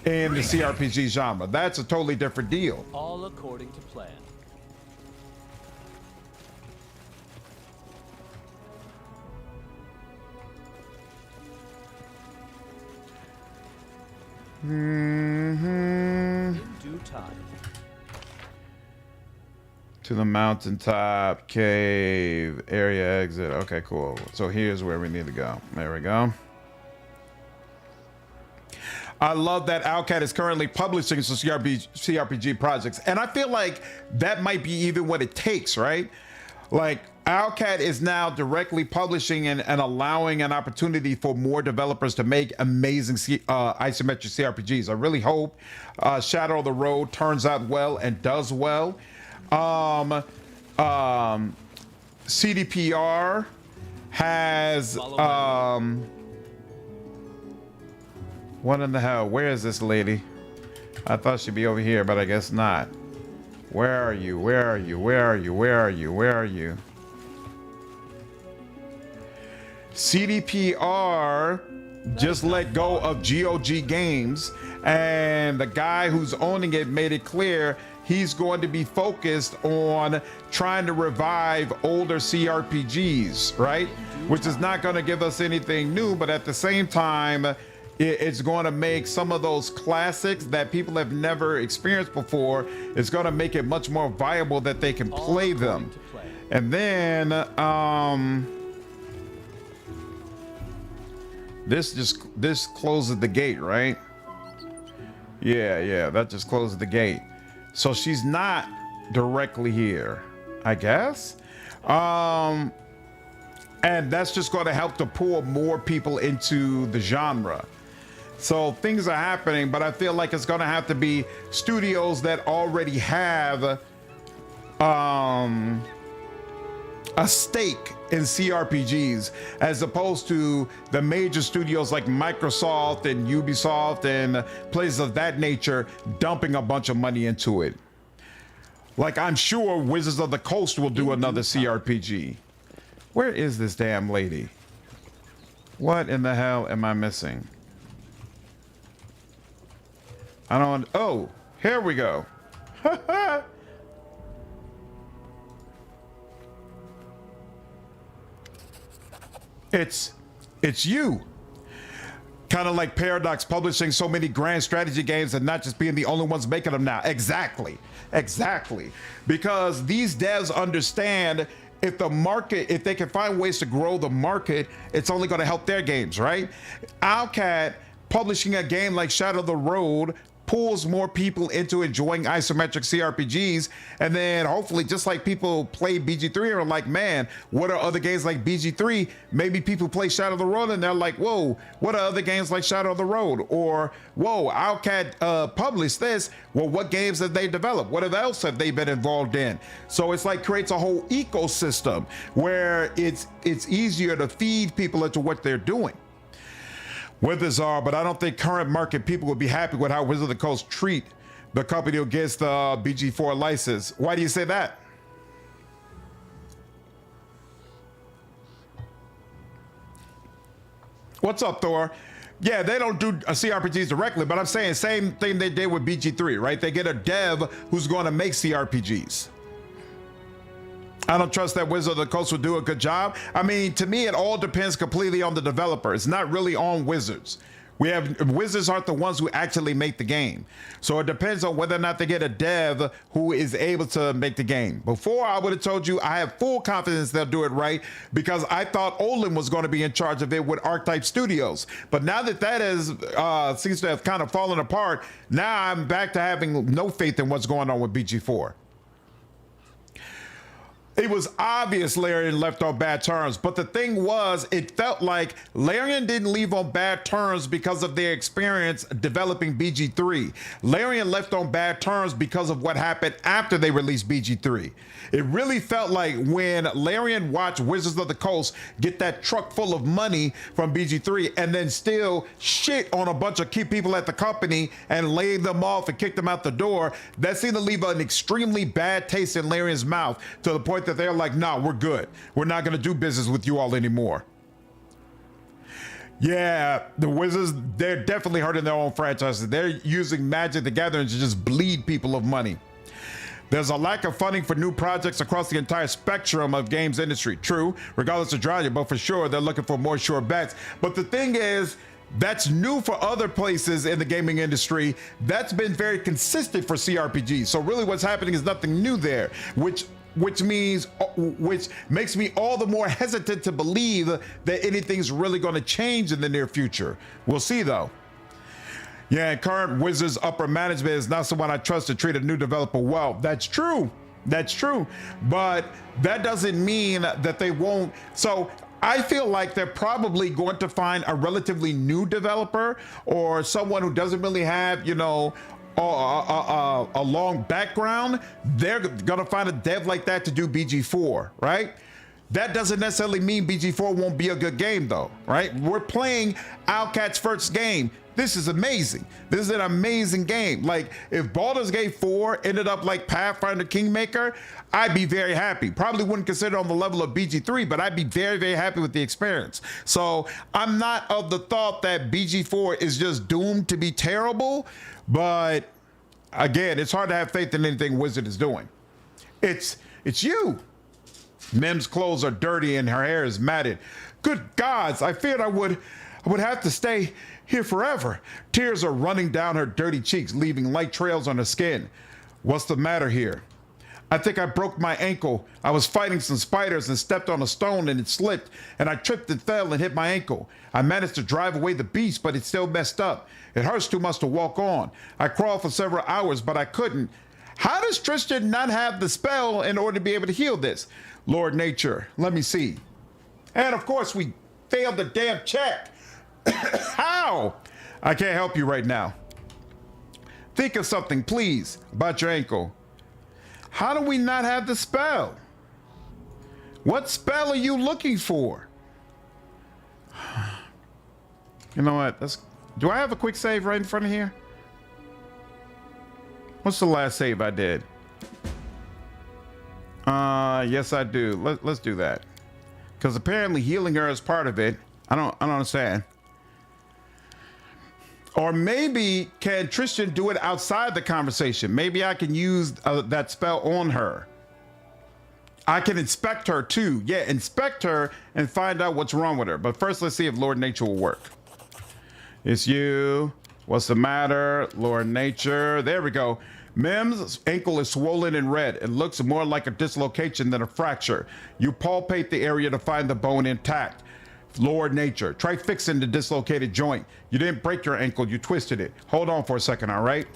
in the CRPG genre. That's a totally different deal. All according to plan. In due time. To the mountaintop cave area exit. Okay, cool. So here's where we need to go. There we go. I love that Owlcat is currently publishing some CRPG projects, and I feel like that might be even what it takes, right? Like, Owlcat is now directly publishing and allowing an opportunity for more developers to make amazing isometric CRPGs. I really hope Shadow of the Road turns out well and does well. CDPR has what in the hell? Where is this lady? I thought she'd be over here, but I guess not. Where are you? Where are you? Where are you? Where are you? Where are you? CDPR just let go of GOG Games, and the guy who's owning it made it clear he's going to be focused on trying to revive older CRPGs, right? Which is not going to give us anything new, but at the same time, it's going to make some of those classics that people have never experienced before, it's going to make it much more viable that they can play them. And then this closes the gate, right? Yeah, that just closes the gate. So she's not directly here, I guess. And that's just going to help to pull more people into the genre. So things are happening, but I feel like it's going to have to be studios that already have a stake in CRPGs, as opposed to the major studios like Microsoft and Ubisoft and places of that nature dumping a bunch of money into it. Like, I'm sure Wizards of the Coast will do another CRPG. Where is this damn lady? What in the hell am I missing? I don't. Oh, here we go. It's you. Kind of like Paradox publishing so many grand strategy games and not just being the only ones making them now. Exactly. Because these devs understand if the market, if they can find ways to grow the market, it's only going to help their games, right? Owlcat publishing a game like Shadow of the Road pulls more people into enjoying isometric CRPGs, and then hopefully, just like people play BG3 and are like, man, what are other games like BG3? Maybe people play Shadow of the Road and they're like, whoa, what are other games like Shadow of the Road? Or, whoa, Owlcat published this. Well, what games have they developed? What else have they been involved in? So it's like creates a whole ecosystem where it's easier to feed people into what they're doing. Wizards are, but I don't think current market people would be happy with how Wizards of the Coast treat the company who gets the BG4 license. Why do you say that? What's up, Thor? Yeah, they don't do CRPGs directly, but I'm saying same thing they did with BG3, right? They get a dev who's going to make CRPGs. I don't trust that Wizard of the Coast will do a good job. I mean, to me, it all depends completely on the developer. It's not really on Wizards. Wizards aren't the ones who actually make the game. So it depends on whether or not they get a dev who is able to make the game. Before, I would have told you I have full confidence they'll do it right because I thought Olin was going to be in charge of it with Archetype Studios. But now that that is seems to have kind of fallen apart, now I'm back to having no faith in what's going on with BG4. It was obvious Larian left on bad terms, but the thing was, it felt like Larian didn't leave on bad terms because of their experience developing BG3. Larian left on bad terms because of what happened after they released BG3. It really felt like when Larian watched Wizards of the Coast get that truck full of money from BG3 and then still shit on a bunch of key people at the company and lay them off and kick them out the door, that seemed to leave an extremely bad taste in Larian's mouth to the point that they're like, nah, we're good. We're not going to do business with you all anymore. Yeah, the Wizards, they're definitely hurting their own franchises. They're using Magic the Gathering to just bleed people of money. There's a lack of funding for new projects across the entire spectrum of games industry. True, regardless of genre, but for sure, they're looking for more sure bets. But the thing is, that's new for other places in the gaming industry. That's been very consistent for CRPGs. So really what's happening is nothing new there, which makes me all the more hesitant to believe that anything's really going to change in the near future. We'll see though. Yeah, and current Wizards upper management is not someone I trust to treat a new developer well. That's true. That's true. But that doesn't mean that they won't. So I feel like they're probably going to find a relatively new developer or someone who doesn't really have, you know, a long background. They're gonna find a dev like that to do BG4, right? That doesn't necessarily mean BG4 won't be a good game though, right? We're playing Owlcat's first game. This is amazing. This is an amazing game. Like if Baldur's Gate 4 ended up like Pathfinder Kingmaker, I'd be very happy. Probably wouldn't consider it on the level of BG3, but I'd be very, very happy with the experience. So I'm not of the thought that BG4 is just doomed to be terrible, but again, it's hard to have faith in anything Wizard is doing. It's you. Mem's clothes are dirty and her hair is matted. Good gods, I feared I would have to stay here forever. Tears are running down her dirty cheeks, leaving light trails on her skin. What's the matter here? I think I broke my ankle. I was fighting some spiders and stepped on a stone and it slipped, and I tripped and fell and hit my ankle. I managed to drive away the beast, but it's still messed up. It hurts too much to walk on. I crawled for several hours, but I couldn't. How does Tristan not have the spell in order to be able to heal this? Lord Nature, let me see. And of course we failed the damn check. How? I can't help you right now. Think of something, please, about your ankle. How do we not have the spell? What spell are you looking for? You know what? Do I have a quick save right in front of here? What's the last save I did? Yes, I do. Let's do that. Because apparently healing her is part of it. I don't understand. Or maybe can Tristan do it outside the conversation? Maybe I can use that spell on her. I can inspect her too. Yeah, inspect her and find out what's wrong with her. But first, let's see if Lord Nature will work. It's you. What's the matter? Lord Nature. There we go. Mem's ankle is swollen and red. It looks more like a dislocation than a fracture. You palpate the area to find the bone intact. Lord Nature, try fixing the dislocated joint. You didn't break your ankle, you twisted it. Hold on for a second, all right?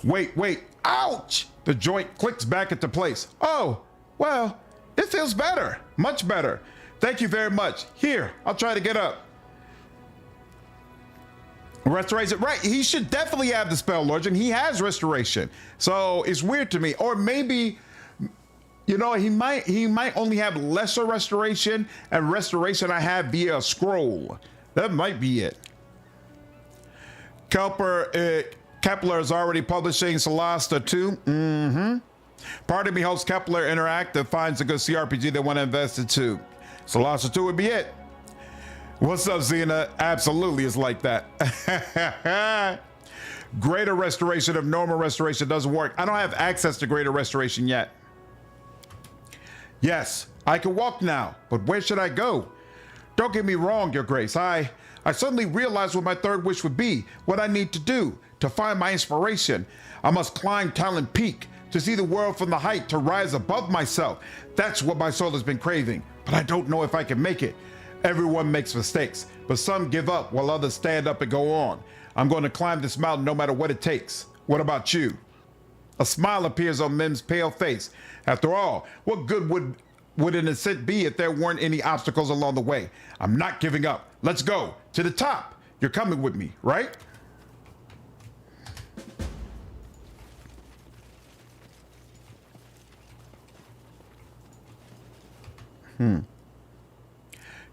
Wait, ouch! The joint clicks back into place. Oh, well, it feels better, much better. Thank you very much. Here, I'll try to get up. Restoration, right, he should definitely have the spell, Lordran. He has restoration. So it's weird to me. Or maybe, you know, he might only have lesser restoration, and restoration I have via a scroll. That might be it. Kelper Kepler is already publishing Solasta 2. Part of me hopes Kepler Interactive finds a good CRPG they want to invest into. Solasta 2 would be it. What's up, Xena? Absolutely, it's like that. Greater restoration of normal restoration doesn't work. I don't have access to greater restoration yet. Yes, I can walk now, but where should I go? Don't get me wrong, Your Grace. I suddenly realized what my third wish would be, what I need to do to find my inspiration. I must climb Talon Peak to see the world from the height, to rise above myself. That's what my soul has been craving, but I don't know if I can make it. Everyone makes mistakes, but some give up while others stand up and go on. I'm going to climb this mountain no matter what it takes. What about you? A smile appears on Mim's pale face. After all, what good would an ascent be if there weren't any obstacles along the way? I'm not giving up. Let's go to the top. You're coming with me, right?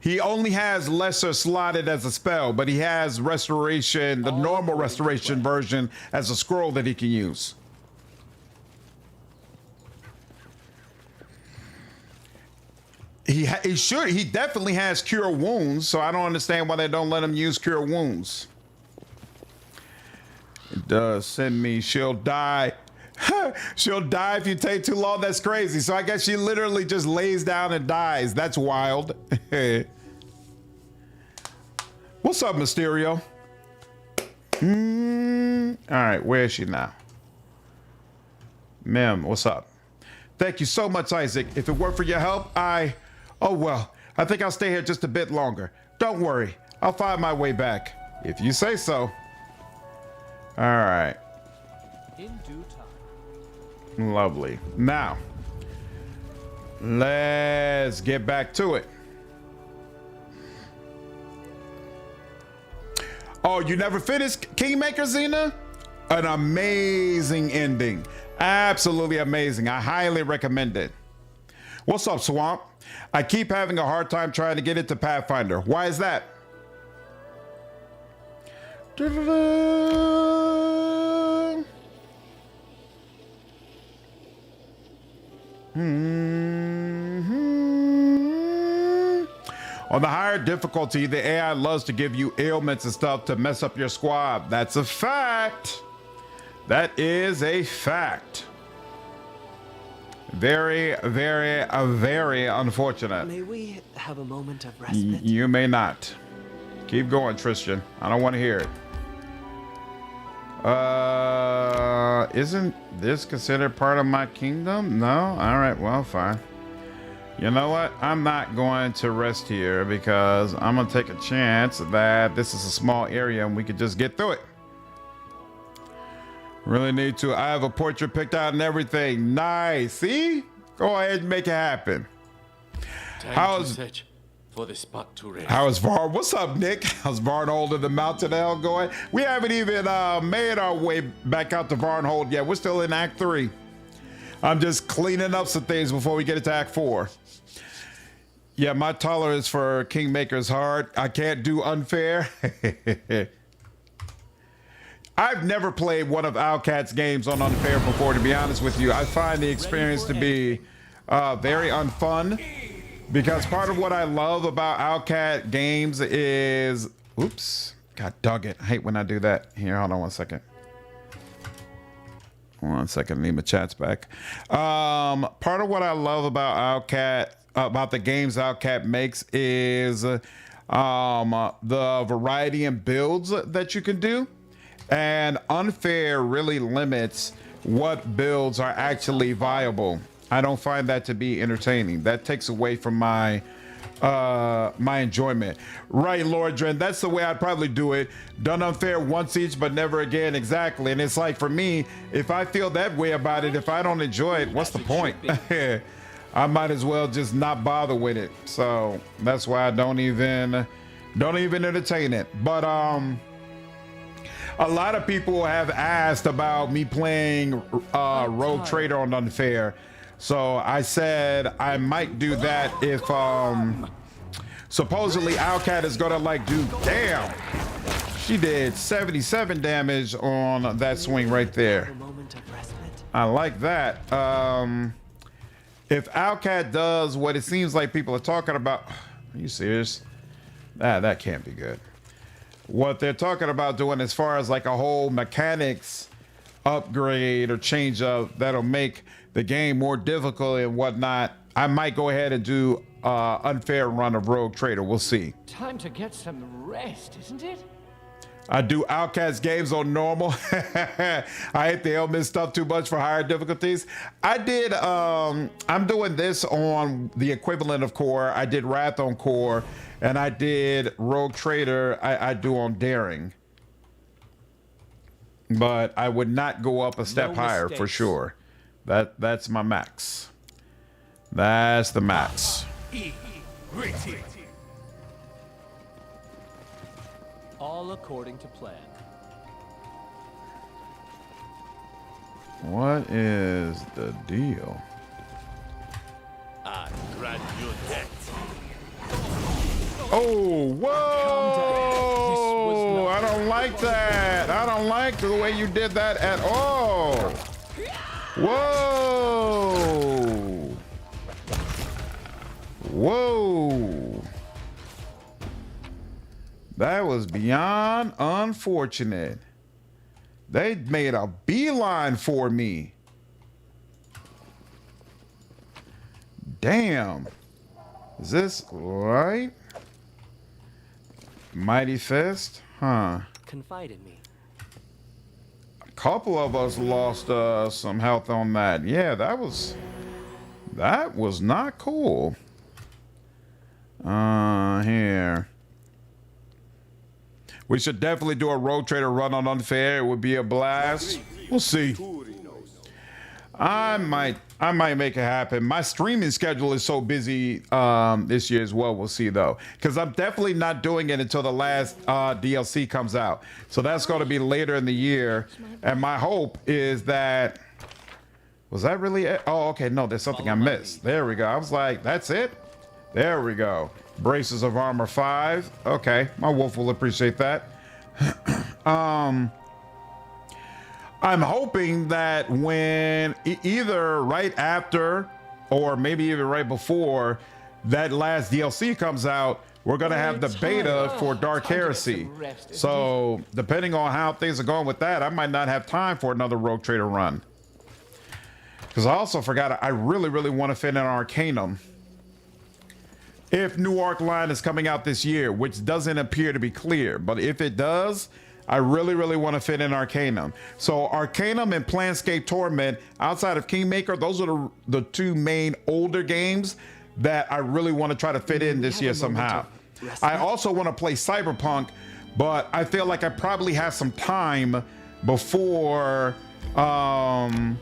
He only has lesser slotted as a spell, but he has restoration, the normal restoration version, as a scroll that he can use. He definitely has cure wounds, so I don't understand why they don't let him use cure wounds. It does send me, she'll die. She'll die if you take too long. That's crazy. So I guess she literally just lays down and dies. That's wild. What's up, Mysterio? All right, where is she now? Ma'am, what's up? Thank you so much, Isaac. If it weren't for your help, oh well, I think I'll stay here just a bit longer. Don't worry, I'll find my way back. If you say so. All right. In due time. Lovely. Now, let's get back to it. Oh, you never finished Kingmaker, Xena? An amazing ending. Absolutely amazing. I highly recommend it. What's up, Swamp? I keep having a hard time trying to get into Pathfinder. Why is that? On the higher difficulty, the AI loves to give you ailments and stuff to mess up your squad. That's a fact. That is a fact. Very, very, very unfortunate. May we have a moment of respite? You may not. Keep going, Tristan. I don't want to hear it. Isn't this considered part of my kingdom? No? All right, well, fine. You know what? I'm not going to rest here because I'm going to take a chance that this is a small area and we could just get through it. Really need to. I have a portrait picked out and everything. Nice. See? Go ahead and make it happen. Time to search for the spot to rest. How is Var? What's up, Nick? How's Varnhold of the Mountain Elf going? We haven't even made our way back out to Varnhold yet. We're still in Act 3. I'm just cleaning up some things before we get into Act 4. Yeah, my tolerance for Kingmaker is hard. I can't do unfair. I've never played one of Owlcat's games on unfair before, to be honest with you. I find the experience to be very unfun, because part of what I love about Owlcat games is, oops, God dog it. I hate when I do that. Here, hold on 1 second. 1 second, need my chats back. Part of what I love about Owlcat, about the games Owlcat makes, is the variety in builds that you can do. And unfair really limits what builds are actually viable. I don't find that to be entertaining. That takes away from my my enjoyment. Right, Lord Dren, that's the way I'd probably do it. Done unfair once each, but never again. Exactly. And it's like, for me, if I feel that way about it, if I don't enjoy it, what's the point? I might as well just not bother with it. So that's why I don't even entertain it. But a lot of people have asked about me playing Rogue Trader on unfair. So I said I might do that if supposedly Owlcat is gonna like do, damn, She did 77 damage on that swing right there. A moment of respite. I like that. If Alcat does what it seems like people are talking about, are you serious? That can't be good. What they're talking about doing as far as like a whole mechanics upgrade or change up that'll make the game more difficult and whatnot, I might go ahead and do unfair run of Rogue Trader. We'll see. Time to get some rest, isn't it? I do Outcast games on normal. I hate the element stuff too much for higher difficulties. I did, I'm doing this on the equivalent of core. I did Wrath on core, and I did Rogue Trader, I do on daring. But I would not go up a step higher for sure. That's my max. That's the max. All according to plan. What is the deal? I grant you death. Oh, whoa! I don't like that. I don't like the way you did that at all. Whoa! Whoa! That was beyond unfortunate. They made a beeline for me. Damn. Is this right? Mighty Fist? Huh. Confide in me. A couple of us lost some health on that. Yeah, that was not cool. Here. We should definitely do a Rogue Trader run on unfair. It would be a blast. We'll see. I might make it happen. My streaming schedule is so busy this year as well. We'll see though, because I'm definitely not doing it until the last DLC comes out. So that's going to be later in the year. And my hope is that, was that really it? Oh, okay. No, there's something I missed. There we go. I was like, that's it. There we go. Braces of armor 5. Okay, my wolf will appreciate that. I'm hoping that when either right after or maybe even right before that last DLC comes out, we're gonna have the beta for Dark Heresy. So depending on how things are going with that, I might not have time for another Rogue Trader run. Because I also forgot, I really want to fit in Arcanum. If New Arc line is coming out this year, which doesn't appear to be clear, but if it does, I really want to fit in Arcanum. So Arcanum and Planescape Torment, outside of Kingmaker, those are the two main older games that I really want to try to fit in this year somehow. I also want to play Cyberpunk, but I feel like I probably have some time before Cyberpunk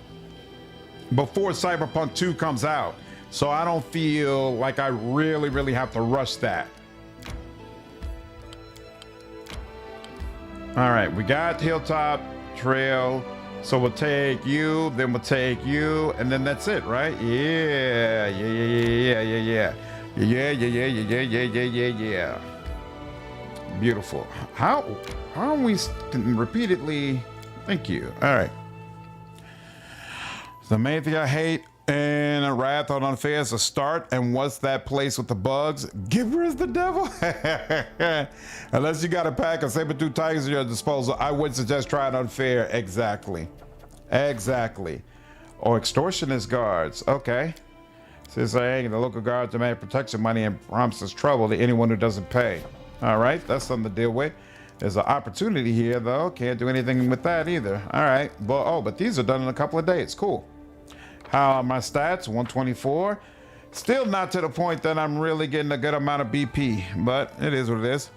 2 comes out. So I don't feel like I really have to rush that. All right, we got Hilltop Trail. So we'll take you, then we'll take you, and then that's it, right? Yeah. Beautiful. How are we repeatedly? Thank you. All right. The main thing I hate in a Wrath on Unfair is a start, and what's that place with the bugs? Giver is the devil. Unless you got a pack of saber-tooth tigers at your disposal, I would suggest trying Unfair. Exactly. Or extortionist guards. Okay. Says the local guard demand protection money and promises trouble to anyone who doesn't pay. All right, that's something to deal with. There's an opportunity here though. Can't do anything with that either. All right. But these are done in a couple of days. Cool. How are my stats? 124. Still not to the point that I'm really getting a good amount of BP, but it is what it is.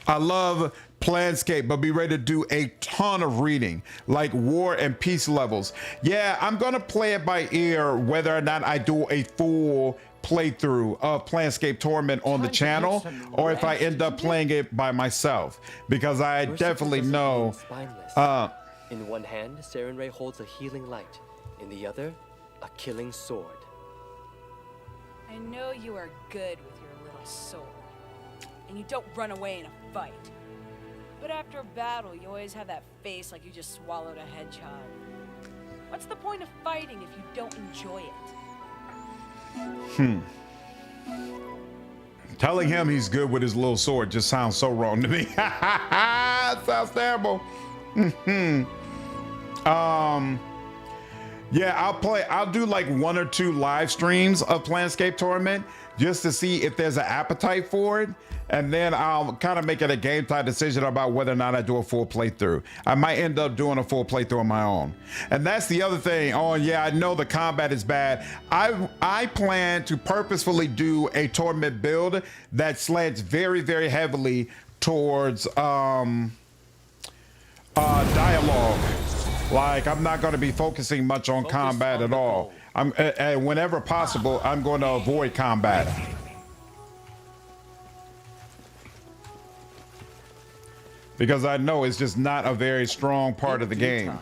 I love Planescape, but be ready to do a ton of reading, like war and peace levels. Yeah, I'm gonna play it by ear whether or not I do a full playthrough of Planescape Torment on the channel, or if I end up playing it by myself, because I definitely know in one hand, Sarenrae holds a healing light. In the other, a killing sword. I know you are good with your little soul. and you don't run away in a fight. But after a battle, you always have that face like you just swallowed a hedgehog. What's the point of fighting if you don't enjoy it? Telling him he's good with his little sword just sounds so wrong to me. It sounds terrible. Yeah, I'll do like 1 or 2 live streams of Planescape Torment just to see if there's an appetite for it. And then I'll kind of make it a game time decision about whether or not I do a full playthrough. I might end up doing a full playthrough on my own. And that's the other thing. Oh yeah, I know the combat is bad. I plan to purposefully do a Torment build that slants very, very heavily towards dialogue. Like, I'm not going to be focusing much on combat at all. Whenever possible, I'm going to avoid combat. Because I know it's just not a very strong part of the game.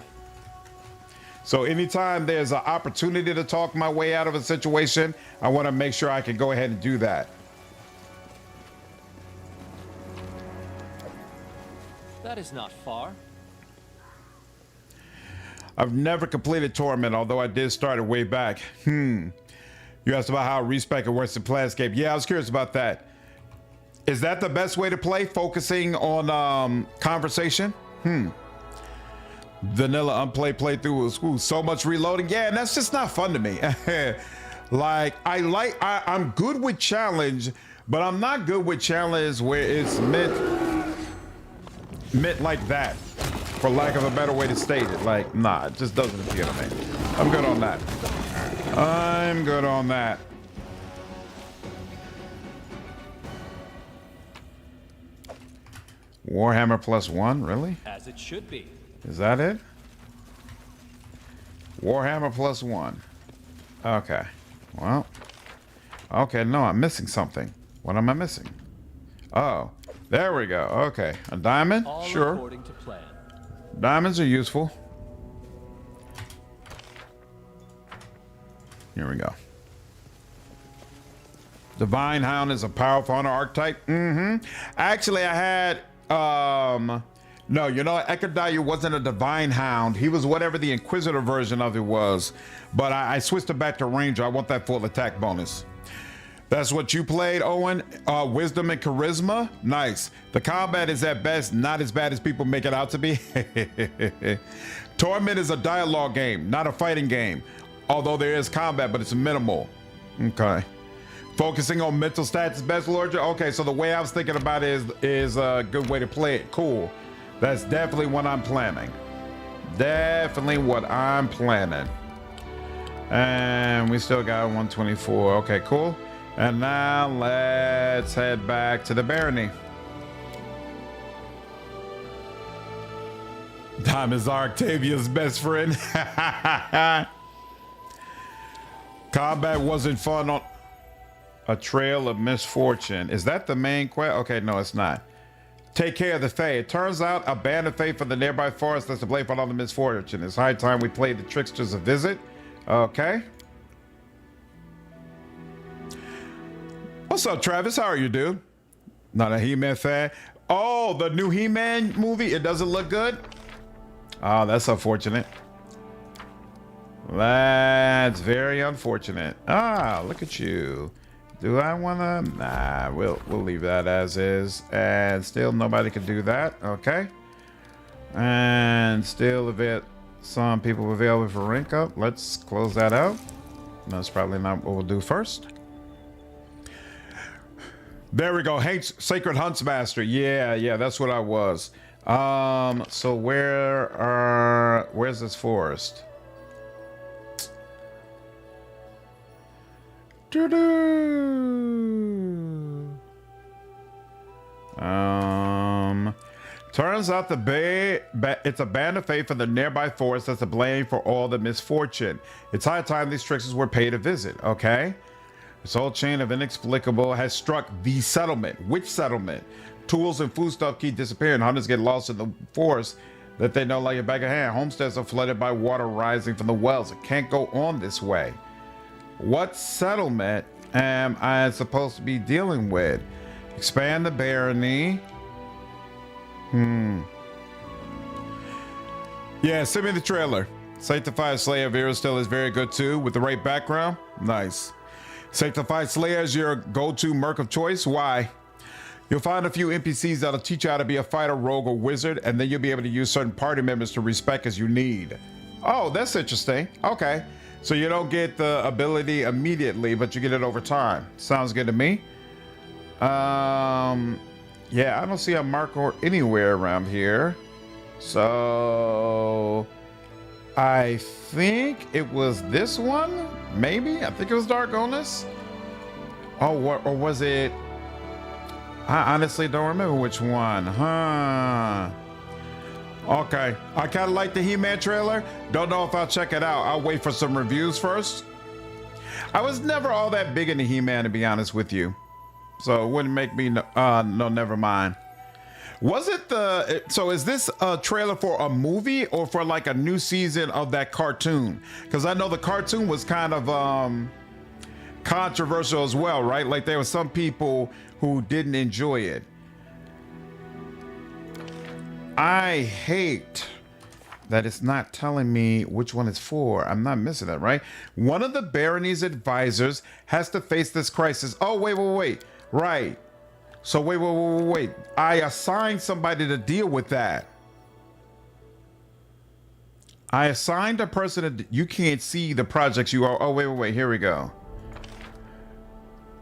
So anytime there's an opportunity to talk my way out of a situation, I want to make sure I can go ahead and do that. That is not far. I've never completed Torment, although I did start it way back. You asked about how Respec works in Planescape. Yeah, I was curious about that. Is that the best way to play? Focusing on conversation? Vanilla unplayed playthrough was so much reloading. Yeah, and that's just not fun to me. I'm good with challenge, but I'm not good with challenge where it's meant like that. For lack of a better way to state it, like, nah, it just doesn't appeal to me. I'm good on that. I'm good on that. Warhammer +1, really? As it should be. Is that it? Warhammer +1. Okay. Well. Okay, no, I'm missing something. What am I missing? Oh, there we go. Okay, a diamond? All sure. According to plan. Diamonds are useful. Here we go. Divine Hound is a powerful hunter archetype. Actually, I had no, you know, Ekadayu wasn't a Divine Hound. He was whatever the Inquisitor version of it was. But I switched it back to Ranger. I want that full attack bonus. That's what you played, Owen. Wisdom and Charisma. Nice. The combat is at best not as bad as people make it out to be. Torment is a dialogue game, not a fighting game. Although there is combat, but it's minimal. Okay. Focusing on mental stats is best, Lord. Okay, so the way I was thinking about it is a good way to play it. Cool. That's definitely what I'm planning. Definitely what I'm planning. And we still got 124. Okay, cool. And now let's head back to the barony. Time is Octavia's best friend. Combat wasn't fun on a trail of misfortune. Is that the main quest? Okay, no, it's not. Take care of the Fey. It turns out a band of Fey from the nearby forest that's to blame for all the misfortune. It's high time we played the tricksters a visit. Okay. What's up, Travis? How are you, dude? Not a He-Man fan. Oh, the new He-Man movie. It doesn't look good. Oh, that's unfortunate. That's very unfortunate. Ah, look at you. Do I wanna? Nah, we'll leave that as is. And still nobody can do that. Okay. And still some people available for rank up. Let's close that out. That's probably not what we'll do first. There we go. Hey, Sacred Huntsmaster. Yeah, that's what I was. So where's this forest? Turns out it's a band of Fey from the nearby forest that's to blame for all the misfortune. It's high time these tricksters were paid a visit, okay? This whole chain of inexplicable has struck the settlement. Which settlement? Tools and foodstuff keep disappearing. Hunters get lost in the forest that they know like a bag of hand. Homesteads are flooded by water rising from the wells. It can't go on this way. What settlement am I supposed to be dealing with? Expand the barony. Yeah, send me the trailer. Sanctified Slayer of Iristel is very good too, with the right background. Nice. Sanctified Slayer is your go-to merc of choice. Why? You'll find a few NPCs that'll teach you how to be a fighter, rogue, or wizard, and then you'll be able to use certain party members to respec as you need. Oh, that's interesting. Okay. So you don't get the ability immediately, but you get it over time. Sounds good to me. Yeah, I don't see a marker anywhere around here. So I think it was this one, maybe. I think it was Dargonus. Oh, or was it? I honestly don't remember which one. Huh. Okay. I kind of like the He-Man trailer. Don't know if I'll check it out. I'll wait for some reviews first. I was never all that big into He-Man, to be honest with you. So it wouldn't make me, no, never mind. Was it so is this a trailer for a movie or for like a new season of that cartoon? Because I know the cartoon was kind of controversial as well, right? Like there were some people who didn't enjoy it. I hate that it's not telling me which one it's for. I'm not missing that, right? One of the barony's advisors has to face this crisis. Oh, wait. Right. So wait. I assigned somebody to deal with that. I assigned a person you can't see the projects you are. Oh, wait. Here we go.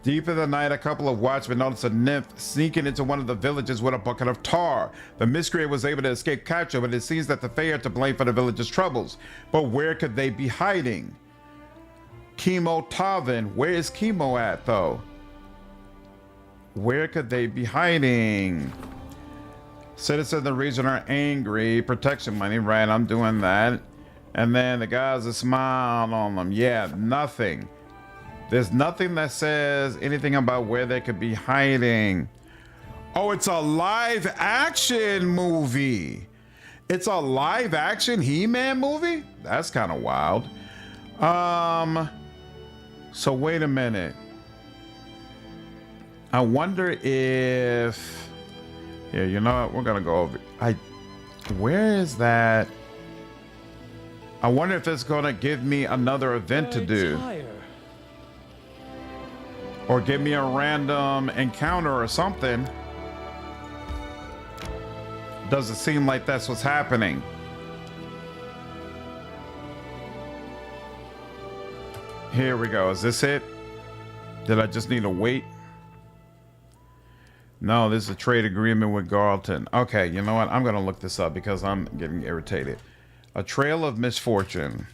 Deep in the night, a couple of watchmen noticed a nymph sneaking into one of the villages with a bucket of tar. The miscreant was able to escape capture, but it seems that the Fey are to blame for the village's troubles. But where could they be hiding? Chemo Tavin. Where is Chemo at, though? Where could they be hiding? Citizens in the region are angry. Protection money, right? I'm doing that. And then the guys are smiling on them. Yeah, nothing. There's nothing that says anything about where they could be hiding. Oh, it's a live action movie. It's a live action He-Man movie? That's kind of wild. So wait a minute. I wonder if, yeah, you know what? We're gonna go over. Where is that? I wonder if it's gonna give me another event to do. Or give me a random encounter or something. Doesn't seem like that's what's happening. Here we go. Is this it? Did I just need to wait? No, this is a trade agreement with Garleton. Okay, you know what? I'm going to look this up because I'm getting irritated. A trail of misfortune.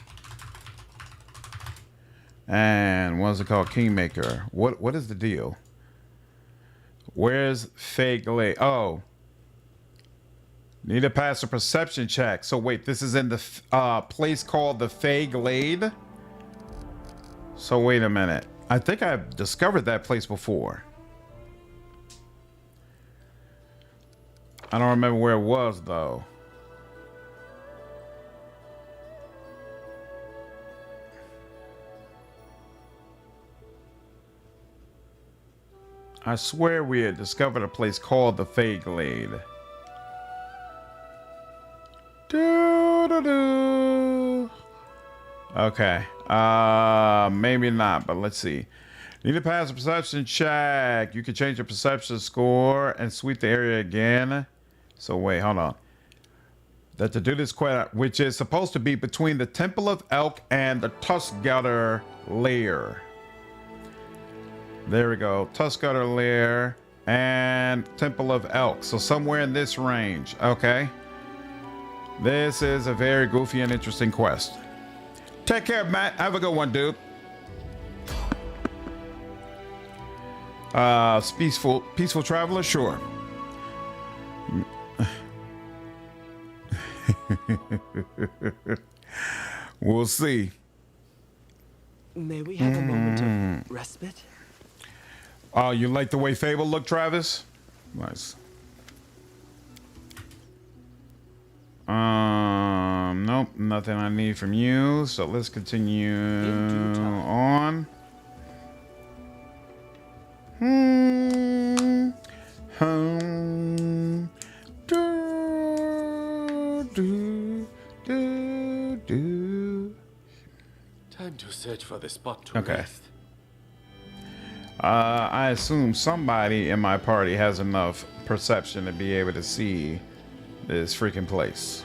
And what is it called? Kingmaker. What is the deal? Where's Fey Glade? Oh. Need to pass a perception check. So wait, this is in the place called the Fey Glade? So wait a minute. I think I've discovered that place before. I don't remember where it was though. I swear we had discovered a place called the Fey Glade. Okay. Maybe not, but let's see. Need to pass a perception check. You can change your perception score and sweep the area again. So wait, hold on. That to do this quest, which is supposed to be between the Temple of Elk and the Tuskgutter Lair. There we go. Tuskgutter Lair and Temple of Elk. So somewhere in this range. Okay. This is a very goofy and interesting quest. Take care, Matt. Have a good one, dude. Peaceful traveler, sure. We'll see. May we have a moment of respite? Oh, you like the way Fable looked, Travis? Nice. Nope, nothing I need from you. So let's continue on. time to search for the spot to Okay. rest. I assume somebody in my party has enough perception to be able to see this freaking place.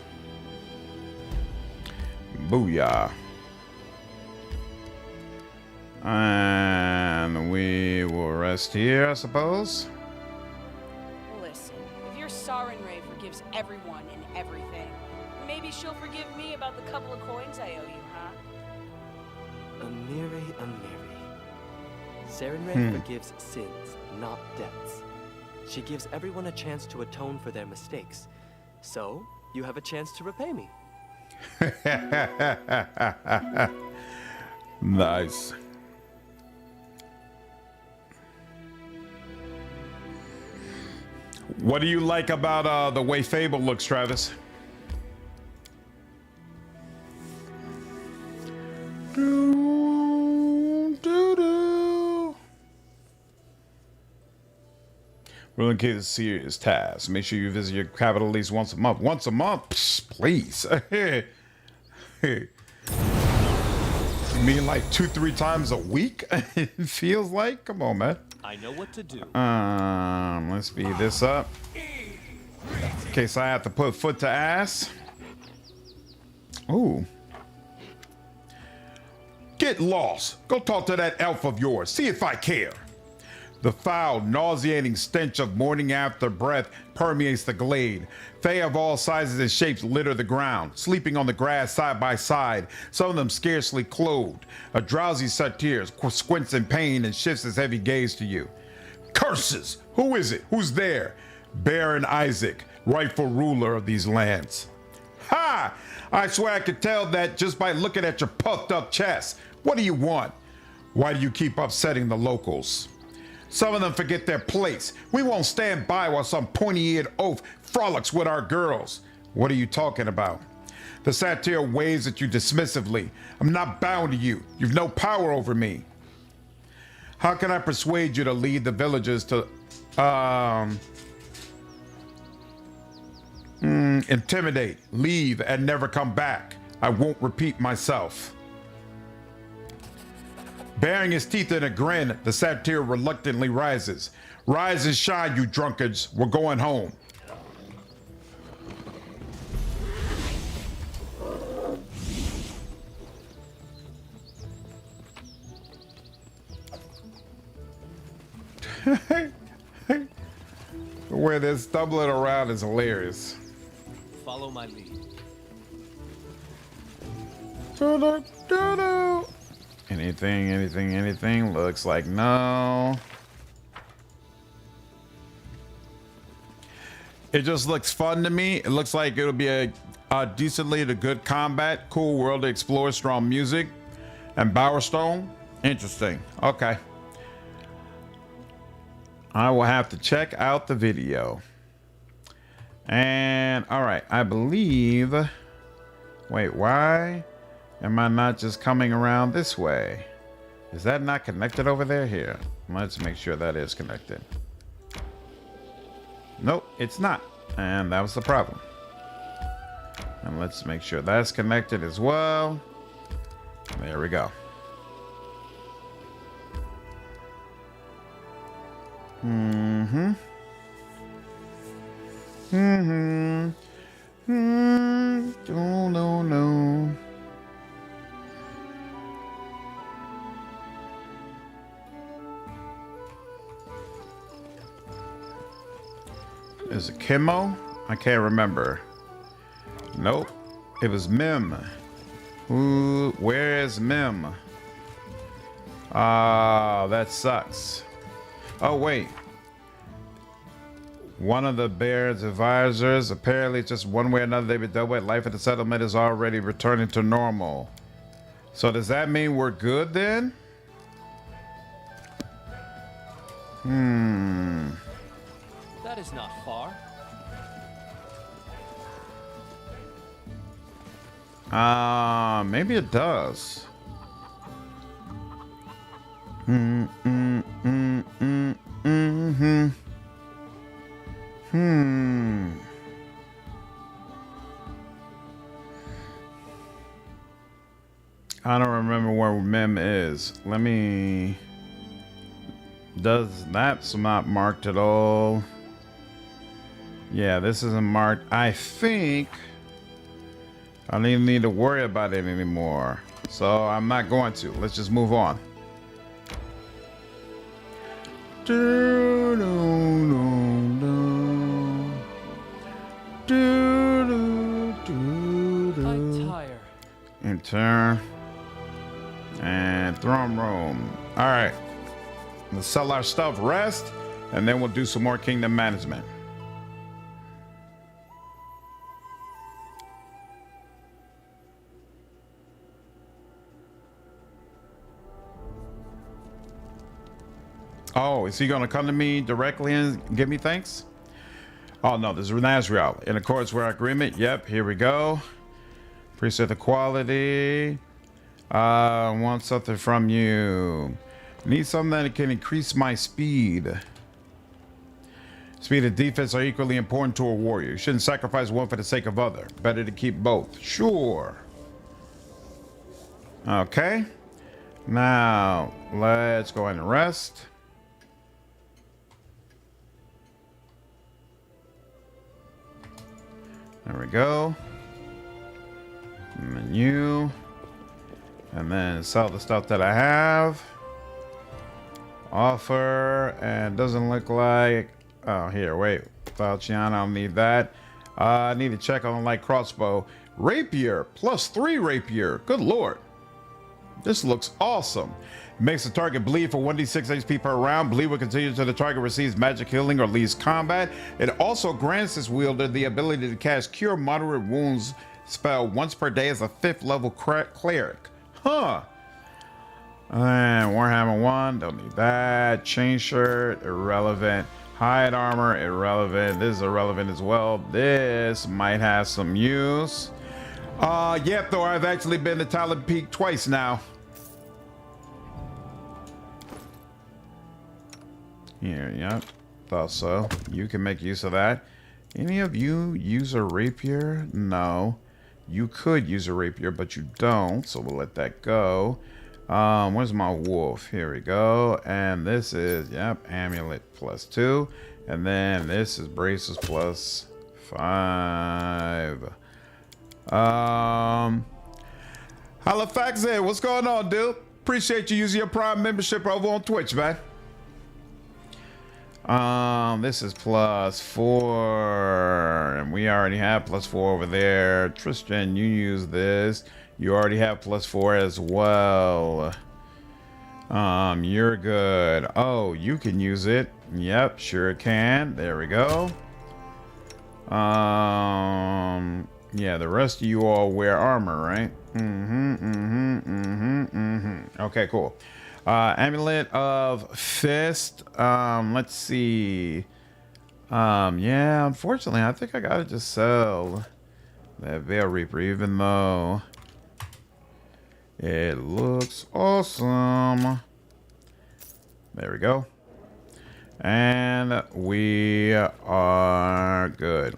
Booyah. And we will rest here, I suppose. Listen, if your Sarenrae forgives everyone and everything, maybe she'll forgive me about the couple of coins I owe you, huh? Amiri. Sarenrae forgives sins, not debts. She gives everyone a chance to atone for their mistakes. So, you have a chance to repay me. Nice. What do you like about the way Fable looks, Travis? We'll indicate a serious task. Make sure you visit your capital at least once a month. Once a month? Psst, please. You mean like 2-3 times a week? It feels like? Come on, man. I know what to do. Let's speed this up. In case I have to put foot to ass. Ooh. Get lost. Go talk to that elf of yours. See if I care. The foul, nauseating stench of morning after breath permeates the glade. Fey of all sizes and shapes litter the ground, sleeping on the grass side by side, some of them scarcely clothed. A drowsy satyr squints in pain and shifts his heavy gaze to you. Curses! Who is it? Who's there? Baron Isaac, rightful ruler of these lands. Ha! I swear I could tell that just by looking at your puffed up chest. What do you want? Why do you keep upsetting the locals? Some of them forget their place. We won't stand by while some pointy-eared oaf frolics with our girls. What are you talking about? The satyr waves at you dismissively. I'm not bound to you. You've no power over me. How can I persuade you to lead the villagers to intimidate, leave, and never come back? I won't repeat myself. Baring his teeth in a grin, the satyr reluctantly rises. Rise and shine, you drunkards. We're going home. Where they're stumbling around is hilarious. Follow my lead. Anything? Looks like no. It just looks fun to me. It looks like it'll be a decently to good combat, cool world to explore, strong music, and Bowerstone. Interesting. Okay. I will have to check out the video. And all right, I believe. Wait, why am I not just coming around this way? Is that not connected over there? Here, let's make sure that is connected. Nope, it's not. And that was the problem. And let's make sure that's connected as well. There we go. No. Is it Kimmo? I can't remember. Nope. It was Mim. Ooh, where is Mim? Ah, that sucks. Oh, wait. One of the Bear's advisors, apparently just one way or another they've been dealt with. Life at the settlement is already returning to normal. So does that mean we're good then? That is not far. Maybe it does. I don't remember where Mem is. Let me... That's not marked at all. Yeah, this isn't marked. I think I don't even need to worry about it anymore. So I'm not going to. Let's just move on. I tire. Enter. And throne room. All right. Let's sell our stuff, rest, and then we'll do some more kingdom management. Oh, is he going to come to me directly and give me thanks? Oh, no, this is Nazriel. In accordance with our agreement. Yep, here we go. Preset equality. Want something from you. Need something that can increase my speed. Speed and defense are equally important to a warrior. You shouldn't sacrifice one for the sake of other. Better to keep both. Sure. Okay. Now, let's go ahead and rest. There we go. Menu. And then sell the stuff that I have. Offer. And doesn't look like... Oh, here, wait. Falchion, I don't need that. I need to check on the light crossbow. Rapier. +3 rapier. Good lord. This looks awesome. It makes the target bleed for 1d6 HP per round. Bleed will continue until the target receives magic healing or leaves combat. It also grants its wielder the ability to cast Cure Moderate Wounds spell once per day as a 5th level cleric. Huh. And Warhammer 1, don't need that. Chain shirt, irrelevant. Hide armor, irrelevant. This is irrelevant as well. This might have some use. Yeah, though I've actually been to Talon Peak twice now. Here, yep. Thought so. You can make use of that. Any of you use a rapier? No. You could use a rapier, but you don't, so we'll let that go. Where's my wolf? Here we go. And this is, yep, amulet +2. And then this is braces +5. Halifax, what's going on, dude? Appreciate you using your Prime membership over on Twitch, man. This is +4, and we already have +4 over there. Tristan, you use this. You already have +4 as well. You're good. Oh, you can use it. Yep, sure can. There we go. Yeah, the rest of you all wear armor, right? Okay, cool. Amulet of Fist. Let's see. Yeah, unfortunately, I think I gotta just sell that Veil Reaper, even though it looks awesome. There we go. And we are good.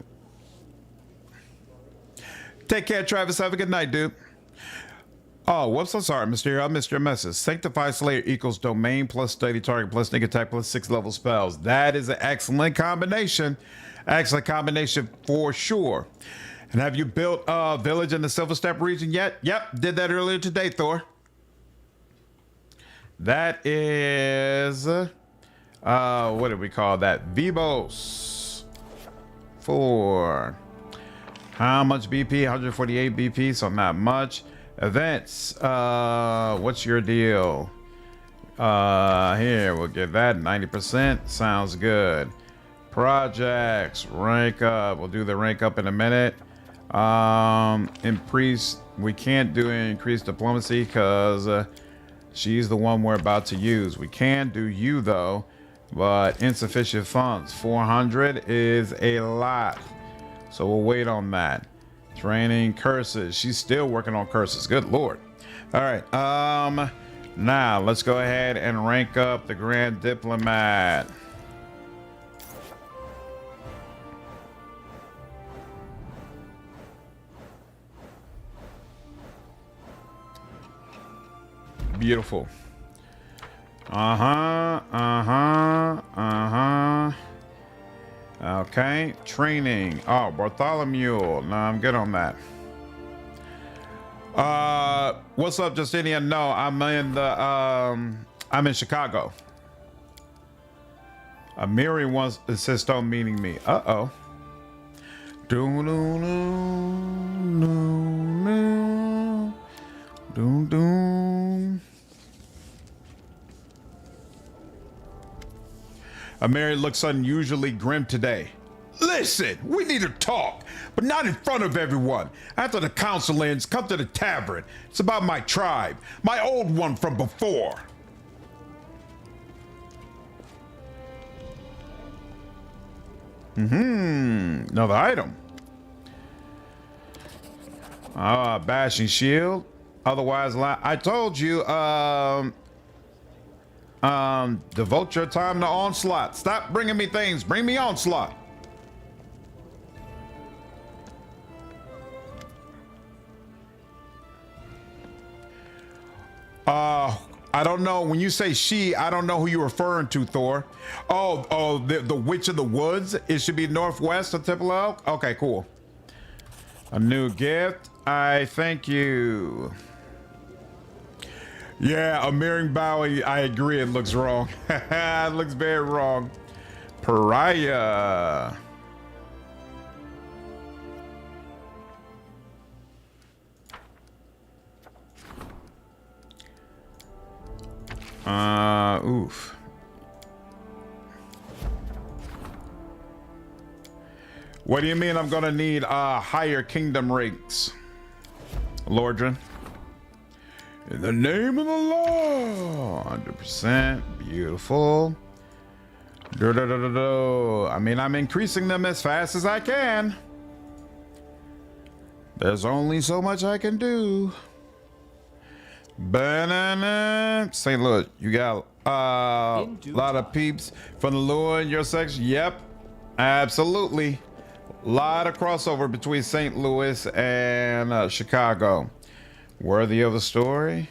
Take care, Travis. Have a good night, dude. Oh, whoops, I'm sorry, Mysterio. I missed your message. Sanctified Slayer equals domain plus steady target plus sneak attack plus 6 level spells. That is an excellent combination. Excellent combination for sure. And have you built a village in the Silverstep region yet? Yep, did that earlier today, Thor. That is, what did we call that? Vivos 4. How much BP? 148 BP, so not much. Events, what's your deal? Here, we'll give that 90%. Sounds good. Projects, rank up. We'll do the rank up in a minute. Increase, we can't do increased diplomacy because she's the one we're about to use. We can do you though, but insufficient funds. 400 is a lot, so we'll wait on that. Training curses. She's still working on curses. Good lord. All right. Now let's go ahead and rank up the Grand Diplomat. beautiful. Okay, training. Oh, Bartholomew. No, I'm good on that. What's up, Justinian? No, I'm in Chicago. Amiri wants to insist on meeting me. Uh-oh. Amiri looks unusually grim today. Listen, we need to talk, but not in front of everyone. After the council ends, come to the tavern. It's about my tribe, my old one from before. Another item. Bashing shield. Otherwise, I told you, devote your time to onslaught. Stop bringing me things. Bring me onslaught. I don't know. When you say she, I don't know who you're referring to, Thor. Oh, the Witch of the Woods. It should be northwest of Temple Elk. Okay, cool. A new gift. I thank you. Yeah, a mirroring Bowie. I agree. It looks wrong. It looks very wrong. Pariah. Oof. What do you mean I'm gonna need higher kingdom ranks, Lordran? In the name of the law, 100%, beautiful. I mean, I'm increasing them as fast as I can. There's only so much I can do. Banana. St. Louis, you got a lot of peeps from the lure in your section. Yep, absolutely. A lot of crossover between St. Louis and Chicago. Worthy of the story.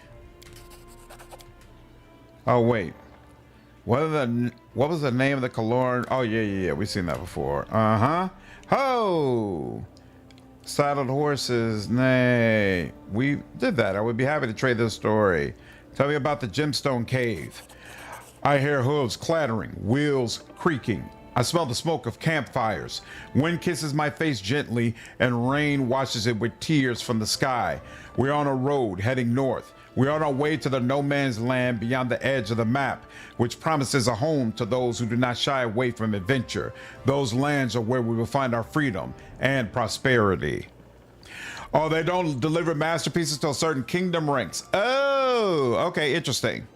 Oh wait, what was the name of the Kaloran? Oh yeah, we've seen that before. Ho! Saddled horses, nay. We did that. I would be happy to trade this story. Tell me about the gemstone cave. I hear hooves clattering, wheels creaking. I smell the smoke of campfires. Wind kisses my face gently, and rain washes it with tears from the sky. We're on a road heading north. We're on our way to the no man's land beyond the edge of the map, which promises a home to those who do not shy away from adventure. Those lands are where we will find our freedom and prosperity. Oh, they don't deliver masterpieces till certain kingdom ranks. Oh, okay, interesting.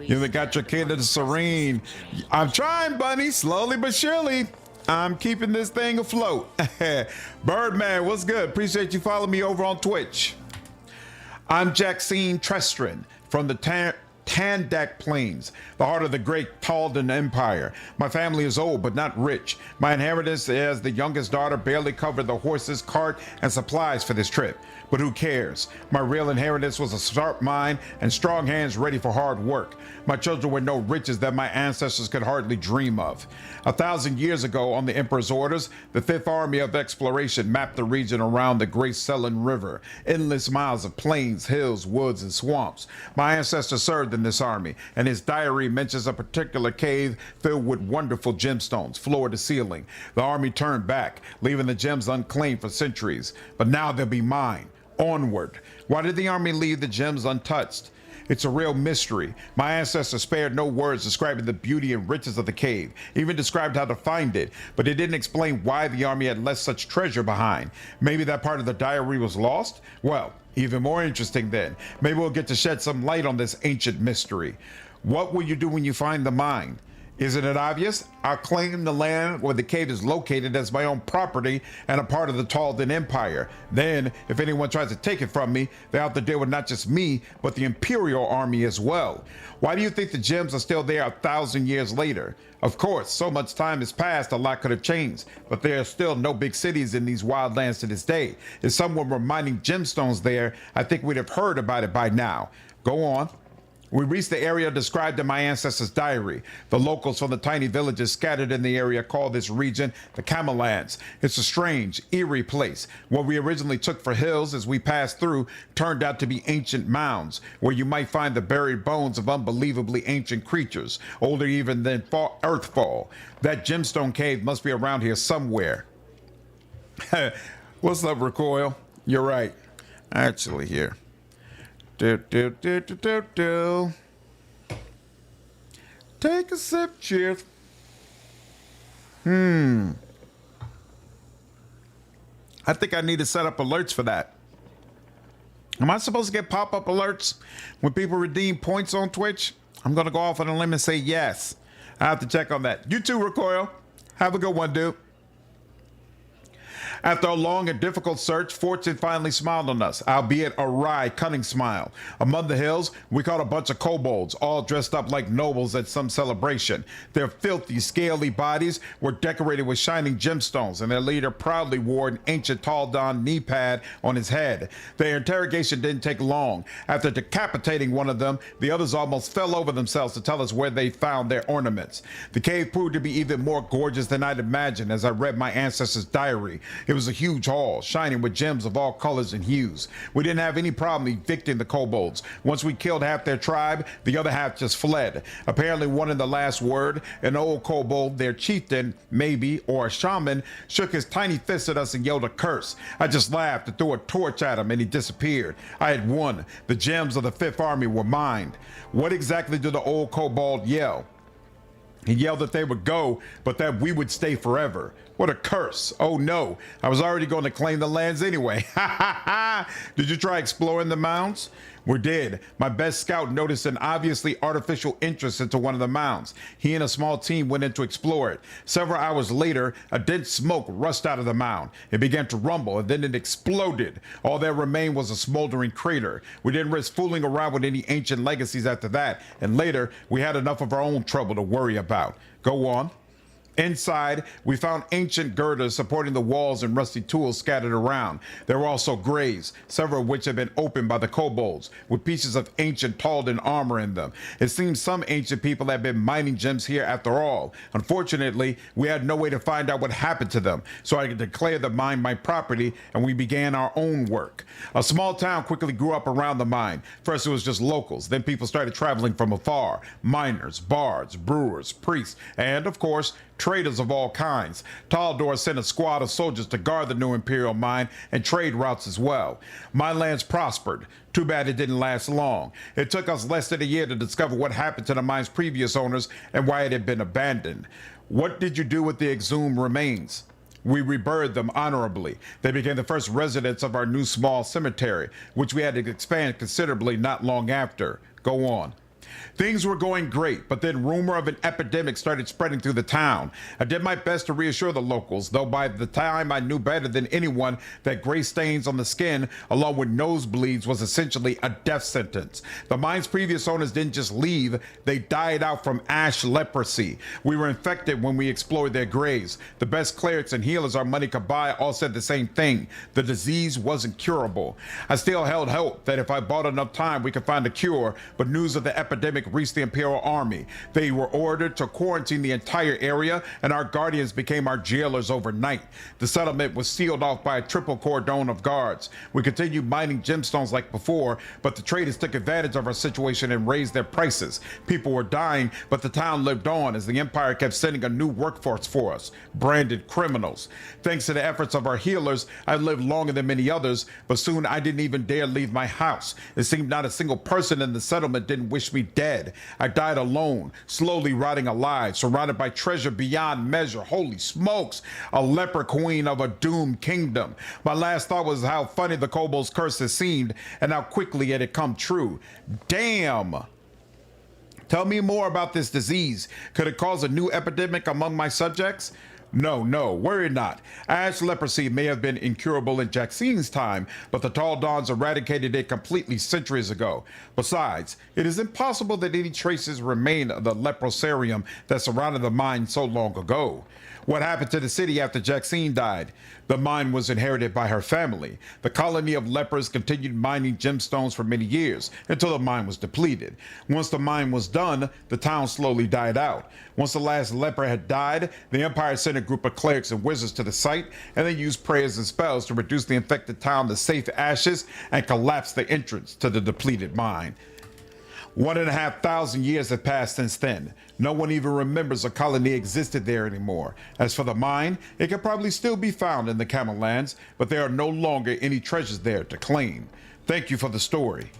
You got your kid to the serene. I'm trying, Bunny, slowly but surely. I'm keeping this thing afloat. Birdman, what's good? Appreciate you following me over on Twitch. I'm Jaxine Trestrin from the Tandak Plains, the heart of the great Talden Empire. My family is old but not rich. My inheritance as the youngest daughter barely covered the horses, cart, and supplies for this trip. But who cares? My real inheritance was a sharp mind and strong hands ready for hard work. My children were no riches that my ancestors could hardly dream of. 1,000 years ago, on the Emperor's orders, the 5th Army of Exploration mapped the region around the Great Selin River, endless miles of plains, hills, woods, and swamps. My ancestor served in this army, and his diary mentions a particular cave filled with wonderful gemstones, floor to ceiling. The army turned back, leaving the gems unclaimed for centuries. But now they'll be mine. Onward. Why did the army leave the gems untouched? It's a real mystery. My ancestors spared no words describing the beauty and riches of the cave, even described how to find it, but it didn't explain why the army had left such treasure behind. Maybe that part of the diary was lost? Well, even more interesting then. Maybe we'll get to shed some light on this ancient mystery. What will you do when you find the mine? Isn't it obvious? I'll claim the land where the cave is located as my own property and a part of the Talden Empire. Then, if anyone tries to take it from me, they have to deal with not just me, but the Imperial Army as well. Why do you think the gems are still there 1,000 years later? Of course, so much time has passed, a lot could have changed, but there are still no big cities in these wildlands to this day. If someone were mining gemstones there, I think we'd have heard about it by now. Go on. We reached the area described in my ancestors' diary. The locals from the tiny villages scattered in the area call this region the Camellands. It's a strange, eerie place. What we originally took for hills as we passed through turned out to be ancient mounds, where you might find the buried bones of unbelievably ancient creatures, older even than Earthfall. That gemstone cave must be around here somewhere. What's up, Recoil? You're right. Actually, here. Take a sip, cheers. I think I need to set up alerts for that. Am I supposed to get pop-up alerts when people redeem points on Twitch? I'm gonna go off on a limb and say yes. I have to check on that. You too, Recoil. Have a good one, dude. After a long and difficult search, fortune finally smiled on us, albeit a wry, cunning smile. Among the hills, we caught a bunch of kobolds, all dressed up like nobles at some celebration. Their filthy, scaly bodies were decorated with shining gemstones, and their leader proudly wore an ancient Talon knee pad on his head. Their interrogation didn't take long. After decapitating one of them, the others almost fell over themselves to tell us where they found their ornaments. The cave proved to be even more gorgeous than I'd imagined as I read my ancestors' diary. It was a huge hall, shining with gems of all colors and hues. We didn't have any problem evicting the kobolds. Once we killed half their tribe, the other half just fled. Apparently wanting the last word, an old kobold, their chieftain, maybe, or a shaman, shook his tiny fist at us and yelled a curse. I just laughed and threw a torch at him and he disappeared. I had won. The gems of the Fifth Army were mine. What exactly did the old kobold yell? He yelled that they would go, but that we would stay forever. What a curse. Oh no, I was already going to claim the lands anyway. Ha ha ha! Did you try exploring the mounds? We did. My best scout noticed an obviously artificial interest into one of the mounds. He and a small team went in to explore it. Several hours later, a dense smoke rushed out of the mound. It began to rumble and then it exploded. All that remained was a smoldering crater. We didn't risk fooling around with any ancient legacies after that, and later we had enough of our own trouble to worry about. Go on. Inside, we found ancient girders supporting the walls and rusty tools scattered around. There were also graves, several of which had been opened by the kobolds, with pieces of ancient Talden armor in them. It seems some ancient people had been mining gems here after all. Unfortunately, we had no way to find out what happened to them, so I declared the mine my property and we began our own work. A small town quickly grew up around the mine. First it was just locals, then people started traveling from afar. Miners, bards, brewers, priests, and of course, traders of all kinds. Taldor sent a squad of soldiers to guard the new Imperial mine and trade routes as well. My lands prospered. Too bad it didn't last long. It took us less than a year to discover what happened to the mine's previous owners and why it had been abandoned. What did you do with the exhumed remains? We reburied them honorably. They became the first residents of our new small cemetery, which we had to expand considerably not long after. Go on. Things were going great, but then rumor of an epidemic started spreading through the town. I did my best to reassure the locals, though by the time I knew better than anyone that gray stains on the skin along with nosebleeds was essentially a death sentence. The mine's previous owners didn't just leave, they died out from ash leprosy. We were infected when we explored their graves. The best clerics and healers our money could buy all said the same thing. The disease wasn't curable. I still held hope that if I bought enough time we could find a cure, but news of the epidemic reached the Imperial Army. They were ordered to quarantine the entire area, and our guardians became our jailers overnight. The settlement was sealed off by a triple cordon of guards. We continued mining gemstones like before, but the traders took advantage of our situation and raised their prices. People were dying, but the town lived on as the Empire kept sending a new workforce for us, branded criminals. Thanks to the efforts of our healers, I lived longer than many others, but soon I didn't even dare leave my house. It seemed not a single person in the settlement didn't wish me dead. I died alone, slowly rotting alive, surrounded by treasure beyond measure. Holy smokes, a leper queen of a doomed kingdom. My last thought was how funny the kobold's curse had seemed and how quickly it had come true. Damn! Tell me more about this disease. Could it cause a new epidemic among my subjects? No, worry not. Ash leprosy may have been incurable in Jaxine's time, but the Tall Dawns eradicated it completely centuries ago. Besides, it is impossible that any traces remain of the leprosarium that surrounded the mine so long ago. What happened to the city after Jaxine died? The mine was inherited by her family. The colony of lepers continued mining gemstones for many years until the mine was depleted. Once the mine was done, the town slowly died out. Once the last leper had died, the Empire sent a group of clerics and wizards to the site, and they used prayers and spells to reduce the infected town to safe ashes and collapse the entrance to the depleted mine. 1,500 years have passed since then. No one even remembers a colony existed there anymore. As for the mine, it could probably still be found in the Camel Lands, but there are no longer any treasures there to claim. Thank you for the story.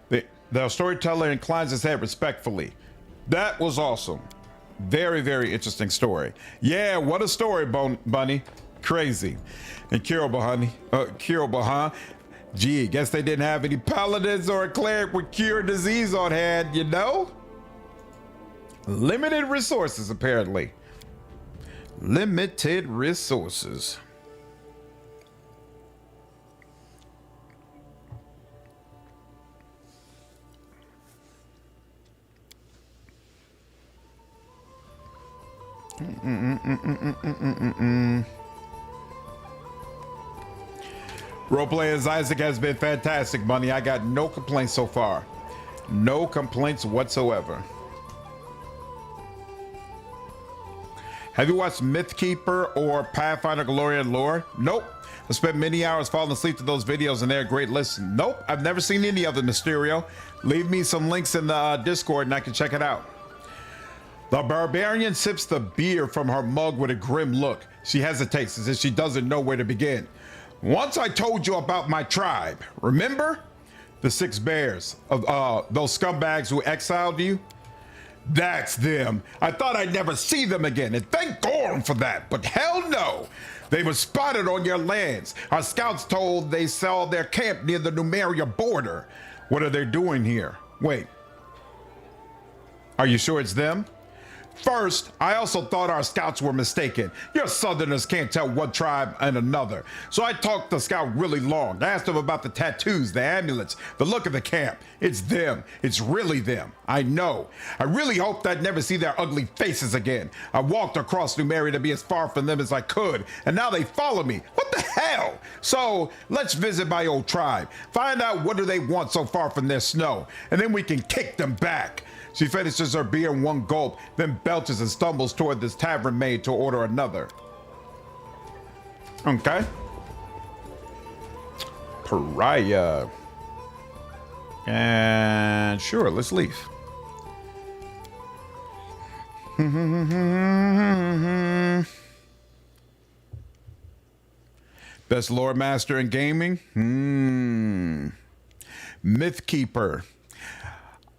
The storyteller inclines his head respectfully. That was awesome. Very, very interesting story. Yeah, what a story, Bunny. Crazy. And curable, huh? Gee, guess they didn't have any paladins or a cleric with cure disease on hand, you know? Limited resources, apparently. Limited resources. Roleplay as Isaac has been fantastic, Bunny. I got no complaints so far. No complaints whatsoever. Have you watched Mythkeeper or Pathfinder Glory and Lore? Nope. I spent many hours falling asleep to those videos and they're a great listen. Nope, I've never seen any of the Mysterio. Leave me some links in the Discord and I can check it out. The barbarian sips the beer from her mug with a grim look. She hesitates as if she doesn't know where to begin. Once I told you about my tribe, remember? The 6 bears, those scumbags who exiled you? That's them. I thought I'd never see them again, and thank Gorm for that, but hell no. They were spotted on your lands. Our scouts told they saw their camp near the Numeria border. What are they doing here? Wait. Are you sure it's them? First, I also thought our scouts were mistaken. Your southerners can't tell one tribe and another. So I talked the scout really long. I asked him about the tattoos, the amulets, the look of the camp. It's them. It's really them. I know. I really hoped I'd never see their ugly faces again. I walked across Numeria to be as far from them as I could, and now they follow me. What the hell? So let's visit my old tribe. Find out what do they want so far from their snow, and then we can kick them back. She finishes her beer in one gulp, then belches and stumbles toward this tavern maid to order another. Okay. Pariah. And sure, let's leave. Best lore master in gaming? Mythkeeper.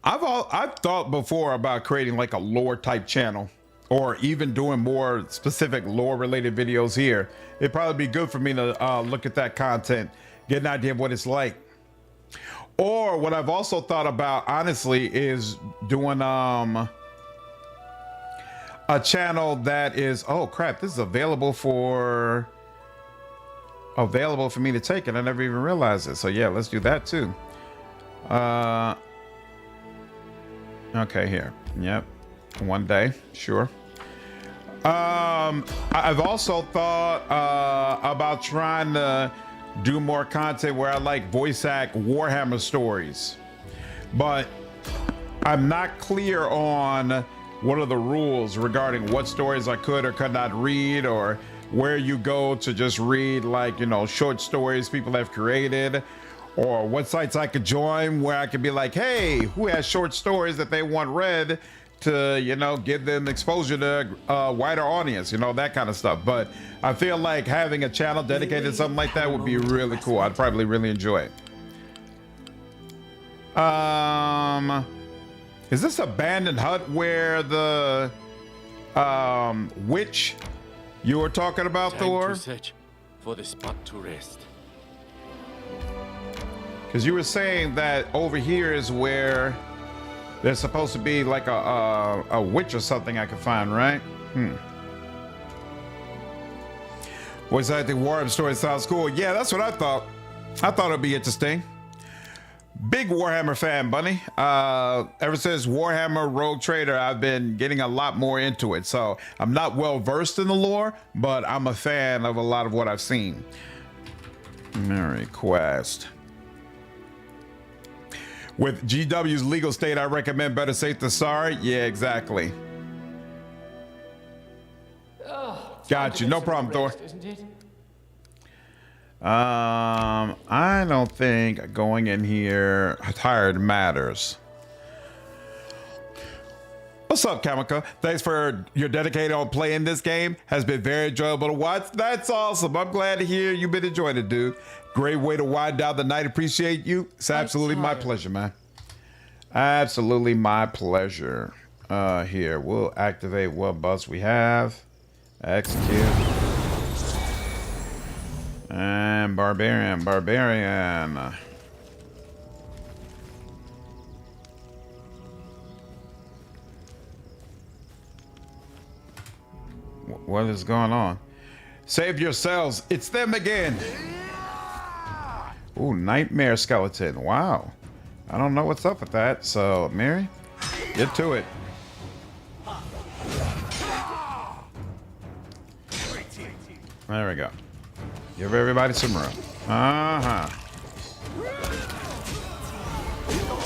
I've thought before about creating like a lore type channel or even doing more specific lore related videos here. It'd probably be good for me to look at that content, get an idea of what it's like. Or what I've also thought about honestly is doing a channel that is, oh crap, this is available for me to take and I never even realized it. So yeah, let's do that too. Okay, here. Yep. One day. Sure. I've also thought about trying to do more content where I like voice act Warhammer stories. But I'm not clear on what are the rules regarding what stories I could or could not read, or where you go to just read, like, you know, short stories people have created, or what sites I could join where I could be like, hey, who has short stories that they want read to, you know, give them exposure to a wider audience, you know, that kind of stuff. But I feel like having a channel dedicated to something like that would be really cool. I'd probably really enjoy it. Is this abandoned hut where the witch you were talking about, Thor? Time to search for the spot to rest. Because you were saying that over here is where There's supposed to be like a witch or something I can find, right? Was that the Warhammer story sounds cool? Yeah, that's what I thought. I thought it'd be interesting. Big Warhammer fan, Bunny. Ever since Warhammer Rogue Trader, I've been getting a lot more into it. So I'm not well versed in the lore, but I'm a fan of a lot of what I've seen. Mary Quest. With GW's legal state, I recommend better safe than sorry. Yeah, exactly. Got you. No problem, Thor. I don't think going in here tired matters. What's up, Kamika? Thanks for your dedicated on playing this game. Has been very enjoyable to watch. That's awesome. I'm glad to hear you've been enjoying it, dude. Great way to wind down the night. Appreciate you. It's absolutely my pleasure, man. Absolutely my pleasure. Here, we'll activate what buffs we have. Execute. And barbarian. What is going on? Save yourselves. It's them again. Ooh, nightmare skeleton. Wow. I don't know what's up with that. So, Mary, get to it. There we go. Give everybody some room.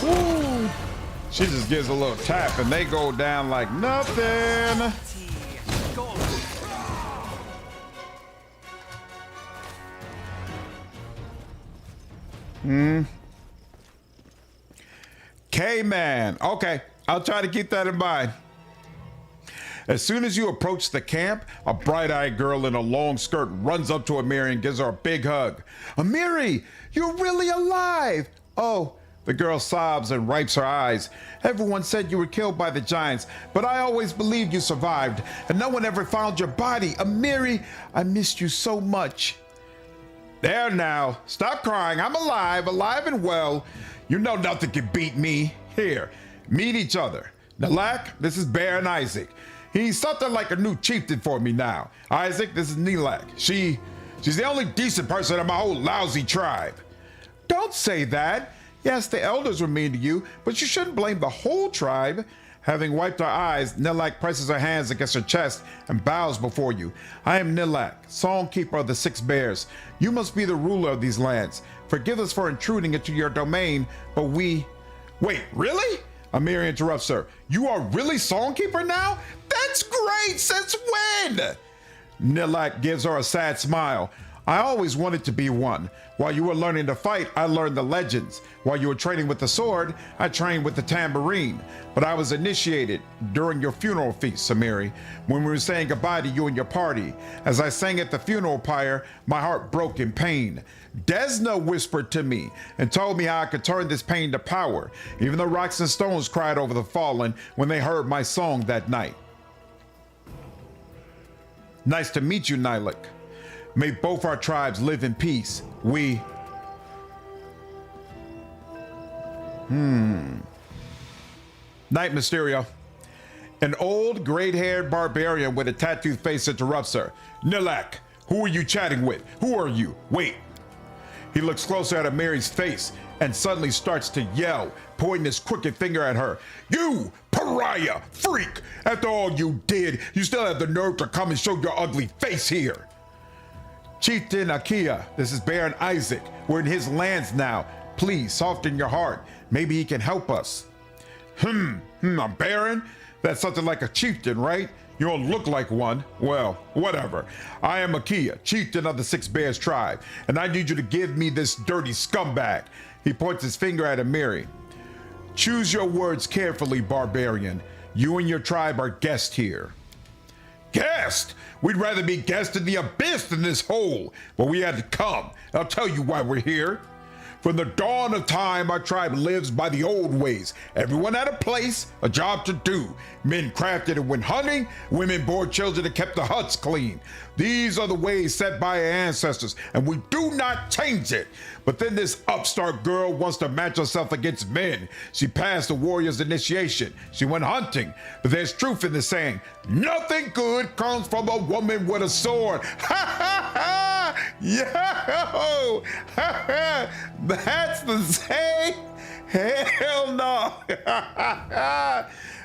Woo. She just gives a little tap and they go down like nothing. K-Man. Okay, I'll try to keep that in mind. As soon as you approach the camp, a bright-eyed girl in a long skirt runs up to Amiri and gives her a big hug. Amiri, you're really alive! Oh, the girl sobs and wipes her eyes. Everyone said you were killed by the giants, but I always believed you survived, and no one ever found your body. Amiri, I missed you so much. There now, stop crying. I'm alive and well. You know nothing can beat me. Here, meet each other. Nilak, this is Baron Isaac. He's something like a new chieftain for me now. Isaac, this is Nilak. She's the only decent person in my whole lousy tribe. Don't say that. Yes, the elders were mean to you, but you shouldn't blame the whole tribe. Having wiped her eyes, Nilak presses her hands against her chest and bows before you. I am Nilak, Songkeeper of the Six Bears. You must be the ruler of these lands. Forgive us for intruding into your domain, but we... Wait, really? Amiri interrupts her. You are really Songkeeper now? That's great! Since when? Nilak gives her a sad smile. I always wanted to be one. While you were learning to fight, I learned the legends. While you were training with the sword, I trained with the tambourine. But I was initiated during your funeral feast, Amiri, when we were saying goodbye to you and your party. As I sang at the funeral pyre, my heart broke in pain. Desna whispered to me and told me how I could turn this pain to power. Even the rocks and stones cried over the fallen when they heard my song that night. Nice to meet you, Nilak. May both our tribes live in peace. We... Night Mysterio. An old, gray-haired barbarian with a tattooed face interrupts her. Nilak, who are you chatting with? Who are you? Wait. He looks closer at Amiri's face and suddenly starts to yell, pointing his crooked finger at her. You, pariah, freak! After all you did, you still have the nerve to come and show your ugly face here. Chieftain Akia, this is Baron Isaac. We're in his lands now. Please soften your heart. Maybe he can help us. A Baron? That's something like a chieftain, right? You don't look like one. Well, whatever. I am Akia, chieftain of the Six Bears tribe, and I need you to give me this dirty scumbag. He points his finger at Amiri. Choose your words carefully, barbarian. You and your tribe are guests here. Guest? We'd rather be guests in the abyss than this hole, but we had to come. I'll tell you why we're here. From the dawn of time, our tribe lives by the old ways. Everyone had a place, a job to do. Men crafted and went hunting. Women bore children and kept the huts clean. These are the ways set by our ancestors, and we do not change it. But then this upstart girl wants to match herself against men. She passed the warrior's initiation. She went hunting. But there's truth in the saying, nothing good comes from a woman with a sword. Ha ha ha! Yo! Ha ha! That's the saying? Hell no!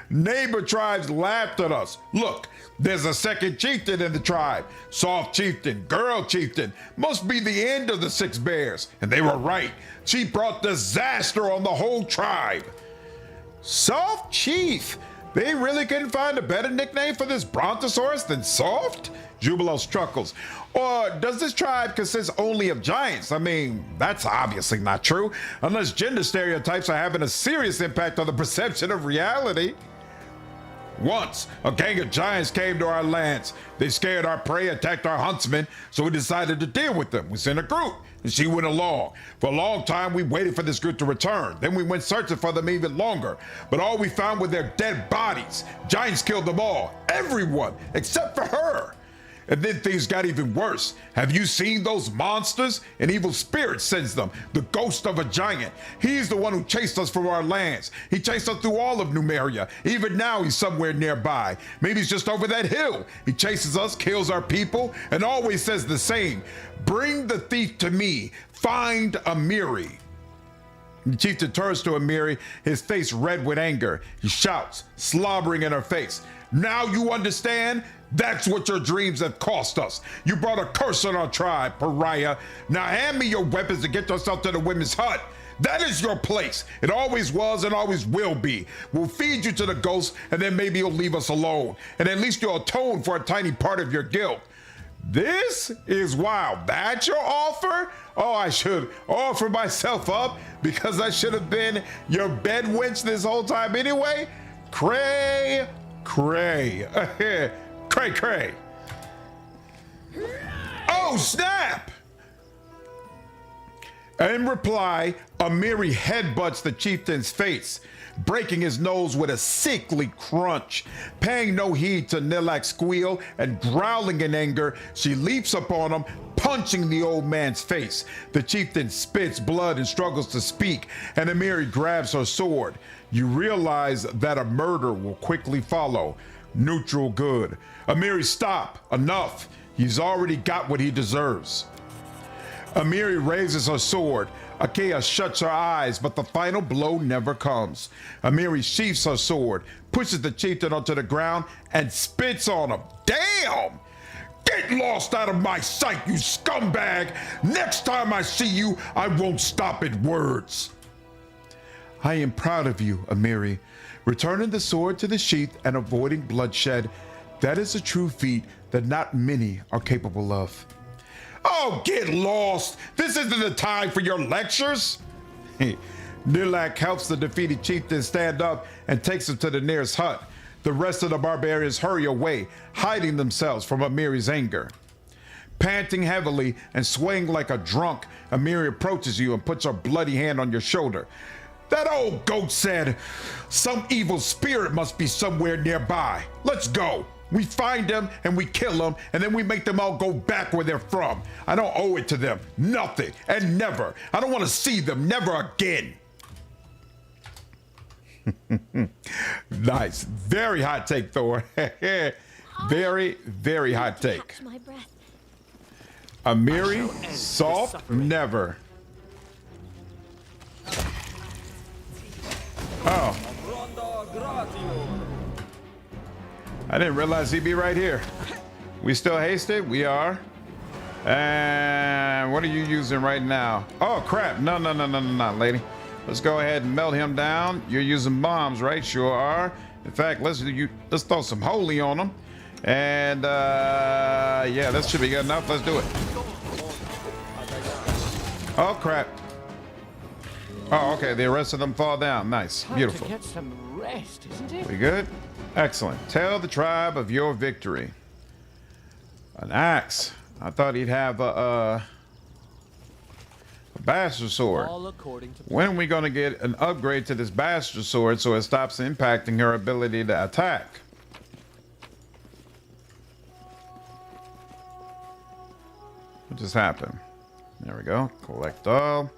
Neighbor tribes laughed at us. Look, there's a second chieftain in the tribe. Soft chieftain, girl chieftain. Must be the end of the Six Bears. And they were right. She brought disaster on the whole tribe. Soft chief? They really couldn't find a better nickname for this brontosaurus than Soft? Jubilos chuckles. Or does this tribe consist only of giants? I mean, that's obviously not true, unless gender stereotypes are having a serious impact on the perception of reality. Once, a gang of giants came to our lands. They scared our prey, attacked our huntsmen, so we decided to deal with them. We sent a group, and she went along. For a long time, we waited for this group to return. Then we went searching for them even longer. But all we found were their dead bodies. Giants killed them all, everyone, except for her. And then things got even worse. Have you seen those monsters? An evil spirit sends them, the ghost of a giant. He's the one who chased us from our lands. He chased us through all of Numeria. Even now he's somewhere nearby. Maybe he's just over that hill. He chases us, kills our people, and always says the same. Bring the thief to me. Find Amiri. The chieftain turns to Amiri, his face red with anger. He shouts, slobbering in her face. Now you understand? That's what your dreams have cost us. You brought a curse on our tribe, pariah. Now hand me your weapons to get yourself to the women's hut. That is your place. It always was and always will be. We'll feed you to the ghosts, and then maybe you'll leave us alone. And at least you'll atone for a tiny part of your guilt. This is wild. That's your offer? Oh, I should offer myself up because I should have been your bed wench this whole time anyway? Cray. Cray, cray. Oh, snap! In reply, Amiri headbutts the chieftain's face, breaking his nose with a sickly crunch. Paying no heed to Nilak's squeal and growling in anger, she leaps upon him, punching the old man's face. The chieftain spits blood and struggles to speak, and Amiri grabs her sword. You realize that a murder will quickly follow. Neutral good. Amiri, stop. Enough. He's already got what he deserves. Amiri raises her sword. Achaea shuts her eyes, but the final blow never comes. Amiri sheaths her sword, pushes the chieftain onto the ground, and spits on him. Damn! Get lost out of my sight, you scumbag! Next time I see you, I won't stop at words. I am proud of you, Amiri. Returning the sword to the sheath and avoiding bloodshed, that is a true feat that not many are capable of. Oh, get lost! This isn't the time for your lectures! Nilak helps the defeated chieftain stand up and takes him to the nearest hut. The rest of the barbarians hurry away, hiding themselves from Amiri's anger. Panting heavily and swaying like a drunk, Amiri approaches you and puts her bloody hand on your shoulder. That old goat said, some evil spirit must be somewhere nearby. Let's go. We find them and we kill them, and then we make them all go back where they're from. I don't owe it to them. Nothing and never. I don't want to see them never again. Nice. Very hot take, Thor. Very, very hot take. My breath. Amiri, soft, never. Oh. I didn't realize he'd be right here. We still hasted? We are. And what are you using right now? Oh, crap. No, lady. Let's go ahead and melt him down. You're using bombs, right? Sure are. In fact, let's throw some holy on him. And, yeah, that should be good enough. Let's do it. Oh, crap. Oh, okay. The rest of them fall down. Nice. Beautiful. Time to get some rest, isn't it? We good? Excellent. Tell the tribe of your victory. An axe. I thought he'd have a A bastard sword. All according to When are we going to get an upgrade to this bastard sword so it stops impacting her ability to attack? What just happened? There we go. Collect all.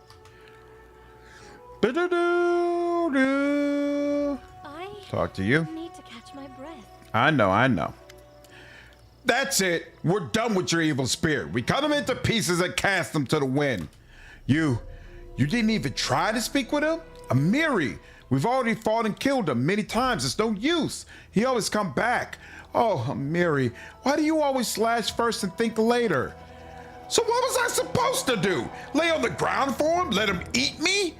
Talk to you. I need to catch my breath. I know. That's it. We're done with your evil spirit. We cut them into pieces and cast them to the wind. You didn't even try to speak with him? Amiri, we've already fought and killed him many times. It's no use. He always come back. Oh, Amiri, why do you always slash first and think later? So what was I supposed to do? Lay on the ground for him? Let him eat me?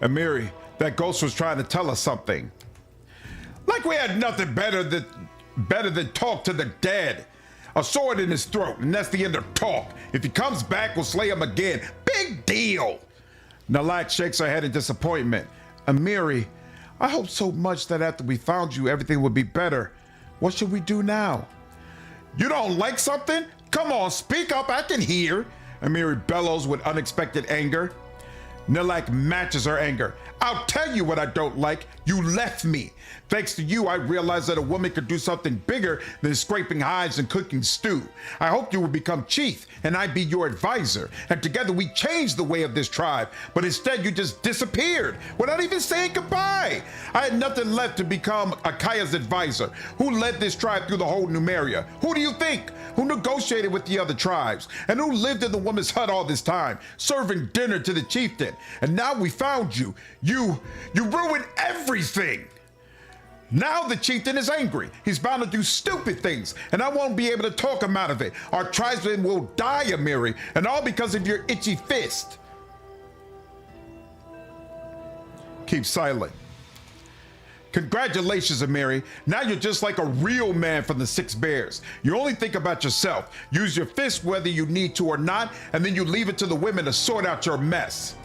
Amiri, that ghost was trying to tell us something. Like we had nothing better than talk to the dead. A sword in his throat, and that's the end of talk. If he comes back, we'll slay him again. Big deal. Nalak shakes her head in disappointment. Amiri, I hope so much that after we found you, everything would be better. What should we do now? You don't like something? Come on, speak up, I can hear. Amiri bellows with unexpected anger. Nalak matches her anger. I'll tell you what I don't like. You left me. Thanks to you, I realized that a woman could do something bigger than scraping hides and cooking stew. I hoped you would become chief and I'd be your advisor. And together we changed the way of this tribe. But instead you just disappeared without even saying goodbye. I had nothing left to become Akaya's advisor. Who led this tribe through the whole Numeria? Who do you think? Who negotiated with the other tribes? And who lived in the woman's hut all this time, serving dinner to the chieftain? And now we found you. You ruined everything. Now the chieftain is angry. He's bound to do stupid things, and I won't be able to talk him out of it. Our tribesmen will die, Amiri, and all because of your itchy fist. Keep silent. Congratulations, Amiri. Now you're just like a real man from the Six Bears. You only think about yourself. Use your fist whether you need to or not, and then you leave it to the women to sort out your mess.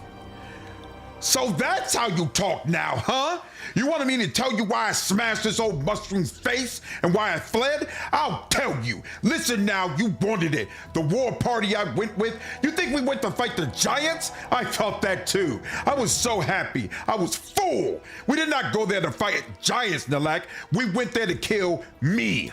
So that's how you talk now, huh? You wanted me to tell you why I smashed this old mushroom's face and why I fled? I'll tell you. Listen now, you wanted it. The war party I went with, you think we went to fight the giants? I felt that too. I was so happy. I was full. We did not go there to fight giants, Nalak. We went there to kill me.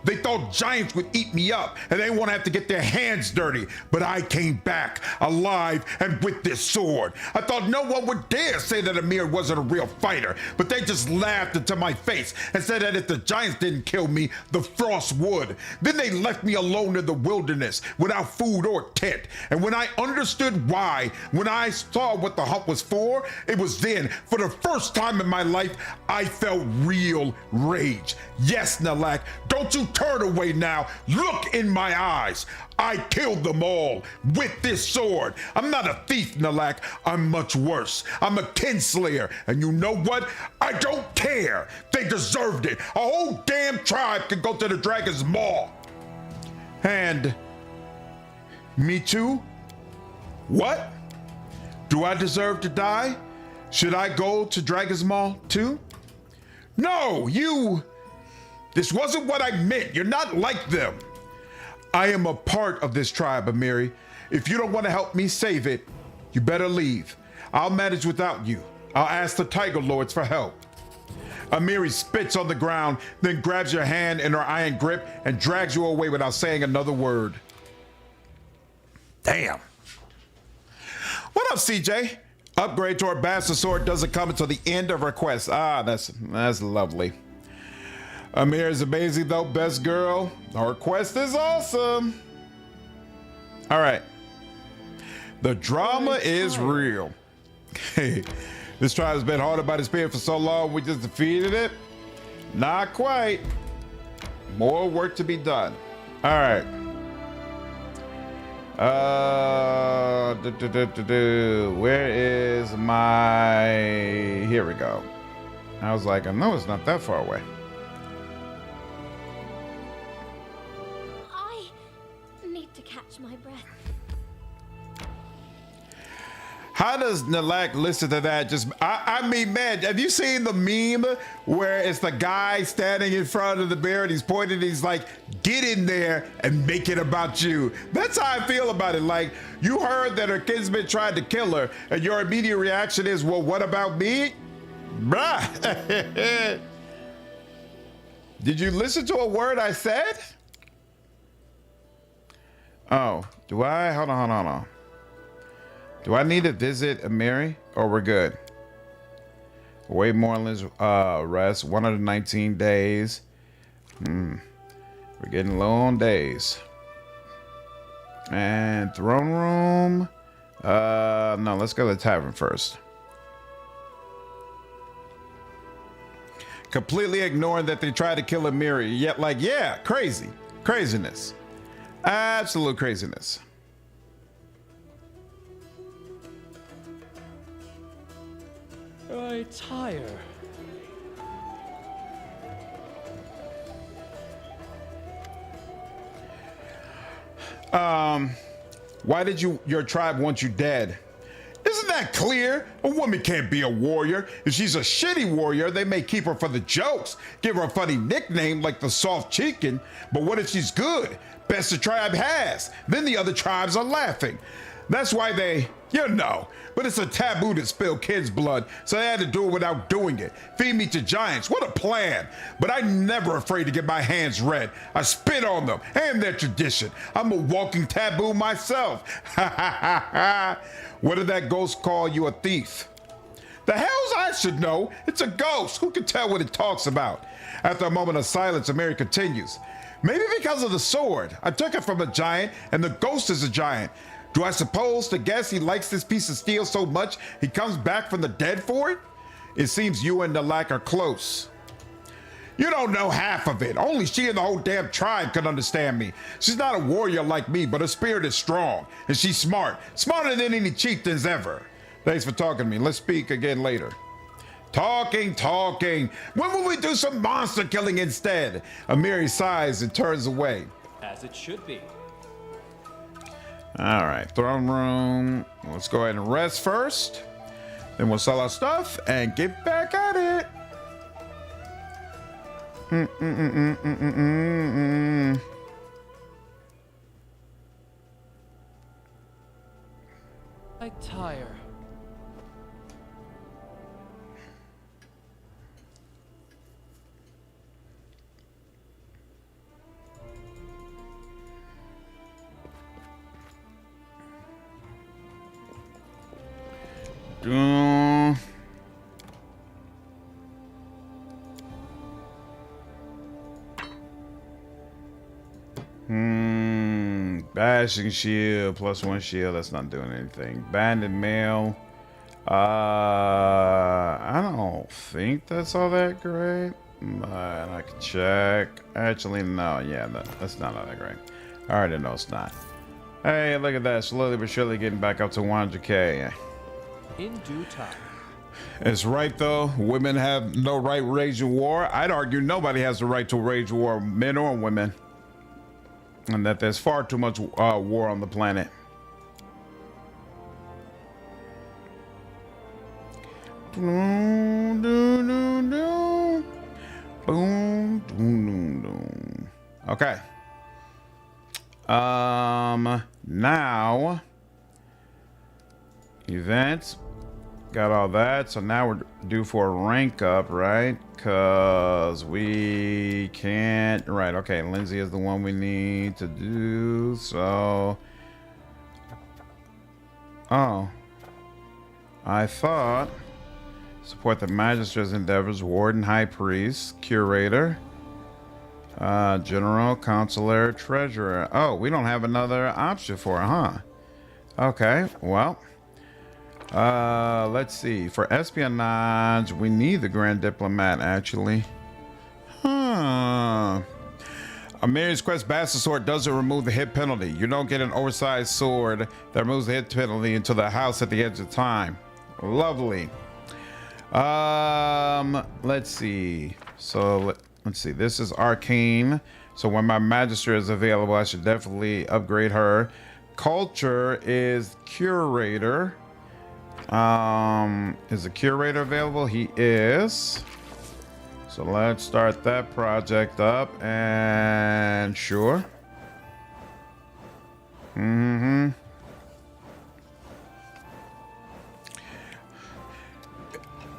They thought giants would eat me up and they won't have to get their hands dirty. But I came back alive and with this sword. I thought no one would dare say that Amir wasn't a real fighter, but they just laughed into my face and said that if the giants didn't kill me, the frost would. Then they left me alone in the wilderness without food or tent. And when I understood why, when I saw what the hunt was for, it was then, for the first time in my life, I felt real rage. Yes, Nalak, don't you turn away now. Look in my eyes. I killed them all with this sword. I'm not a thief, Nalak. I'm much worse. I'm a kinslayer. And you know what? I don't care. They deserved it. A whole damn tribe could go to the Dragon's Maw. And me too? What? Do I deserve to die? Should I go to Dragon's Maw too? No, this wasn't what I meant. You're not like them. I am a part of this tribe, Amiri. If you don't want to help me save it, you better leave. I'll manage without you. I'll ask the Tiger Lords for help. Amiri spits on the ground, then grabs your hand in her iron grip and drags you away without saying another word. Damn. What up, CJ? Upgrade to our bastard sword doesn't come until the end of our quest. Ah, that's lovely. Amir is amazing though, best girl. Our quest is awesome. All right. The drama is real. Hey, this tribe has been haunted by the spirit for so long, we just defeated it? Not quite. More work to be done. All right. Where is my, here we go. I was like, I know it's not that far away. I need to catch my breath. How does Nalak listen to that? Just, I mean, man, have you seen the meme where it's the guy standing in front of the bear and he's pointing, he's like, get in there and make it about you. That's how I feel about it. Like, you heard that her kinsman tried to kill her and your immediate reaction is, well, what about me? Bruh. Did you listen to a word I said? Oh, do I? Hold on. Do I need to visit Amiri or we're good? Way Moreland's rest, 119 days. We're getting low on days. And throne room. No, let's go to the tavern first. Completely ignoring that they tried to kill Amiri. Yet, like, yeah, craziness. Absolute craziness. I tire. Why did your tribe want you dead? Isn't that clear? A woman can't be a warrior. If she's a shitty warrior, they may keep her for the jokes, give her a funny nickname like the soft chicken. But what if she's good? Best the tribe has. Then the other tribes are laughing. That's why they, but it's a taboo to spill kids' blood, so they had to do it without doing it. Feed me to giants, what a plan. But I'm never afraid to get my hands red. I spit on them and their tradition. I'm a walking taboo myself. What did that ghost call you, a thief? The hell's I should know? It's a ghost. Who can tell what it talks about? After a moment of silence, Amiri continues. Maybe because of the sword. I took it from a giant, and the ghost is a giant. Do I suppose to guess he likes this piece of steel so much he comes back from the dead for it? It seems you and Nalak are close. You don't know half of it. Only she and the whole damn tribe can understand me. She's not a warrior like me, but her spirit is strong, and she's smart. Smarter than any chieftains ever. Thanks for talking to me. Let's speak again later. Talking. When will we do some monster killing instead? Amiri sighs and turns away. As it should be. All right, throne room. Let's go ahead and rest first. Then we'll sell our stuff and get back at it. I tire. Bashing shield, +1 shield. That's not doing anything. Banded mail. I don't think that's all that great, but I can check. Actually, no. Yeah, that's not all that great. I already know it's not. Hey, look at that. Slowly but surely getting back up to 100K. In due time. It's right, though. Women have no right to wage war. I'd argue nobody has the right to wage war, men or women. And that there's far too much war on the planet. Okay. Now events. Got all that, so now we're due for a rank up, right? Because we can't, right, okay, Lindsay is the one we need to do, so. Oh. I thought, support the magistrate's endeavors, warden, high priest, curator, general, consular, treasurer. Oh, we don't have another option for it, huh? Okay, well. Let's see. For espionage, we need the Grand Diplomat, actually. Amiri's Quest Bastard Sword doesn't remove the hit penalty. You don't get an oversized sword that removes the hit penalty until the house at the edge of time. Lovely. Let's see. So, let's see. This is Arcane. So when my Magistrate is available, I should definitely upgrade her. Culture is Curator. Is the curator available? He is. So let's start that project up, and sure.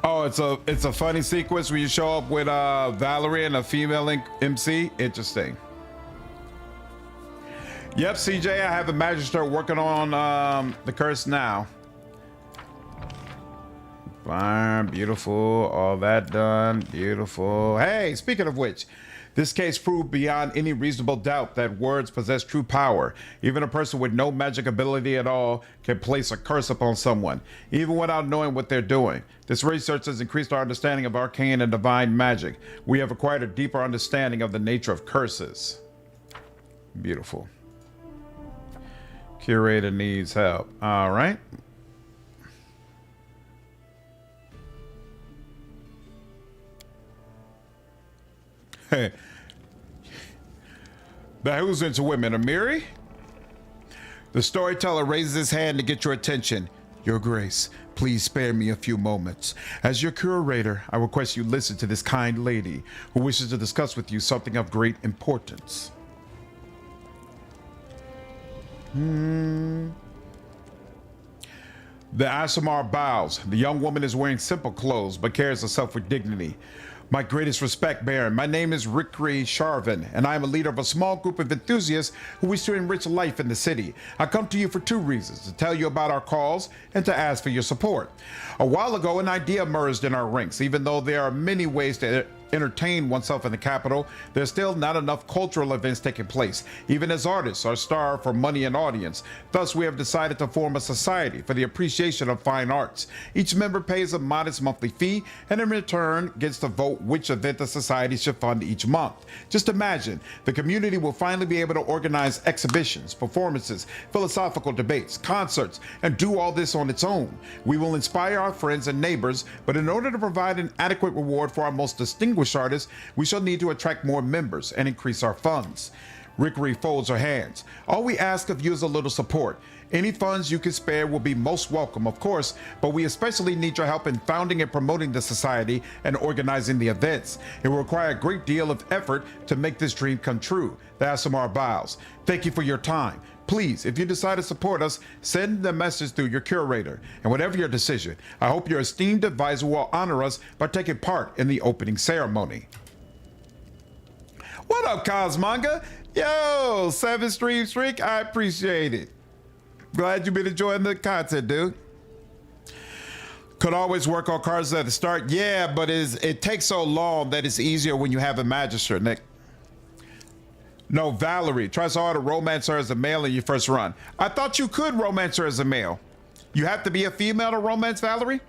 Oh, it's a funny sequence where you show up with Valerie and a female MC. Interesting. Yep, CJ, I have a magister working on the curse now. Fine, beautiful, all that done, beautiful. Hey, speaking of which, this case proved beyond any reasonable doubt that words possess true power. Even a person with no magic ability at all can place a curse upon someone, even without knowing what they're doing. This research has increased our understanding of arcane and divine magic. We have acquired a deeper understanding of the nature of curses. Beautiful. Curator needs help. All right. Hey, now who's into women? Amiri? The storyteller raises his hand to get your attention. Your Grace, please spare me a few moments. As your curator, I request you listen to this kind lady who wishes to discuss with you something of great importance. The Asimar bows. The young woman is wearing simple clothes but carries herself with dignity. My greatest respect, Baron. My name is Rikri Sharvin, and I am a leader of a small group of enthusiasts who wish to enrich life in the city. I come to you for two reasons: to tell you about our cause and to ask for your support. A while ago, an idea emerged in our ranks. Even though there are many ways to entertain oneself in the capital, there's still not enough cultural events taking place. Even as artists are starved for money and audience. Thus, we have decided to form a society for the appreciation of fine arts. Each member pays a modest monthly fee and in return gets to vote which event the society should fund each month. Just imagine, the community will finally be able to organize exhibitions, performances, philosophical debates, concerts, and do all this on its own. We will inspire our friends and neighbors, but in order to provide an adequate reward for our most distinguished artists, we shall need to attract more members and increase our funds. Rickery folds her hands. All we ask of you is a little support. Any funds you can spare will be most welcome, of course, but we especially need your help in founding and promoting the society and organizing the events. It will require a great deal of effort to make this dream come true. The Asimar bows. Thank you for your time. Please, if you decide to support us, send the message through your curator. And whatever your decision, I hope your esteemed advisor will honor us by taking part in the opening ceremony. What up, Cosmanga? Yo, 7 stream streak, I appreciate it. Glad you've been enjoying the content, dude. Could always work on cards at the start. Yeah, but it takes so long that it's easier when you have a magistrate, Nick. No, Valerie. Try so hard to romance her as a male in your first run. I thought you could romance her as a male. You have to be a female to romance Valerie?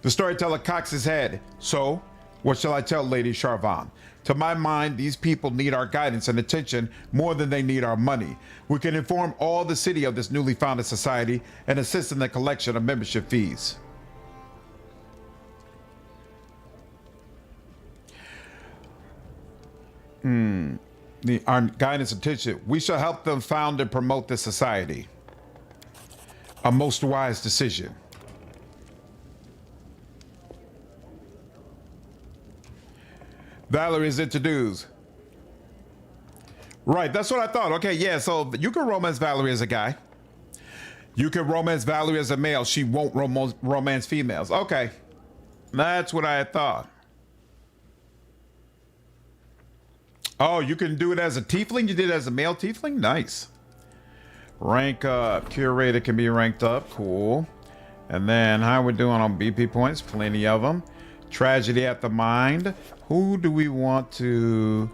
The storyteller cocks his head. So, what shall I tell Lady Sharvan? To my mind, these people need our guidance and attention more than they need our money. We can inform all the city of this newly founded society and assist in the collection of membership fees. Our guidance and attention. We shall help them found and promote this society. A most wise decision. Valerie is introduced. Right, that's what I thought. Okay, yeah, so you can romance Valerie as a guy. You can romance Valerie as a male. She won't romance females. Okay, that's what I had thought. Oh, you can do it as a tiefling? You did it as a male tiefling? Nice. Rank up. Curator can be ranked up. Cool. And then how we doing on BP points? Plenty of them. Tragedy at the Mind. Who do we want to...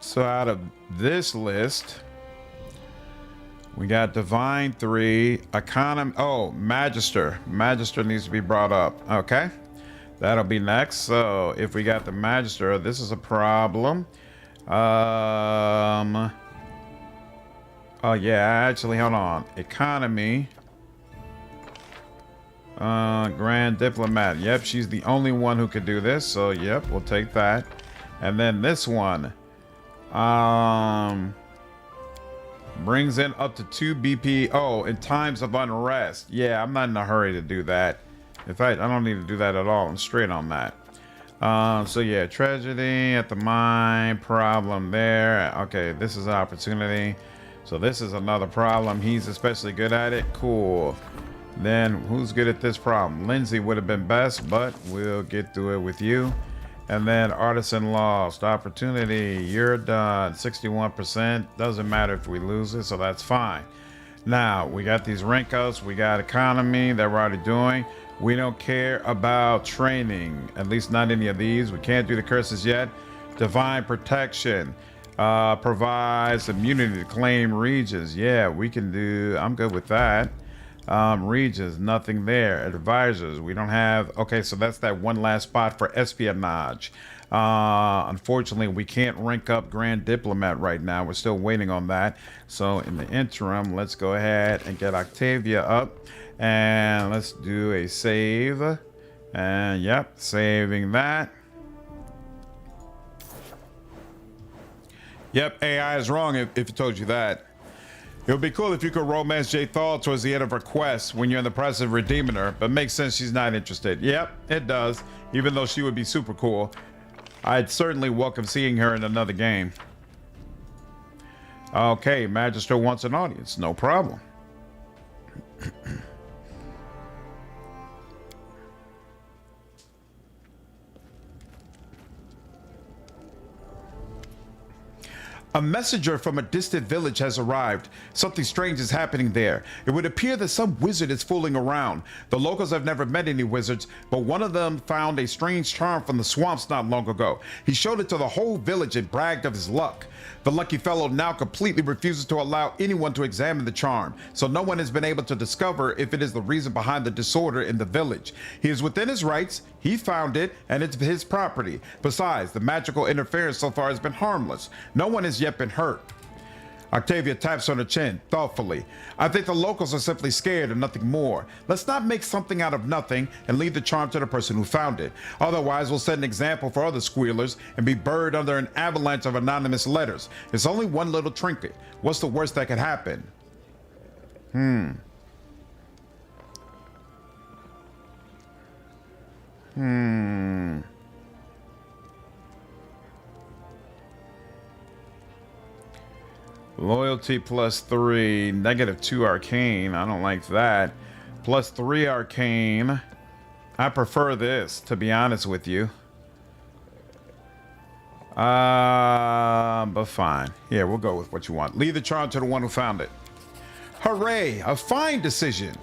So out of this list, we got Divine 3, Economy... Oh, Magister. Magister needs to be brought up. Okay. That'll be next. So if we got the Magister, this is a problem. Oh yeah, actually, hold on. Economy. Grand Diplomat. Yep, she's the only one who could do this. So yep, we'll take that. And then this one. Brings in up to 2 BP. Oh, in times of unrest. Yeah, I'm not in a hurry to do that. In fact, I don't need to do that at all. I'm straight on that. So yeah, tragedy at the mine, problem there. Okay, this is an opportunity. So this is another problem. He's especially good at it. Cool. Then who's good at this problem? Lindsay would have been best, but we'll get through it with you. And then Artisan lost. Opportunity, you're done. 61%. Doesn't matter if we lose it, so that's fine. Now, we got these rank ups. We got economy that we're already doing. We don't care about training. At least not any of these. We can't do the curses yet. Divine protection. Provides immunity to claim regions. Yeah, we can do. I'm good with that. Regions, nothing there. Advisors, we don't have. Okay, so that's that one last spot for espionage. Unfortunately, we can't rank up Grand Diplomat right now. We're still waiting on that. So in the interim, let's go ahead and get Octavia up. And let's do a save. And yep, saving that. Yep, AI is wrong if it told you that. It would be cool if you could romance J. Thal towards the end of her quest when you're in the process of redeeming her, but makes sense she's not interested. Yep, it does, even though she would be super cool. I'd certainly welcome seeing her in another game. Okay, Magister wants an audience, no problem. A messenger from a distant village has arrived. Something strange is happening there. It would appear that some wizard is fooling around. The locals have never met any wizards, but one of them found a strange charm from the swamps not long ago. He showed it to the whole village and bragged of his luck. The lucky fellow now completely refuses to allow anyone to examine the charm, so no one has been able to discover if it is the reason behind the disorder in the village. He is within his rights, he found it, and it's his property. Besides, the magical interference so far has been harmless. No one has yet been hurt. Octavia taps on her chin, thoughtfully. I think the locals are simply scared and nothing more. Let's not make something out of nothing and leave the charm to the person who found it. Otherwise, we'll set an example for other squealers and be buried under an avalanche of anonymous letters. It's only one little trinket. What's the worst that could happen? Loyalty +3, -2 arcane. I don't like that. +3 arcane. I prefer this, to be honest with you. But fine. Yeah, we'll go with what you want. Leave the charm to the one who found it. Hooray! A fine decision.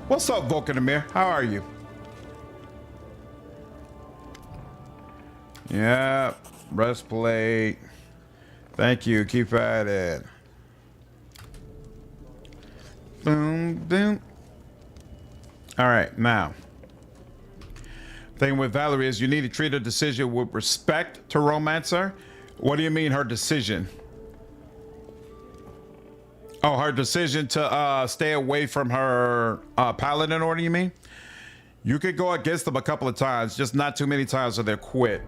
What's up, Vulcanamir? How are you? Yeah. Breastplate. Thank you. Keep at it. Boom, boom. All right, now. Thing with Valerie is you need to treat her decision with respect to Romancer. What do you mean her decision? Oh, her decision to stay away from her paladin order, you mean? You could go against them a couple of times, just not too many times so they'll quit.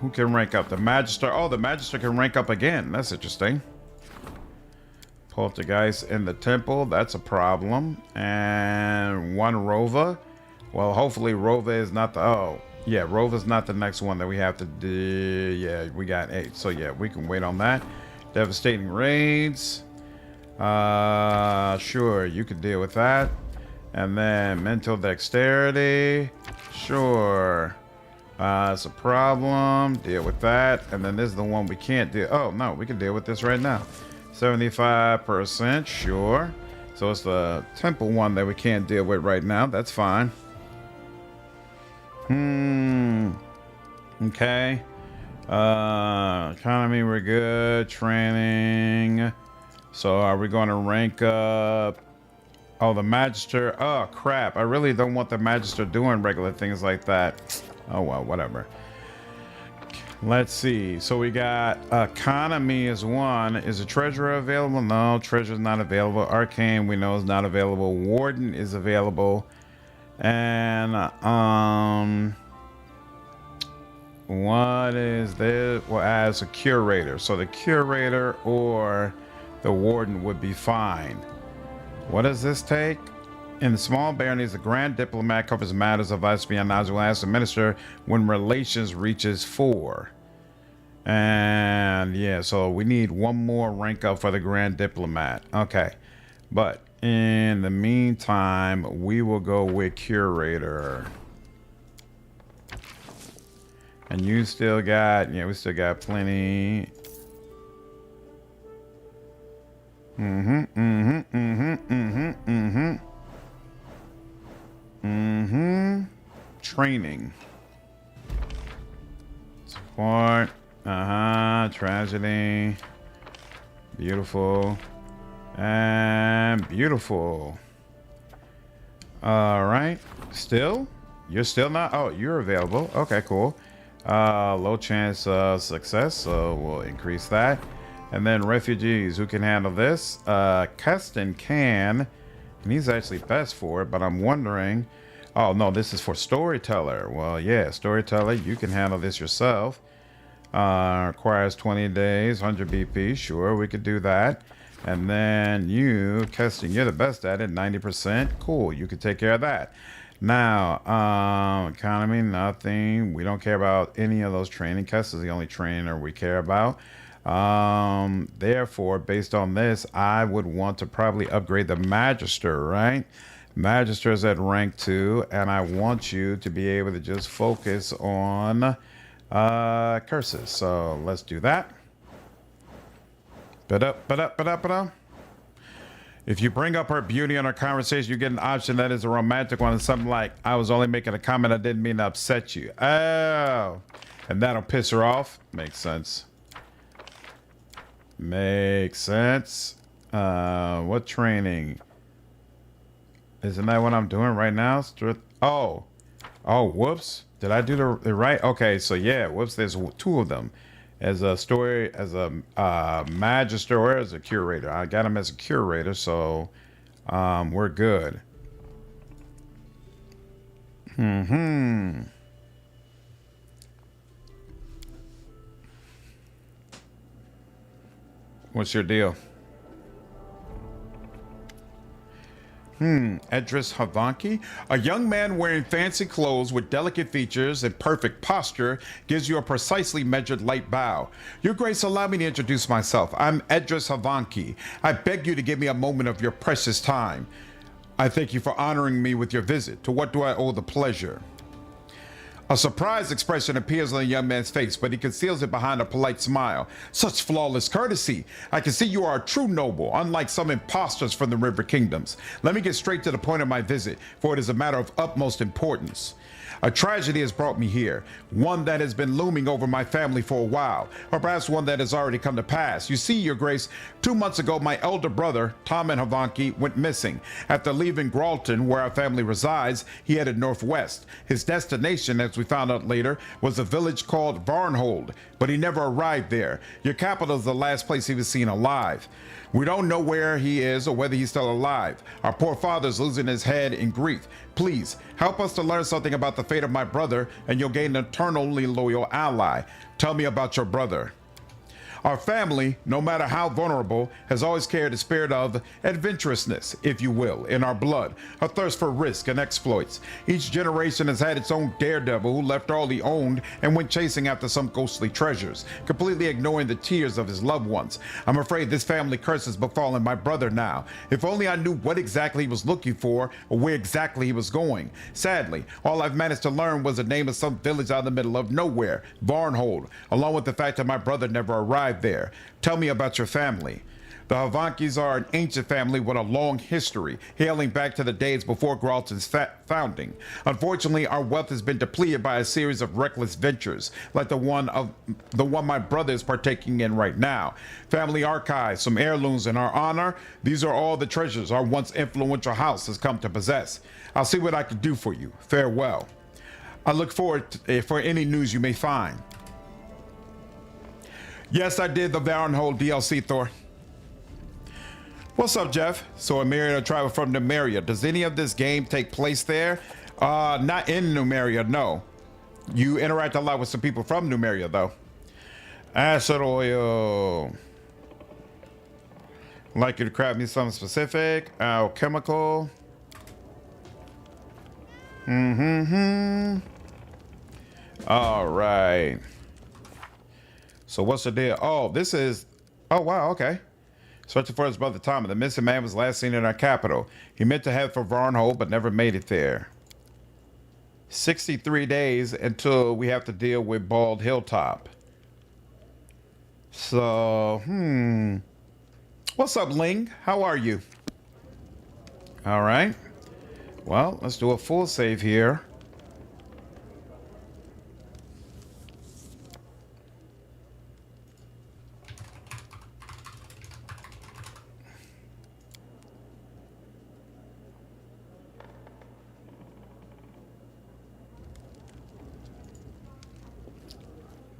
Who can rank up? The Magister. Oh, the Magister can rank up again. That's interesting. Poltergeist in the temple. That's a problem. And one Rova. Well, hopefully Rova is not the... Oh, yeah, Rova's not the next one that we have to do. Yeah, we got 8. So, yeah, we can wait on that. Devastating raids. Sure, you could deal with that. And then mental dexterity. Sure. It's a problem. Deal with that. And then this is the one we can't deal. Oh, no, we can deal with this right now. 75%. Sure. So it's the temple one that we can't deal with right now. That's fine. Okay. Economy, we're good. Training. So are we going to rank up? Oh, the Magister. Oh, crap. I really don't want the Magister doing regular things like that. Oh, well, whatever. Let's see. So we got economy is 1. Is a treasurer available? No, treasure's not available. Arcane, we know is not available. Warden is available. And what what is this? Well, as a curator. So the curator or the warden would be fine. What does this take? In the small baronies, the grand diplomat covers matters of espionage will ask the minister when relations reaches 4. And yeah, so we need one more rank up for the grand diplomat. Okay, but in the meantime, we will go with curator. And you still got, yeah, we still got plenty. Training. Support. Tragedy. Beautiful. And beautiful. All right. Still? You're still not? Oh, you're available. Okay, cool. Low chance of success, so we'll increase that. And then refugees, who can handle this? Keston can, and he's actually best for it, but I'm wondering, oh no, this is for Storyteller. Well, yeah, Storyteller, you can handle this yourself. Requires 20 days, 100 BP, sure, we could do that. And then you, Keston, you're the best at it, 90%, cool, you could take care of that. Now, economy, nothing. We don't care about any of those training. Kess is the only trainer we care about. Therefore, based on this, I would want to probably upgrade the Magister, right? Magister is at rank 2, and I want you to be able to just focus on curses. So let's do that. If you bring up her beauty in our conversation, you get an option that is a romantic one. And something like, I was only making a comment, I didn't mean to upset you. Oh, and that'll piss her off. Makes sense. Makes sense. What training? Isn't that what I'm doing right now? Oh, whoops. Did I do the right? Okay, so yeah, whoops, there's 2 of them. As a story, as a magister, or as a curator. I got him as a curator, so we're good. What's your deal? Edris Havanki, a young man wearing fancy clothes with delicate features and perfect posture, gives you a precisely measured light bow. Your Grace, allow me to introduce myself. I'm Edris Havanki. I beg you to give me a moment of your precious time. I thank you for honoring me with your visit. To what do I owe the pleasure? A surprised expression appears on the young man's face, but he conceals it behind a polite smile. Such flawless courtesy! I can see you are a true noble, unlike some impostors from the River Kingdoms. Let me get straight to the point of my visit, for it is a matter of utmost importance. A tragedy has brought me here, one that has been looming over my family for a while, or perhaps one that has already come to pass. You see, Your Grace, 2 months ago, my elder brother, Tommen Havanki, went missing. After leaving Gralton, where our family resides, he headed northwest. His destination, as we found out later, was a village called Varnhold, but he never arrived there. Your capital is the last place he was seen alive. We don't know where he is or whether he's still alive. Our poor father's losing his head in grief. Please, help us to learn something about the fate of my brother, and you'll gain an eternally loyal ally. Tell me about your brother. Our family, no matter how vulnerable, has always carried a spirit of adventurousness, if you will, in our blood, a thirst for risk and exploits. Each generation has had its own daredevil who left all he owned and went chasing after some ghostly treasures, completely ignoring the tears of his loved ones. I'm afraid this family curse has befallen my brother now. If only I knew what exactly he was looking for or where exactly he was going. Sadly, all I've managed to learn was the name of some village out in the middle of nowhere, Varnhold, along with the fact that my brother never arrived there. Tell me about your family. The Havankis are an ancient family with a long history, hailing back to the days before Gralton's founding. Unfortunately, our wealth has been depleted by a series of reckless ventures, like the one my brother is partaking in right now. Family archives, some heirlooms in our honor. These are all the treasures our once influential house has come to possess. I'll see what I can do for you. Farewell. I look forward for any news you may find. Yes, I did the Varnhold DLC, Thor. What's up, Jeff? So Numeria travel from Numeria. Does any of this game take place there? Not in Numeria, no. You interact a lot with some people from Numeria, though. Acid oil. Like you to craft me something specific. Alchemical. All right. So what's the deal? Oh, this is... Oh, wow, okay. Searching for his brother Tom. The missing man was last seen in our capital. He meant to head for Varnhold, but never made it there. 63 days until we have to deal with Bald Hilltop. So, what's up, Ling? How are you? All right. Well, let's do a full save here.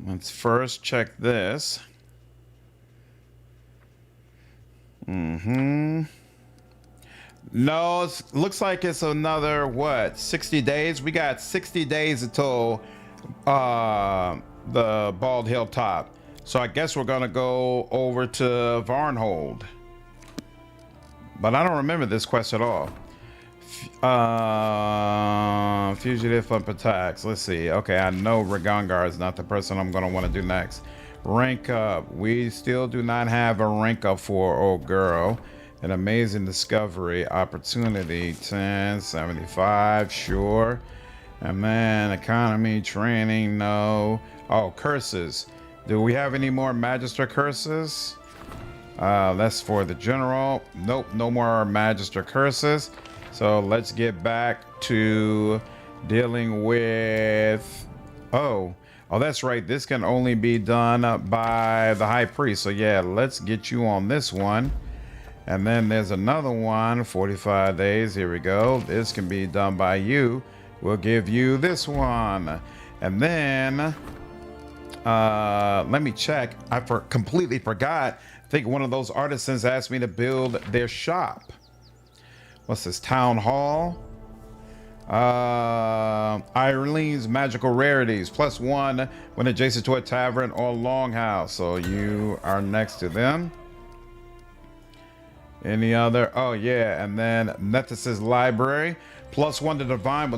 Let's first check this. No, it looks like it's another, what, 60 days? We got 60 days until the Bald Hilltop. So I guess we're going to go over to Varnhold. But I don't remember this quest at all. Fugitive from attacks. Let's see. Okay, I know Ragongar is not the person I'm going to want to do next. Rank up. We still do not have a rank up for old girl. An amazing discovery. Opportunity 1075. Sure. And then economy training. No. Oh, curses. Do we have any more Magister curses? That's for the general. Nope, no more Magister curses. So let's get back to dealing with... Oh, that's right. This can only be done by the High Priest. So yeah, let's get you on this one. And then there's another one, 45 days. Here we go. This can be done by you. We'll give you this one. And then, let me check. I completely forgot. I think one of those artisans asked me to build their shop. What's this? Town Hall. Irene's magical rarities +1 when adjacent to a tavern or longhouse. So you are next to them. Any other? Oh yeah, and then Nethys's library +1 to divine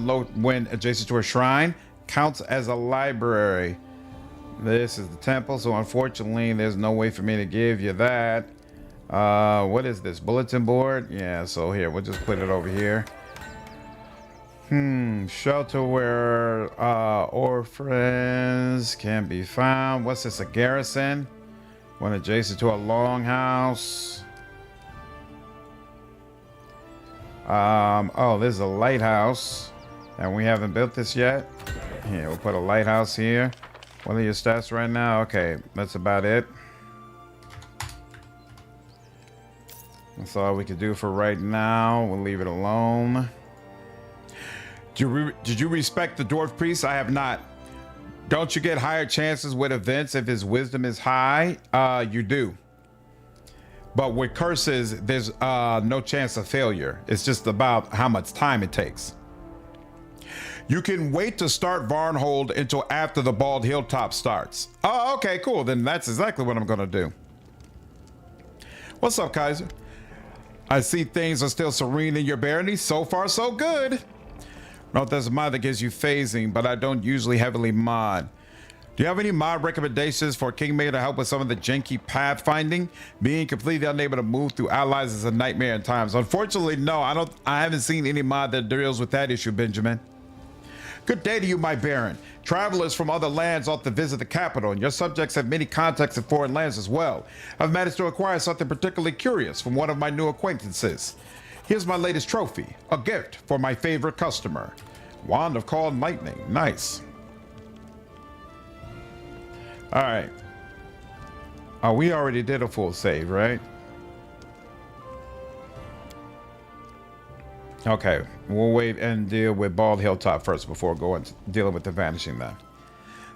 when adjacent to a shrine counts as a library. This is the temple, so unfortunately there's no way for me to give you that. What is this? Bulletin board? Yeah, so here, we'll just put it over here. Shelter where orphans can be found. What's this? A garrison? When adjacent to a longhouse. Oh, this is a lighthouse. And we haven't built this yet. Here, we'll put a lighthouse here. What are your stats right now? Okay, that's about it. That's all we can do for right now. We'll leave it alone. Did you respect the dwarf priest? I have not. Don't you get higher chances with events if his wisdom is high? You do. But with curses, there's no chance of failure. It's just about how much time it takes. You can wait to start Varnhold until after the Bald Hilltop starts. Oh, okay, cool. Then that's exactly what I'm going to do. What's up, Kaiser? I see things are still serene in your barony. So far, so good. No, there's a mod that gives you phasing, but I don't usually heavily mod. Do you have any mod recommendations for Kingmaker to help with some of the janky pathfinding? Being completely unable to move through allies is a nightmare at times. Unfortunately, no, I haven't seen any mod that deals with that issue, Benjamin. Good day to you, my baron. Travelers from other lands ought to visit the capital, and your subjects have many contacts in foreign lands as well. I've managed to acquire something particularly curious from one of my new acquaintances. Here's my latest trophy, a gift for my favorite customer. Wand of Called Lightning, nice. All right. Oh, we already did a full save, right? Okay, we'll wait and deal with Bald Hilltop first before going dealing with the Vanishing then.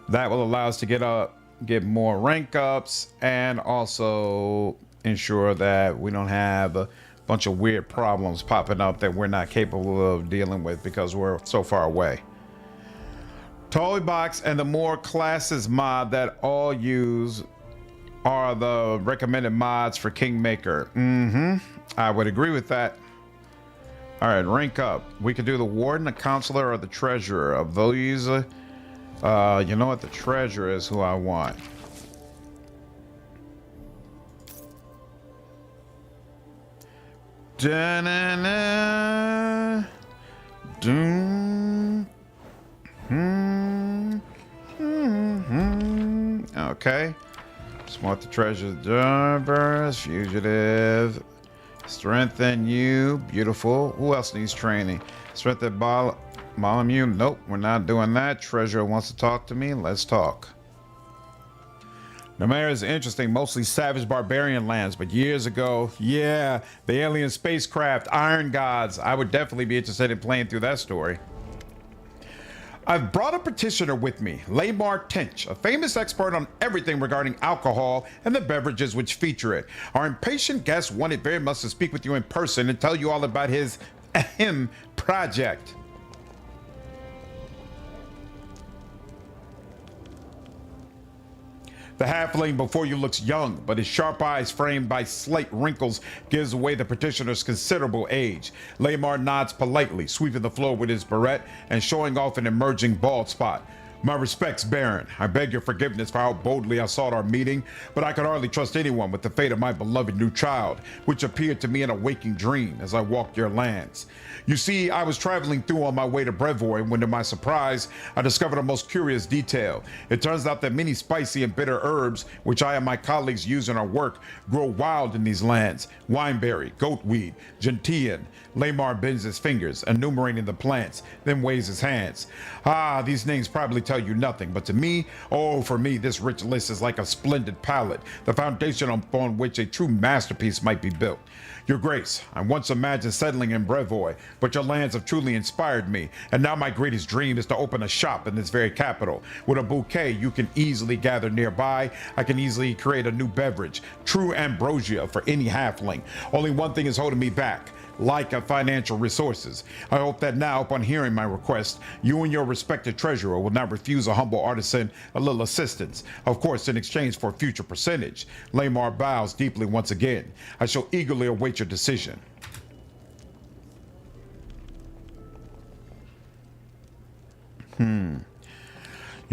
That will allow us to get more rank ups and also ensure that we don't have a bunch of weird problems popping up that we're not capable of dealing with because we're so far away. Toybox and the more classes mod that all use are the recommended mods for Kingmaker. I would agree with that. All right, rank up. We could do the warden, the counselor, or the treasurer. Of these, you know what? The treasurer is who I want. Da-na-na. Doom. Okay. Smart the treasure. Deliveries, fugitive. Strengthen you. Beautiful. Who else needs training? Strengthen Bartholomew. Nope, we're not doing that. Treasurer wants to talk to me. Let's talk. Numenera is interesting, mostly savage barbarian lands, but years ago, yeah, the alien spacecraft, Iron Gods. I would definitely be interested in playing through that story. I've brought a petitioner with me, Lamar Tench, a famous expert on everything regarding alcohol and the beverages which feature it. Our impatient guest wanted very much to speak with you in person and tell you all about his ahem project. The halfling before you looks young, but his sharp eyes framed by slight wrinkles gives away the petitioner's considerable age. Lamar nods politely, sweeping the floor with his barrette and showing off an emerging bald spot. My respects, Baron. I beg your forgiveness for how boldly I sought our meeting, but I could hardly trust anyone with the fate of my beloved new child, which appeared to me in a waking dream as I walked your lands. You see, I was traveling through on my way to Brevoy when, to my surprise, I discovered a most curious detail. It turns out that many spicy and bitter herbs, which I and my colleagues use in our work, grow wild in these lands. Wineberry, goatweed, gentian. Lamar bends his fingers, enumerating the plants, then waves his hands. Ah, these names probably tell you nothing, but to me, oh, for me, this rich list is like a splendid palette, the foundation upon which a true masterpiece might be built. Your Grace, I once imagined settling in Brevoy, but your lands have truly inspired me, and now my greatest dream is to open a shop in this very capital. With a bouquet you can easily gather nearby, I can easily create a new beverage, true ambrosia for any halfling. Only one thing is holding me back. Lack of financial resources. I hope that now, upon hearing my request, you and your respected treasurer will not refuse a humble artisan a little assistance, of course in exchange for a future percentage. Lamar bows deeply once again. I shall eagerly await your decision. You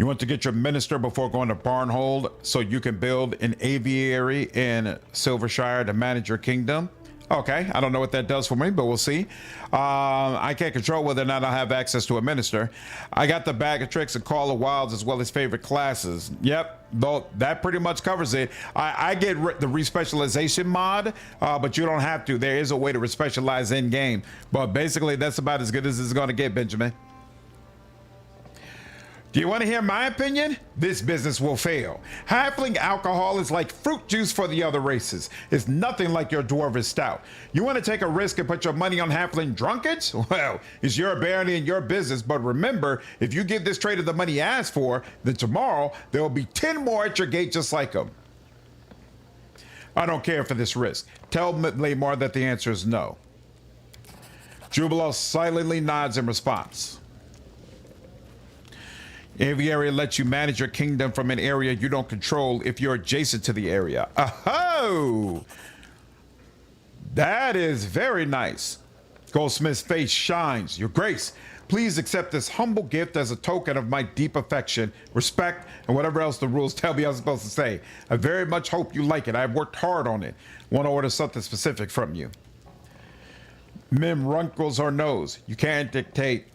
want to get your minister before going to Barnhold so you can build an aviary in Silvershire to manage your kingdom? Okay, I don't know what that does for me, but we'll see. I can't control whether or not I'll have access to a minister. I got the bag of tricks and Call of Wilds as well as favorite classes. Yep, though that pretty much covers it. I get the respecialization mod, but you don't have to. There is a way to respecialize in game, but basically that's about as good as it's going to get, Benjamin. Do you want to hear my opinion? This business will fail. Halfling alcohol is like fruit juice for the other races. It's nothing like your dwarvish stout. You want to take a risk and put your money on halfling drunkards? Well, it's your barony and your business, but remember, if you give this trader the money he asked for, then tomorrow there will be 10 more at your gate just like him. I don't care for this risk. Tell Lamar that the answer is no. Jubilo silently nods in response. Aviary lets you manage your kingdom from an area you don't control if you're adjacent to the area. Oh, that is very nice. Goldsmith's face shines. Your Grace, please accept this humble gift as a token of my deep affection, respect, and whatever else the rules tell me I'm supposed to say. I very much hope you like it. I've worked hard on it. Want to order something specific from you. Mim wrinkles her nose. You can't dictate.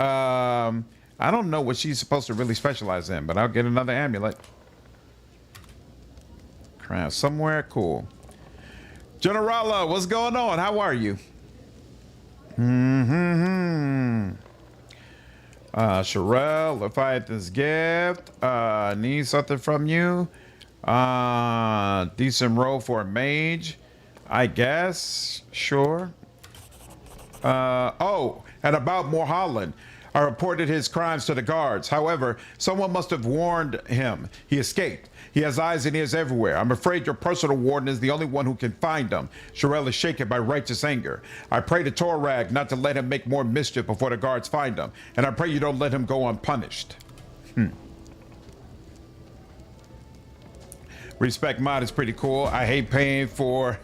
I don't know what she's supposed to really specialize in, but I'll get another amulet. Crap, somewhere cool. Generala, what's going on? How are you? Sherelle, if I had this gift, need something from you. Decent roll for a mage, I guess. Sure. Oh, and about Morholland. I reported his crimes to the guards. However, someone must have warned him. He escaped. He has eyes and ears everywhere. I'm afraid your personal warden is the only one who can find him. Sherelle is shaken by righteous anger. I pray to Torag not to let him make more mischief before the guards find him. And I pray you don't let him go unpunished. Respec mod is pretty cool. I hate paying for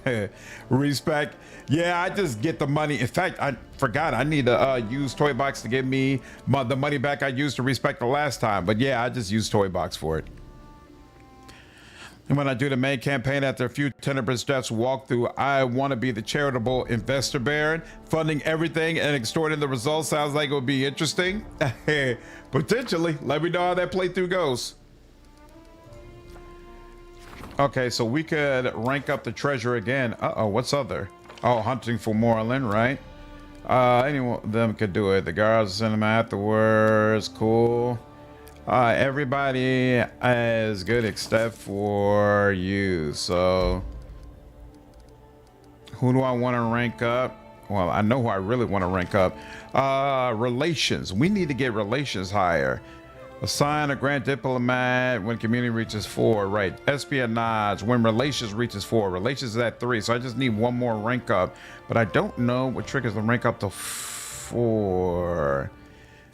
Respec. Yeah, I just get the money. In fact, I forgot I need to use Toybox to give me the money back I used to Respec the last time. But yeah, I just use Toybox for it. And when I do the main campaign after a few tenebrous deaths walkthrough, I want to be the charitable investor baron, funding everything and extorting the results. Sounds like it would be interesting. Potentially. Let me know how that playthrough goes. Okay, so we could rank up the treasure again. Uh-oh, what's other? Oh, hunting for Moreland, right? Any of them could do it. The guards send them afterwards. Cool. Everybody is good except for you. So who do I want to rank up? Well, I know who I really want to rank up. Relations. We need to get relations higher. Assign a grand diplomat when community reaches 4. Right. Espionage when relations reaches 4. Relations is at 3. So I just need one more rank up. But I don't know what triggers the rank up to 4.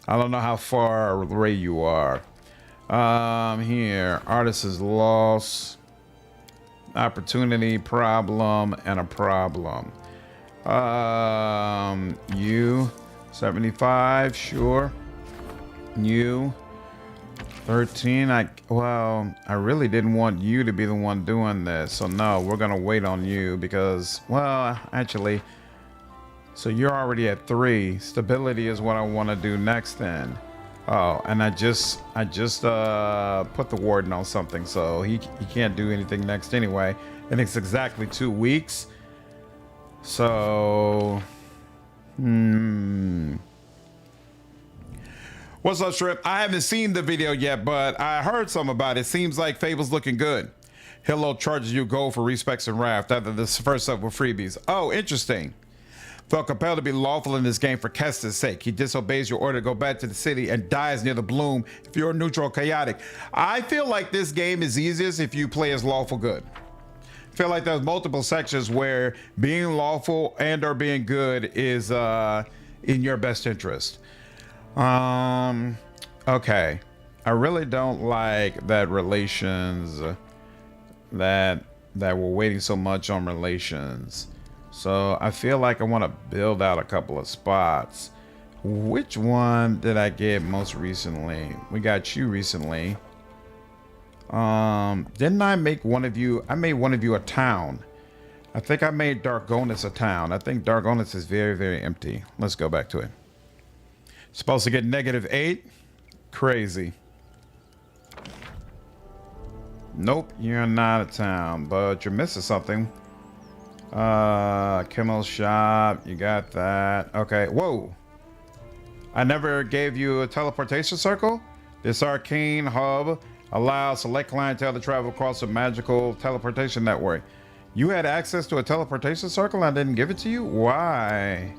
I don't know how far away you are. Here. Artisan's loss. Opportunity, problem, and a problem. You. 75. Sure. You. 13. I really didn't want you to be the one doing this, so no, we're gonna wait on you because, well, actually, so you're already at 3. Stability is what I want to do next then. Oh, and I just put the warden on something, so he can't do anything next anyway, and it's exactly 2 weeks. So what's up, Shrimp? I haven't seen the video yet, but I heard some about it. Seems like Fable's looking good. Hilltop charges you gold for Respecs and Raft after this first up with freebies. Oh, interesting. Felt compelled to be lawful in this game for Kestis' sake. He disobeys your order to go back to the city and dies near the bloom if you're neutral or chaotic. I feel like this game is easiest if you play as lawful good. I feel like there's multiple sections where being lawful and or being good is in your best interest. Okay. I really don't like that relations, that we're waiting so much on relations. So I feel like I want to build out a couple of spots. Which one did I get most recently? We got you recently. Didn't I make one of you? I made one of you a town. I think I made Dargonis a town. I think Dargonis is very, very empty. Let's go back to it. Supposed to get -8? Crazy. Nope, you're not a town, but you're missing something. Kimmel shop, you got that. Okay, whoa. I never gave you a teleportation circle? This arcane hub allows select clientele to travel across a magical teleportation network. You had access to a teleportation circle and I didn't give it to you? Why?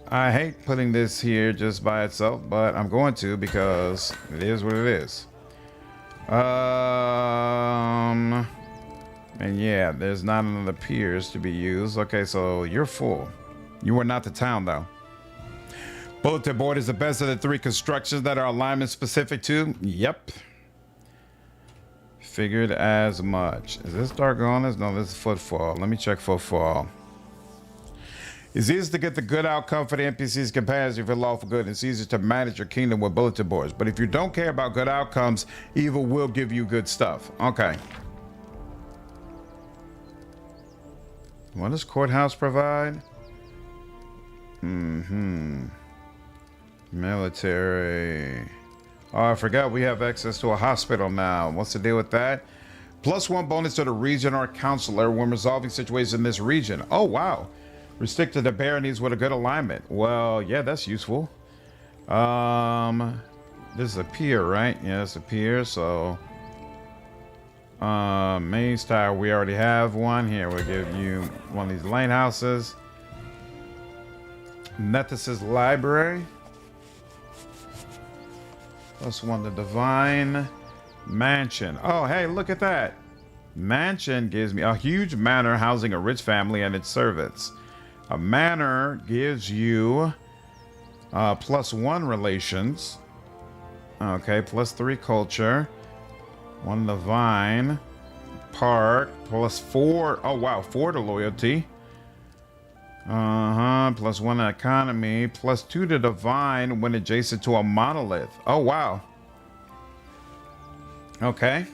I hate putting this here just by itself, but I'm going to because it is what it is. And yeah, there's not another piers to be used. Okay, so you're full. You are not the town though. Bulletin board is the best of the 3 constructions that are alignment specific to. Yep. Figured as much. Is this Dargonis? No, this is Footfall. Let me check Footfall. It's easy to get the good outcome for the NPC's companions if you're lawful good. It's easier to manage your kingdom with bulletin boards. But if you don't care about good outcomes, evil will give you good stuff. Okay. What does courthouse provide? Military. Oh, I forgot we have access to a hospital now. What's the deal with that? +1 bonus to the region or counselor when resolving situations in this region. Oh, wow. Restrict to the baronies with a good alignment. Well, yeah, that's useful. This is a pier, right? Yeah, it's a pier, so main style, we already have one. Here, we'll give you one of these lane houses. Nethys' library. +1 to divine. Mansion. Oh, hey, look at that. Mansion gives me a huge manor housing a rich family and its servants. A manor gives you +1 relations. Okay, +3 culture. 1 divine. Park. +4. Oh, wow. 4 to loyalty. +1 economy. +2 to divine when adjacent to a monolith. Oh, wow. Okay.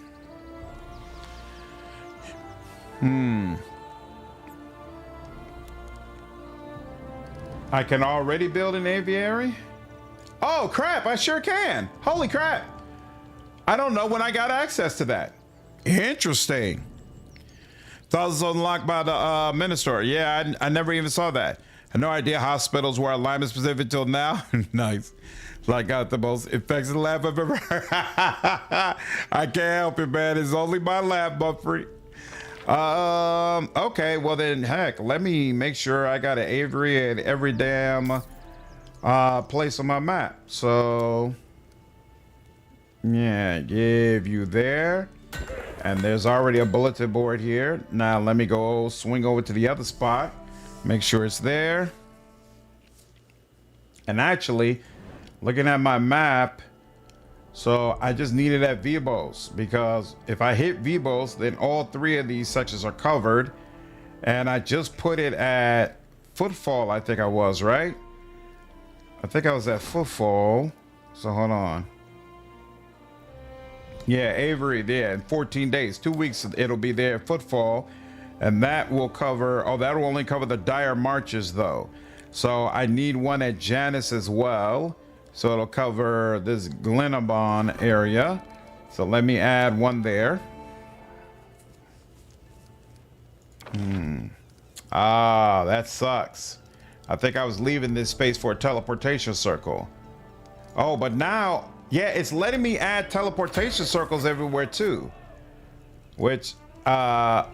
I can already build an aviary? Oh, crap. I sure can. Holy crap. I don't know when I got access to that. Interesting. Thought it was unlocked by the minister. Yeah, I never even saw that. I had no idea hospitals were alignment specific till now. Nice. I got the most effective laugh I've ever heard. I can't help it, man. It's only my laugh, Buffrey. Okay, well then, heck, let me make sure I got an aviary at every damn place on my map. So, yeah, give you there. And there's already a bulletin board here. Now let me go swing over to the other spot. Make sure it's there. And actually, looking at my map, so I just needed at Vibos, because if I hit Vibos, then all 3 of these sections are covered. And I just put it at Footfall, I think I was, right? I think I was at Footfall. So hold on. Yeah, Avery there in 14 days, 2 weeks, it'll be there at Footfall. And that will cover, oh, that will only cover the dire marches though. So I need one at Janus as well. So it'll cover this Glenabon area. So let me add one there. Ah, that sucks. I think I was leaving this space for a teleportation circle. Oh, but now, yeah, it's letting me add teleportation circles everywhere too. Which,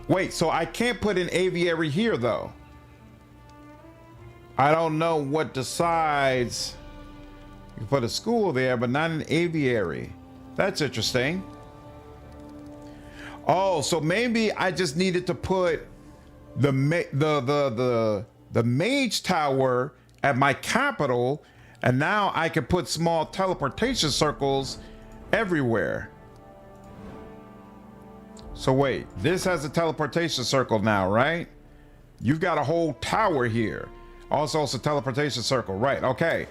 wait, so I can't put an aviary here though. I don't know what decides. You can put a school there, but not an aviary. That's interesting. Oh, so maybe I just needed to put the mage tower at my capital, and now I can put small teleportation circles everywhere. So wait, this has a teleportation circle now, right? You've got a whole tower here. Also, it's a teleportation circle, right? Okay.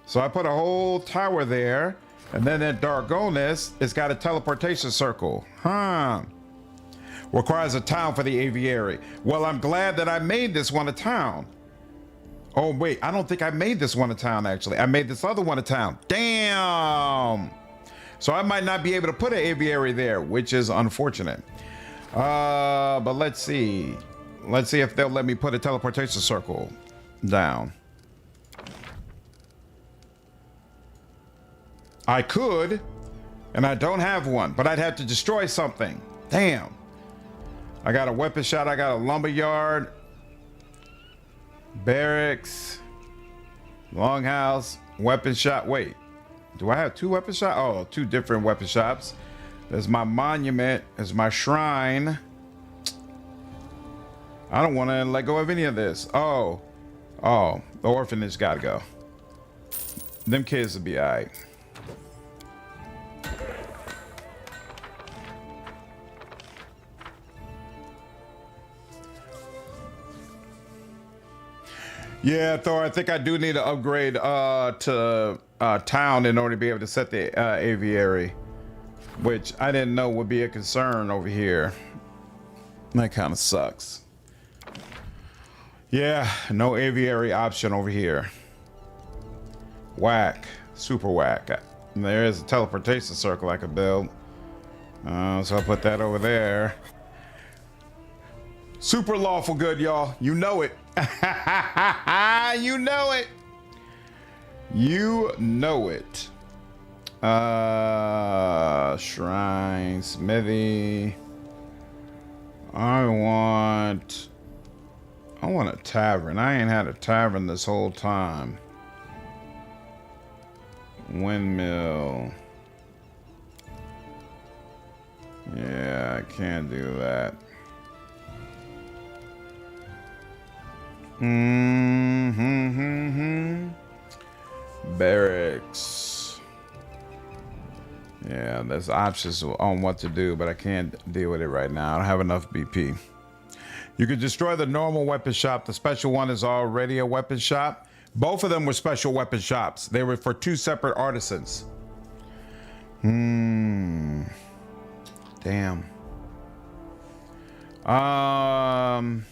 So I put a whole tower there, and then at Dargonis, it's got a teleportation circle. Huh. Requires a town for the aviary. Well, I'm glad that I made this one a town. Oh, wait, I don't think I made this one a town, actually. I made this other one a town. Damn. So I might not be able to put an aviary there, which is unfortunate. But let's see. Let's see if they'll let me put a teleportation circle down. I could, and I don't have one, but I'd have to destroy something. Damn. I got a weapon shop, I got a lumber yard, barracks, longhouse, weapon shop. Wait, do I have 2 weapon shops? Oh, 2 different weapon shops. There's my monument, there's my shrine. I don't want to let go of any of this. Oh, the orphanage gotta go. Them kids will be all right. Yeah, Thor, I think I do need to upgrade to town in order to be able to set the aviary, which I didn't know would be a concern over here. That kind of sucks. Yeah, no aviary option over here. Whack, super whack. There is a teleportation circle I could build. So I'll put that over there. Super lawful good, y'all. You know it. You know it. You know it. Shrine, smithy. I want a tavern. I ain't had a tavern this whole time. Windmill. Yeah, I can't do that. Barracks. Yeah, there's options on what to do, but I can't deal with it right now. I don't have enough BP. You can destroy the normal weapon shop. The special one is already a weapon shop. Both of them were special weapon shops. They were for 2 separate artisans. Damn. I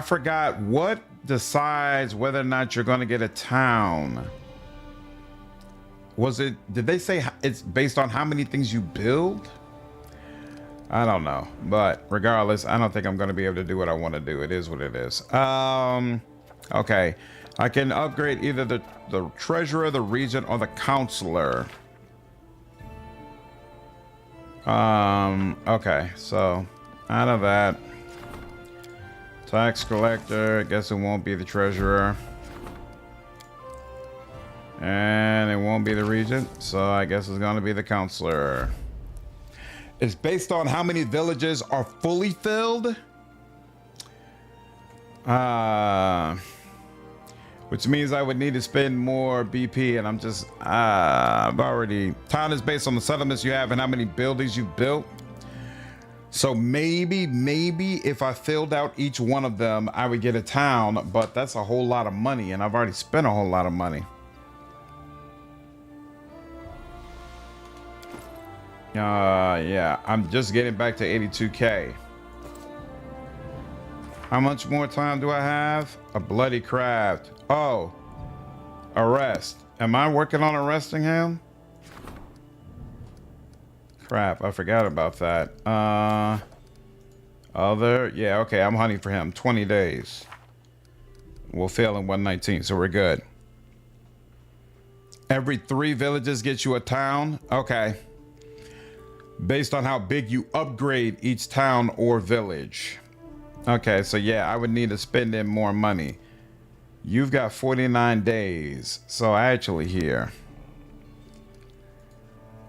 forgot what decides whether or not you're going to get a town. Did they say it's based on how many things you build? I don't know, but regardless, I don't think I'm going to be able to do what I want to do. It is what it is. Okay, I can upgrade either the treasurer, the regent, or the counselor. Okay, so out of that, tax collector, I guess it won't be the treasurer. And it won't be the regent, so I guess it's going to be the counselor. It's based on how many villages are fully filled. Which means I would need to spend more BP, and I'm just, I've already, town is based on the settlements you have and how many buildings you've built. So maybe if I filled out each one of them, I would get a town, but that's a whole lot of money, and I've already spent a whole lot of money. Yeah, I'm just getting back to 82K. How much more time do I have? A bloody craft. Oh, arrest. Am I working on arresting him? Crap, I forgot about that. Other, yeah, okay, I'm hunting for him. 20 days. We'll fail in 119, so we're good. Every 3 villages gets you a town. Okay. Based on how big you upgrade each town or village. Okay, so yeah, I would need to spend in more money. You've got 49 days. So actually here.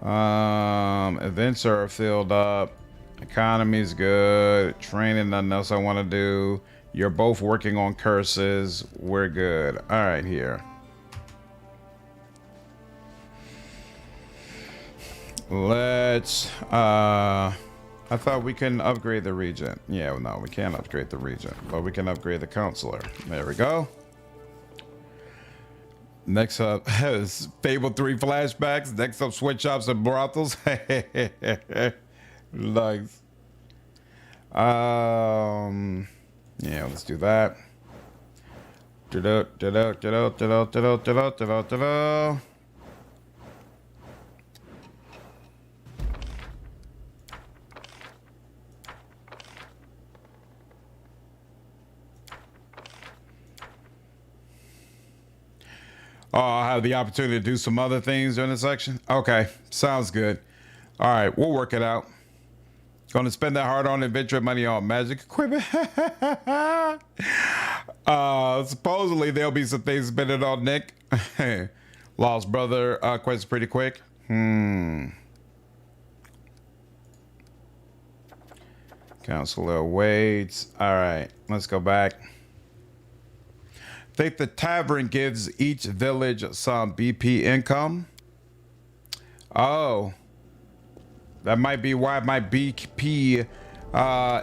Events are filled up. Economy's good. Training, nothing else I want to do. You're both working on curses. We're good. All right, here. Let's, I thought we couldn't upgrade the regent. Yeah, no, we can't upgrade the regent, but we can upgrade the counselor. There we go. Next up is Fable 3 flashbacks. Next up, sweatshops and brothels. Nice. Yeah, let's do that. Oh, I'll have the opportunity to do some other things during the section. Okay, sounds good. All right, we'll work it out. Gonna spend that hard-earned adventure money on magic equipment. Supposedly there'll be some things spending on Nick. Lost brother quest pretty quick. Counselor waits. All right, let's go back. Think the tavern gives each village some BP income. Oh, that might be why my BP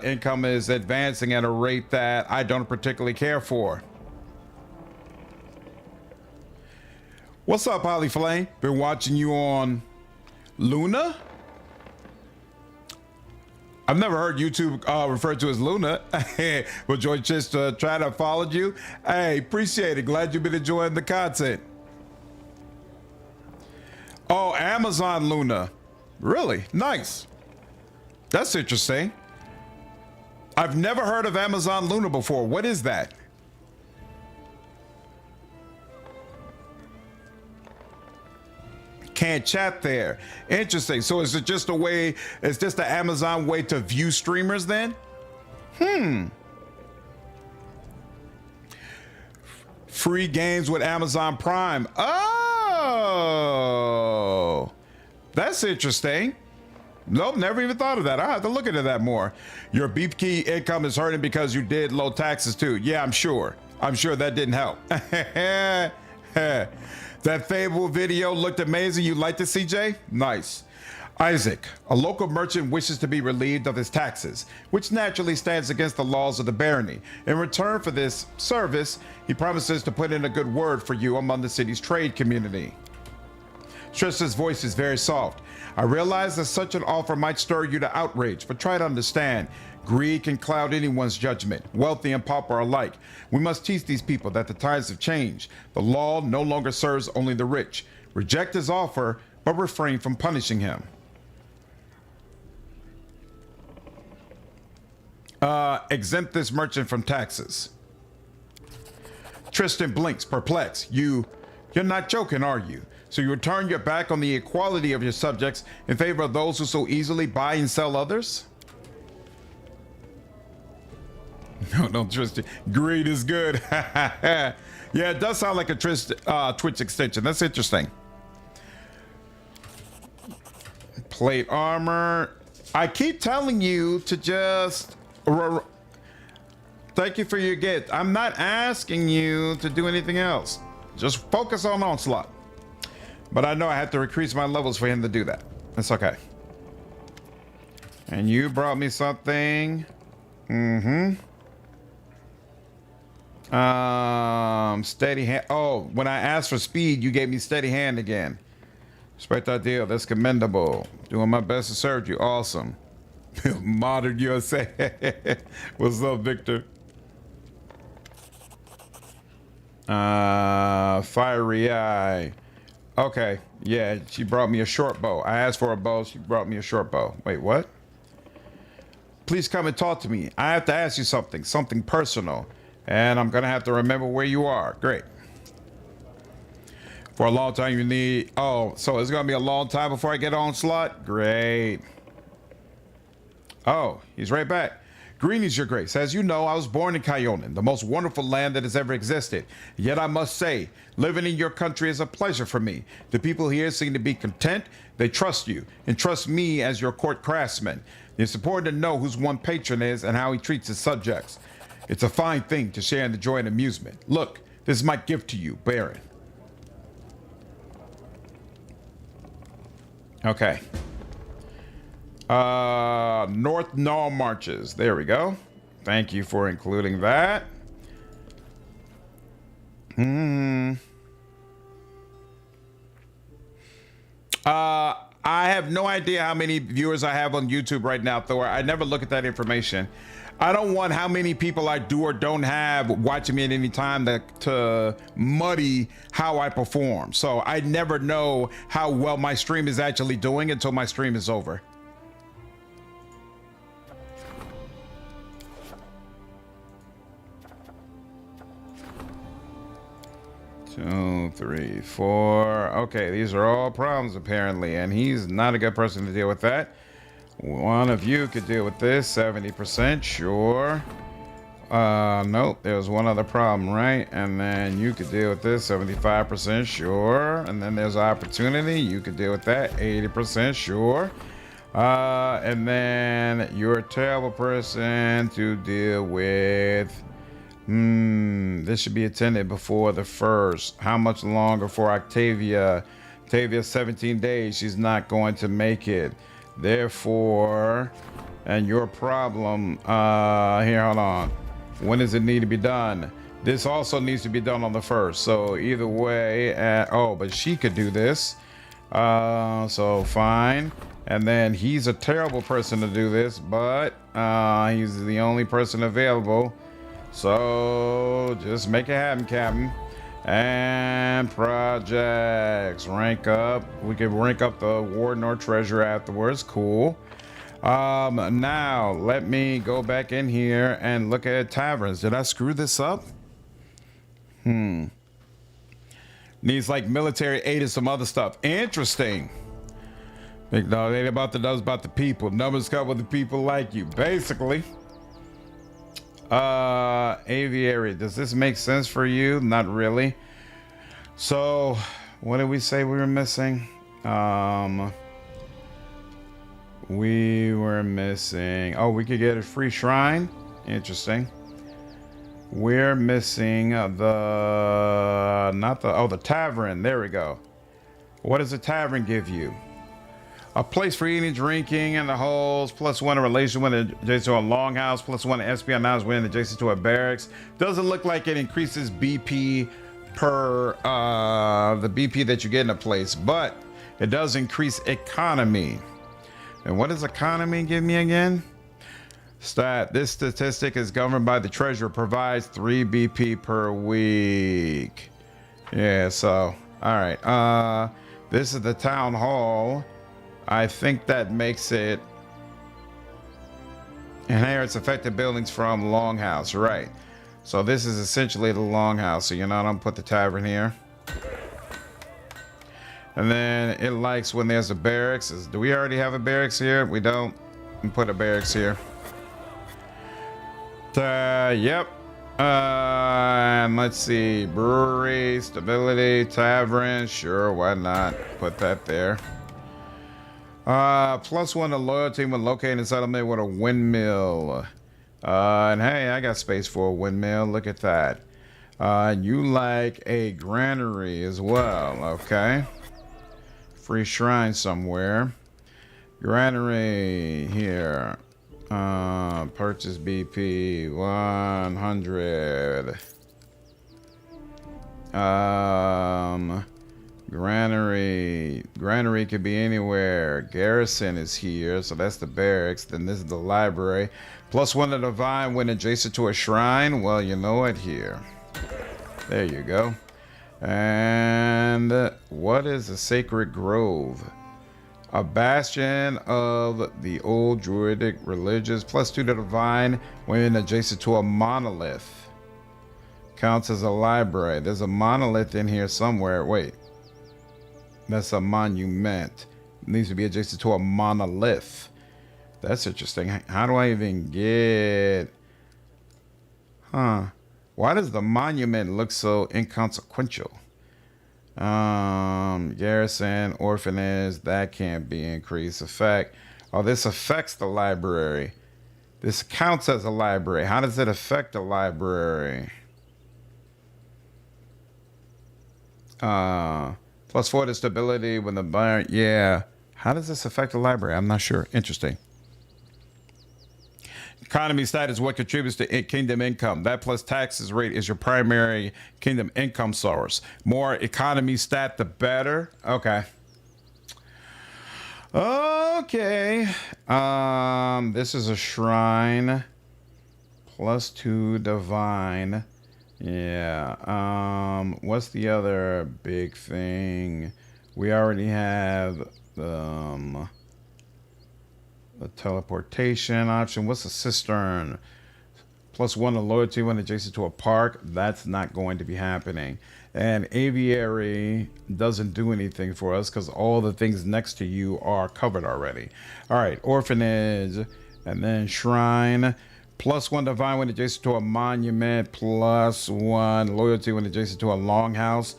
income is advancing at a rate that I don't particularly care for. What's up, Holly Flame? Been watching you on Luna. I've never heard YouTube referred to as Luna, but Joy just trying to follow you. Hey, appreciate it. Glad you've been enjoying the content. Oh, Amazon Luna. Really? Nice. That's interesting. I've never heard of Amazon Luna before. What is that? Can't chat there. Interesting. So is it just a way, it's just the Amazon way to view streamers then? Free games with Amazon Prime. Oh, that's interesting. Nope, never even thought of that. I have to look into that more. Your BP income is hurting because you did low taxes too. Yeah, I'm sure. I'm sure that didn't help. That Fable video looked amazing. You liked it, CJ? Nice. Isaac, a local merchant wishes to be relieved of his taxes, which naturally stands against the laws of the barony. In return for this service, he promises to put in a good word for you among the city's trade community. Tristan's voice is very soft. I realize that such an offer might stir you to outrage, but try to understand. Greed can cloud anyone's judgment, wealthy and pauper alike. We must teach these people that the times have changed. The law no longer serves only the rich. Reject his offer, but refrain from punishing him. Exempt this merchant from taxes. Tristan blinks, perplexed. You're not joking, are you? So you turn your back on the equality of your subjects in favor of those who so easily buy and sell others? No, Tristan. Greed is good. Yeah, it does sound like a Twitch extension. That's interesting. Plate armor. I keep telling you to just... Thank you for your gift. I'm not asking you to do anything else. Just focus on Onslaught. But I know I have to increase my levels for him to do that. It's okay. And you brought me something. Steady hand. Oh, when I asked for speed, you gave me steady hand again. Respect that deal. That's commendable. Doing my best to serve you. Awesome. Modern USA. What's up, Victor? Fiery eye. Okay. Yeah, she brought me a short bow. I asked for a bow. She brought me a short bow. Wait, what? Please come and talk to me. I have to ask you something personal. And I'm going to have to remember where you are. Great. For a long time you need... Oh, so it's going to be a long time before I get Onslaught? Great. Oh, he's right back. Greetings, your grace. As you know, I was born in Kyonin, the most wonderful land that has ever existed. Yet I must say, living in your country is a pleasure for me. The people here seem to be content. They trust you and trust me as your court craftsman. It's important to know who's one patron is and how he treats his subjects. It's a fine thing to share in the joy and amusement. Look, this is my gift to you, Baron. Okay. North Null Marches. There we go. Thank you for including that. I have no idea how many viewers I have on YouTube right now, Thor. I never look at that information. I don't want how many people I do or don't have watching me at any time to muddy how I perform. So I never know how well my stream is actually doing until my stream is over. Two, three, four. Okay, these are all problems apparently, and he's not a good person to deal with that. One of you could deal with this, 70%, sure. Nope, there's one other problem, right? And then you could deal with this, 75%, sure. And then there's opportunity, you could deal with that, 80%, sure. And then you're a terrible person to deal with. This should be attended before the 1st. How much longer for Octavia? Octavia, 17 days, she's not going to make it. Therefore, and your problem, here, hold on. When does it need to be done? This also needs to be done on the 1st. So either way, oh, but she could do this. So fine. And then he's a terrible person to do this, but he's the only person available. So just make it happen, Captain. And projects, rank up. We can rank up the warden or treasurer afterwards. Cool. Now let me go back in here and look at taverns. Did I screw this up? Needs like military aid and some other stuff. Interesting. No, it ain't about the numbers, about the people. Numbers come with the people like you, basically. Aviary, does this make sense for you? Not really. So what did we say we were missing? We were missing, oh, we could get a free shrine. Interesting. We're missing the tavern. There we go. What does the tavern give you? A place for eating, drinking, and the holes, +1 a relation when adjacent to a longhouse, +1 espionage when adjacent to a barracks. Doesn't look like it increases BP per the BP that you get in a place, but it does increase economy. And what does economy give me again? This statistic is governed by the treasurer, provides 3 BP per week. Yeah, so all right. This is the town hall. I think that makes it inherits affected buildings from longhouse, right? So this is essentially the longhouse. So you know, I'm put the tavern here, and then it likes when there's a barracks. Do we already have a barracks here? We don't. We put a barracks here. Yep. And let's see, brewery, stability, tavern. Sure, why not? Put that there. +1 to loyalty when locating a settlement with a windmill. And hey, I got space for a windmill. Look at that. You like a granary as well, okay? Free shrine somewhere. Granary here. Purchase BP 100. Granary could be anywhere. Garrison is here, so that's the barracks. Then this is the library. +1 to divine when adjacent to a shrine. Well, you know it here. There you go. And what is a sacred grove? A bastion of the old druidic religions. +2 to divine when adjacent to a monolith. Counts as a library. There's a monolith in here somewhere. Wait. That's a monument. It needs to be adjacent to a monolith. That's interesting. How do I even get... Huh. Why does the monument look so inconsequential? Garrison, orphanage, that can't be increased. Effect. Oh, this affects the library. This counts as a library. How does it affect the library? +4 to stability when the buyer. Yeah. How does this affect the library? I'm not sure. Interesting. Economy stat is what contributes to kingdom income. That plus taxes rate is your primary kingdom income source. More economy stat, the better. Okay. Okay. This is a shrine. +2 divine. Yeah. What's the other big thing? We already have the teleportation option. What's a cistern? +1 to loyalty when adjacent to a park. That's not going to be happening. And aviary doesn't do anything for us because all the things next to you are covered already. All right, orphanage, and then shrine. +1 divine when adjacent to a monument. +1 loyalty when adjacent to a longhouse.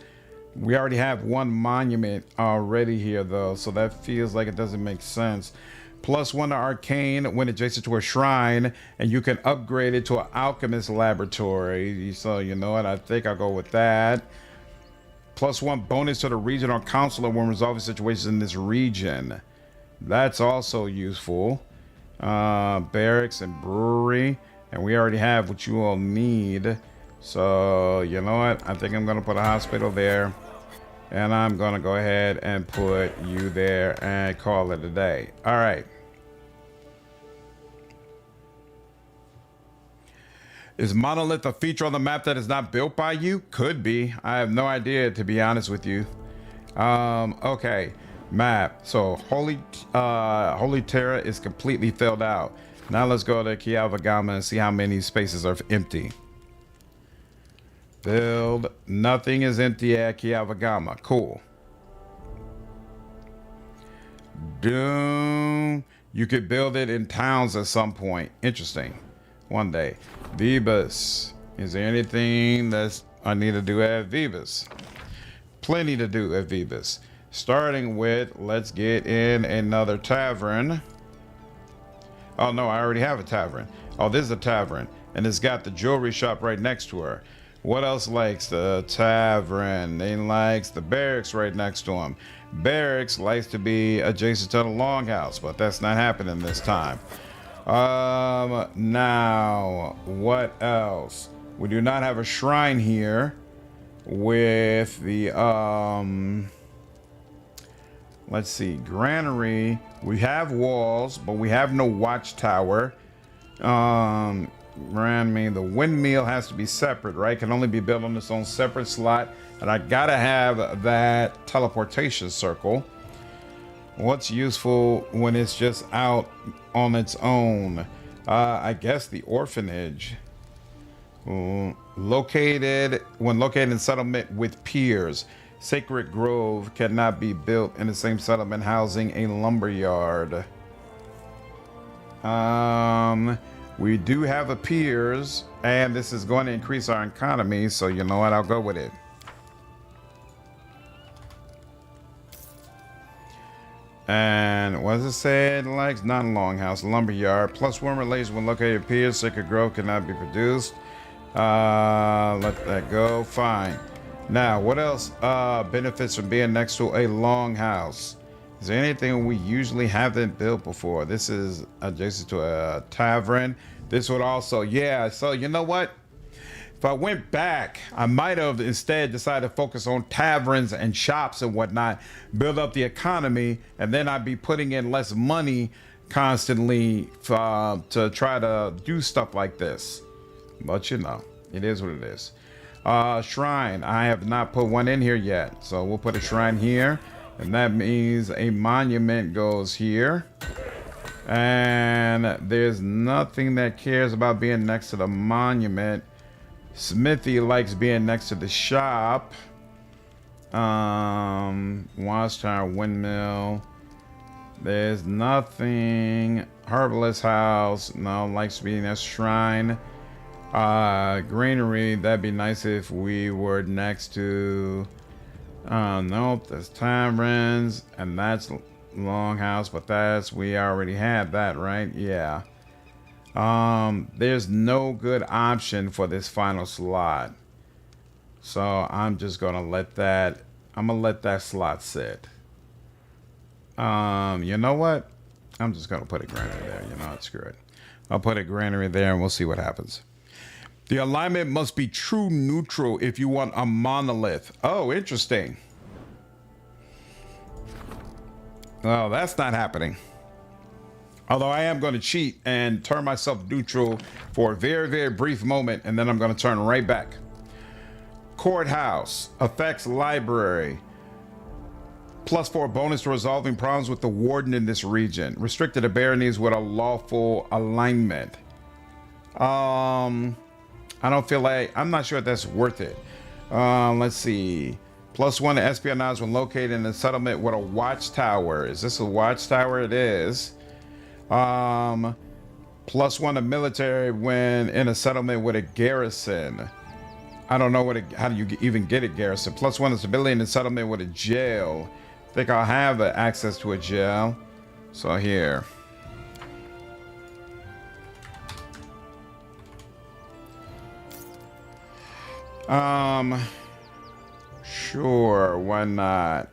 We already have one monument already here though, so that feels like it doesn't make sense. +1 to arcane when adjacent to a shrine, and you can upgrade it to an alchemist laboratory. So you know what, I think I'll go with that. +1 bonus to the regional counselor when resolving situations in this region. That's also useful. Barracks and brewery, and we already have what you all need. So you know what, I think I'm gonna put a hospital there, and I'm gonna go ahead and put you there and call it a day. All right. Is monolith a feature on the map that is not built by you? Could be. I have no idea, to be honest with you. Okay, map. So Holy Terra is completely filled out. Now let's go to Kiavagama and see how many spaces are empty. Build. Nothing is empty at Kiavagama. Cool. Doom. You could build it in towns at some point. Interesting. One day. Vebus. Is there anything that's I need to do at Vebus? Plenty to do at Vebus. Starting with, let's get in another tavern. Oh no, I already have a tavern. Oh, this is a tavern. and it's got the jewelry shop right next to her. What else likes? The tavern. They likes the barracks right next to him. Barracks likes to be adjacent to the longhouse, but that's not happening this time. Now, what else? We do not have a shrine here with the, let's see, granary. We have walls, but we have no watchtower. The windmill has to be separate, right? Can only be built on its own separate slot. And I gotta have that teleportation circle. What's useful when it's just out on its own? I guess the orphanage. Located in settlement with peers. Sacred Grove cannot be built in the same settlement housing a lumberyard. We do have a peers, and this is going to increase our economy, so you know what, I'll go with it. And what does it say? It likes not a longhouse, lumberyard. +1 relation when located at peers. Sacred Grove cannot be produced. Let that go. Fine. Now, what else benefits from being next to a longhouse? Is there anything we usually haven't built before? This is adjacent to a tavern. This would also, yeah. So you know what? If I went back, I might have instead decided to focus on taverns and shops and whatnot, build up the economy, and then I'd be putting in less money constantly to try to do stuff like this. But you know, it is what it is. Shrine. I have not put one in here yet, so we'll put a shrine here, and that means a monument goes here. And there's nothing that cares about being next to the monument. Smithy likes being next to the shop. Watchtower, windmill. There's nothing. Herbalist house. No, likes being a shrine. Greenery. That'd be nice if we were next to. Nope. There's taverns, and that's longhouse, but that's, we already had that, right? Yeah. There's no good option for this final slot, so I'm just gonna let that, slot sit. You know what, I'm just gonna put a granary there. You know what, screw it, I'll put a granary there and we'll see what happens. The alignment must be true neutral if you want a monolith. Oh, interesting. Well, that's not happening. Although I am going to cheat and turn myself neutral for a very, very brief moment, and then I'm going to turn right back. Courthouse. Affects library. +4 bonus to resolving problems with the warden in this region. Restricted to baronies with a lawful alignment. I don't feel like, I'm not sure if that's worth it. Let's see. +1 to espionage when located in a settlement with a watchtower. Is this a watchtower? It is. +1 to military when in a settlement with a garrison. I don't know how do you even get a garrison. +1 to stability in a settlement with a jail. I think I'll have access to a jail. So here. Sure, why not?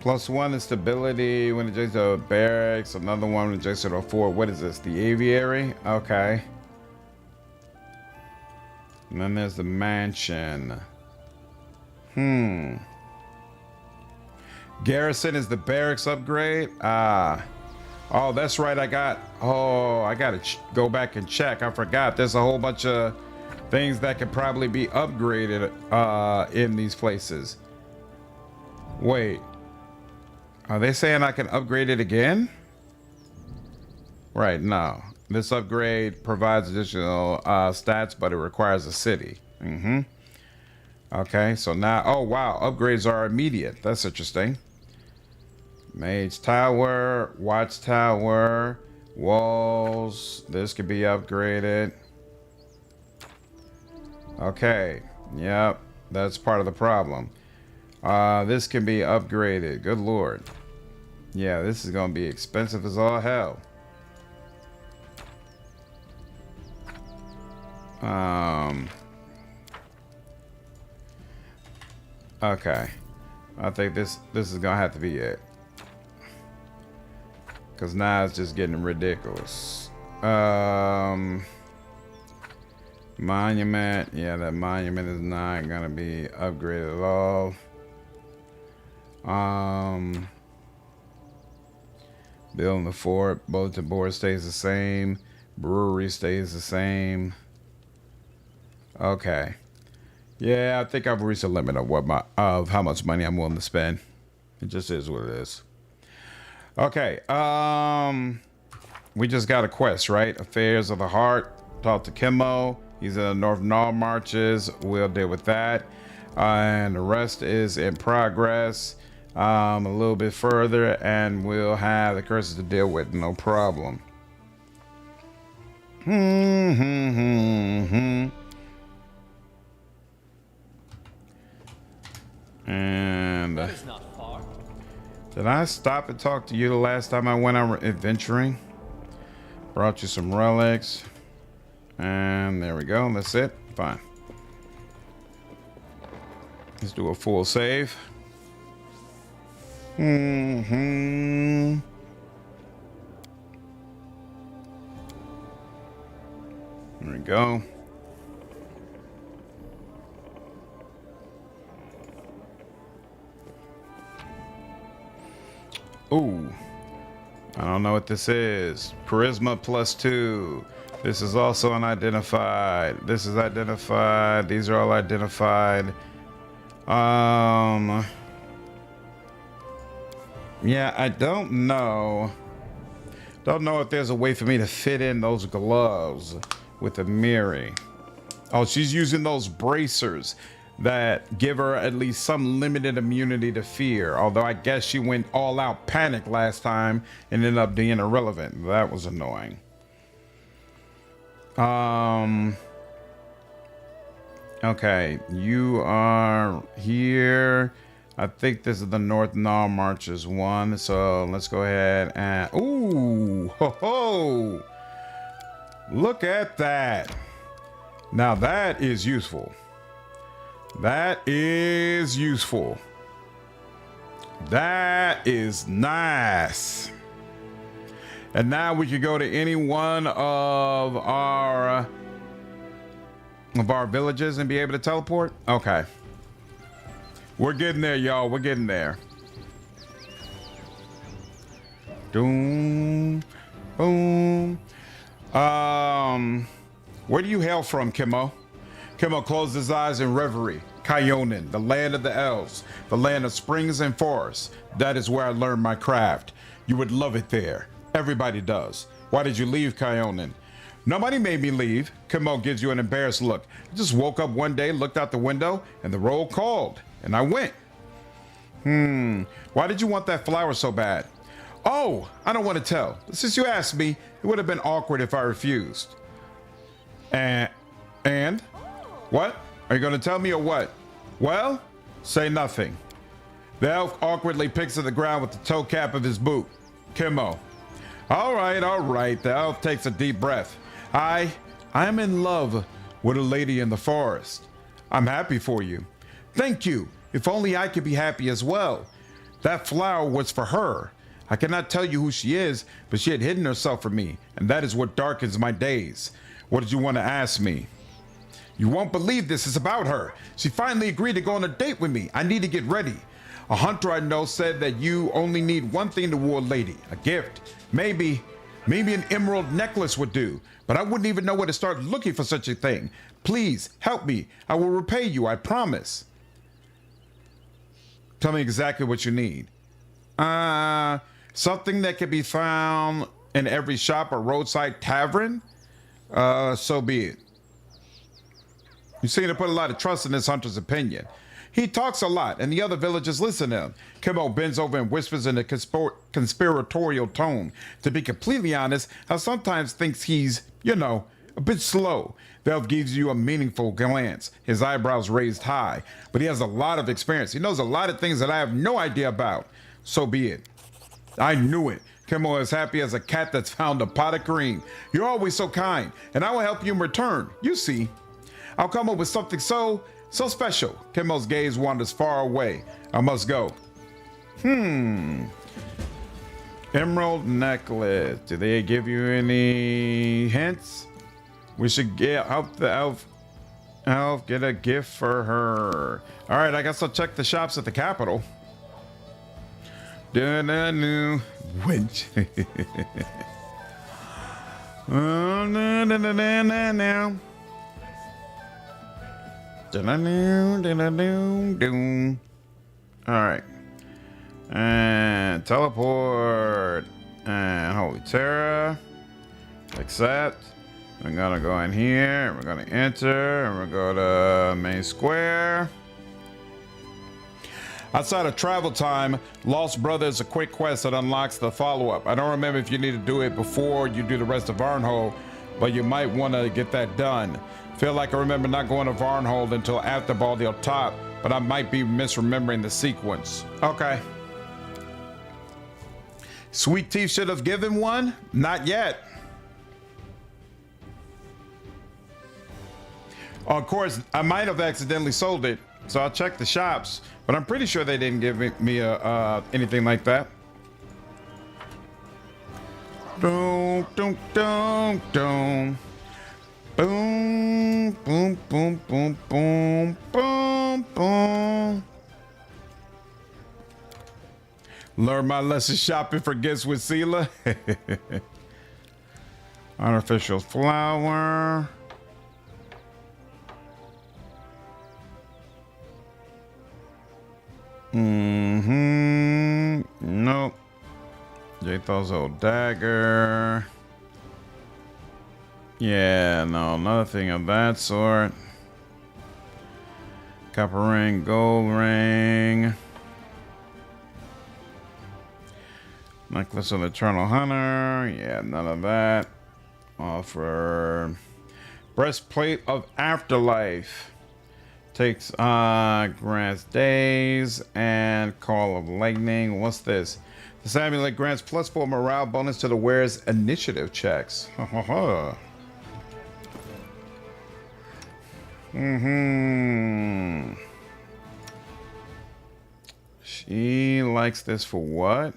+1 is stability when adjacent to a barracks, another one when adjacent to a fort. What is this? The aviary? Okay. And then there's the mansion. Garrison is the barracks upgrade. Oh, that's right. I gotta go back and check. I forgot. There's a whole bunch of things that could probably be upgraded in these places. Wait, are they saying I can upgrade it again? Right, no. This upgrade provides additional stats, but it requires a city. Okay, so now, oh wow, upgrades are immediate. That's interesting. Mage Tower, Watchtower, walls. This could be upgraded. Okay, yep. That's part of the problem. This can be upgraded. Good lord. Yeah, this is gonna be expensive as all hell. Okay. I think this is gonna have to be it. Cause now it's just getting ridiculous. Monument. Yeah, that monument is not gonna be upgraded at all. Building the fort, bulletin board stays the same. Brewery stays the same. Okay. Yeah, I think I've reached a limit of how much money I'm willing to spend. It just is what it is. Okay. We just got a quest, right? Affairs of the Heart. Talk to Kimmo. He's in the North Null Marches. We'll deal with that. And the rest is in progress. A little bit further, and we'll have the curses to deal with. No problem. And That is not far. did I stop and talk to you the last time I went on adventuring? Brought you some relics. And there we go. That's it. Fine. Let's do a full save. There we go. Ooh. I don't know what this is. Charisma +2. This is also unidentified. This is identified. These are all identified. Yeah, I don't know. Don't know if there's a way for me to fit in those gloves with Amiri. Oh, she's using those bracers that give her at least some limited immunity to fear. Although I guess she went all out panic last time and ended up being irrelevant. That was annoying. Okay, you are here. I think this is the North Null Marches one. So let's go ahead and ooh, ho ho! Look at that. Now that is useful. That is useful. That is nice. And now we can go to any one of our villages and be able to teleport. Okay. We're getting there, y'all. We're getting there. Doom, boom. Where do you hail from, Kimmo? Kimmo closed his eyes in reverie. Kyonin, the land of the elves, the land of springs and forests. That is where I learned my craft. You would love it there. Everybody does. Why did you leave Kyonin? Nobody made me leave. Kimmo gives you an embarrassed look. I just woke up one day, looked out the window, and the roll called, and I went. Why did you want that flower so bad? Oh, I don't want to tell. Since you asked me, it would have been awkward if I refused. And? What? Are you going to tell me or what? Well, say nothing. The elf awkwardly picks at the ground with the toe cap of his boot. Kimmo. All right. The elf takes a deep breath. I am in love with a lady in the forest. I'm happy for you. Thank you. If only I could be happy as well. That flower was for her. I cannot tell you who she is, but she had hidden herself from me, and that is what darkens my days. What did you want to ask me? You won't believe this is about her. She finally agreed to go on a date with me. I need to get ready. A hunter I know said that you only need one thing to woo a lady, a gift. Maybe an emerald necklace would do, but I wouldn't even know where to start looking for such a thing. Please help me. I will repay you, I promise. Tell me exactly what you need. Something that can be found in every shop or roadside tavern? So be it. You seem to put a lot of trust in this hunter's opinion. He talks a lot, and the other villagers listen to him. Kimmo bends over and whispers in a conspiratorial tone. To be completely honest, I sometimes think he's, a bit slow. The elf gives you a meaningful glance, his eyebrows raised high, but he has a lot of experience. He knows a lot of things that I have no idea about. So be it. I knew it. Kimmel is happy as a cat that's found a pot of cream. You're always so kind, and I will help you in return. You see. I'll come up with something so special. Kimmel's gaze wanders far away. I must go. Emerald necklace. Do they give you any hints? We should help the elf get a gift for her. All right, I guess I'll check the shops at the capital. New winch. All right. And teleport. And Holy Terra. Accept. We're gonna go in here. We're gonna enter. And we're going to main square. Outside of travel time, Lost Brother is a quick quest that unlocks the follow-up. I don't remember if you need to do it before you do the rest of Varnhold, but you might want to get that done. Feel like I remember not going to Varnhold until after Baldale Top, but I might be misremembering the sequence. Okay. Sweet Teeth should have given one? Not yet. Of course, I might have accidentally sold it, so I'll check the shops, but I'm pretty sure they didn't give me anything like that. Boom, boom, boom, boom. Boom, boom, boom, boom, boom, boom, boom. Learn my lesson shopping for gifts with Sela. Artificial flower. Nope. Jathal's old dagger. Yeah, no, nothing of that sort. Copper ring, gold ring. Necklace of the Eternal Hunter. Yeah, none of that. Offer breastplate of afterlife. Takes grants days and call of lightning. What's this? This amulet grants +4 morale bonus to the wearer's initiative checks. She likes this for what?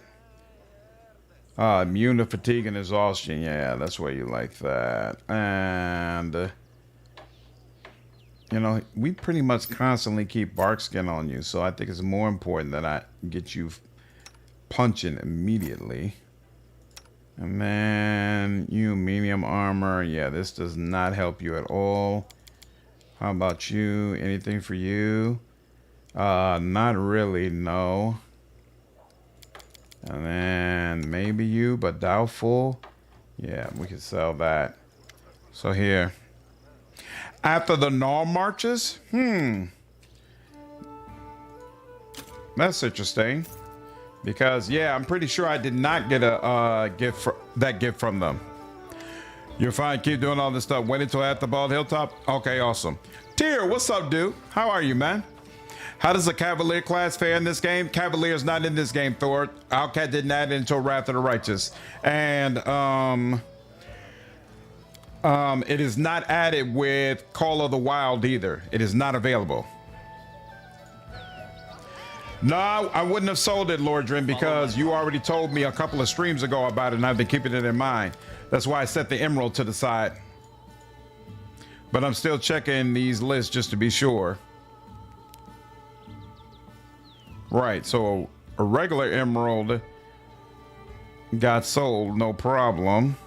Immune to fatigue and exhaustion. Yeah, that's why you like that. And you know, we pretty much constantly keep bark skin on you, so I think it's more important that I get you punching immediately. And then you medium armor. Yeah, this does not help you at all. How about you? Anything for you? Not really, no. And then maybe you, but doubtful. Yeah, we can sell that. So here. After the Gnaw marches? That's interesting. Because, yeah, I'm pretty sure I did not get a gift from them. You're fine. Keep doing all this stuff. Wait until after Bald Hilltop? Okay, awesome. Tyr, what's up, dude? How are you, man? How does the Cavalier class fare in this game? Cavalier's not in this game, Thor. Outcat didn't add it until Wrath of the Righteous. And, it is not added with Call of the Wild either. It is not available. No, I wouldn't have sold it, Lordrin, because you already told me a couple of streams ago about it, and I've been keeping it in mind. That's why I set the emerald to the side. But I'm still checking these lists just to be sure. Right, so a regular emerald got sold, no problem.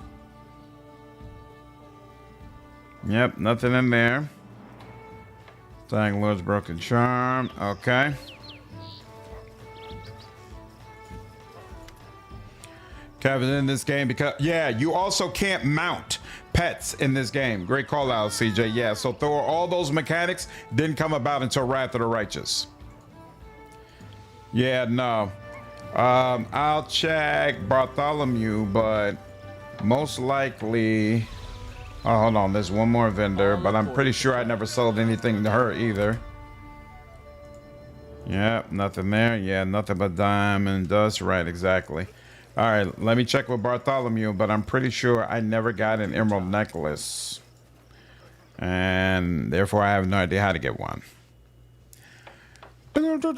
Yep, nothing in there. Dying Lord's Broken Charm, okay. Kevin in this game because, yeah, you also can't mount pets in this game. Great call out, CJ. Yeah, so Thor, all those mechanics didn't come about until Wrath of the Righteous. Yeah, no. I'll check Bartholomew, but most likely Oh, hold on. There's one more vendor, but I'm pretty sure I never sold anything to her either. Yep, nothing there. Yeah, nothing but diamond dust. Right, exactly. All right, let me check with Bartholomew, but I'm pretty sure I never got an emerald necklace. And therefore, I have no idea how to get one. Boom, boom,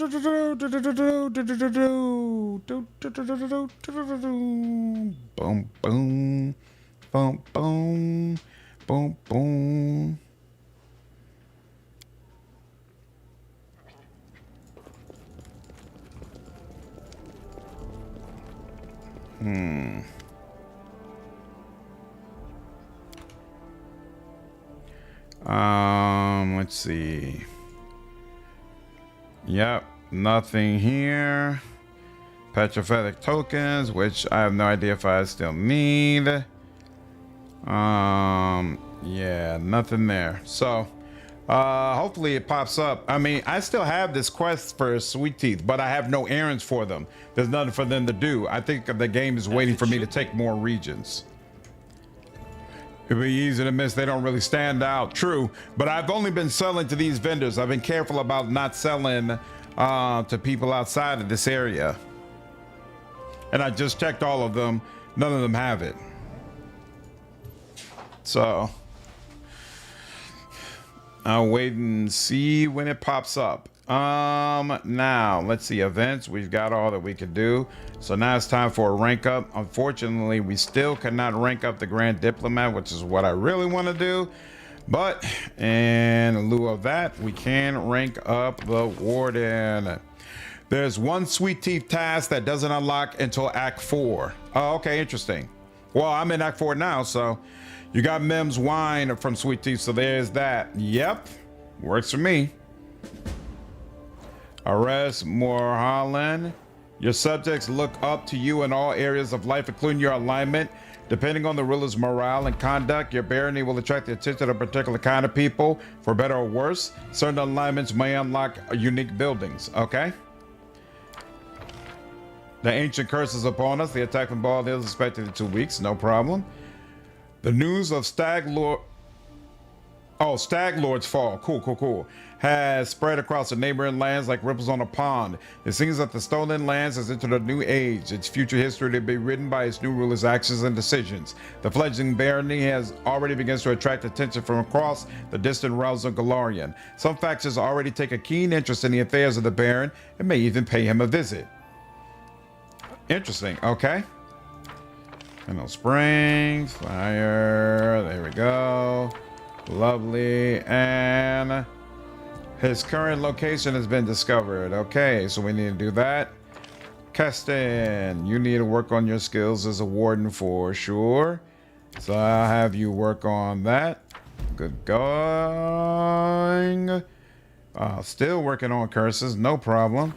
boom, boom, boom, boom. Let's see. Yep, nothing here. Petrific tokens, which I have no idea if I still need. Yeah, nothing there. So, hopefully it pops up. I mean, I still have this quest for Sweet Teeth, but I have no errands for them. There's nothing for them to do. I think the game is waiting for me to take more regions. It'd be easy to miss. They don't really stand out. True, but I've only been selling to these vendors. I've been careful about not selling to people outside of this area. And I just checked all of them. None of them have it. So I'll wait and see when it pops up. Now let's see, events. We've got all that we could do. So now it's time for a rank up. Unfortunately, we still cannot rank up the Grand Diplomat, which is what I really want to do. But in lieu of that, we can rank up the Warden. There's one Sweet Teeth task that doesn't unlock until Act 4. Oh, okay, interesting. Well, I'm in Act 4 now, so you got Mem's wine from Sweet Teeth, so there's that. Yep, works for me. Arrest Morhalan. Your subjects look up to you in all areas of life, including your alignment. Depending on the ruler's morale and conduct, your barony will attract the attention of a particular kind of people, for better or worse. Certain alignments may unlock unique buildings. Okay. The ancient curse is upon us. The attack from Bald Hill is expected in 2 weeks. No problem. The news of Stag Lord's fall. Cool. Has spread across the neighboring lands like ripples on a pond. It seems that the stolen lands has entered a new age. Its future history to be written by its new ruler's actions and decisions. The fledgling barony has already begun to attract attention from across the distant realms of Galarian. Some factions already take a keen interest in the affairs of the Baron and may even pay him a visit. Interesting. Okay. Mineral Springs, fire. There we go. Lovely. And his current location has been discovered. Okay, so we need to do that. Keston, you need to work on your skills as a warden for sure. So I'll have you work on that. Good going. Still working on curses, no problem.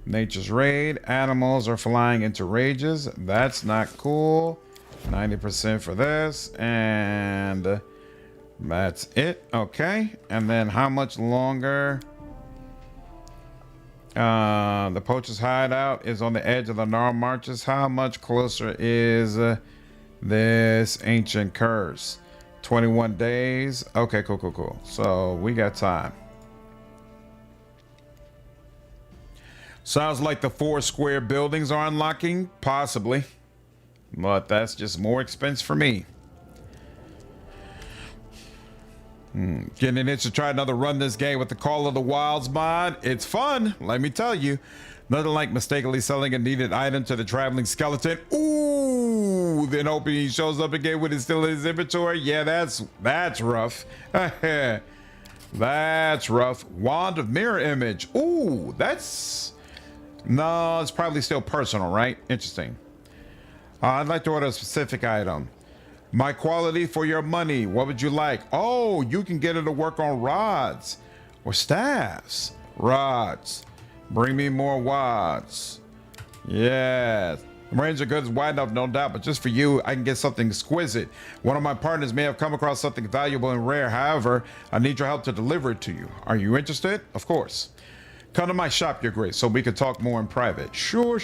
Nature's raid. Animals are flying into rages. That's not cool. 90% for this. And that's it. Okay. And then how much longer? The poacher's hideout is on the edge of the Gnarl Marches. How much closer is this ancient curse? 21 days. Okay, cool. So we got time. Sounds like the 4 square buildings are unlocking. Possibly. But that's just more expense for me. Getting an itch to try another run this game with the Call of the Wilds mod. It's fun, let me tell you. Nothing like mistakenly selling a needed item to the traveling skeleton. Ooh, then hoping he shows up again when it's still in his inventory. Yeah, that's rough. That's rough. Wand of Mirror Image. Ooh, that's... No, it's probably still personal, right? Interesting. I'd like to order a specific item. My quality for your money. What would you like? Oh, you can get it to work on rods or staffs. Rods. Bring me more wads. Yes. The range of goods is wide enough, no doubt, but just for you, I can get something exquisite. One of my partners may have come across something valuable and rare. However, I need your help to deliver it to you. Are you interested? Of course. Come to my shop, Your Grace, so we can talk more in private. Sure.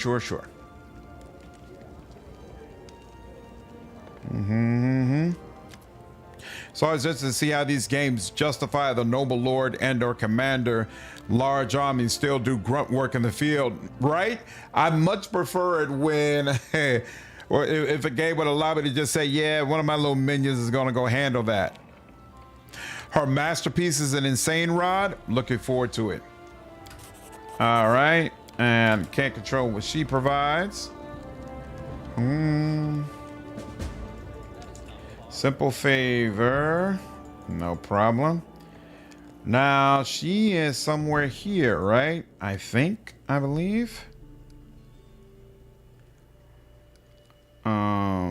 So it's just to see how these games justify the noble lord and or commander large armies still do grunt work in the field, right? I much prefer it when or if a game would allow me to just say, yeah, one of my little minions is gonna go handle that. Her masterpiece is an insane rod. Looking forward to it. All right, and can't control what she provides. Simple favor, no problem. Now she is somewhere here, right? I believe.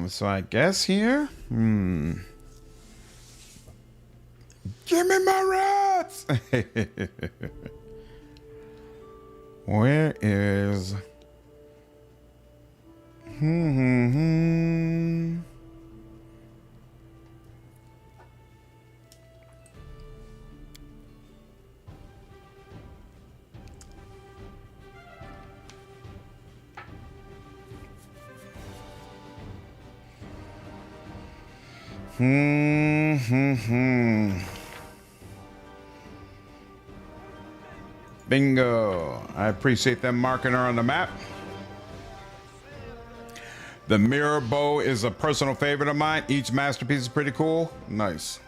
So I guess here. Give me my rats. Where is? Bingo. I appreciate them marking her on the map. The mirror bow is a personal favorite of mine. Each masterpiece is pretty cool. Nice.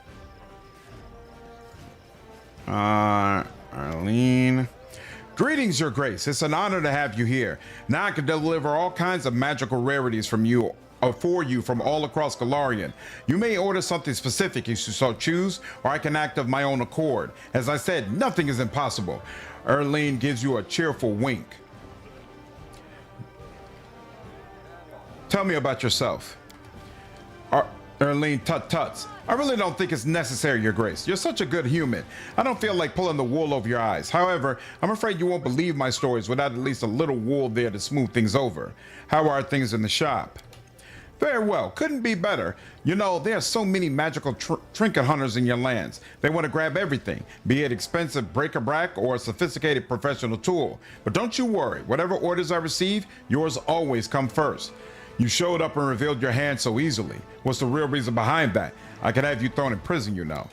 Arlene. Greetings, Your Grace. It's an honor to have you here. Now I can deliver all kinds of magical rarities from you for you from all across Galarian. You may order something specific if you so choose, or I can act of my own accord. As I said, nothing is impossible. Arlene gives you a cheerful wink. Tell me about yourself. Arlene tut-tuts. I really don't think it's necessary, Your Grace. You're such a good human. I don't feel like pulling the wool over your eyes. However, I'm afraid you won't believe my stories without at least a little wool there to smooth things over. How are things in the shop? Very well. Couldn't be better. You know, there are so many magical trinket hunters in your lands. They want to grab everything, be it expensive bric-a-brac or a sophisticated professional tool. But don't you worry. Whatever orders I receive, yours always come first. You showed up and revealed your hand so easily. What's the real reason behind that? I could have you thrown in prison, you know.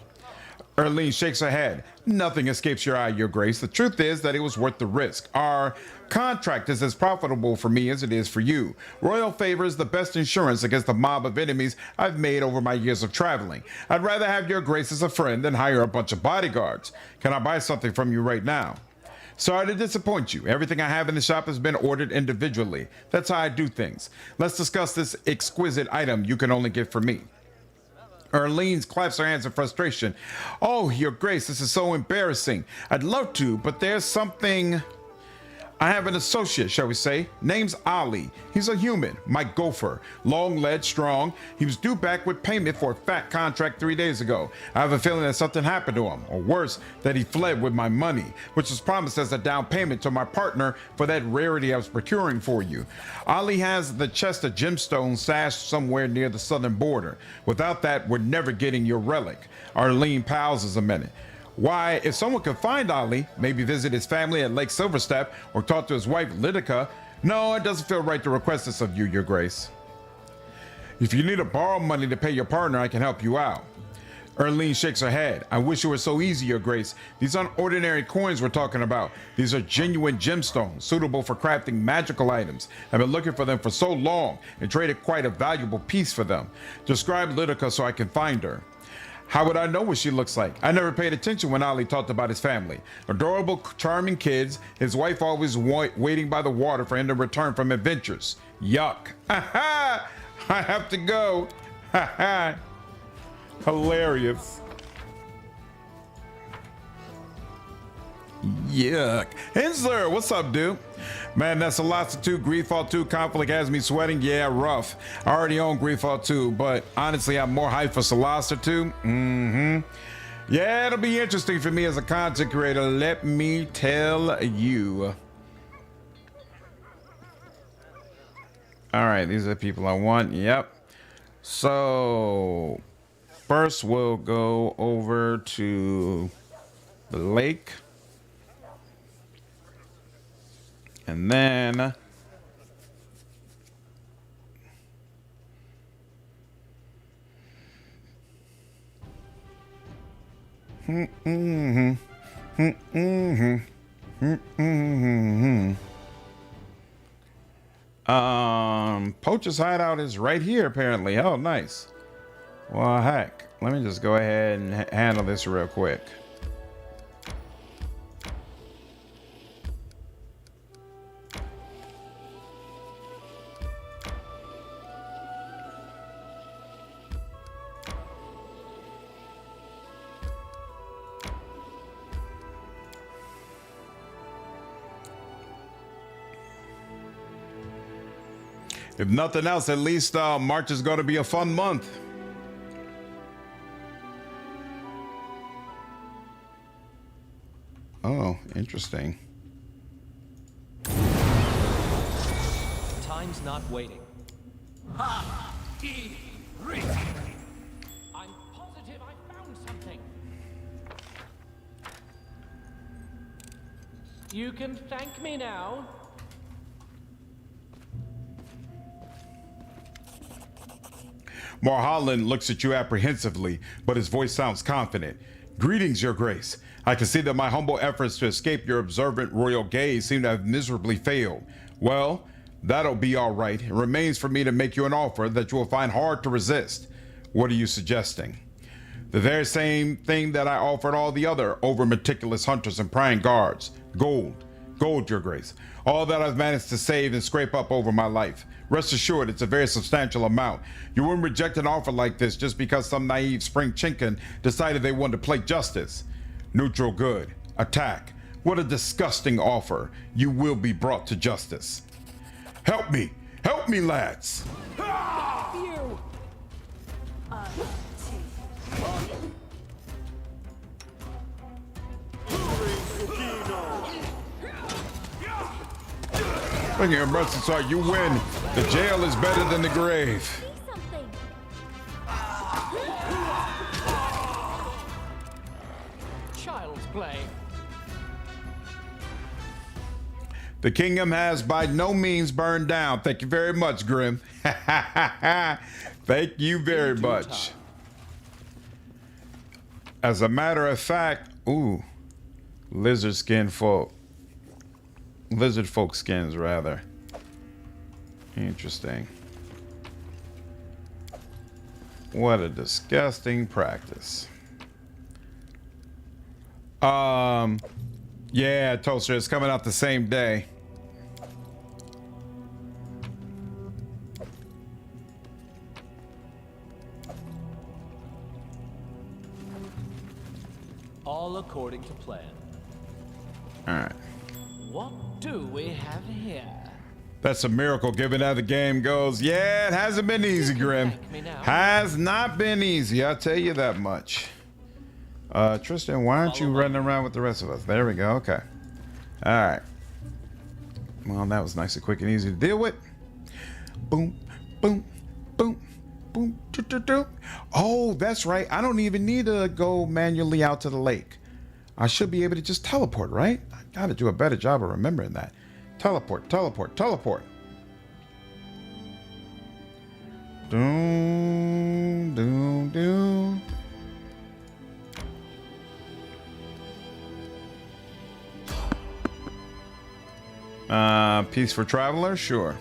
Arlene shakes her head. Nothing escapes your eye, Your Grace. The truth is that it was worth the risk. Our contract is as profitable for me as it is for you. Royal favor is the best insurance against the mob of enemies I've made over my years of traveling. I'd rather have Your Grace as a friend than hire a bunch of bodyguards. Can I buy something from you right now? Sorry to disappoint you. Everything I have in the shop has been ordered individually. That's how I do things. Let's discuss this exquisite item you can only get from me. Arlene claps her hands in frustration. Oh, Your Grace, this is so embarrassing. I'd love to, but there's something... I have an associate, shall we say. Name's Ali. He's a human, my gopher. Long-legged, strong. He was due back with payment for a fat contract 3 days ago. I have a feeling that something happened to him, or worse, that he fled with my money, which was promised as a down payment to my partner for that rarity I was procuring for you. Ali has the chest of gemstones stashed somewhere near the southern border. Without that, we're never getting your relic. Arlene pauses a minute. Why, if someone could find Ali, maybe visit his family at Lake Silverstep, or talk to his wife, Lydica. No, it doesn't feel right to request this of you, Your Grace. If you need to borrow money to pay your partner, I can help you out. Arlene shakes her head. I wish it were so easy, Your Grace. These aren't ordinary coins we're talking about. These are genuine gemstones, suitable for crafting magical items. I've been looking for them for so long and traded quite a valuable piece for them. Describe Lydica so I can find her. How would I know what she looks like? I never paid attention when Ali talked about his family. Adorable, charming kids, his wife always waiting by the water for him to return from adventures. Yuck. Ha I have to go. Ha Hilarious. Yuck. Hensler, what's up, dude? Man, that's a lot to 2. Greedfall 2 conflict has me sweating. Yeah, rough. I already own Greedfall 2, but honestly, I'm more hyped for Solasta 2. Yeah, it'll be interesting for me as a content creator, let me tell you. All right, these are the people I want. Yep. So, first we'll go over to the lake. And then Poacher's hideout is right here, apparently. Oh, nice. Well, heck. Let me just go ahead and handle this real quick. If nothing else, at least March is going to be a fun month. Oh, interesting. Time's not waiting. I'm positive I found something. You can thank me now. Marholland looks at you apprehensively, but his voice sounds confident. Greetings, Your Grace. I can see that my humble efforts to escape your observant royal gaze seem to have miserably failed. Well, that'll be all right. It remains for me to make you an offer that you will find hard to resist. What are you suggesting? The very same thing that I offered all the other over-meticulous hunters and prying guards. Gold. Gold, Your Grace. All that I've managed to save and scrape up over my life. Rest assured, it's a very substantial amount. You wouldn't reject an offer like this just because some naive spring chinkin decided they wanted to play justice. Neutral good. Attack. What a disgusting offer. You will be brought to justice. Help me. Help me, lads. You. Bring your mercy, sir. You win. The jail is better than the grave. See something. Child's play. The kingdom has by no means burned down. Thank you very much, Grim. Thank you very much. As a matter of fact, ooh, lizard folk skins rather. Interesting. What a disgusting practice. Yeah, Toaster, it's coming out the same day. All according to plan. All right. What do we have here? That's a miracle given how the game goes. Yeah, it hasn't been easy, Grim. Has not been easy, I'll tell you that much. Tristan, why aren't you running around with the rest of us? There we go, okay. All right. Well, that was nice and quick and easy to deal with. Boom, boom, boom, boom, doo, doo, doo. Oh, that's right. I don't even need to go manually out to the lake. I should be able to just teleport, right? I gotta do a better job of remembering that. Teleport, teleport, teleport. Doom, doom, doom. Piece for traveler? Sure.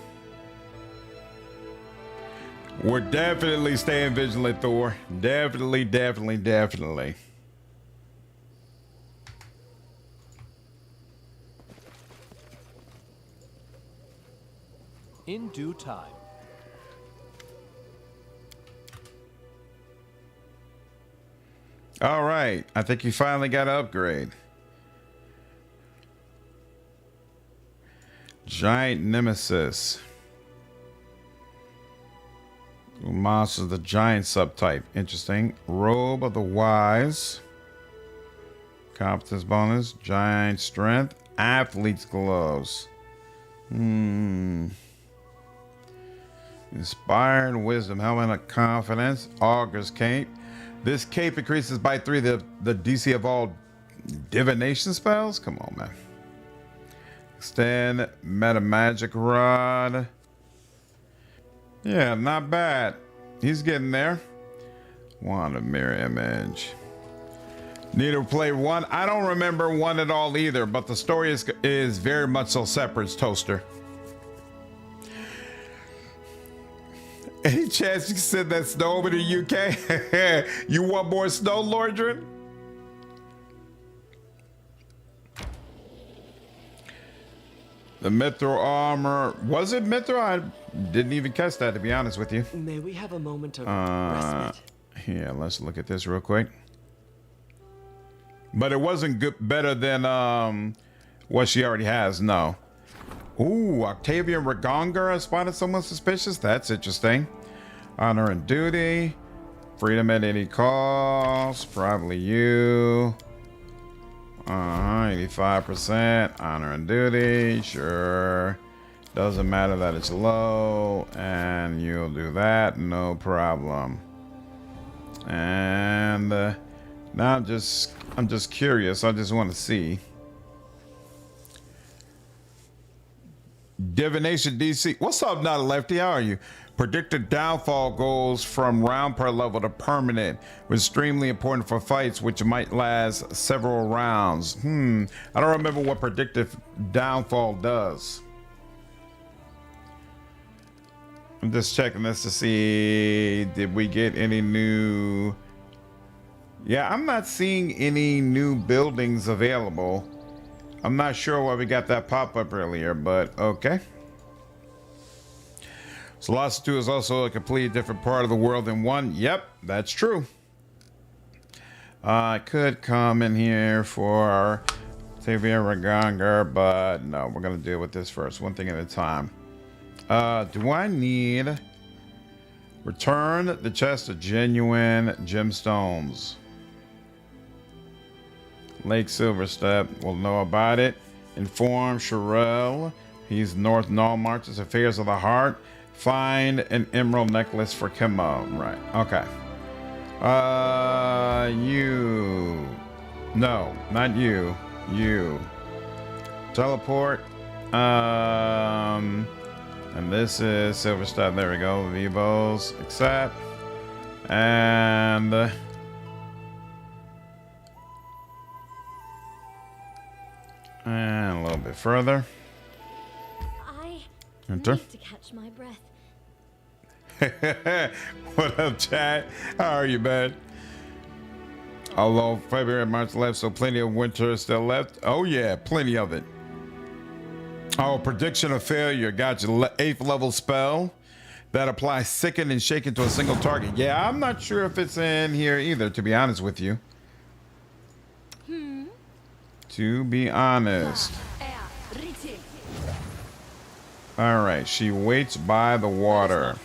We're definitely staying vigilant, Thor. Definitely, definitely, definitely. In due time. All right. I think you finally got an upgrade. Giant Nemesis. Monsters, the giant subtype. Interesting. Robe of the Wise. Competence bonus. Giant strength. Athlete's gloves. Inspired wisdom. Helmet of confidence. Augur's cape. This cape increases by 3 the DC of all divination spells. Come on, man. Extend meta magic rod. Yeah, not bad. He's getting there. Want a mirror image. Need to play one. I don't remember one at all either, but the story is very much so separate, Toaster. Any chance you can send that snow over to UK? You want more snow, Lordrin? The Mithril armor. Was it Mithril? I didn't even catch that, to be honest with you. May we have a moment of respite? Yeah, let's look at this real quick. But it wasn't good, better than what she already has, no. Ooh, Octavian Regonger has spotted someone suspicious. That's interesting. Honor and duty. Freedom at any cost. Probably you. 85%. Honor and duty. Sure. Doesn't matter that it's low. And you'll do that. No problem. And now I'm just curious. I just want to see. Divination DC. What's up, not a lefty? How are you? Predicted downfall goes from round per level to permanent, which is extremely important for fights which might last several rounds. I don't remember what predictive downfall does. I'm just checking this to see, did we get any new... Yeah, I'm not seeing any new buildings available. I'm not sure why we got that pop-up earlier, but okay. Solasta 2 is also a completely different part of the world than 1. Yep, that's true. I could come in here for Octavian Regonger, but no, we're going to deal with this first. One thing at a time. Do I need... Return the chest of genuine gemstones. Lake Silverstep will know about it. Inform Sherelle. He's North Null Marches Affairs of the Heart. Find an emerald necklace for Kimmo. Right. Okay. You. No, not you. You. Teleport. And this is Silverstep. There we go. Vivos. Accept. And a little bit further. Enter. Need to catch my breath. What up, chat? How are you, man? Although February and March left, so plenty of winter still left. Oh yeah, plenty of it. Oh, prediction of failure. Got your 8th level spell that applies sicken and shaken to a single target. Yeah, I'm not sure if it's in here either, to be honest with you. To be honest. All right, she waits by the water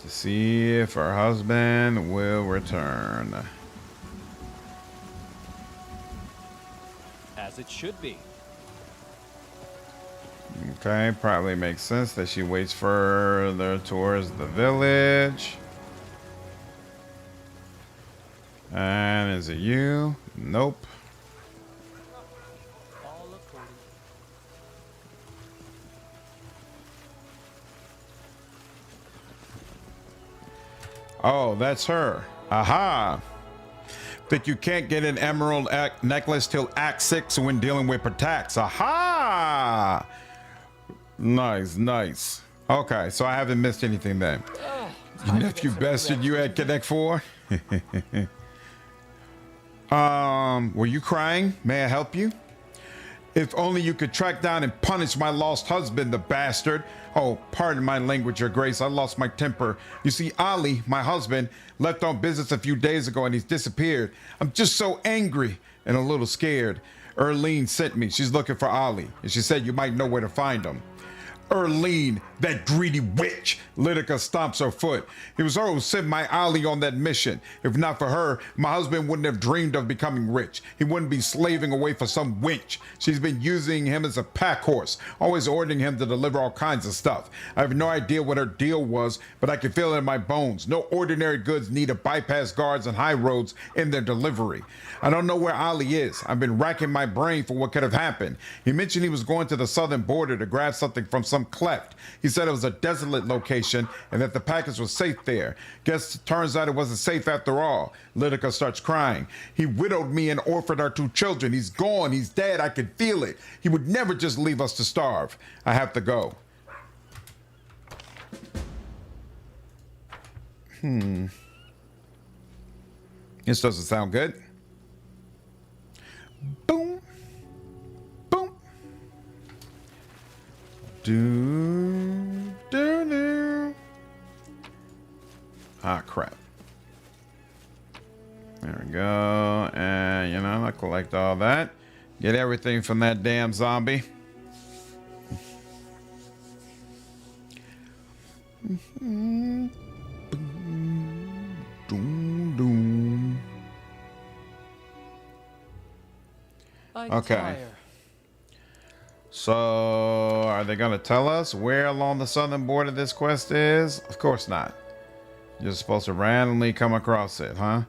to see if her husband will return. As it should be. Okay, probably makes sense that she waits further towards the village. And is it you? Nope. Oh, that's her. Aha. That you can't get an emerald necklace till Act 6 when dealing with attacks. Aha. Nice, nice. Okay, so I haven't missed anything then. Your nephew bested you at Connect 4? Were you crying? May I help you? If only you could track down and punish my lost husband, the bastard. Oh, pardon my language, Your Grace. I lost my temper. You see, Ali, my husband, left on business a few days ago and he's disappeared. I'm just so angry and a little scared. Erlene sent me. She's looking for Ali, and she said you might know where to find him. Erlene, that greedy witch. Lytica stomps her foot. It was her who sent my Ali on that mission. If not for her, my husband wouldn't have dreamed of becoming rich. He wouldn't be slaving away for some wench. She's been using him as a pack horse, always ordering him to deliver all kinds of stuff. I have no idea what her deal was, but I can feel it in my bones. No ordinary goods need to bypass guards on high roads in their delivery. I don't know where Ali is. I've been racking my brain for what could have happened. He mentioned he was going to the southern border to grab something from some some cleft. He said it was a desolate location and that the package was safe there. Guess it turns out it wasn't safe after all. Lytica starts crying. He widowed me and orphaned our 2 children. He's gone. He's dead. I can feel it. He would never just leave us to starve. I have to go. This doesn't sound good. Boom. Boom. Do. Ah, crap. There we go. And, you know, I collect all that. Get everything from that damn zombie. Okay. So, are they going to tell us where along the southern border this quest is? Of course not. You're supposed to randomly come across it, huh?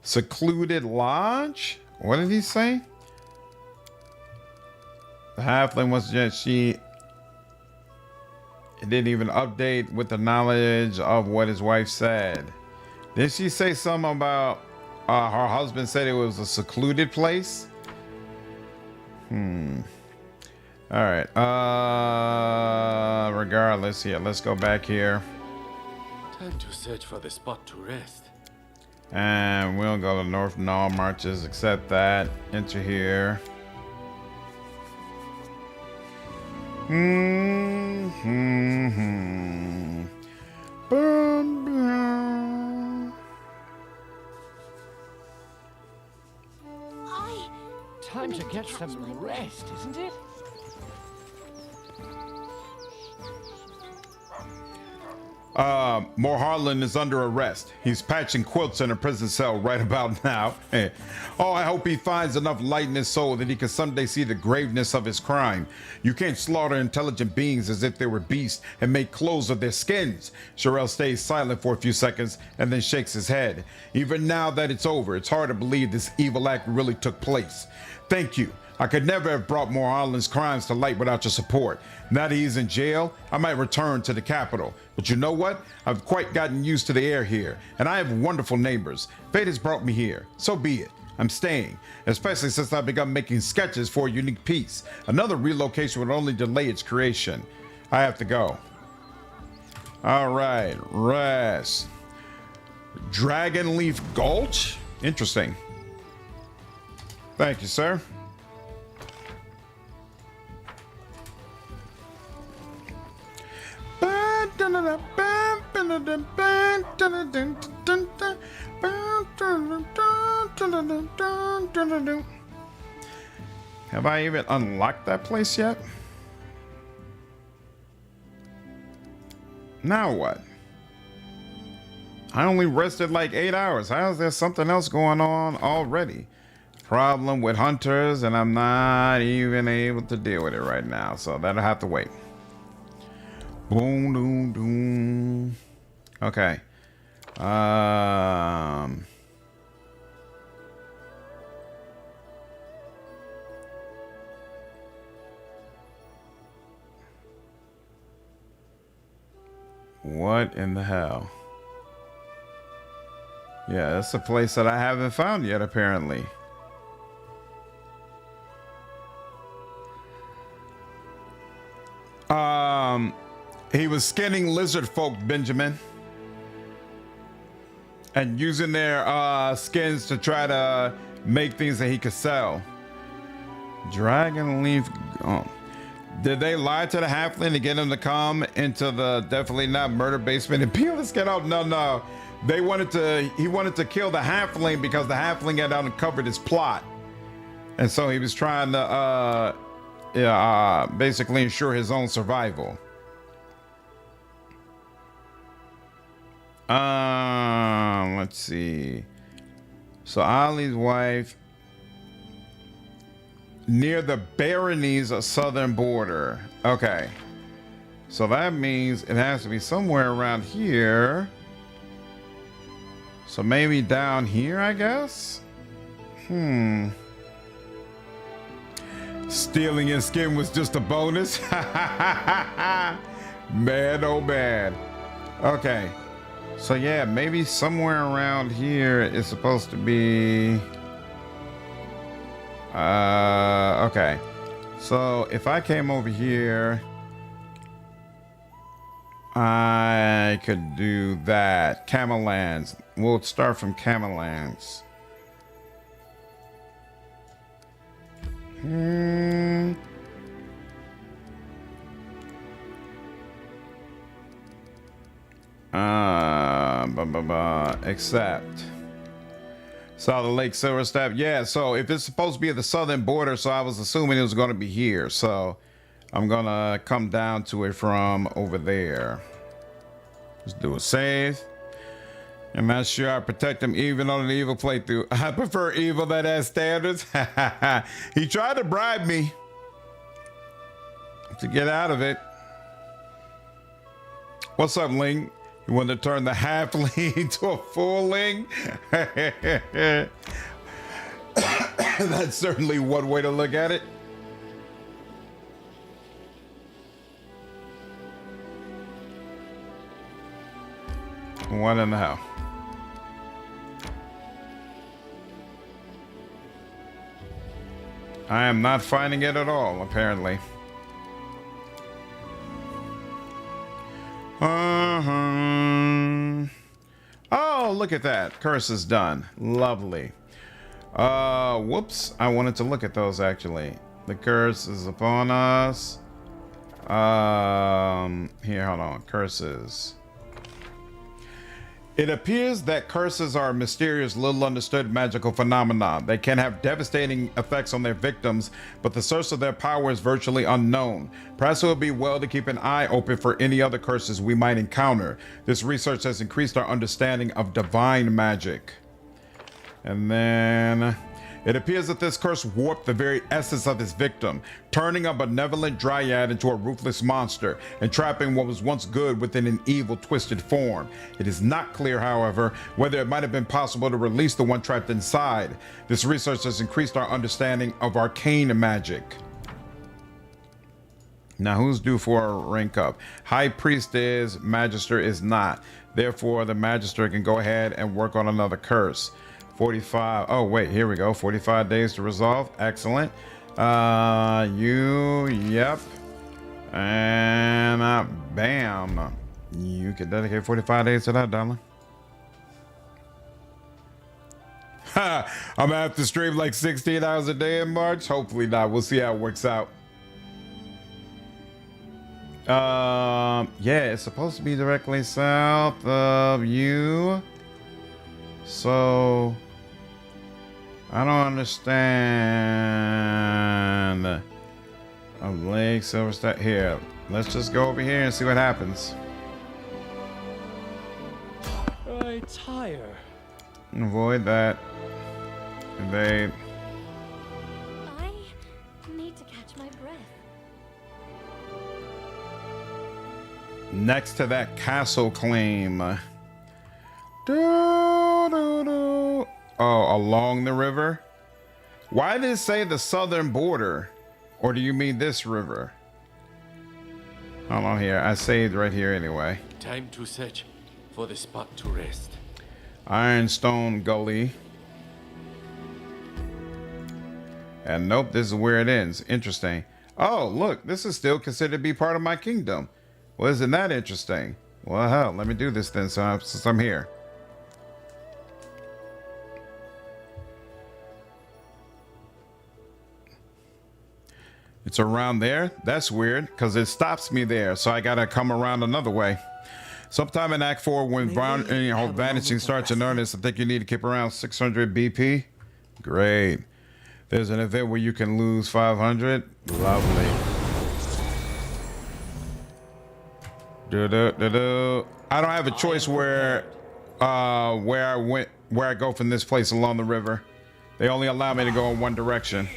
Secluded Lodge? What did he say? The halfling was just it didn't even update with the knowledge of what his wife said. Did she say something about her husband said it was a secluded place? All right. Regardless, yeah, let's go back here. Time to search for the spot to rest. And we'll go to north and all marches except that. Enter here. Boom, boom. Time to get some rest, isn't it? Harlan is under arrest. He's patching quilts in a prison cell right about now. Oh, I hope he finds enough light in his soul that he can someday see the graveness of his crime. You can't slaughter intelligent beings as if they were beasts and make clothes of their skins. Sherelle stays silent for a few seconds and then shakes his head. Even now that it's over, it's hard to believe this evil act really took place. Thank you. I could never have brought Harlan's crimes to light without your support. Now that he's in jail, I might return to the capital. But you know what? I've quite gotten used to the air here, and I have wonderful neighbors. Fate has brought me here. So be it. I'm staying, especially since I've begun making sketches for a unique piece. Another relocation would only delay its creation. I have to go. All right, rest. Dragonleaf Gulch? Interesting. Thank you, sir. Have I even unlocked that place yet? Now what? I only rested like 8 hours. How is there something else going on already? Problem with hunters, and I'm not even able to deal with it right now, so that'll have to wait. Boom, doom, doom. Okay. What in the hell? Yeah, that's a place that I haven't found yet, apparently. He was skinning lizard folk, Benjamin, and using their skins to try to make things that he could sell. Dragon leaf. Oh. Did they lie to the halfling to get him to come into the definitely not murder basement and peel the skin off? No. He wanted to kill the halfling because the halfling had uncovered his plot. And so he was trying to basically ensure his own survival. Let's see. So Ali's wife near the baronies southern border. Okay. So that means it has to be somewhere around here. So maybe down here, I guess? Stealing his skin was just a bonus. Man, oh man. Okay. So yeah, maybe somewhere around here is supposed to be... okay. So if I came over here, I could do that. Camelands. We'll start from Camelands. Accept. Saw the Lake Silverstep. Yeah, so if it's supposed to be at the southern border, so I was assuming it was going to be here. So I'm going to come down to it from over there. Let's do a save. I'm not sure I protect him even on an evil playthrough. I prefer evil that has standards. He tried to bribe me to get out of it. What's up, Ling? You want to turn the halfling to a full-ling? That's certainly one way to look at it. What in the hell? I am not finding it at all, apparently. Oh, look at that. Curse is done. Lovely. Whoops. I wanted to look at those, actually. The curse is upon us. Here, hold on. Curses. It appears that curses are a mysterious, little understood magical phenomena. They can have devastating effects on their victims, but the source of their power is virtually unknown. Perhaps it would be well to keep an eye open for any other curses we might encounter. This research has increased our understanding of divine magic. And then... it appears that this curse warped the very essence of his victim, turning a benevolent dryad into a ruthless monster and trapping what was once good within an evil, twisted form. It is not clear, however, whether it might have been possible to release the one trapped inside. This research has increased our understanding of arcane magic. Now, who's due for a rank up? High Priest is, Magister is not. Therefore, the Magister can go ahead and work on another curse. 45. Oh, wait, here we go. 45 days to resolve. Excellent. Yep. And bam. You can dedicate 45 days to that, darling. I'm gonna have to stream like 16 hours a day in March. Hopefully not. We'll see how it works out. Yeah, it's supposed to be directly south of you. So I don't understand. A lake, Silverstep. Here, let's just go over here and see what happens. I tire. Avoid that. Evade. I need to catch my breath. Next to that castle claim. Oh, along the river? Why did it say the southern border? Or do you mean this river? Hold on here. I saved right here anyway. Time to search for the spot to rest. Ironstone Gully. And nope, this is where it ends. Interesting. Oh, look, this is still considered to be part of my kingdom. Well, isn't that interesting? Well, hell, let me do this then since I'm here. It's around there. That's weird because it stops me there. So I got to come around another way. Sometime in Act 4, when vanishing starts in earnest, I think you need to keep around 600 BP. Great. There's an event where you can lose 500. Lovely. I don't have a choice where I go from this place along the river. They only allow me to go in one direction.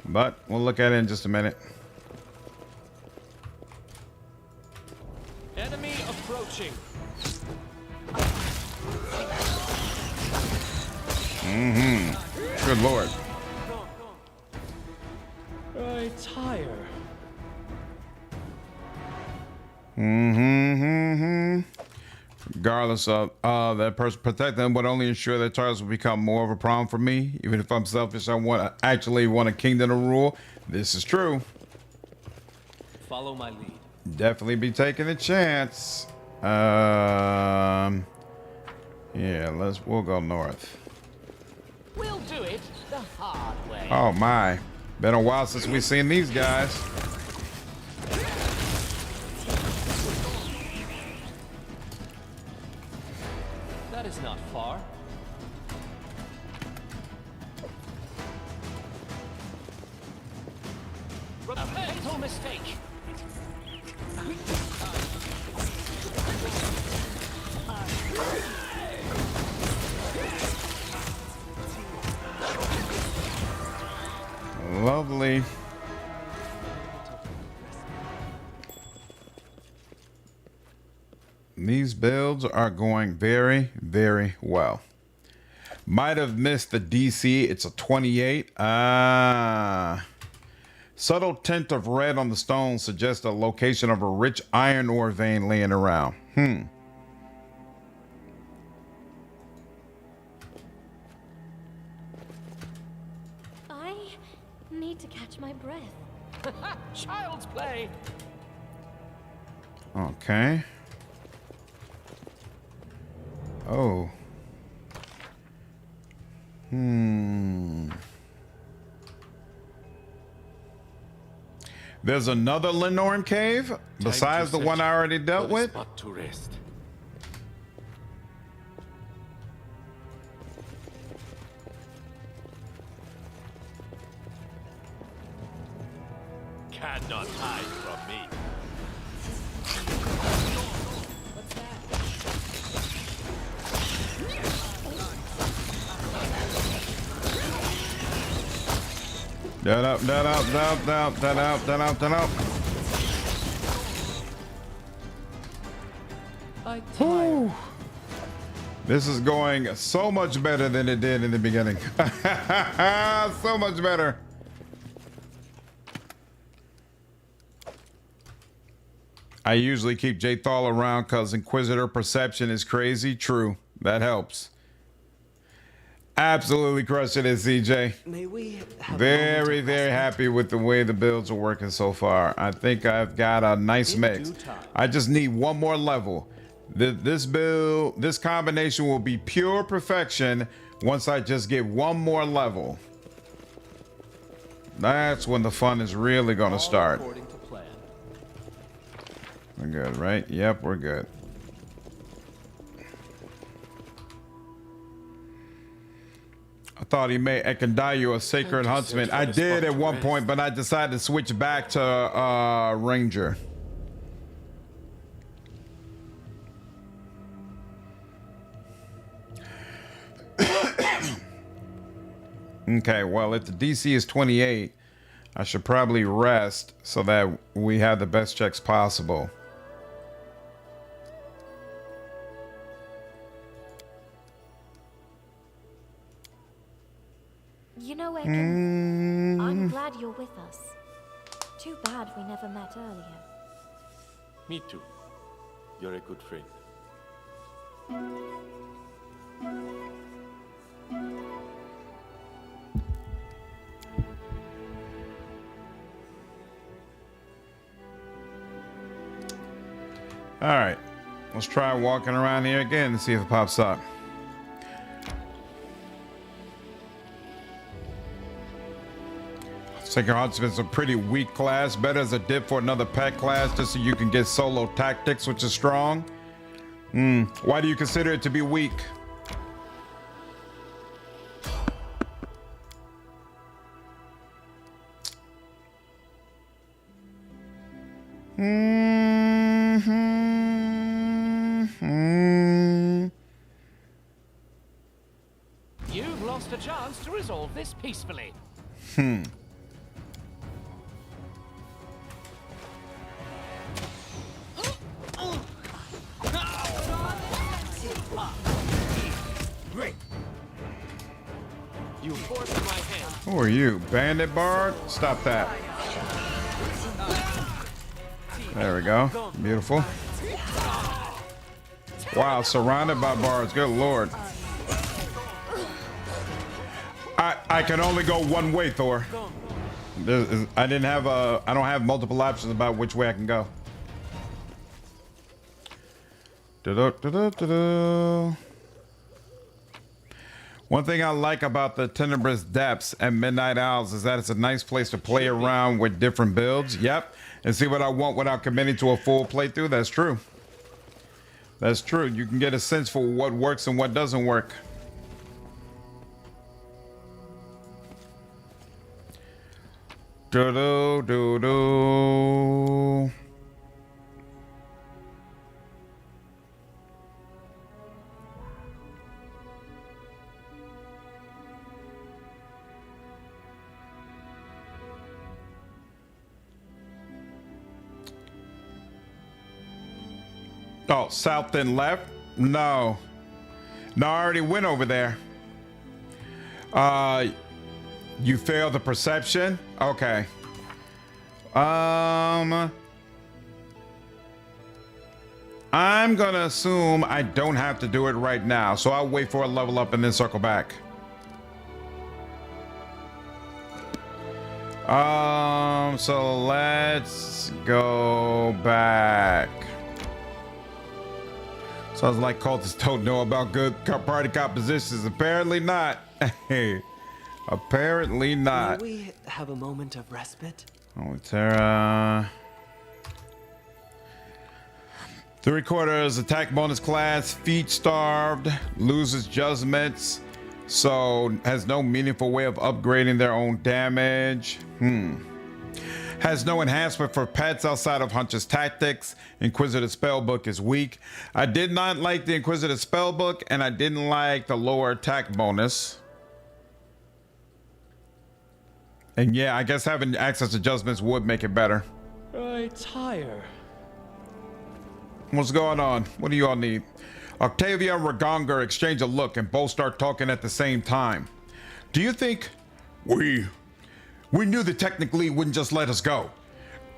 But we'll look at it in just a minute. Enemy approaching. Good lord. Regardless of that person protect them would only ensure that Charles will become more of a problem for me. Even if I'm selfish, I actually want a kingdom to rule. This is true. Follow my lead. Definitely be taking a chance. Yeah, we'll go north. We'll do it the hard way. Oh my, been a while since we've seen these guys. That is not far. A fatal mistake. Lovely. These builds are going very, very well. Might have missed the DC. It's a 28. Subtle tint of red on the stone suggests a location of a rich iron ore vein laying around. I need to catch my breath. Child's play. Okay. Oh. There's another Lenorn cave besides the one I already dealt with. Spot to rest. Cannot hide from me. That up. Whew. This is going so much better than it did in the beginning. So much better. I usually keep Jthal around because Inquisitor perception is crazy. True. That helps. Absolutely crushing it, CJ. May we have Very, very happy with the way the builds are working so far. I think I've got a nice mix. I just need one more level. This build, this combination will be pure perfection once I just get one more level. That's when the fun is really going to start. According to plan. We're good, right? Yep, we're good. I thought he made Ekandayu a sacred huntsman. I did at one point, but I decided to switch back to ranger. Okay, well, if the DC is 28, I should probably rest so that we have the best checks possible. You know, Ekin, I'm glad you're with us. Too bad we never met earlier. Me too. You're a good friend. All right, let's try walking around here again and see if it pops up. Sacred Huntsman's a pretty weak class. Better as a dip for another pet class just so you can get solo tactics, which is strong. Why do you consider it to be weak? You've lost a chance to resolve this peacefully. You forced my hand. Who are you, Bandit Bard? Stop that. There we go. Beautiful. Wow, surrounded by bars. Good lord. I can only go one way, Thor. I don't have multiple options about which way I can go. One thing I like about the Tenebrous Depths and Midnight Owls is that it's a nice place to play around with different builds. Yep. And see what I want without committing to a full playthrough. That's true. That's true. You can get a sense for what works and what doesn't work. Do-do-do-do. Oh, south and left? No. No, I already went over there. You failed the perception? Okay. I'm gonna assume I don't have to do it right now, so I'll wait for a level up and then circle back. So let's go back. Sounds like cultists don't know about good party compositions. Apparently not. Hey, apparently not. May we have a moment of respite? Oh, Terra. 3/4 attack bonus class, feet starved, loses judgments, so has no meaningful way of upgrading their own damage. Has no enhancement for pets outside of Hunter's Tactics. Inquisitor Spellbook is weak. I did not like the Inquisitor Spellbook, and I didn't like the lower attack bonus. And yeah, I guess having access to adjustments would make it better. Right higher. What's going on? What do you all need? Octavia and Ragongar exchange a look and both start talking at the same time. Do you think we knew the Technic League wouldn't just let us go?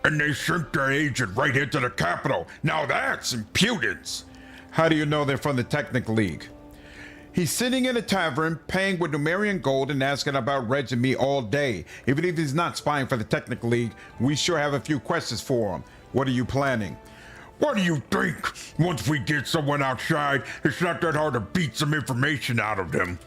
And they sent their agent right into the capital. Now that's impudence. How do you know they're from the Technic League? He's sitting in a tavern, paying with Numerian gold and asking about Reg and me all day. Even if he's not spying for the Technic League, we sure have a few questions for him. What are you planning? What do you think? Once we get someone outside, it's not that hard to beat some information out of them.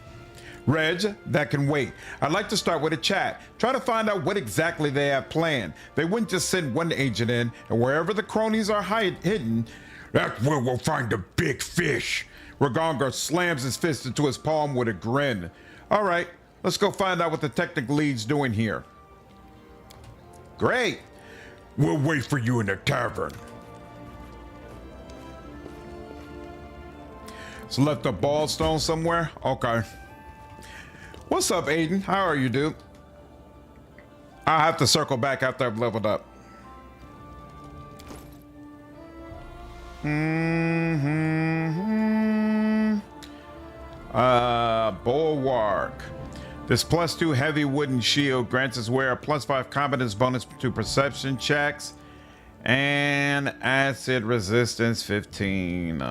Reg, that can wait. I'd like to start with a chat. Try to find out what exactly they have planned. They wouldn't just send one agent in, and wherever the cronies are hidden, that's where we'll find the big fish. Ragongar slams his fist into his palm with a grin. All right, let's go find out what the Technic League's doing here. Great. We'll wait for you in the tavern. So left a ball stone somewhere? Okay. What's up, Aiden? How are you, dude? I'll have to circle back after I've leveled up. Bulwark. This +2 heavy wooden shield grants its wearer a +5 competence bonus to perception checks and acid resistance 15.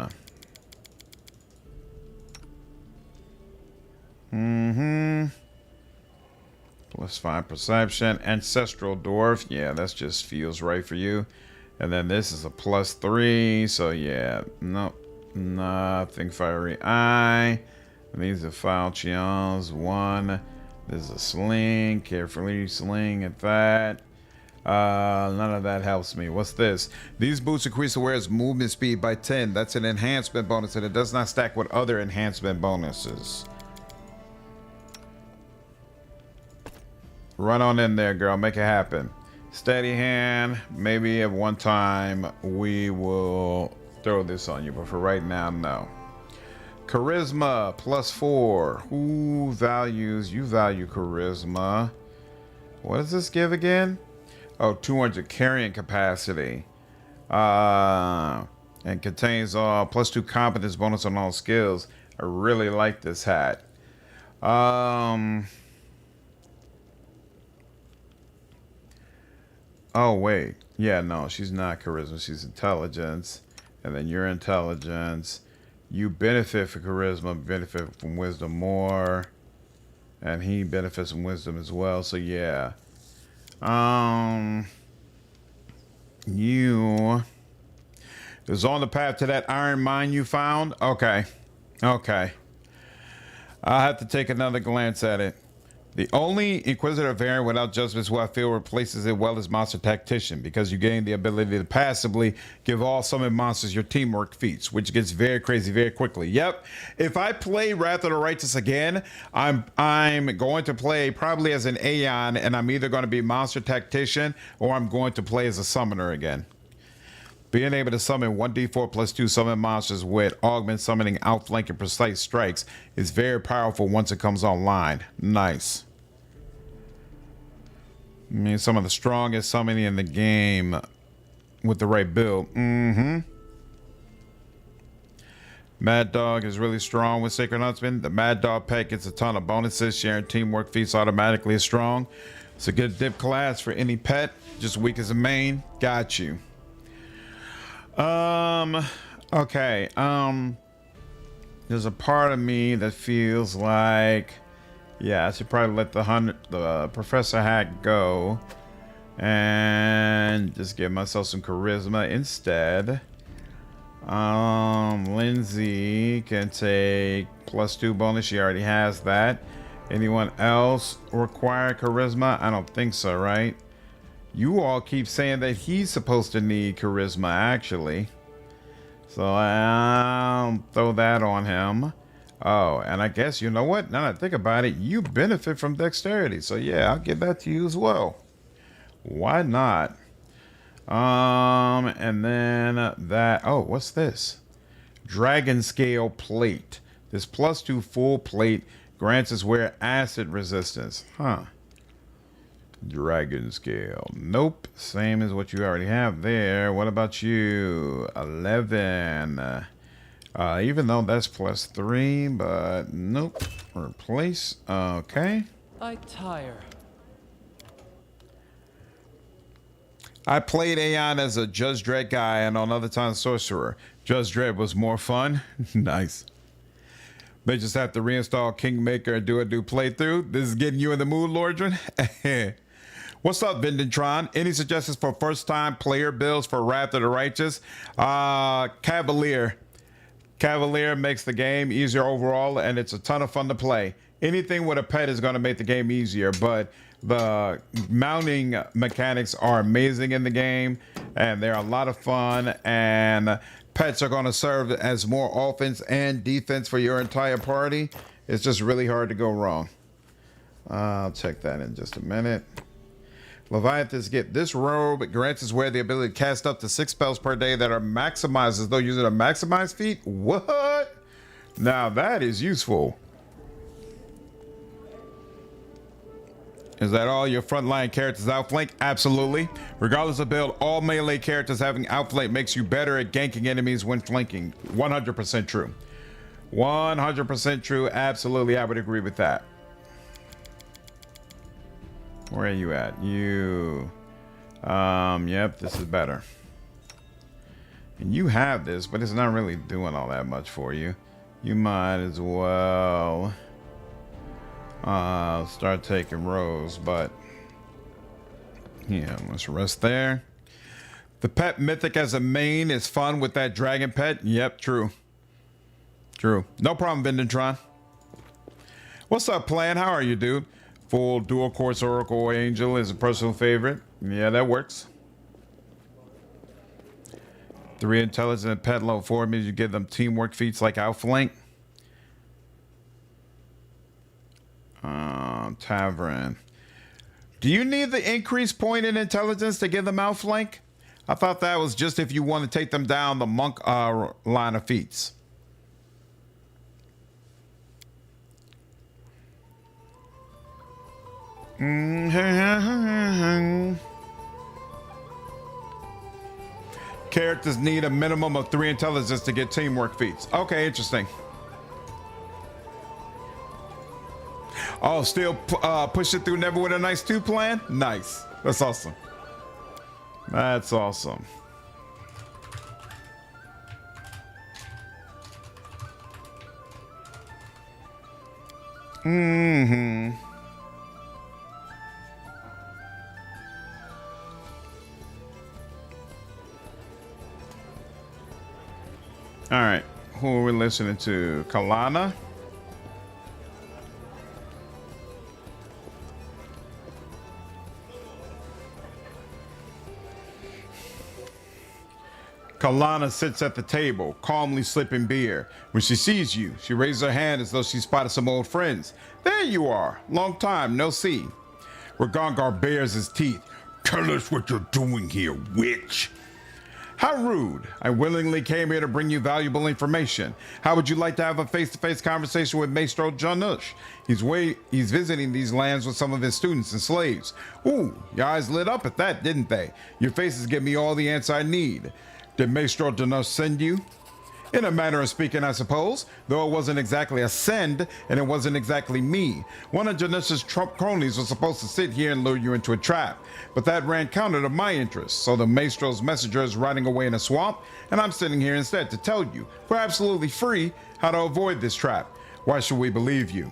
+5 perception. Ancestral dwarf. Yeah, that just feels right for you. And then this is a +3. So yeah, nope, nothing. Fiery eye. These are falchions. 1. This is a sling. Carefully sling at that. None of that helps me. What's this? These boots increase the wearer's movement speed by 10. That's an enhancement bonus, and it does not stack with other enhancement bonuses. Run on in there, girl. Make it happen. Steady hand. Maybe at one time we will throw this on you, but for right now, no. Charisma +4. Who values? You value charisma. What does this give again? Oh, 200 carrying capacity. And contains all +2 competence bonus on all skills. I really like this hat. Oh, wait. Yeah, no, she's not charisma. She's intelligence. And then your intelligence. You benefit from charisma, benefit from wisdom more. And he benefits from wisdom as well. So yeah. You is on the path to that iron mine you found. Okay. Okay. I'll have to take another glance at it. The only Inquisitor variant without judgment is who I feel replaces it well as Monster Tactician, because you gain the ability to passively give all summoned monsters your teamwork feats, which gets very crazy very quickly. Yep. If I play Wrath of the Righteous again, I'm going to play probably as an Aeon, and I'm either going to be Monster Tactician or I'm going to play as a Summoner again. Being able to summon 1d4 plus 2 summon monsters with augment summoning, outflank, and precise strikes is very powerful once it comes online. Nice. I mean, some of the strongest summoning in the game with the right build. Mad Dog is really strong with Sacred Huntsman. The Mad Dog pet gets a ton of bonuses. Sharing teamwork feats automatically is strong. It's a good dip class for any pet. Just weak as a main. Got you. Okay. There's a part of me that feels like, yeah, I should probably let the Professor Hack go and just give myself some charisma instead. Lindsay can take +2 bonus. She already has that. Anyone else require charisma? I don't think so, right? You all keep saying that he's supposed to need charisma, actually. So I'll throw that on him. Oh, and I guess, you know what? Now that I think about it, you benefit from dexterity. So yeah, I'll give that to you as well. Why not? And then that, oh, what's this? Dragon Scale Plate. This +2 full plate grants us wear acid resistance. Huh. Dragon Scale. Nope. Same as what you already have there. What about you? 11. Even though that's +3, but nope. Replace. Okay. I tire. I played Aeon as a Judge Dredd guy and on other times Sorcerer. Judge Dredd was more fun. Nice. They just have to reinstall Kingmaker and do a new playthrough. This is getting you in the mood, Lordran. What's up, Vindentron? Any suggestions for first-time player builds for Wrath of the Righteous? Cavalier. Cavalier makes the game easier overall, and it's a ton of fun to play. Anything with a pet is going to make the game easier, but the mounting mechanics are amazing in the game, and they're a lot of fun, and pets are going to serve as more offense and defense for your entire party. It's just really hard to go wrong. I'll check that in just a minute. Leviathans get this robe. It grants us wear the ability to cast up to 6 spells per day that are maximized as though using a maximized feat. What? Now that is useful. Is that all your frontline characters outflank? Absolutely. Regardless of build, all melee characters having outflank makes you better at ganking enemies when flanking. 100% true. 100% true. Absolutely, I would agree with that. Where are you at? You. Yep, this is better. And you have this, but it's not really doing all that much for you. You might as well start taking rows, but yeah, let's rest there. The pet mythic as a main is fun with that dragon pet. Yep, true. True. No problem, Vindentron. What's up, Plan? How are you, dude? Full dual course Oracle Angel is a personal favorite. Yeah, that works. 3 intelligence and pet level 4 means you give them teamwork feats like outflank. Tavern. Do you need the increased point in intelligence to give them outflank? I thought that was just if you want to take them down the monk line of feats. Characters need a minimum of 3 intelligence to get teamwork feats. Okay, interesting. Oh, still push it through never with a nice 2 plan? Nice. That's awesome. That's awesome. Mm-hmm. All right. Who are we listening to? Kalana? Kalana sits at the table, calmly sipping beer. When she sees you, she raises her hand as though she spotted some old friends. There you are. Long time, no see. Ragongar bares his teeth. Tell us what you're doing here, witch. How rude. I willingly came here to bring you valuable information. How would you like to have a face-to-face conversation with Maestro Janush? He's visiting these lands with some of his students and slaves. Ooh, your eyes lit up at that, didn't they? Your faces give me all the answer I need. Did Maestro Janush send you? In a manner of speaking, I suppose, though it wasn't exactly a send, and it wasn't exactly me. One of Janush's Trump cronies was supposed to sit here and lure you into a trap, but that ran counter to my interests, so the Maestro's messenger is riding away in a swamp, and I'm sitting here instead to tell you, for absolutely free, how to avoid this trap. Why should we believe you?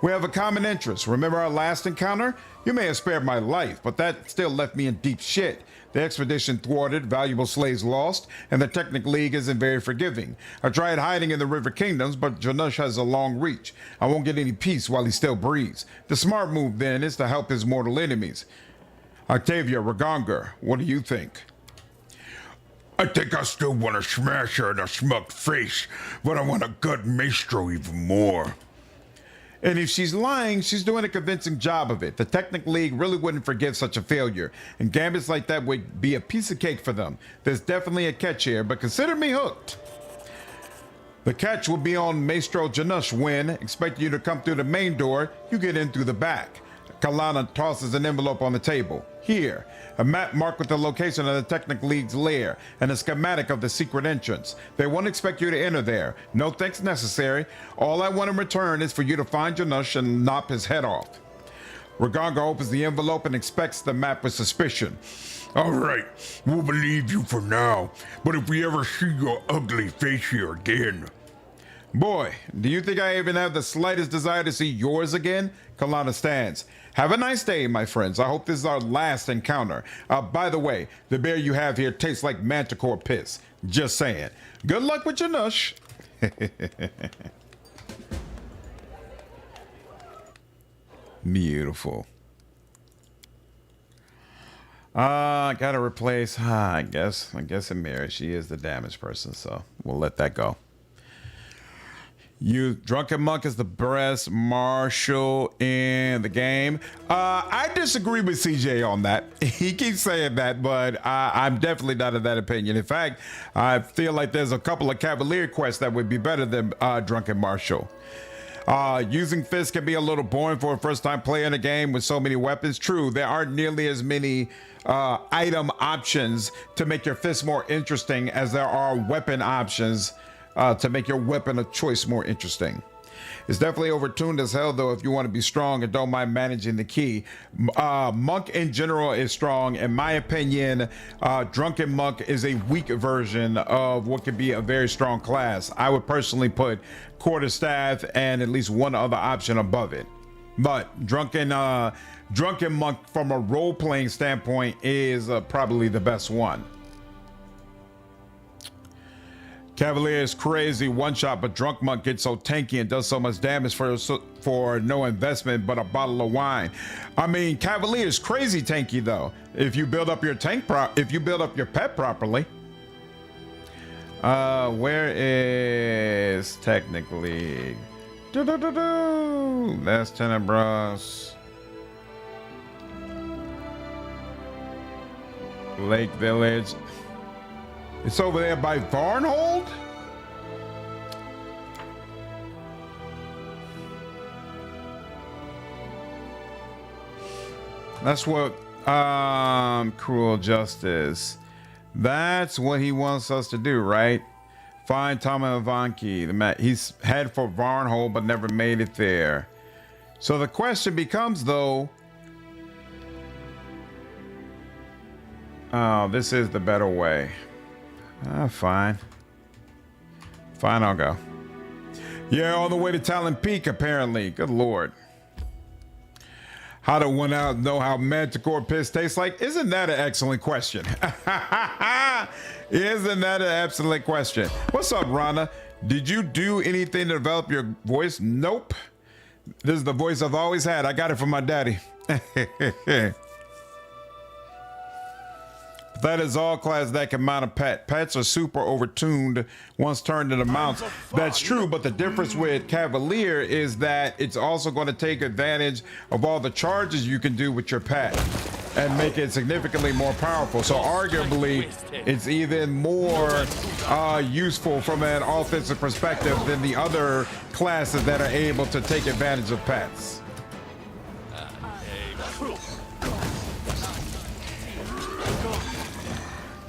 We have a common interest. Remember our last encounter? You may have spared my life, but that still left me in deep shit. The expedition thwarted, valuable slaves lost, and the Technic League isn't very forgiving. I tried hiding in the River Kingdoms, but Janush has a long reach. I won't get any peace while he still breathes. The smart move, then, is to help his mortal enemies. Octavia Ragongar, what do you think? I think I still want to smash her in a smug face, but I want to gut Maestro even more. And if she's lying, she's doing a convincing job of it. The Technic League really wouldn't forgive such a failure, and gambits like that would be a piece of cake for them. There's definitely a catch here, but consider me hooked. The catch will be on Maestro Janush when, expecting you to come through the main door, you get in through the back. Kalana tosses an envelope on the table. Here, a map marked with the location of the Technic League's lair and a schematic of the secret entrance. They won't expect you to enter there. No thanks necessary. All I want in return is for you to find Janush and knock his head off. Ragongar opens the envelope and inspects the map with suspicion. All right, we'll believe you for now, but if we ever see your ugly face here again... Boy, do you think I even have the slightest desire to see yours again? Kalana stands. Have a nice day, my friends. I hope this is our last encounter. By the way, the beer you have here tastes like manticore piss. Just saying. Good luck with Janush. Beautiful. Gotta replace. I guess Amira. She is the damaged person, so we'll let that go. You Drunken Monk is the best martial in the game. I disagree with CJ on that. He keeps saying that, but I'm definitely not of that opinion. In fact, I feel like there's a couple of Cavalier quests that would be better than Drunken Martial. Using fists can be a little boring for a first-time player in a game with so many weapons. True, there aren't nearly as many item options to make your fists more interesting as there are weapon options to make your weapon of choice more interesting. It's definitely overtuned as hell, though, if you want to be strong and don't mind managing the key. Monk in general is strong. In my opinion, Drunken Monk is a weak version of what could be a very strong class. I would personally put Quarterstaff and at least one other option above it. But Drunken Monk from a role-playing standpoint is probably the best one. Cavalier is crazy one shot, but Drunk Monk gets so tanky and does so much damage for no investment but a bottle of wine. I mean, Cavalier is crazy tanky though. If you build up your if you build up your pet properly. Where is Technic League? That's Tenebras. Lake Village. It's over there by Varnhold? That's what Cruel Justice. That's what he wants us to do, right? Find Tama Ivanki. He's head for Varnhold but never made it there. So the question becomes though, oh, this is the better way. Fine, I'll go. Yeah, on the way to Talon Peak, apparently. Good lord. How to one out know how manticore piss tastes like? Isn't that an excellent question? Isn't that an excellent question? What's up, Rana? Did you do anything to develop your voice? Nope. This is the voice I've always had. I got it from my daddy. That is all class that can mount a pet. Pets are super overtuned once turned into mounts. That's true, but the difference with Cavalier is that it's also going to take advantage of all the charges you can do with your pet and make it significantly more powerful. So arguably, it's even more useful from an offensive perspective than the other classes that are able to take advantage of pets.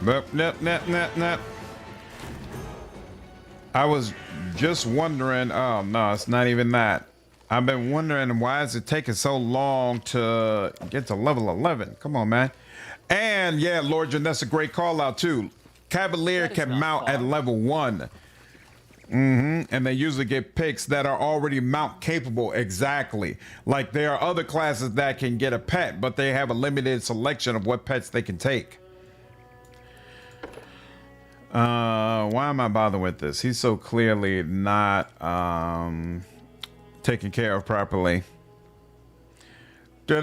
Nope. I was just wondering. Oh no, it's not even that. I've been wondering why is it taking so long to get to level 11? Come on, man. And yeah, Lordran, that's a great call out too. Cavalier can mount at level 1. And they usually get picks that are already mount capable. Exactly. Like there are other classes that can get a pet, but they have a limited selection of what pets they can take. Why am I bothering with this? He's so clearly not taken care of properly. Do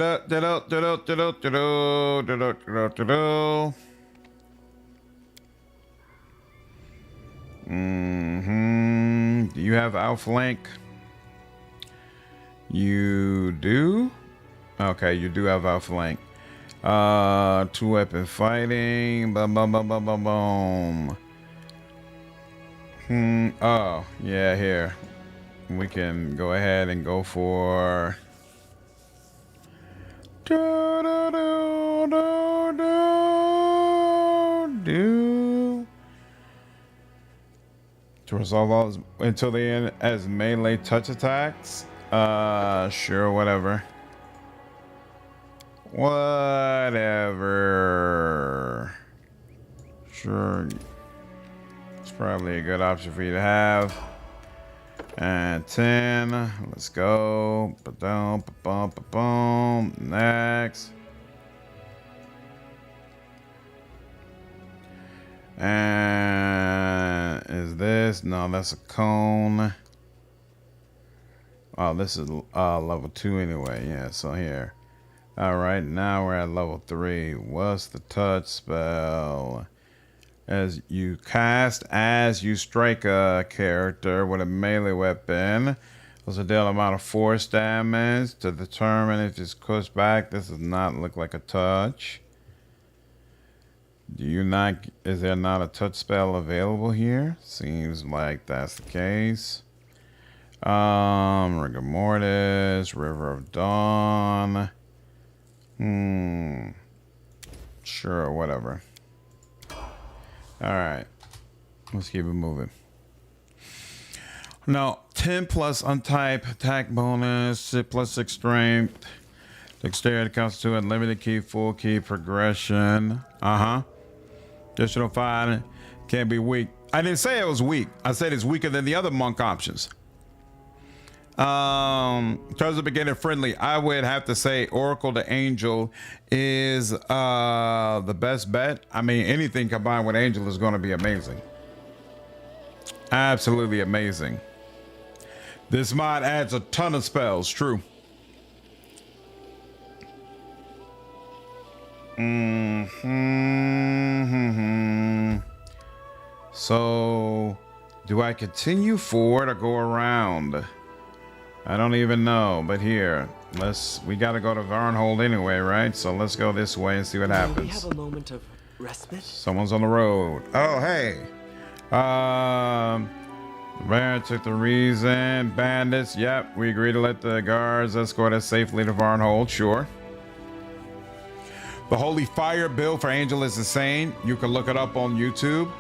you have outflank? You do? Okay, you do have outflank. 2-weapon fighting. Boom. Oh, yeah, here. We can go ahead and go for to resolve all until the end as melee touch attacks. Sure, whatever. Sure. It's probably a good option for you to have. And 10. Let's go. Ba-dum. Next. And is this? No, that's a cone. Oh, this is level 2 anyway. Yeah, so here. All right, now we're at level 3. What's the touch spell? As you cast as you strike a character with a melee weapon, also deal amount of force damage to determine if it's pushed back. This does not look like a touch. Is there not a touch spell available here? Seems like that's the case. Rigor Mortis, River of Dawn. Sure, whatever. All right, let's keep it moving. Now, 10 plus untype attack bonus, plus 6 strength, dexterity counts to unlimited key, full key progression. Additional 5 can be weak. I didn't say it was weak. I said it's weaker than the other monk options. In terms of beginner friendly, I would have to say Oracle to Angel is the best bet. I mean, anything combined with Angel is going to be amazing. Absolutely amazing. This mod adds a ton of spells, true. So, do I continue forward or go around? I don't even know, but here, we gotta go to Varnhold anyway, right? So let's go this way and see what happens. We have a moment of respite. Someone's on the road. Oh, hey. Baron took the reason. Bandits, yep. We agree to let the guards escort us safely to Varnhold, sure. The Holy Fire build for Angel is insane. You can look it up on YouTube.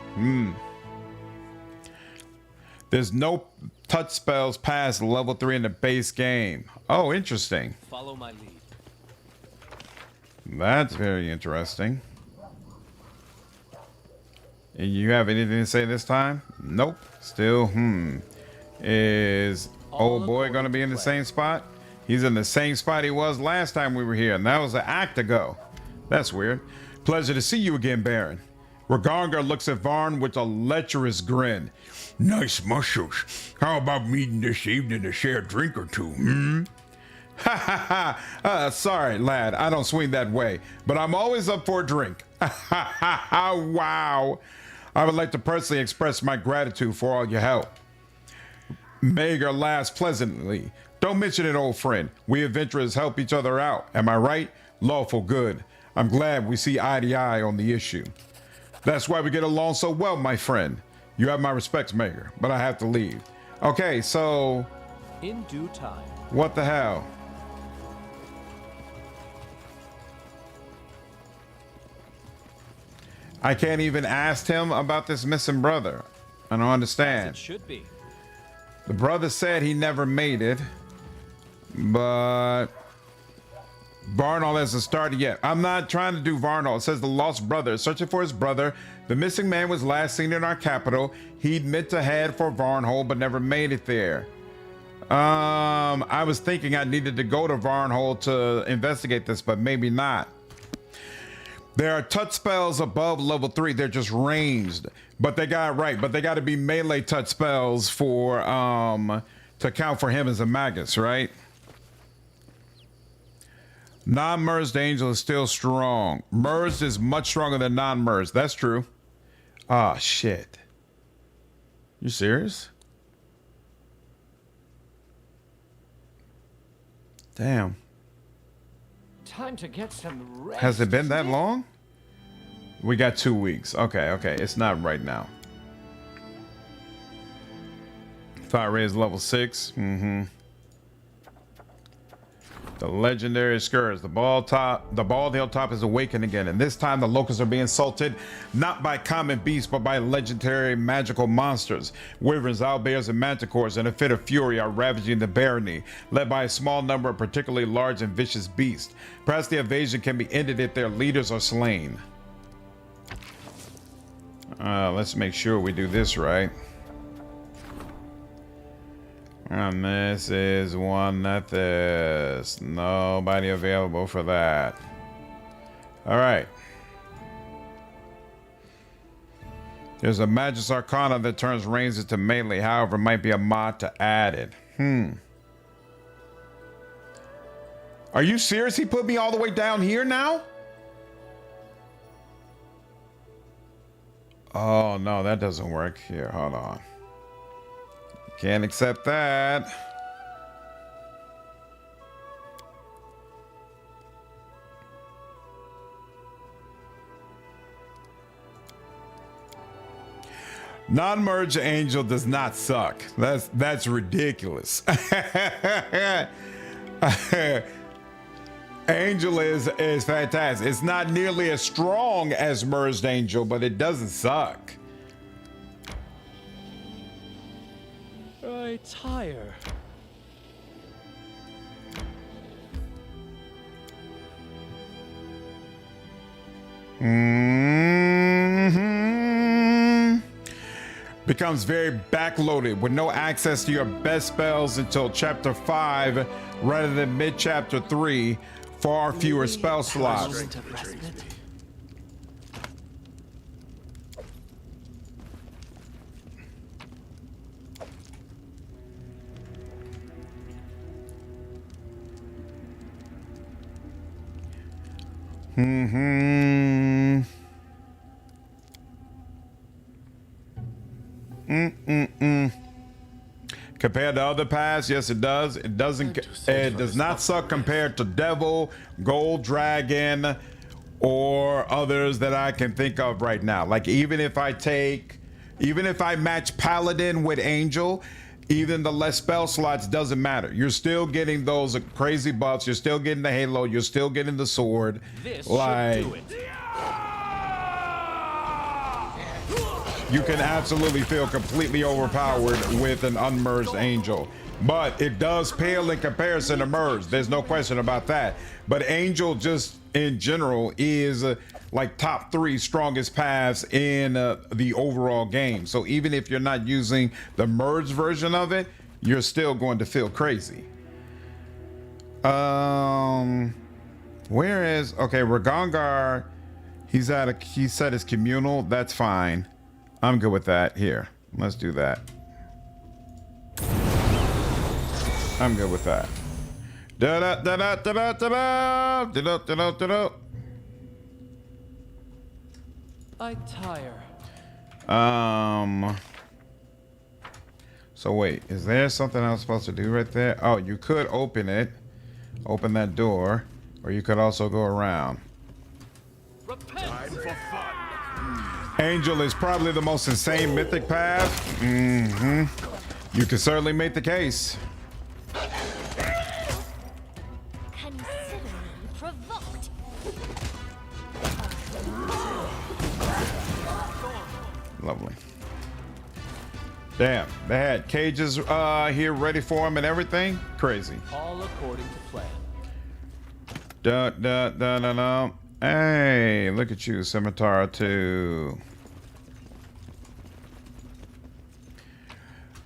There's no touch spells past level 3 in the base game. Oh, interesting. Follow my lead. That's very interesting. You have anything to say this time? Nope. Still, Is old boy gonna be in the same spot? He's in the same spot he was last time we were here, and that was an act ago. That's weird. Pleasure to see you again, Baron. Ragarga looks at Varn with a lecherous grin. Nice muscles. How about meeting this evening to share a drink or two, hmm? Ha ha ha. Sorry, lad, I don't swing that way, but I'm always up for a drink. Ha ha ha. Wow. I would like to personally express my gratitude for all your help. Mager laughs pleasantly. Don't mention it, old friend. We adventurers help each other out. Am I right? Lawful, good. I'm glad we see eye to eye on the issue. That's why we get along so well, my friend. You have my respects, Mager, but I have to leave. Okay, so... In due time. What the hell? I can't even ask him about this missing brother. I don't understand. As it should be. The brother said he never made it, but Varnal hasn't started yet. I'm not trying to do Varnal. It says the lost brother is searching for his brother. The missing man was last seen in our capital. He'd meant to head for Varnhold, but never made it there. I was thinking I needed to go to Varnhold to investigate this, but maybe not. There are touch spells above level 3. They're just ranged, but they got it right. But they got to be melee touch spells for to count for him as a magus, right? Non-merged angel is still strong. Merged is much stronger than non-merged. That's true. Ah, shit. You serious? Damn. Time to get some rest. Has it been that long? We got 2 weeks. Okay, okay. It's not right now. Fire ray is level 6. Mm-hmm. The legendary scourge. The bald hilltop is awakened again, and this time the locusts are being assaulted not by common beasts but by legendary magical monsters. Wyverns, owlbears, and manticores in a fit of fury are ravaging the barony, led by a small number of particularly large and vicious beasts. Perhaps the invasion can be ended if their leaders are slain. Let's make sure we do this right. And this is one that there's nobody available for that. All right. There's a Magus Arcana that turns ranged into melee. However, it might be a mod to add it. Are you serious? He put me all the way down here now? Oh, no, that doesn't work. Here, hold on. Can't accept that. Non-merge angel does not suck. That's ridiculous. Angel is fantastic. It's not nearly as strong as merged angel, but it doesn't suck. I tire. Becomes very backloaded with no access to your best spells until chapter 5 rather than mid-chapter 3. Far fewer spell slots. Compared to other paths, yes, it does. It doesn't. It does not suck compared to Devil, Gold Dragon, or others that I can think of right now. Like even if I match Paladin with Angel, even the less spell slots doesn't matter. You're still getting those crazy buffs. You're still getting the halo. You're still getting the sword. This like, should do it. You can absolutely feel completely overpowered with an unmerged angel. But it does pale in comparison to merged. There's no question about that. But angel just in general is like top 3 strongest paths in the overall game. So even if you're not using the merged version of it, you're still going to feel crazy. Where is, okay, Ragongar, he said it's communal. That's fine. I'm good with that. Here, let's do that. I'm good with that. I tire. So wait, is there something I was supposed to do right there? Oh, you could open it, open that door, or you could also go around. Time for fun. Angel is probably the most insane mythic path. You can certainly make the case. Consider me provoked. Lovely. Damn, they had cages here ready for him and everything. Crazy. All according to plan. Hey, look at you, Scimitar 2.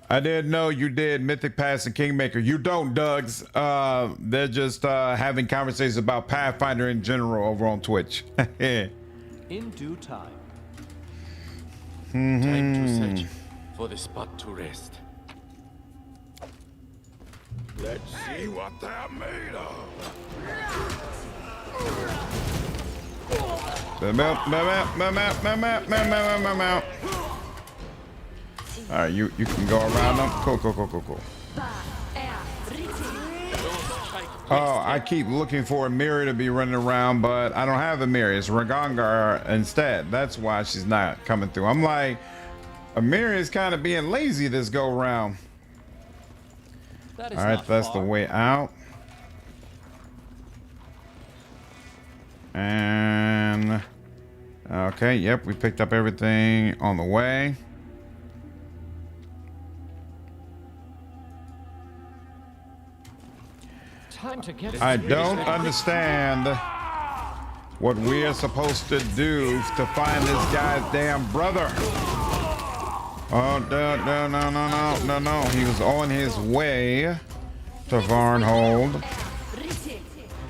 I didn't know you did Mythic Pass and Kingmaker. You don't, Dougs. They're just having conversations about Pathfinder in general over on Twitch. In due time. Time to search for the spot to rest. Let's see what they're made of. All right, you can go around them. Cool. Oh, I keep looking for a mirror to be running around, but I don't have a mirror. It's Ragongar instead. That's why she's not coming through. I'm like, a mirror is kind of being lazy this go around. That is All right, not that's far. the way out. And okay, yep, we picked up everything on the way. Time to get I don't understand what we are supposed to do to find this guy's damn brother. Oh, no. He was on his way to Varnhold.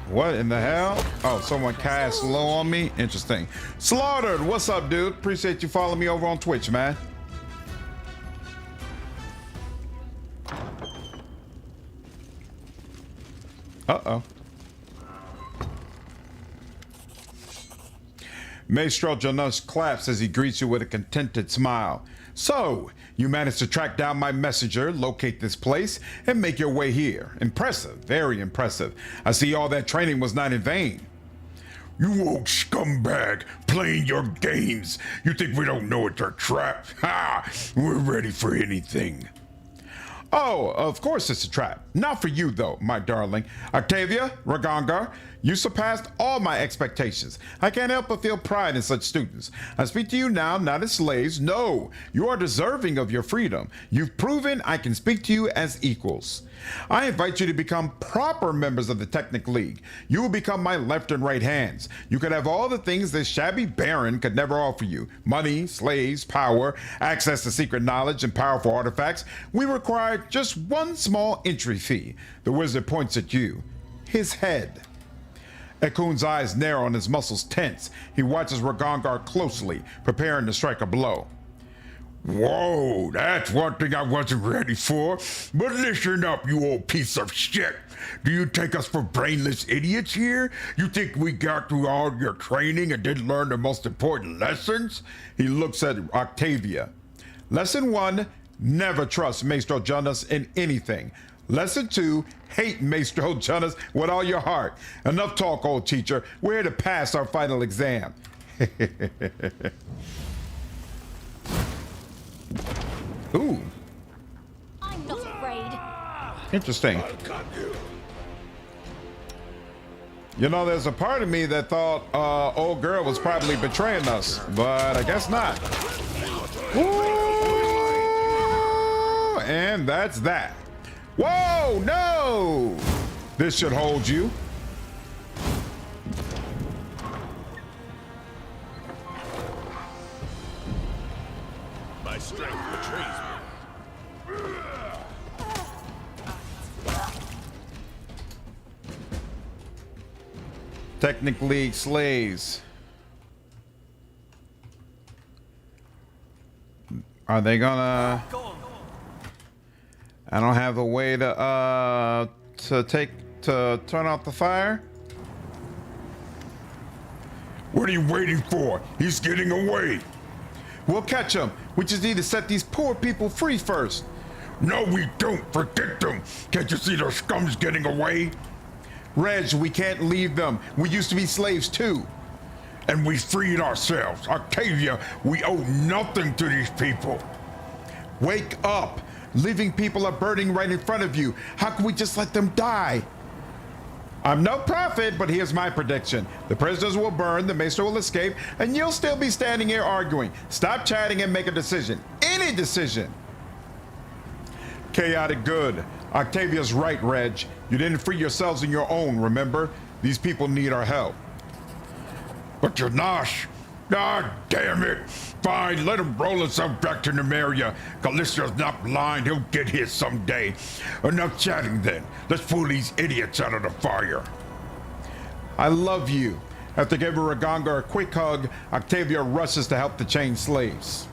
What in the hell? Oh, someone cast low on me? Interesting. Slaughtered, what's up, dude? Appreciate you following me over on Twitch, man. Uh-oh. Maestro Janus claps as he greets you with a contented smile. So, you managed to track down my messenger, locate this place, and make your way here. Impressive, very impressive. I see all that training was not in vain. You old scumbag, playing your games. You think we don't know it's a trap? Ha! We're ready for anything. Oh, of course it's a trap. Not for you, though, my darling. Octavia, Ragongar, you surpassed all my expectations. I can't help but feel pride in such students. I speak to you now, not as slaves. No, you are deserving of your freedom. You've proven I can speak to you as equals. I invite you to become proper members of the Technic League. You will become my left and right hands. You could have all the things this shabby baron could never offer you. Money, slaves, power, access to secret knowledge, and powerful artifacts. We require just one small entry fee. The wizard points at you. His head. Ekun's eyes narrow and his muscles tense. He watches Ragongar closely, preparing to strike a blow. Whoa, that's one thing I wasn't ready for. But listen up, you old piece of shit. Do you take us for brainless idiots here? You think we got through all your training and didn't learn the most important lessons? He looks at Octavia. Lesson 1, never trust Maestro Janus in anything. Lesson 2, hate Maestro Janus with all your heart. Enough talk, old teacher. We're here to pass our final exam. Ooh. I'm not afraid. Interesting. You know, there's a part of me that thought old girl was probably betraying us, but I guess not. Ooh, and that's that. Whoa, no! This should hold you. Technic League slaves. Are they gonna? I don't have a way to turn off the fire. What are you waiting for? He's getting away. We'll catch him. We just need to set these poor people free first. No, we don't. Forget them. Can't you see those scums getting away? Reg, we can't leave them. We used to be slaves too. And we freed ourselves. Octavia, we owe nothing to these people. Wake up. Living people are burning right in front of you. How can we just let them die? I'm no prophet, but here's my prediction. The prisoners will burn, the maestro will escape, and you'll still be standing here arguing. Stop chatting and make a decision. Any decision. Chaotic good. Octavia's right, Reg. You didn't free yourselves on your own, remember? These people need our help. But Janash, ah, damn it. Fine, let him roll himself back to Numeria. Callisto's not blind, he'll get his someday. Enough chatting then. Let's pull these idiots out of the fire. I love you. After giving Ragongar a quick hug, Octavia rushes to help the chained slaves.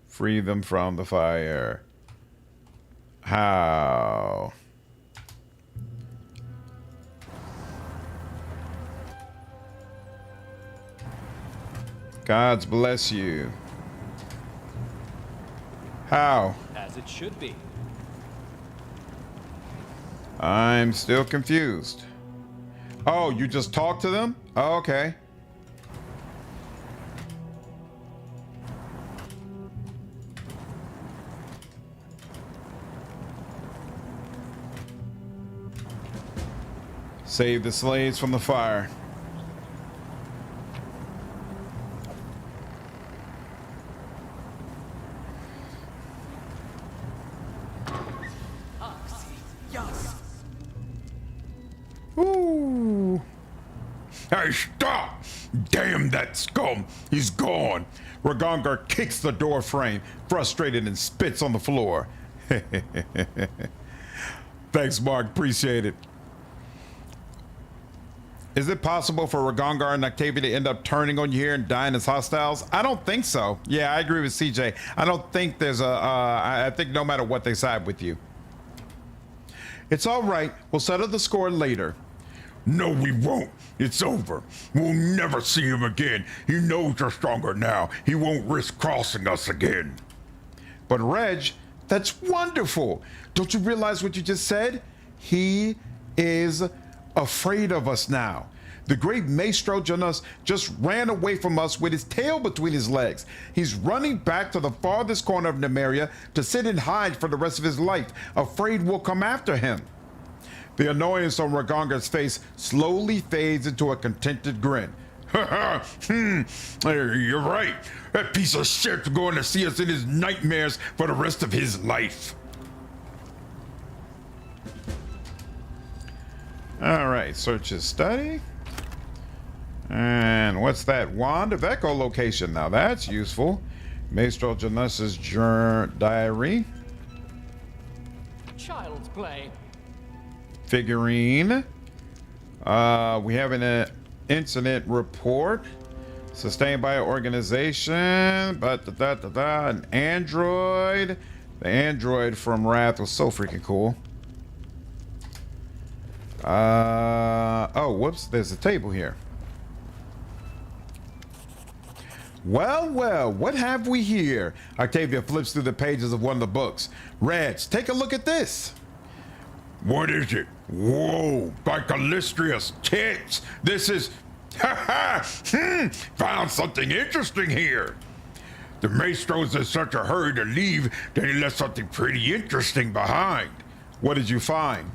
Free them from the fire. How? Gods bless you. How? As it should be. I'm still confused. Oh, you just talk to them? Oh, okay. Save the slaves from the fire. Ooh. Hey, stop! Damn that scum! He's gone. Ragongar kicks the door frame, frustrated, and spits on the floor. Thanks, Mark. Appreciate it. Is it possible for Ragongar and Octavia to end up turning on you here and dying as hostiles? I don't think so. Yeah, I agree with CJ. I don't think there's a, I think no matter what, they side with you. It's all right. We'll settle the score later. No, we won't. It's over. We'll never see him again. He knows you're stronger now. He won't risk crossing us again. But Reg, that's wonderful. Don't you realize what you just said? He is afraid of us now. The great Maestro Janus just ran away from us with his tail between his legs. He's running back to the farthest corner of Numeria to sit and hide for the rest of his life, afraid we'll come after him. The annoyance on Ragongar's face slowly fades into a contented grin. You're right. That piece of shit's going to see us in his nightmares for the rest of his life. All right, search his study. And what's that? Wand of echolocation. Now that's useful. Maestro Janus's diary. Child's play. Figurine. We have an incident report sustained by an organization. But an android. The android from Wrath was so freaking cool. Oh, whoops, there's a table here. Well, what have we here? Octavia flips through the pages of one of the books. Reg, take a look at this. What is it? Whoa, by Callistria's tits. This is, found something interesting here. The Maestro's in such a hurry to leave that he left something pretty interesting behind. What did you find?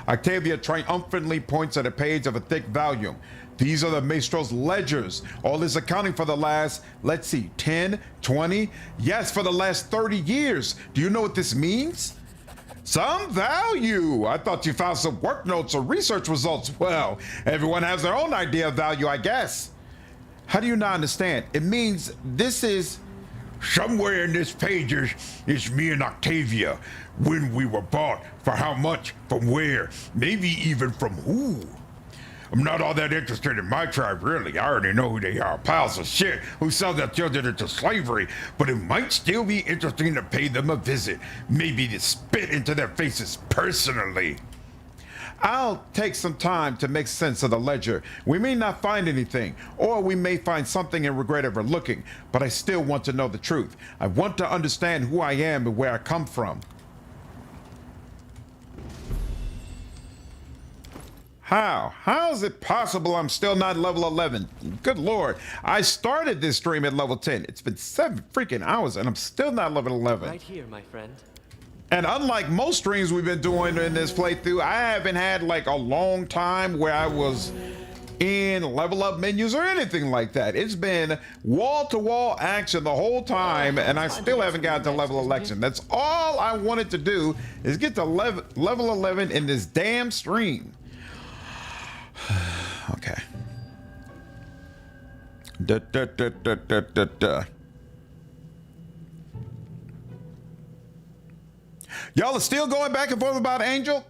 Octavia triumphantly points at a page of a thick volume. These are the Maestro's ledgers. All this accounting for the last, let's see, 10, 20, yes, for the last 30 years. Do you know what this means? Some value. I thought you found some work notes or research results. Well, everyone has their own idea of value, I guess. How do you not understand? It means this is Somewhere in this pages is me and Octavia. When we were bought, for how much, from where, maybe even from who. I'm not all that interested in my tribe, really. I already know who they are. Piles of shit who sell their children into slavery. But it might still be interesting to pay them a visit. Maybe to spit into their faces personally. I'll take some time to make sense of the ledger. We may not find anything, or we may find something and regret ever looking, but I still want to know the truth. I want to understand who I am and where I come from. How? How is it possible I'm still not level 11? Good Lord. I started this stream at level 10. It's been 7 freaking hours and I'm still not level 11. Right here, my friend. And unlike most streams we've been doing in this playthrough, I haven't had like a long time where I was in level up menus or anything like that. It's been wall to wall action the whole time and I still haven't gotten to level 11. That's all I wanted to do is get to level 11 in this damn stream. Okay. Y'all are still going back and forth about Angel?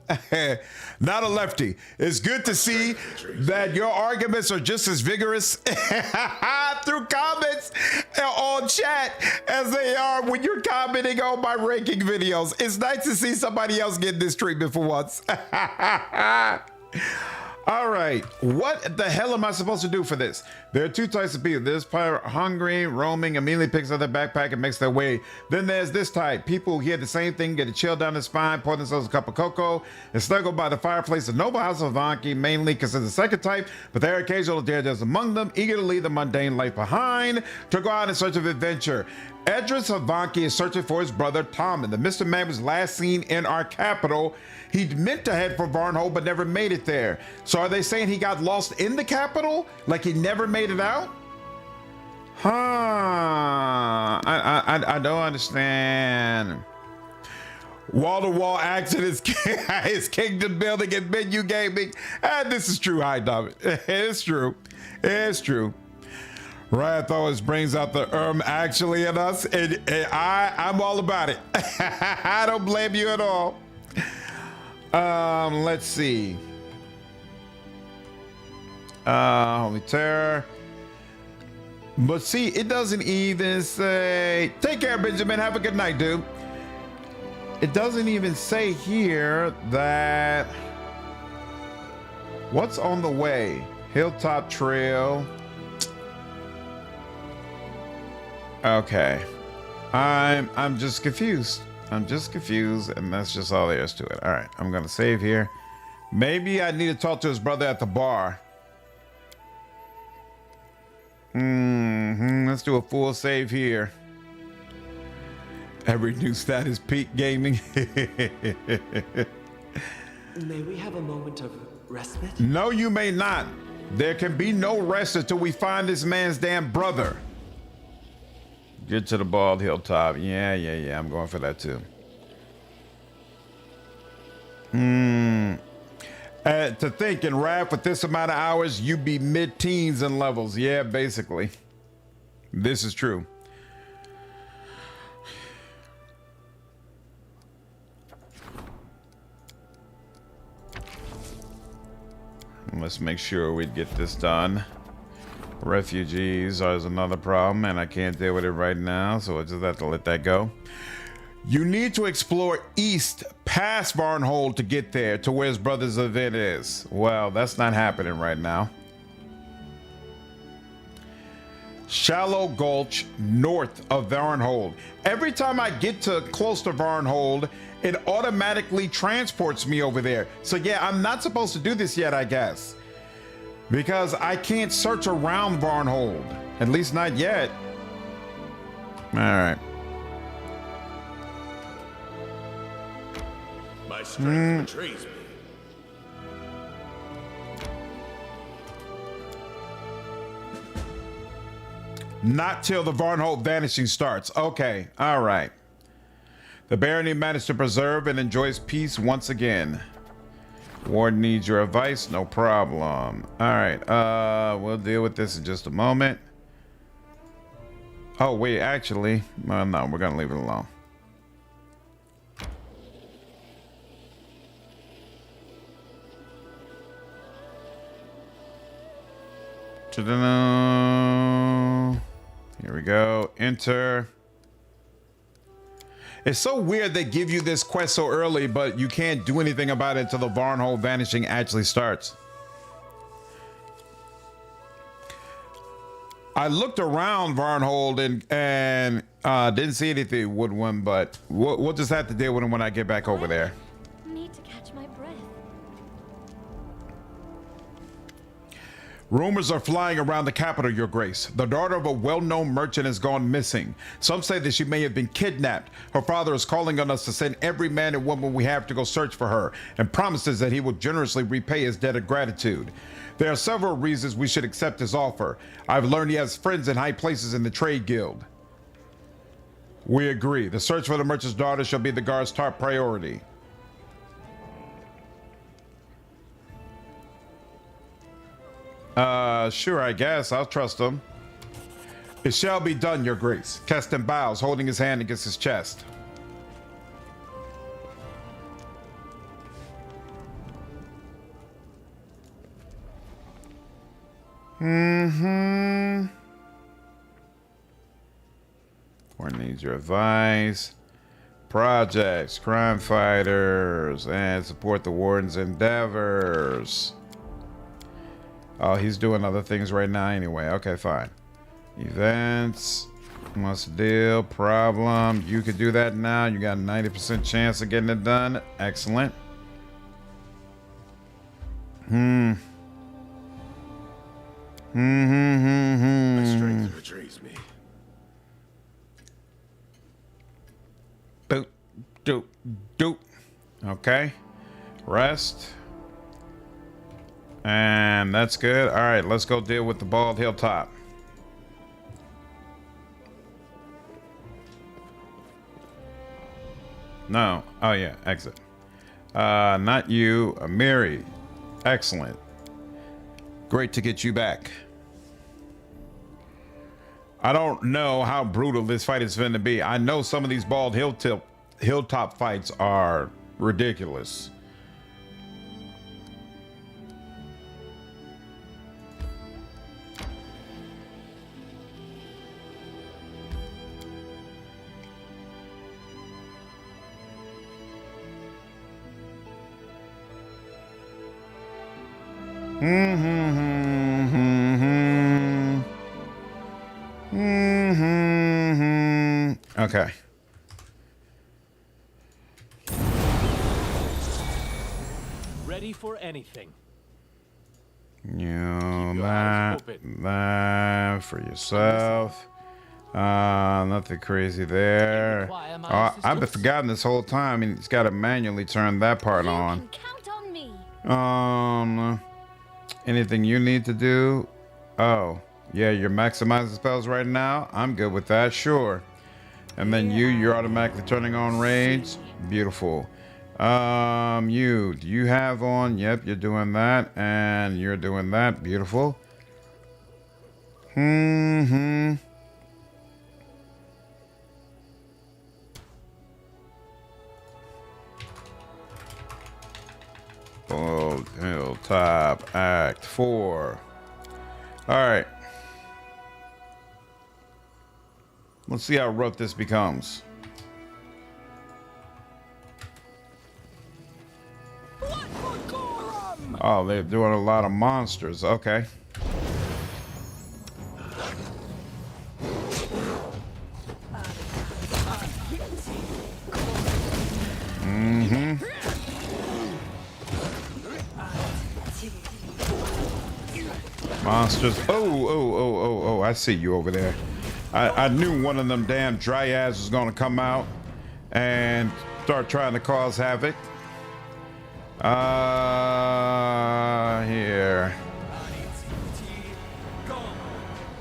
Not a lefty. It's good to see that your arguments are just as vigorous through comments on chat as they are when you're commenting on my ranking videos. It's nice to see somebody else get this treatment for once. All right, what the hell am I supposed to do for this? There are 2 types of people. There's pirate hungry, roaming, immediately picks up their backpack and makes their way. Then there's this type, people who hear the same thing, get a chill down their spine, pour themselves a cup of cocoa, and snuggle by the fireplace. The noble house of Vanki, mainly considered the second type, but there are occasional daredevils among them, eager to leave the mundane life behind, to go out in search of adventure. Edris of Vanki is searching for his brother Tommen. The Mr. Man was last seen in our capital. He meant to head for Varnhold, but never made it there. So are they saying he got lost in the capital? Like he never made it out? Huh. I don't understand. Wall-to-wall action is kingdom building and menu gaming. And this is true, High David. It's true. It's true. Wrath always brings out the actually in us, and I'm all about it. I don't blame you at all. Let's see. Holy Terror. But see, it doesn't even say, take care, Benjamin, have a good night, dude. It doesn't even say here that, what's on the way? Hilltop Trail. Okay, I'm just confused. I'm just confused, and that's just all there is to it. All right, I'm gonna save here. Maybe I need to talk to his brother at the bar. Let's do a full save here. Every new status peak gaming. May we have a moment of respite? No, you may not. There can be no rest until we find this man's damn brother. Get to the bald hilltop. Yeah, I'm going for that too. To think in Wrath with this amount of hours, you'd be mid-teens in levels. Yeah, basically. This is true. Let's make sure we get this done. Refugees is another problem, and I can't deal with it right now, so I just have to let that go. You need to explore east past Varnhold to get there to where his brother's event is. Well, that's not happening right now. Shallow Gulch north of Varnhold. Every time I get to close to Varnhold, it automatically transports me over there. So yeah, I'm not supposed to do this yet, I guess. Because I can't search around Varnhold. At least not yet. All right. My strength betrays me. Not till the Varnhold vanishing starts. Okay, all right. The barony managed to preserve and enjoys peace once again. Ward needs your advice, no problem. All right, we'll deal with this in just a moment. Oh, wait, actually, no, we're gonna leave it alone. Ta-da-da. Here we go. Enter. It's so weird they give you this quest so early, but you can't do anything about it until the Varnhold vanishing actually starts. I looked around Varnhold and didn't see anything woodwind, but we'll just have to deal with him when I get back over there. Need to catch my breath. Rumors are flying around the capital, Your Grace. The daughter of a well-known merchant has gone missing. Some say that she may have been kidnapped. Her father is calling on us to send every man and woman we have to go search for her, and promises that he will generously repay his debt of gratitude. There are several reasons we should accept his offer. I've learned he has friends in high places in the trade guild. We agree. The search for the merchant's daughter shall be the guard's top priority. Sure, I guess. I'll trust him. It shall be done, Your Grace. Keston bows, holding his hand against his chest. Or needs your advice. Projects, crime fighters, and support the warden's endeavors. Oh, he's doing other things right now anyway. Okay, fine. Events, must deal, problem. You could do that now. You got a 90% chance of getting it done. Excellent. My strength betrays me. Boop, doop, doop. Okay. Rest. And that's good. All right, let's go deal with the bald hilltop. No. Oh, yeah. Exit. Not you. Amiri. Excellent. Great to get you back. I don't know how brutal this fight is going to be. I know some of these bald hilltop fights are ridiculous. Okay. Ready for anything. That for yourself. Nothing crazy there. I've been forgotten this whole time, and it's got to manually turn that part on. You can count on me. Anything you need to do? Oh, yeah, you're maximizing spells right now. I'm good with that, sure. And then you're automatically turning on rage. Beautiful. Do you have on? Yep, you're doing that, and you're doing that. Beautiful. Bold Hilltop Act 4. All right. Let's see how rough this becomes. Oh, they're doing a lot of monsters. Okay. Monsters. Oh, I see you over there. I knew one of them damn dryads was gonna come out and start trying to cause havoc. Here.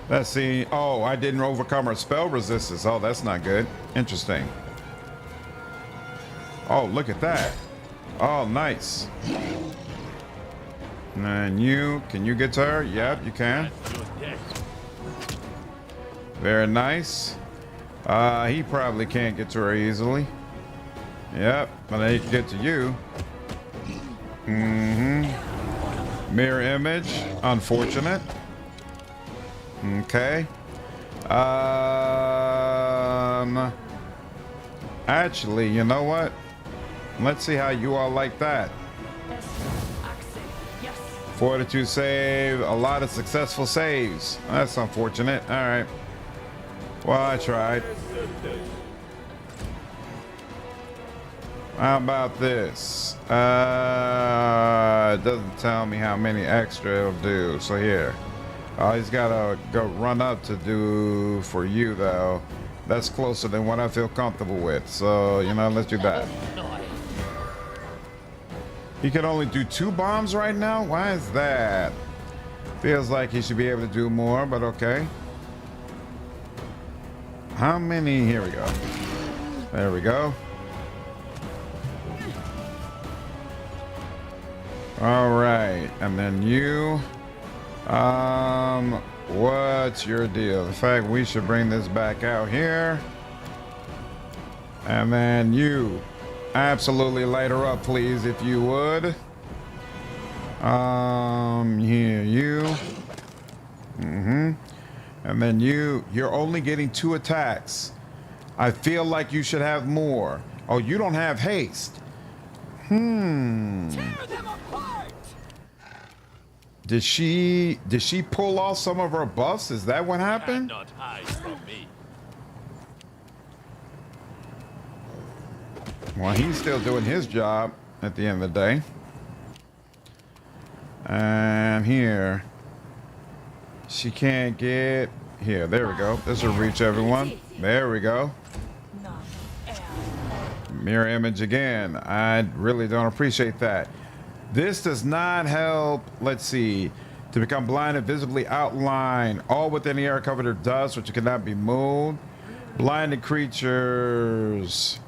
Let's see. Oh, I didn't overcome her spell resistance. Oh, that's not good. Interesting. Oh, look at that. Oh, nice. And can you get to her? Yep, you can. Very nice. He probably can't get to her easily. Yep, but he can get to you. Mirror image. Unfortunate. Okay. Actually, you know what? Let's see how you all like that. Fortitude save, a lot of successful saves. That's unfortunate. All right. Well, I tried. How about this? It doesn't tell me how many extra it'll do. So here. He's got to go run up to do for you, though. That's closer than what I feel comfortable with. So, you know, let's do that. He can only do 2 bombs right now? Why is that? Feels like he should be able to do more, but okay. How many? Here we go. There we go. All right, and then you. What's your deal? The fact we should bring this back out here. And then you. Absolutely light her up, please, if you would. Here, you. And then you're only getting 2 attacks. I feel like you should have more. Oh, you don't have haste. Tear them apart! Did she pull off some of her buffs? Is that what happened? Cannot hide from me. Well, he's still doing his job at the end of the day. And here, she can't get here. There we go. This will reach everyone. There we go. Mirror image again. I really don't appreciate that. This does not help. Let's see. To become blind and visibly outlined. All within the area covered in dust, which cannot be moved. Blinded creatures.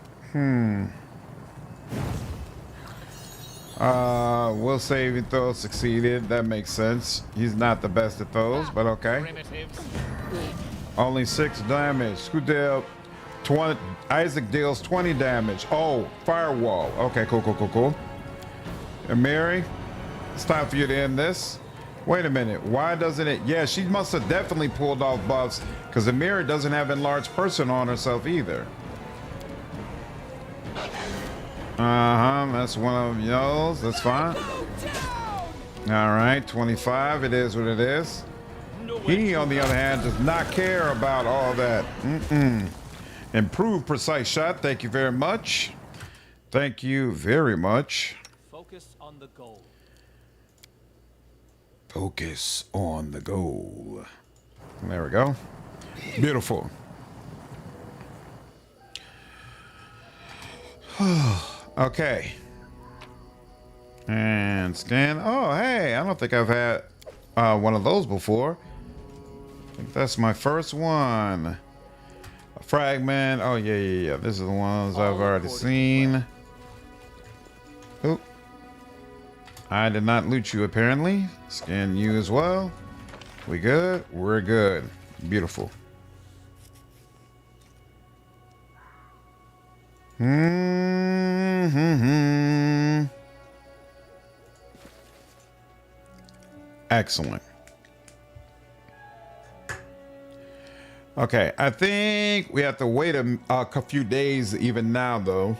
Will saving throw succeeded. That makes sense. He's not the best at those, but okay. Primitives. Only 6 damage. Who dealt 20? Isaac deals 20 damage. Oh, firewall. Okay, cool. And Mary, it's time for you to end this. Wait a minute. Why doesn't it? Yeah, she must have definitely pulled off buffs because the mirror doesn't have enlarged person on herself either. That's one of yours. That's fine. All right, 25. It is what it is. He, on the other hand, does not care about all that. Improved precise shot. Thank you very much. Thank you very much. Focus on the goal. Focus on the goal. There we go. Beautiful. Okay. And scan. Oh, hey, I don't think I've had one of those before. I think that's my first one. A fragment. Oh, yeah. This is the ones I've already seen. Oop. I did not loot you, apparently. Scan you as well. We good? We're good. Beautiful. Excellent. Okay, I think we have to wait a few days even now, though.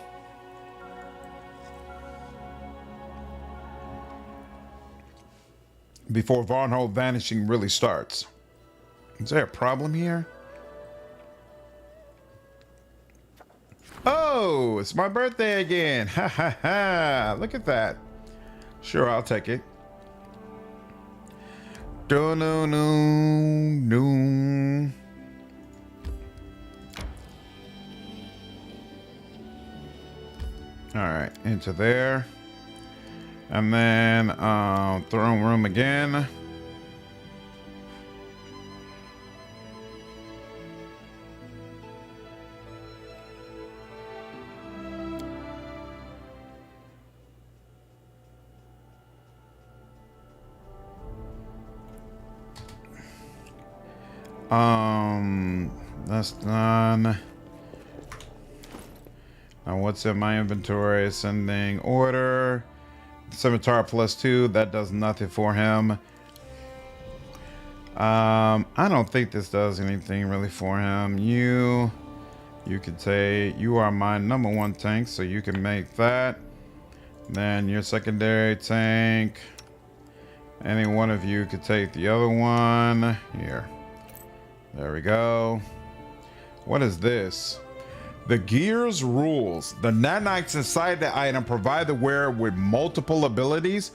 Before Varnhold vanishing really starts. Is there a problem here? Oh, it's my birthday again. Ha ha ha. Look at that. Sure, I'll take it. No. All right, into there. And then throne room again. That's done. Now what's in my inventory? Ascending order. Scimitar +2. That does nothing for him. I don't think this does anything really for him. You can say you are my number 1 tank, so you can make that. Then your secondary tank. Any one of you could take the other one. Here. There we go. What is this? The gears rules. The nanites inside the item provide the wearer with multiple abilities.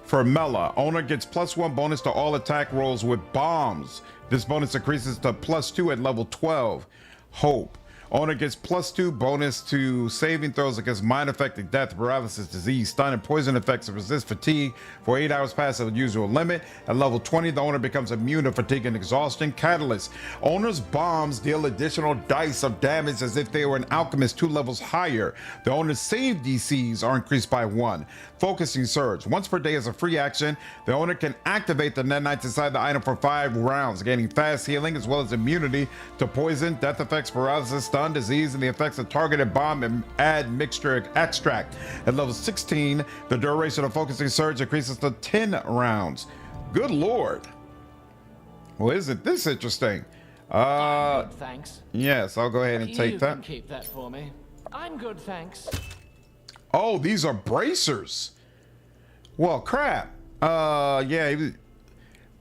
For Mela, owner gets +1 bonus to all attack rolls with bombs. This bonus increases to +2 at level 12. Hope. Owner gets +2 bonus to saving throws against mind-affected death, paralysis, disease, stun, and poison effects and resist fatigue for 8 hours past the usual limit. At level 20, the owner becomes immune to fatigue and exhaustion. Catalyst. Owner's bombs deal additional dice of damage as if they were an alchemist 2 levels higher. The owner's save DCs are increased by 1. Focusing Surge. Once per day as a free action, the owner can activate the nanites inside the item for 5 rounds, gaining fast healing as well as immunity to poison, death effects, paralysis, stun, disease, and the effects of targeted bomb and add mixture extract. At level 16, the duration of Focusing Surge increases to 10 rounds. Good lord. Well, isn't this interesting? I'm good, thanks. Yes, I'll go ahead and take You that. can keep that for me. I'm good, thanks. Oh, these are bracers. Well, crap. Yeah,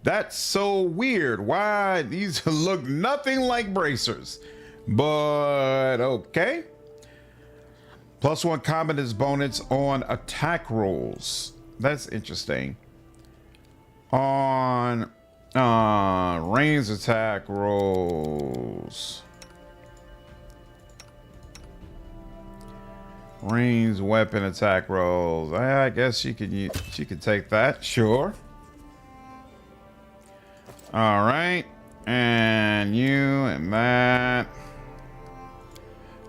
that's so weird. Why these look nothing like bracers, but okay. +1 combat is bonus on attack rolls. That's interesting. On ranged attack rolls. Ranged weapon attack rolls. I guess she could take that. Sure. All right, and you and that.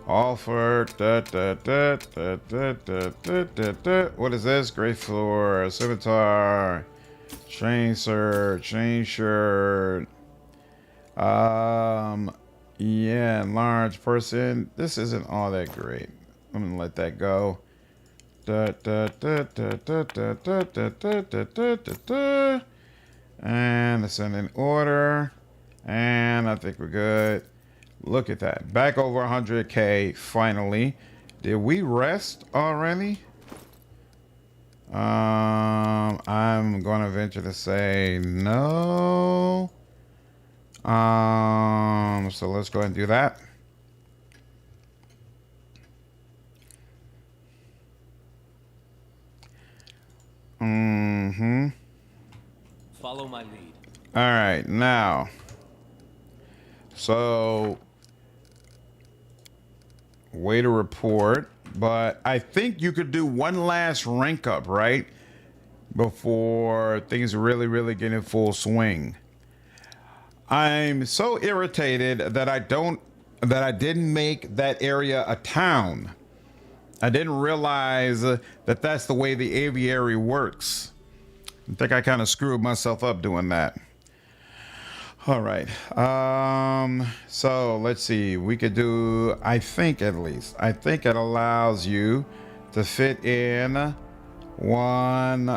Offer. What is this? Great floor. Scimitar. Chain shirt. Chain shirt. Yeah, large person. This isn't all that great. I'm gonna let that go. And ascend in order. And I think we're good. Look at that. Back over 100K finally. Did we rest already? I'm gonna venture to say no. So let's go ahead and do that. Follow my lead. All right, now. So, way to report, but I think you could do one last rank up, right? Before things really get in full swing. I'm so irritated that I didn't make that area a town. I didn't realize that that's the way the aviary works. I think I kind of screwed myself up doing that. All right. So let's see. We could do, I think it allows you to fit in one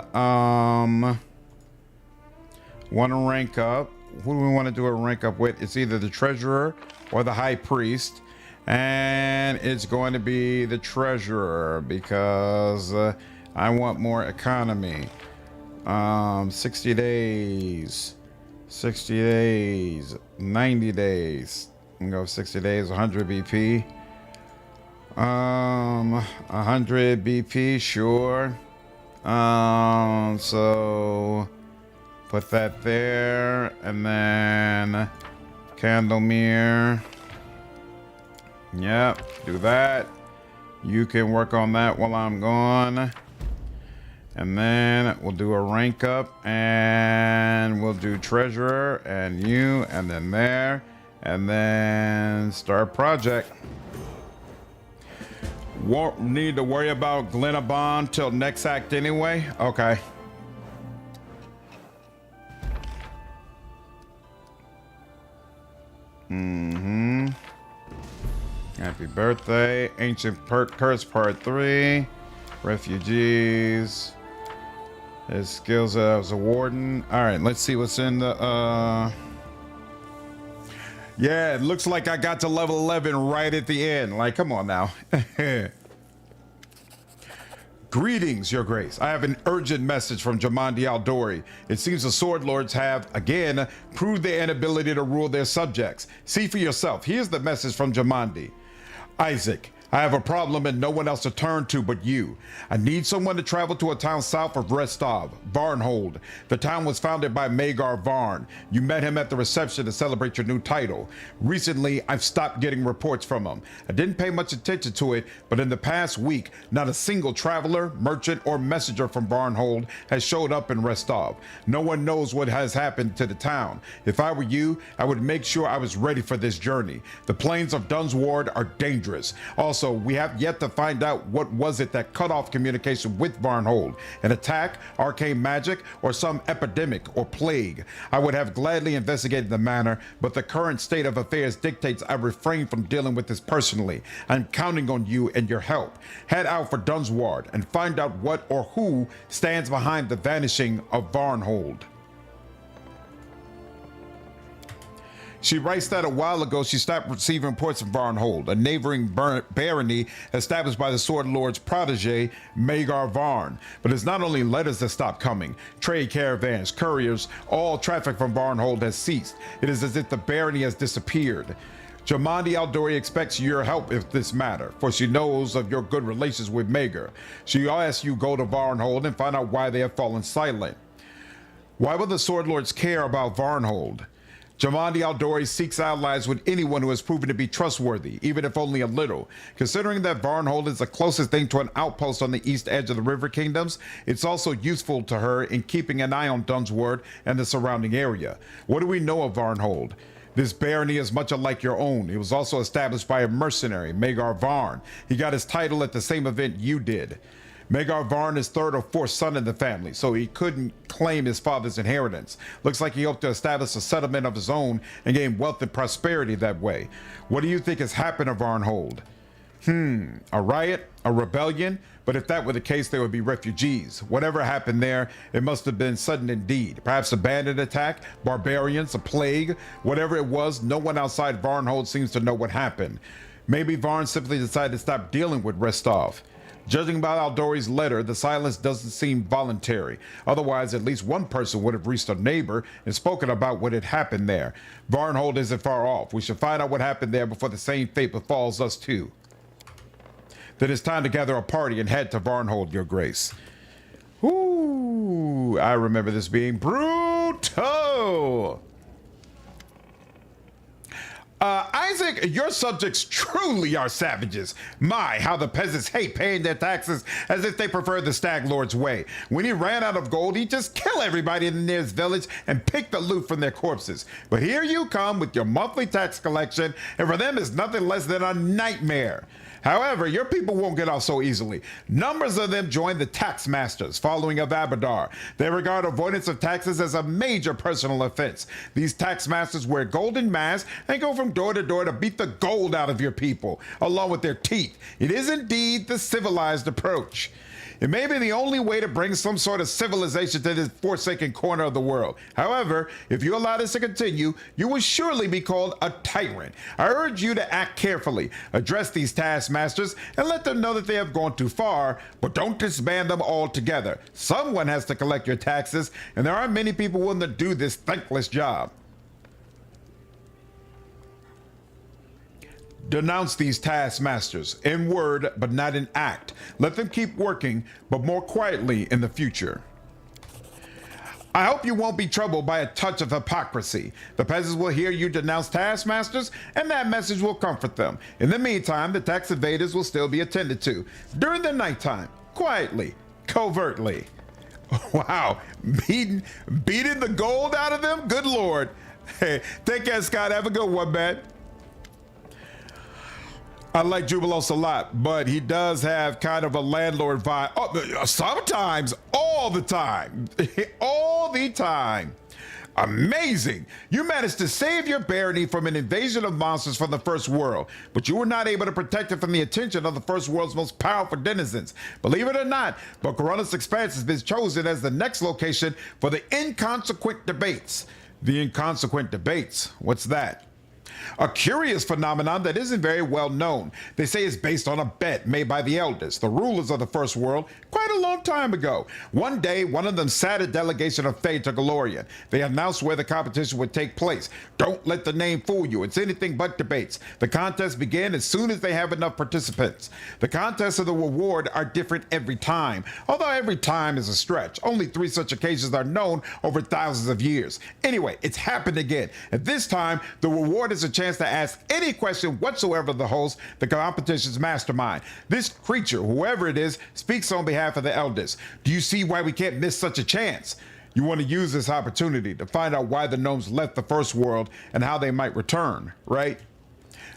rank up. Who do we want to do a rank up with? It's either the treasurer or the high priest. And it's going to be the treasurer because I want more economy. 60 days, 90 days. I'm gonna go 60 days, 100 BP. 100 BP, sure. So put that there, and then Candlemere. Yep, do that. You can work on that while I'm gone. And then we'll do a rank up, and we'll do treasurer and you, and then there, and then start project. Won't need to worry about Glenabon till next act anyway. Okay. Happy birthday. Ancient Curse Part 3. Refugees. His skills as a warden. All right, let's see what's in the... Yeah, it looks like I got to level 11 right at the end. Like, come on now. Greetings, Your Grace. I have an urgent message from Jamandi Aldori. It seems the Sword Lords have, again, proved their inability to rule their subjects. See for yourself. Here's the message from Jamandi. Isaac, I have a problem and no one else to turn to but you. I need someone to travel to a town south of Restov, Varnhold. The town was founded by Magar Varn. You met him at the reception to celebrate your new title. Recently, I've stopped getting reports from him. I didn't pay much attention to it, but in the past week, not a single traveler, merchant, or messenger from Varnhold has showed up in Restov. No one knows what has happened to the town. If I were you, I would make sure I was ready for this journey. The plains of Dunsward are dangerous. Also, we have yet to find out what was it that cut off communication with Varnhold. An attack, arcane magic, or some epidemic or plague. I would have gladly investigated the matter, but the current state of affairs dictates I refrain from dealing with this personally. I'm counting on you and your help. Head out for Dunsward and find out what or who stands behind the vanishing of Varnhold. She writes that a while ago she stopped receiving reports from Varnhold, a neighboring barony established by the Sword Lord's protege, Magar Varn. But it's not only letters that stopped coming. Trade caravans, couriers, all traffic from Varnhold has ceased. It is as if the barony has disappeared. Jamandi Aldori expects your help with this matter, for she knows of your good relations with Magar. She asks you go to Varnhold and find out why they have fallen silent. Why would the Sword Lords care about Varnhold? Jamandi Aldori seeks allies with anyone who has proven to be trustworthy, even if only a little. Considering that Varnhold is the closest thing to an outpost on the east edge of the River Kingdoms, it's also useful to her in keeping an eye on Dunsward and the surrounding area. What do we know of Varnhold? This barony is much alike your own. It was also established by a mercenary, Magar Varn. He got his title at the same event you did. Magar Varn is third or fourth son in the family, so he couldn't claim his father's inheritance. Looks like he hoped to establish a settlement of his own and gain wealth and prosperity that way. What do you think has happened to Varnhold? A riot? A rebellion? But if that were the case, there would be refugees. Whatever happened there, it must have been sudden indeed. Perhaps a bandit attack, barbarians, a plague. Whatever it was, no one outside Varnhold seems to know what happened. Maybe Varn simply decided to stop dealing with Restov. Judging by Aldori's letter, the silence doesn't seem voluntary. Otherwise, at least one person would have reached a neighbor and spoken about what had happened there. Varnhold isn't far off. We should find out what happened there before the same fate befalls us too. Then it's time to gather a party and head to Varnhold, Your Grace. Ooh, I remember this being brutal. Isaac, your subjects truly are savages. My, how the peasants hate paying their taxes as if they prefer the Stag Lord's way. When he ran out of gold, he'd just kill everybody in the nearest village and pick the loot from their corpses. But here you come with your monthly tax collection, and for them it's nothing less than a nightmare. However, your people won't get off so easily. Numbers of them join the tax masters, following of Abadar. They regard avoidance of taxes as a major personal offense. These tax masters wear golden masks and go from door to door to beat the gold out of your people, along with their teeth. It is indeed the civilized approach. It may be the only way to bring some sort of civilization to this forsaken corner of the world. However, if you allow this to continue, you will surely be called a tyrant. I urge you to act carefully, address these taskmasters, and let them know that they have gone too far, but don't disband them altogether. Someone has to collect your taxes, and there aren't many people willing to do this thankless job. Denounce these taskmasters in word, but not in act. Let them keep working, but more quietly in the future. I hope you won't be troubled by a touch of hypocrisy. The peasants will hear you denounce taskmasters, and that message will comfort them. In the meantime, the tax evaders will still be attended to during the nighttime, quietly, covertly. Wow, beating the gold out of them? Good Lord. Hey, take care, Scott. Have a good one, man. I like Jubilos a lot, but he does have kind of a landlord vibe. Oh, sometimes, all the time. All the time. Amazing! You managed to save your barony from an invasion of monsters from the First World, but you were not able to protect it from the attention of the First World's most powerful denizens. Believe it or not, Bocarona's Expanse has been chosen as the next location for the Inconsequent Debates. The Inconsequent Debates? What's that? A curious phenomenon that isn't very well known. They say it's based on a bet made by the elders, the rulers of the First World, quite a long time ago. One day, one of them sat a delegation of Fey to Galorian. They announced where the competition would take place. Don't let the name fool you. It's anything but debates. The contest began as soon as they have enough participants. The contests of the reward are different every time, although every time is a stretch. Only 3 such occasions are known over thousands of years. Anyway, it's happened again. At this time, the reward is a chance to ask any question whatsoever of the host, the competition's mastermind. This creature, whoever it is, speaks on behalf of the elders. Do you see why we can't miss such a chance? You want to use this opportunity to find out why the gnomes left the First World and how they might return, right?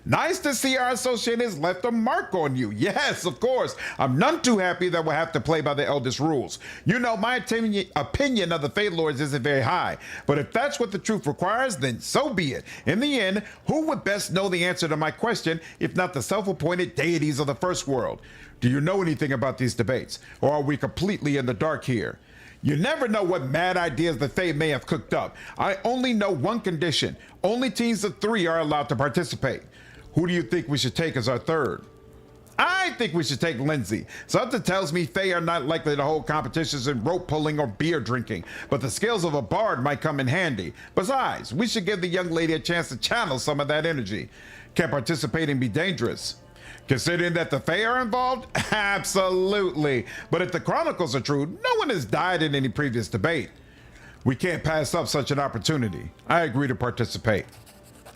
Nice to see our associate has left a mark on you. Yes, of course. I'm none too happy that we'll have to play by the eldest rules. You know, my opinion of the Fey Lords isn't very high, but if that's what the truth requires, then so be it. In the end, who would best know the answer to my question if not the self-appointed deities of the First World? Do you know anything about these debates, or are we completely in the dark here? You never know what mad ideas the Fae may have cooked up. I only know one condition. Only teams of 3 are allowed to participate. Who do you think we should take as our third? I think we should take Lindsay. Something tells me Fae are not likely to hold competitions in rope pulling or beer drinking, but the skills of a bard might come in handy. Besides, we should give the young lady a chance to channel some of that energy. Can participating be dangerous? Considering that the Fae are involved? Absolutely. But if the chronicles are true, no one has died in any previous debate. We can't pass up such an opportunity. I agree to participate.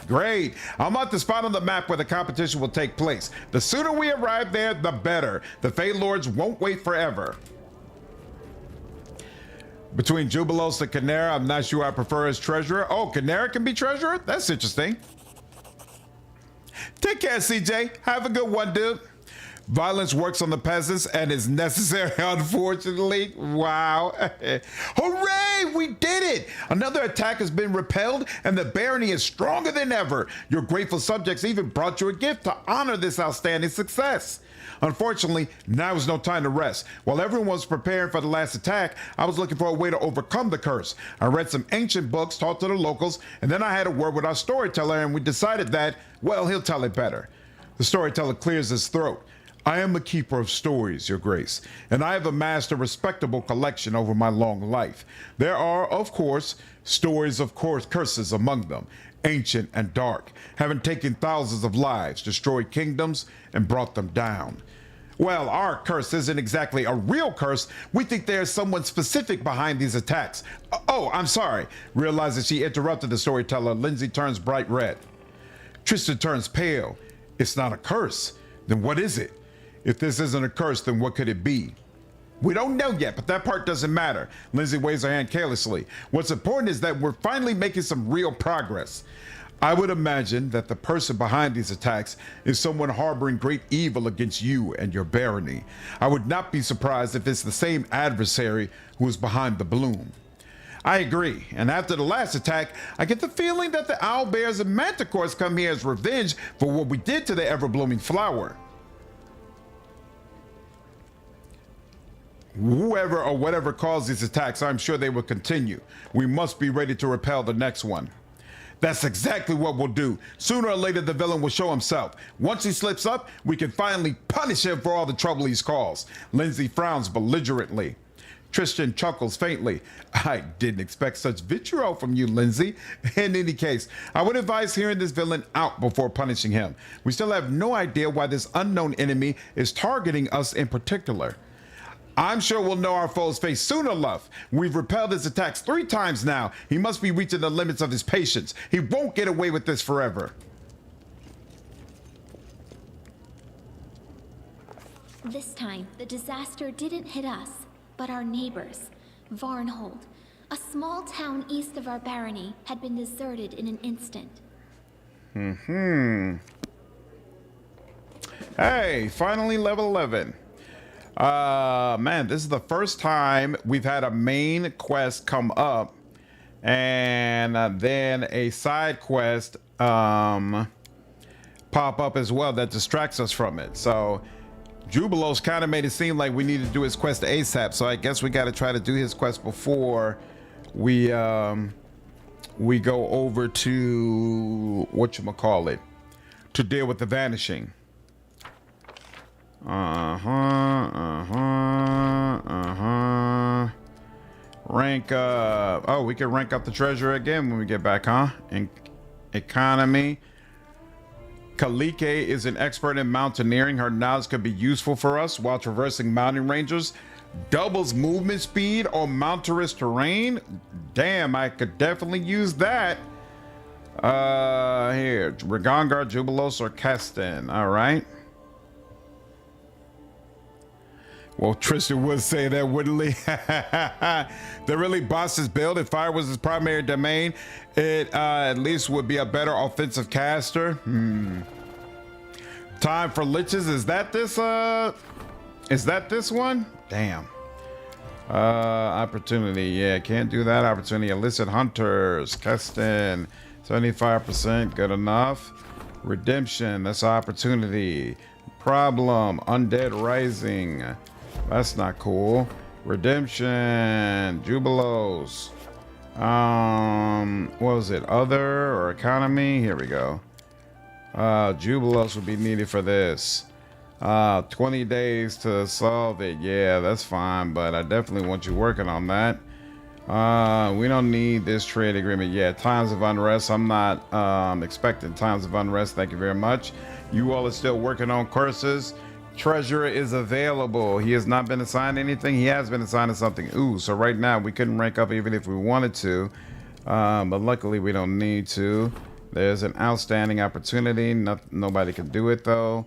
Great. I'll mark the spot on the map where the competition will take place. The sooner we arrive there, the better. The Fey Lords won't wait forever. Between Jubilos and Canera, I'm not sure I prefer as treasurer. Oh, Canera can be treasurer? That's interesting. Take care, CJ. Have a good one, dude. Violence works on the peasants and is necessary, unfortunately. Wow. Hooray! We did it! Another attack has been repelled and the barony is stronger than ever. Your grateful subjects even brought you a gift to honor this outstanding success. Unfortunately, now is no time to rest. While everyone was preparing for the last attack, I was looking for a way to overcome the curse. I read some ancient books, talked to the locals, and then I had a word with our storyteller and we decided that, well, he'll tell it better. The storyteller clears his throat. I am a keeper of stories, Your Grace, and I have amassed a respectable collection over my long life. There are, of course, stories of curses among them, ancient and dark, having taken thousands of lives, destroyed kingdoms, and brought them down. Well, our curse isn't exactly a real curse. We think there's someone specific behind these attacks. Oh, I'm sorry. Realizing she interrupted the storyteller, Lindsay turns bright red. Tristan turns pale. It's not a curse. Then what is it? If this isn't a curse, then what could it be? We don't know yet, but that part doesn't matter. Lindsay waves her hand carelessly. What's important is that we're finally making some real progress. I would imagine that the person behind these attacks is someone harboring great evil against you and your barony. I would not be surprised if it's the same adversary who is behind the bloom. I agree, and after the last attack, I get the feeling that the owlbears and manticores come here as revenge for what we did to the ever-blooming flower. Whoever or whatever caused these attacks, I'm sure they will continue. We must be ready to repel the next one. That's exactly what we'll do. Sooner or later, the villain will show himself. Once he slips up, we can finally punish him for all the trouble he's caused. Lindsay frowns belligerently. Tristan chuckles faintly. I didn't expect such vitriol from you, Lindsay. In any case, I would advise hearing this villain out before punishing him. We still have no idea why this unknown enemy is targeting us in particular. I'm sure we'll know our foe's face soon enough. We've repelled his attacks 3 times now. He must be reaching the limits of his patience. He won't get away with this forever. This time, the disaster didn't hit us, but our neighbors. Varnhold, a small town east of our barony, had been deserted in an instant. Hey, finally level 11. Man, this is the first time we've had a main quest come up and then a side quest pop up as well that distracts us from it. So Jubilos kind of made it seem like we need to do his quest ASAP, so I guess we got to try to do his quest before we go over to whatchamacallit, to deal with the vanishing. Rank up. Oh, we can rank up the treasure again when we get back, huh? In economy. Kalike is an expert in mountaineering. Her knowledge could be useful for us while traversing mountain ranges. Doubles movement speed on mountainous terrain. Damn, I could definitely use that. Here, Regongar, Jubilos, or Keston. All right. Well, Tristan would say that, wouldn't he? The really boss's build. If fire was his primary domain, it at least would be a better offensive caster. Time for liches. Is that this? Is that this one? Damn. Opportunity. Yeah, can't do that. Opportunity. Illicit hunters. Keston. 75%. Good enough. Redemption. That's opportunity. Problem. Undead Rising. That's not cool. Redemption. Jubilos. What was it? Other or economy? Here we go. Jubilos would be needed for this. 20 days to solve it. Yeah, that's fine, but I definitely want you working on that. We don't need this trade agreement yet. Times of unrest. I'm not expecting times of unrest. Thank you very much. You all are still working on curses. Treasurer is available. He has not been assigned anything. He has been assigned to something. Ooh, so right now we couldn't rank up even if we wanted to. But luckily we don't need to. There's an outstanding opportunity. Nobody can do it though.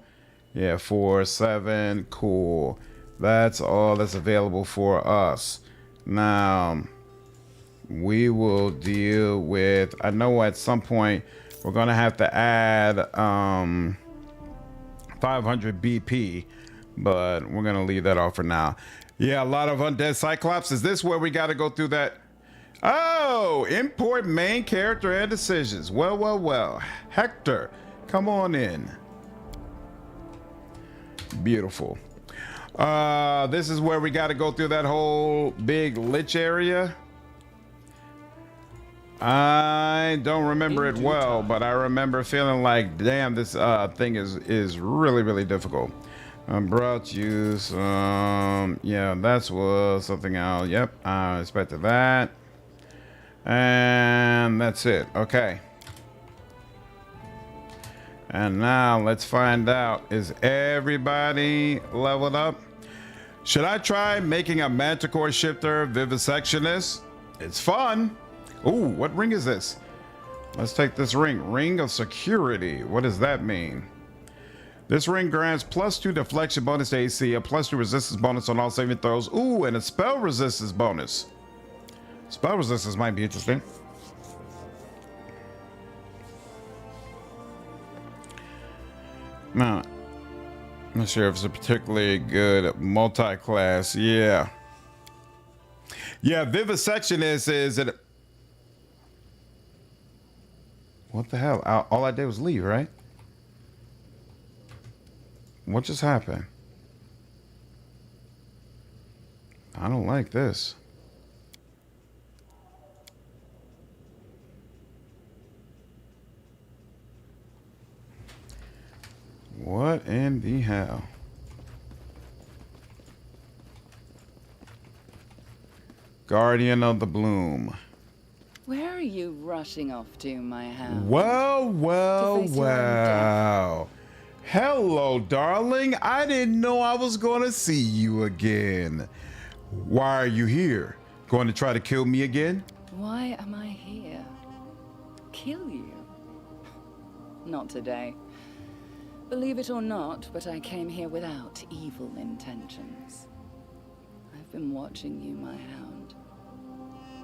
Yeah, 4, 7. Cool. That's all that's available for us. Now, we will deal with... I know at some point we're going to have to add 500 BP, but we're going to leave that off for now. Yeah, a lot of undead cyclops. Is this where we got to go through that? Oh, import main character and decisions. Well. Hector, come on in. Beautiful. This is where we got to go through that whole big lich area. I don't remember it well, but I remember feeling like, damn, this thing is really difficult. Brought you some, yeah, that's was something else. Yep, I expected that. And that's it. Okay. And now let's find out, is everybody leveled up? Should I try making a manticore shifter vivisectionist? It's fun. Ooh, what ring is this? Let's take this ring. Ring of security. What does that mean? This ring grants +2 deflection bonus to AC, a +2 resistance bonus on all saving throws. Ooh, and a spell resistance bonus. Spell resistance might be interesting. Now, I'm not sure if it's a particularly good multi-class. Yeah. Yeah, vivisectionist is it. What the hell? All I did was leave, right? What just happened? I don't like this. What in the hell? Guardian of the Bloom. Where are you rushing off to, my hound? Well. Hello, darling. I didn't know I was going to see you again. Why are you here? Going to try to kill me again? Why am I here? Kill you? Not today. Believe it or not, but I came here without evil intentions. I've been watching you, my hound.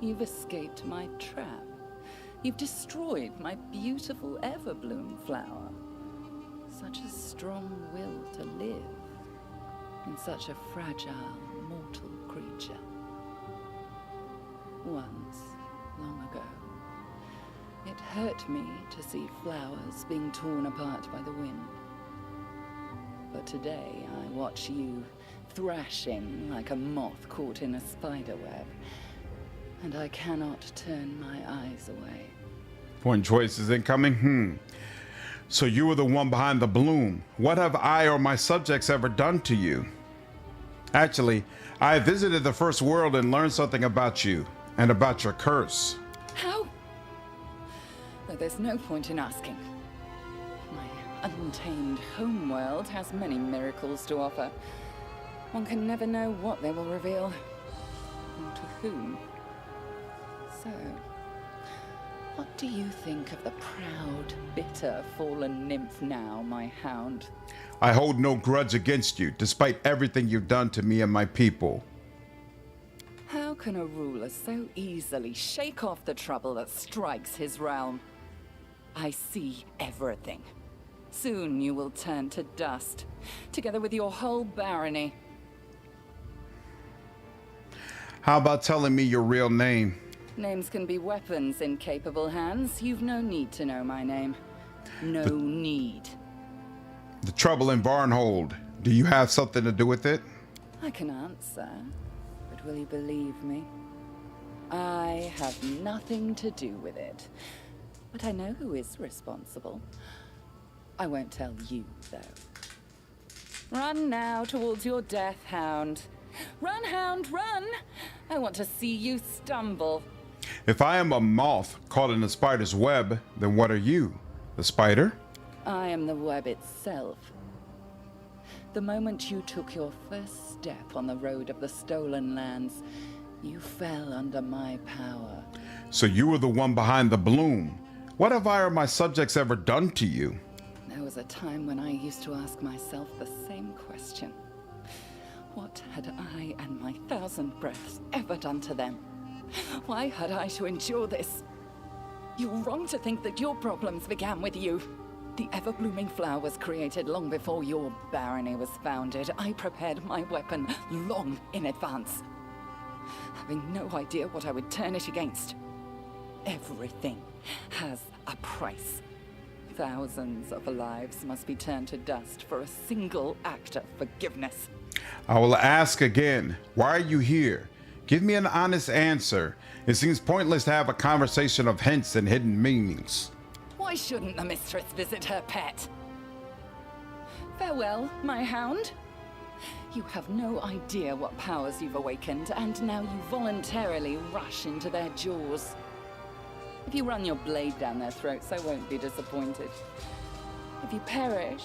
You've escaped my trap. You've destroyed my beautiful everbloom flower. Such a strong will to live in such a fragile, mortal creature. Once, long ago, It hurt me to see flowers being torn apart by the wind. But today I watch you thrashing like a moth caught in a spider web, and I cannot turn my eyes away. Point choices incoming. So you were the one behind the bloom. What have I or my subjects ever done to you? Actually, I visited the first world and learned something about you and about your curse. How? Though there's no point in asking. My untamed homeworld has many miracles to offer. One can never know what they will reveal, or to whom. So, what do you think of the proud, bitter, fallen nymph now, my hound? I hold no grudge against you, despite everything you've done to me and my people. How can a ruler so easily shake off the trouble that strikes his realm? I see everything. Soon you will turn to dust, together with your whole barony. How about telling me your real name? Names can be weapons in capable hands. You've no need to know my name. No need. The trouble in Varnhold. Do you have something to do with it? I can answer, but will you believe me? I have nothing to do with it. But I know who is responsible. I won't tell you, though. Run now towards your death, hound. Run, hound, run! I want to see you stumble. If I am a moth caught in a spider's web, then what are you? The spider? I am the web itself. The moment you took your first step on the road of the stolen lands, you fell under my power. So you were the one behind the bloom. What have I or my subjects ever done to you? There was a time when I used to ask myself the same question. What had I and my 1,000 breaths ever done to them? Why had I to endure this? You're wrong to think that your problems began with you. The ever-blooming flower was created long before your barony was founded. I prepared my weapon long in advance, having no idea what I would turn it against. Everything has a price. Thousands of lives must be turned to dust for a single act of forgiveness. I will ask again, why are you here? Give me an honest answer. It seems pointless to have a conversation of hints and hidden meanings. Why shouldn't the mistress visit her pet? Farewell, my hound. You have no idea what powers you've awakened, and now you voluntarily rush into their jaws. If you run your blade down their throats, I won't be disappointed. If you perish,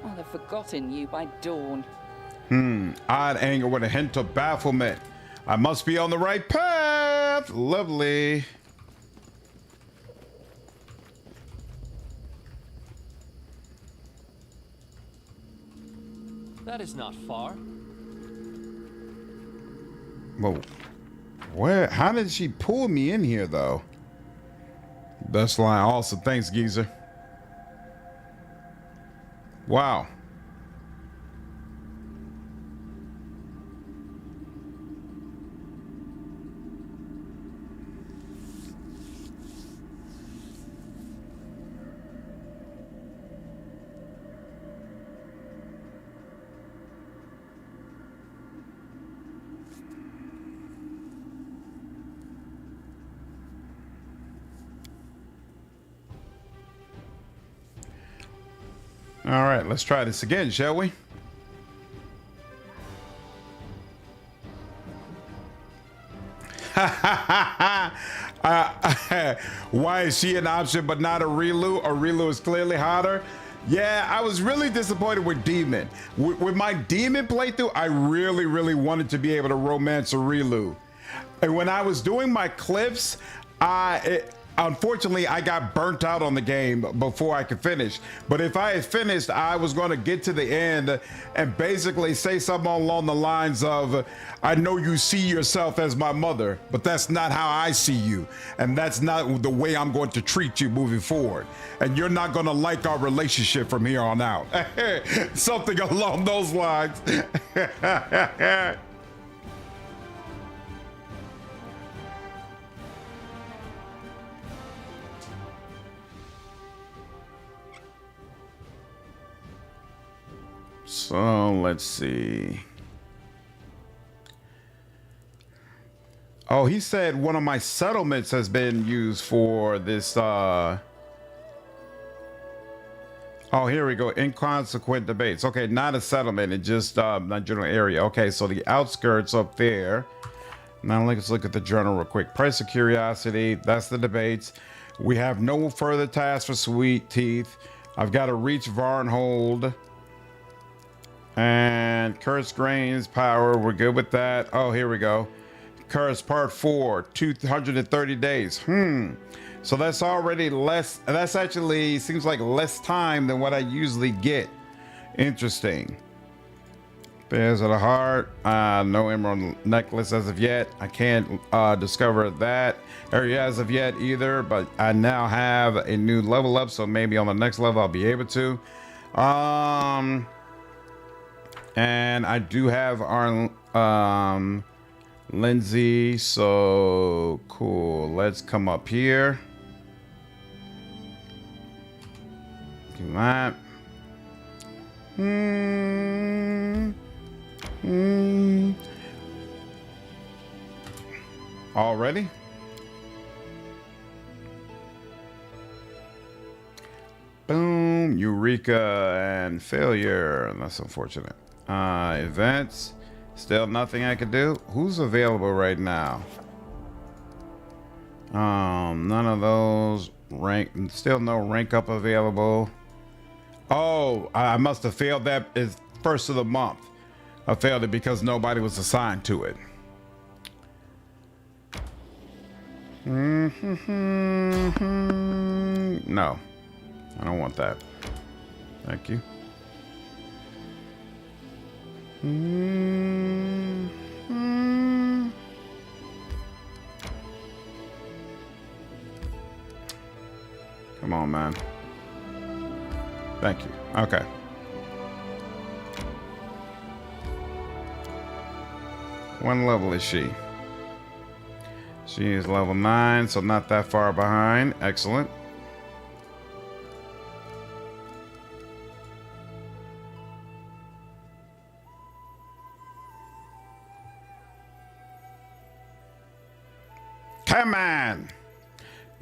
I'll have forgotten you by dawn. Odd anger with a hint of bafflement. I must be on the right path. Lovely. That is not far. Whoa. Where? How did she pull me in here, though? Best line. Awesome. Thanks, geezer. Wow. All right, let's try this again, shall we? Why is she an option but not a Relu? A Relu is clearly hotter. Yeah, I was really disappointed with Demon. With my Demon playthrough, I really wanted to be able to romance a Relu. And when I was doing my clips, unfortunately, I got burnt out on the game before I could finish. But if I had finished, I was going to get to the end and basically say something along the lines of, I know you see yourself as my mother, but that's not how I see you. And that's not the way I'm going to treat you moving forward. And you're not going to like our relationship from here on out. Something along those lines. So let's see. Oh, he said one of my settlements has been used for this. Oh, here we go. Inconsequent debates. Okay, not a settlement. It just not general area. Okay, so the outskirts up there. Now let's look at the journal real quick. Price of curiosity. That's the debates. We have no further tasks for Sweet Teeth. I've got to reach Varnhold. And Cursed Grains power. We're good with that. Oh, here we go. Curse part 4, 230 days. So that's already less. That's actually seems like less time than what I usually get. Interesting. Bears of the Heart. No emerald necklace as of yet. I can't discover that area as of yet either, but I now have a new level up, so maybe on the next level I'll be able to. And I do have our Lindsay, so cool. Let's come up here. Do that. Already? Boom, Eureka and failure. That's unfortunate. Events. Still nothing I can do. Who's available right now? None of those. Rank. Still no rank up available. Oh, I must have failed that. Is first of the month. I failed it because nobody was assigned to it. No, I don't want that. Thank you. Come on, man. Thank you. Okay. What level is she? She is level 9, so not that far behind. Excellent. Come on!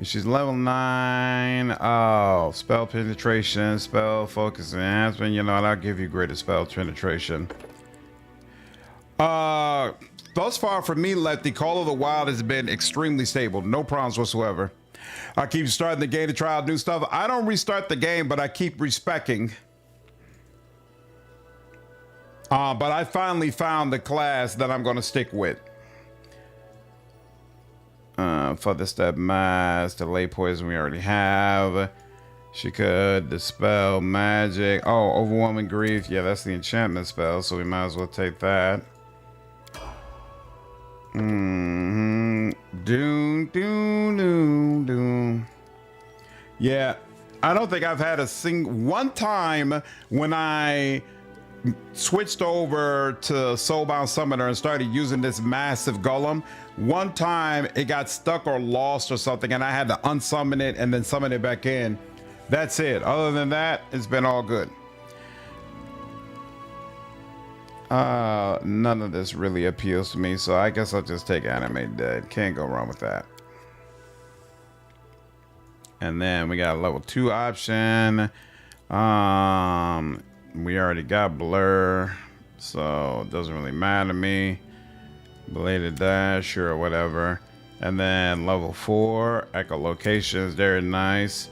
She's level 9. Oh, spell penetration, spell focus enhancement. You know what? I'll give you greater spell penetration. Thus far for me, Lefty, Call of the Wild has been extremely stable. No problems whatsoever. I keep starting the game to try out new stuff. I don't restart the game, but I keep respecing. But I finally found the class that I'm going to stick with. For the step mass, delay poison we already have. She could dispel magic. Oh, overwhelming grief. Yeah, that's the enchantment spell, so we might as well take that. Doom, doom, doom, doom. Yeah, I don't think I've had one time when I switched over to Soulbound Summoner and started using this massive golem. One time it got stuck or lost or something, and I had to unsummon it and then summon it back in. That's it. Other than that, it's been all good. None of this really appeals to me, so I guess I'll just take Anime Dead. Can't go wrong with that. And then we got a level 2 option. We already got Blur, so it doesn't really matter to me. Belated Dash or whatever. And then level 4, Echolocation is very nice.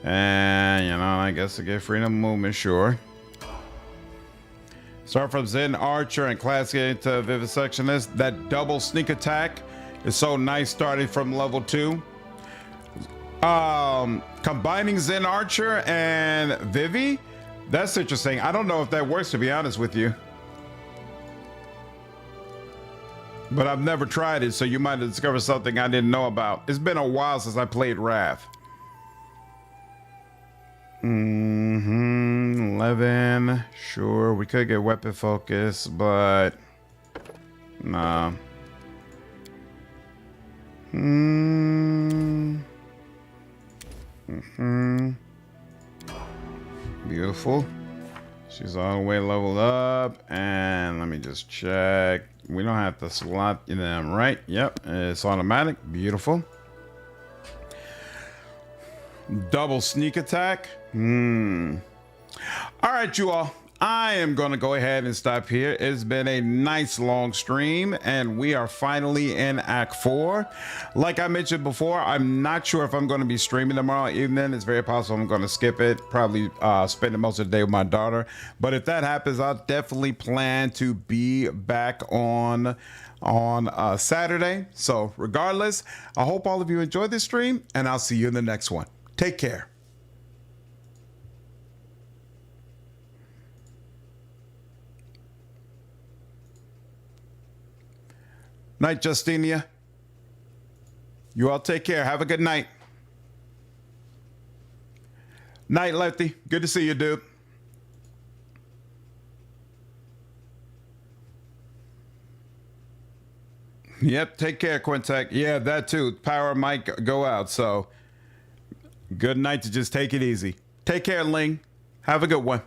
And, you know, I guess to get freedom of movement, sure. Start from Zen Archer and class into Vivisectionist. That double sneak attack is so nice starting from level 2. Combining Zen Archer and Vivi, that's interesting. I don't know if that works, to be honest with you. But I've never tried it, so you might have discovered something I didn't know about. It's been a while since I played Wrath. 11. Sure, we could get weapon focus, but nah. Beautiful. She's all the way leveled up. And let me just check. We don't have to slot them, right? Yep, it's automatic. Beautiful. Double sneak attack. All right, you all. I am going to go ahead and stop here. It's been a nice long stream, and we are finally in Act 4. Like I mentioned before, I'm not sure if I'm going to be streaming tomorrow evening. It's very possible I'm going to skip it, probably spend most of the day with my daughter. But if that happens, I'll definitely plan to be back on Saturday. So regardless, I hope all of you enjoyed this stream, and I'll see you in the next one. Take care. Night, Justinia. You all take care. Have a good night. Night, Lefty. Good to see you, dude. Yep, take care, Quintek. Yeah, that too. Power might go out, so good night to just take it easy. Take care, Ling. Have a good one.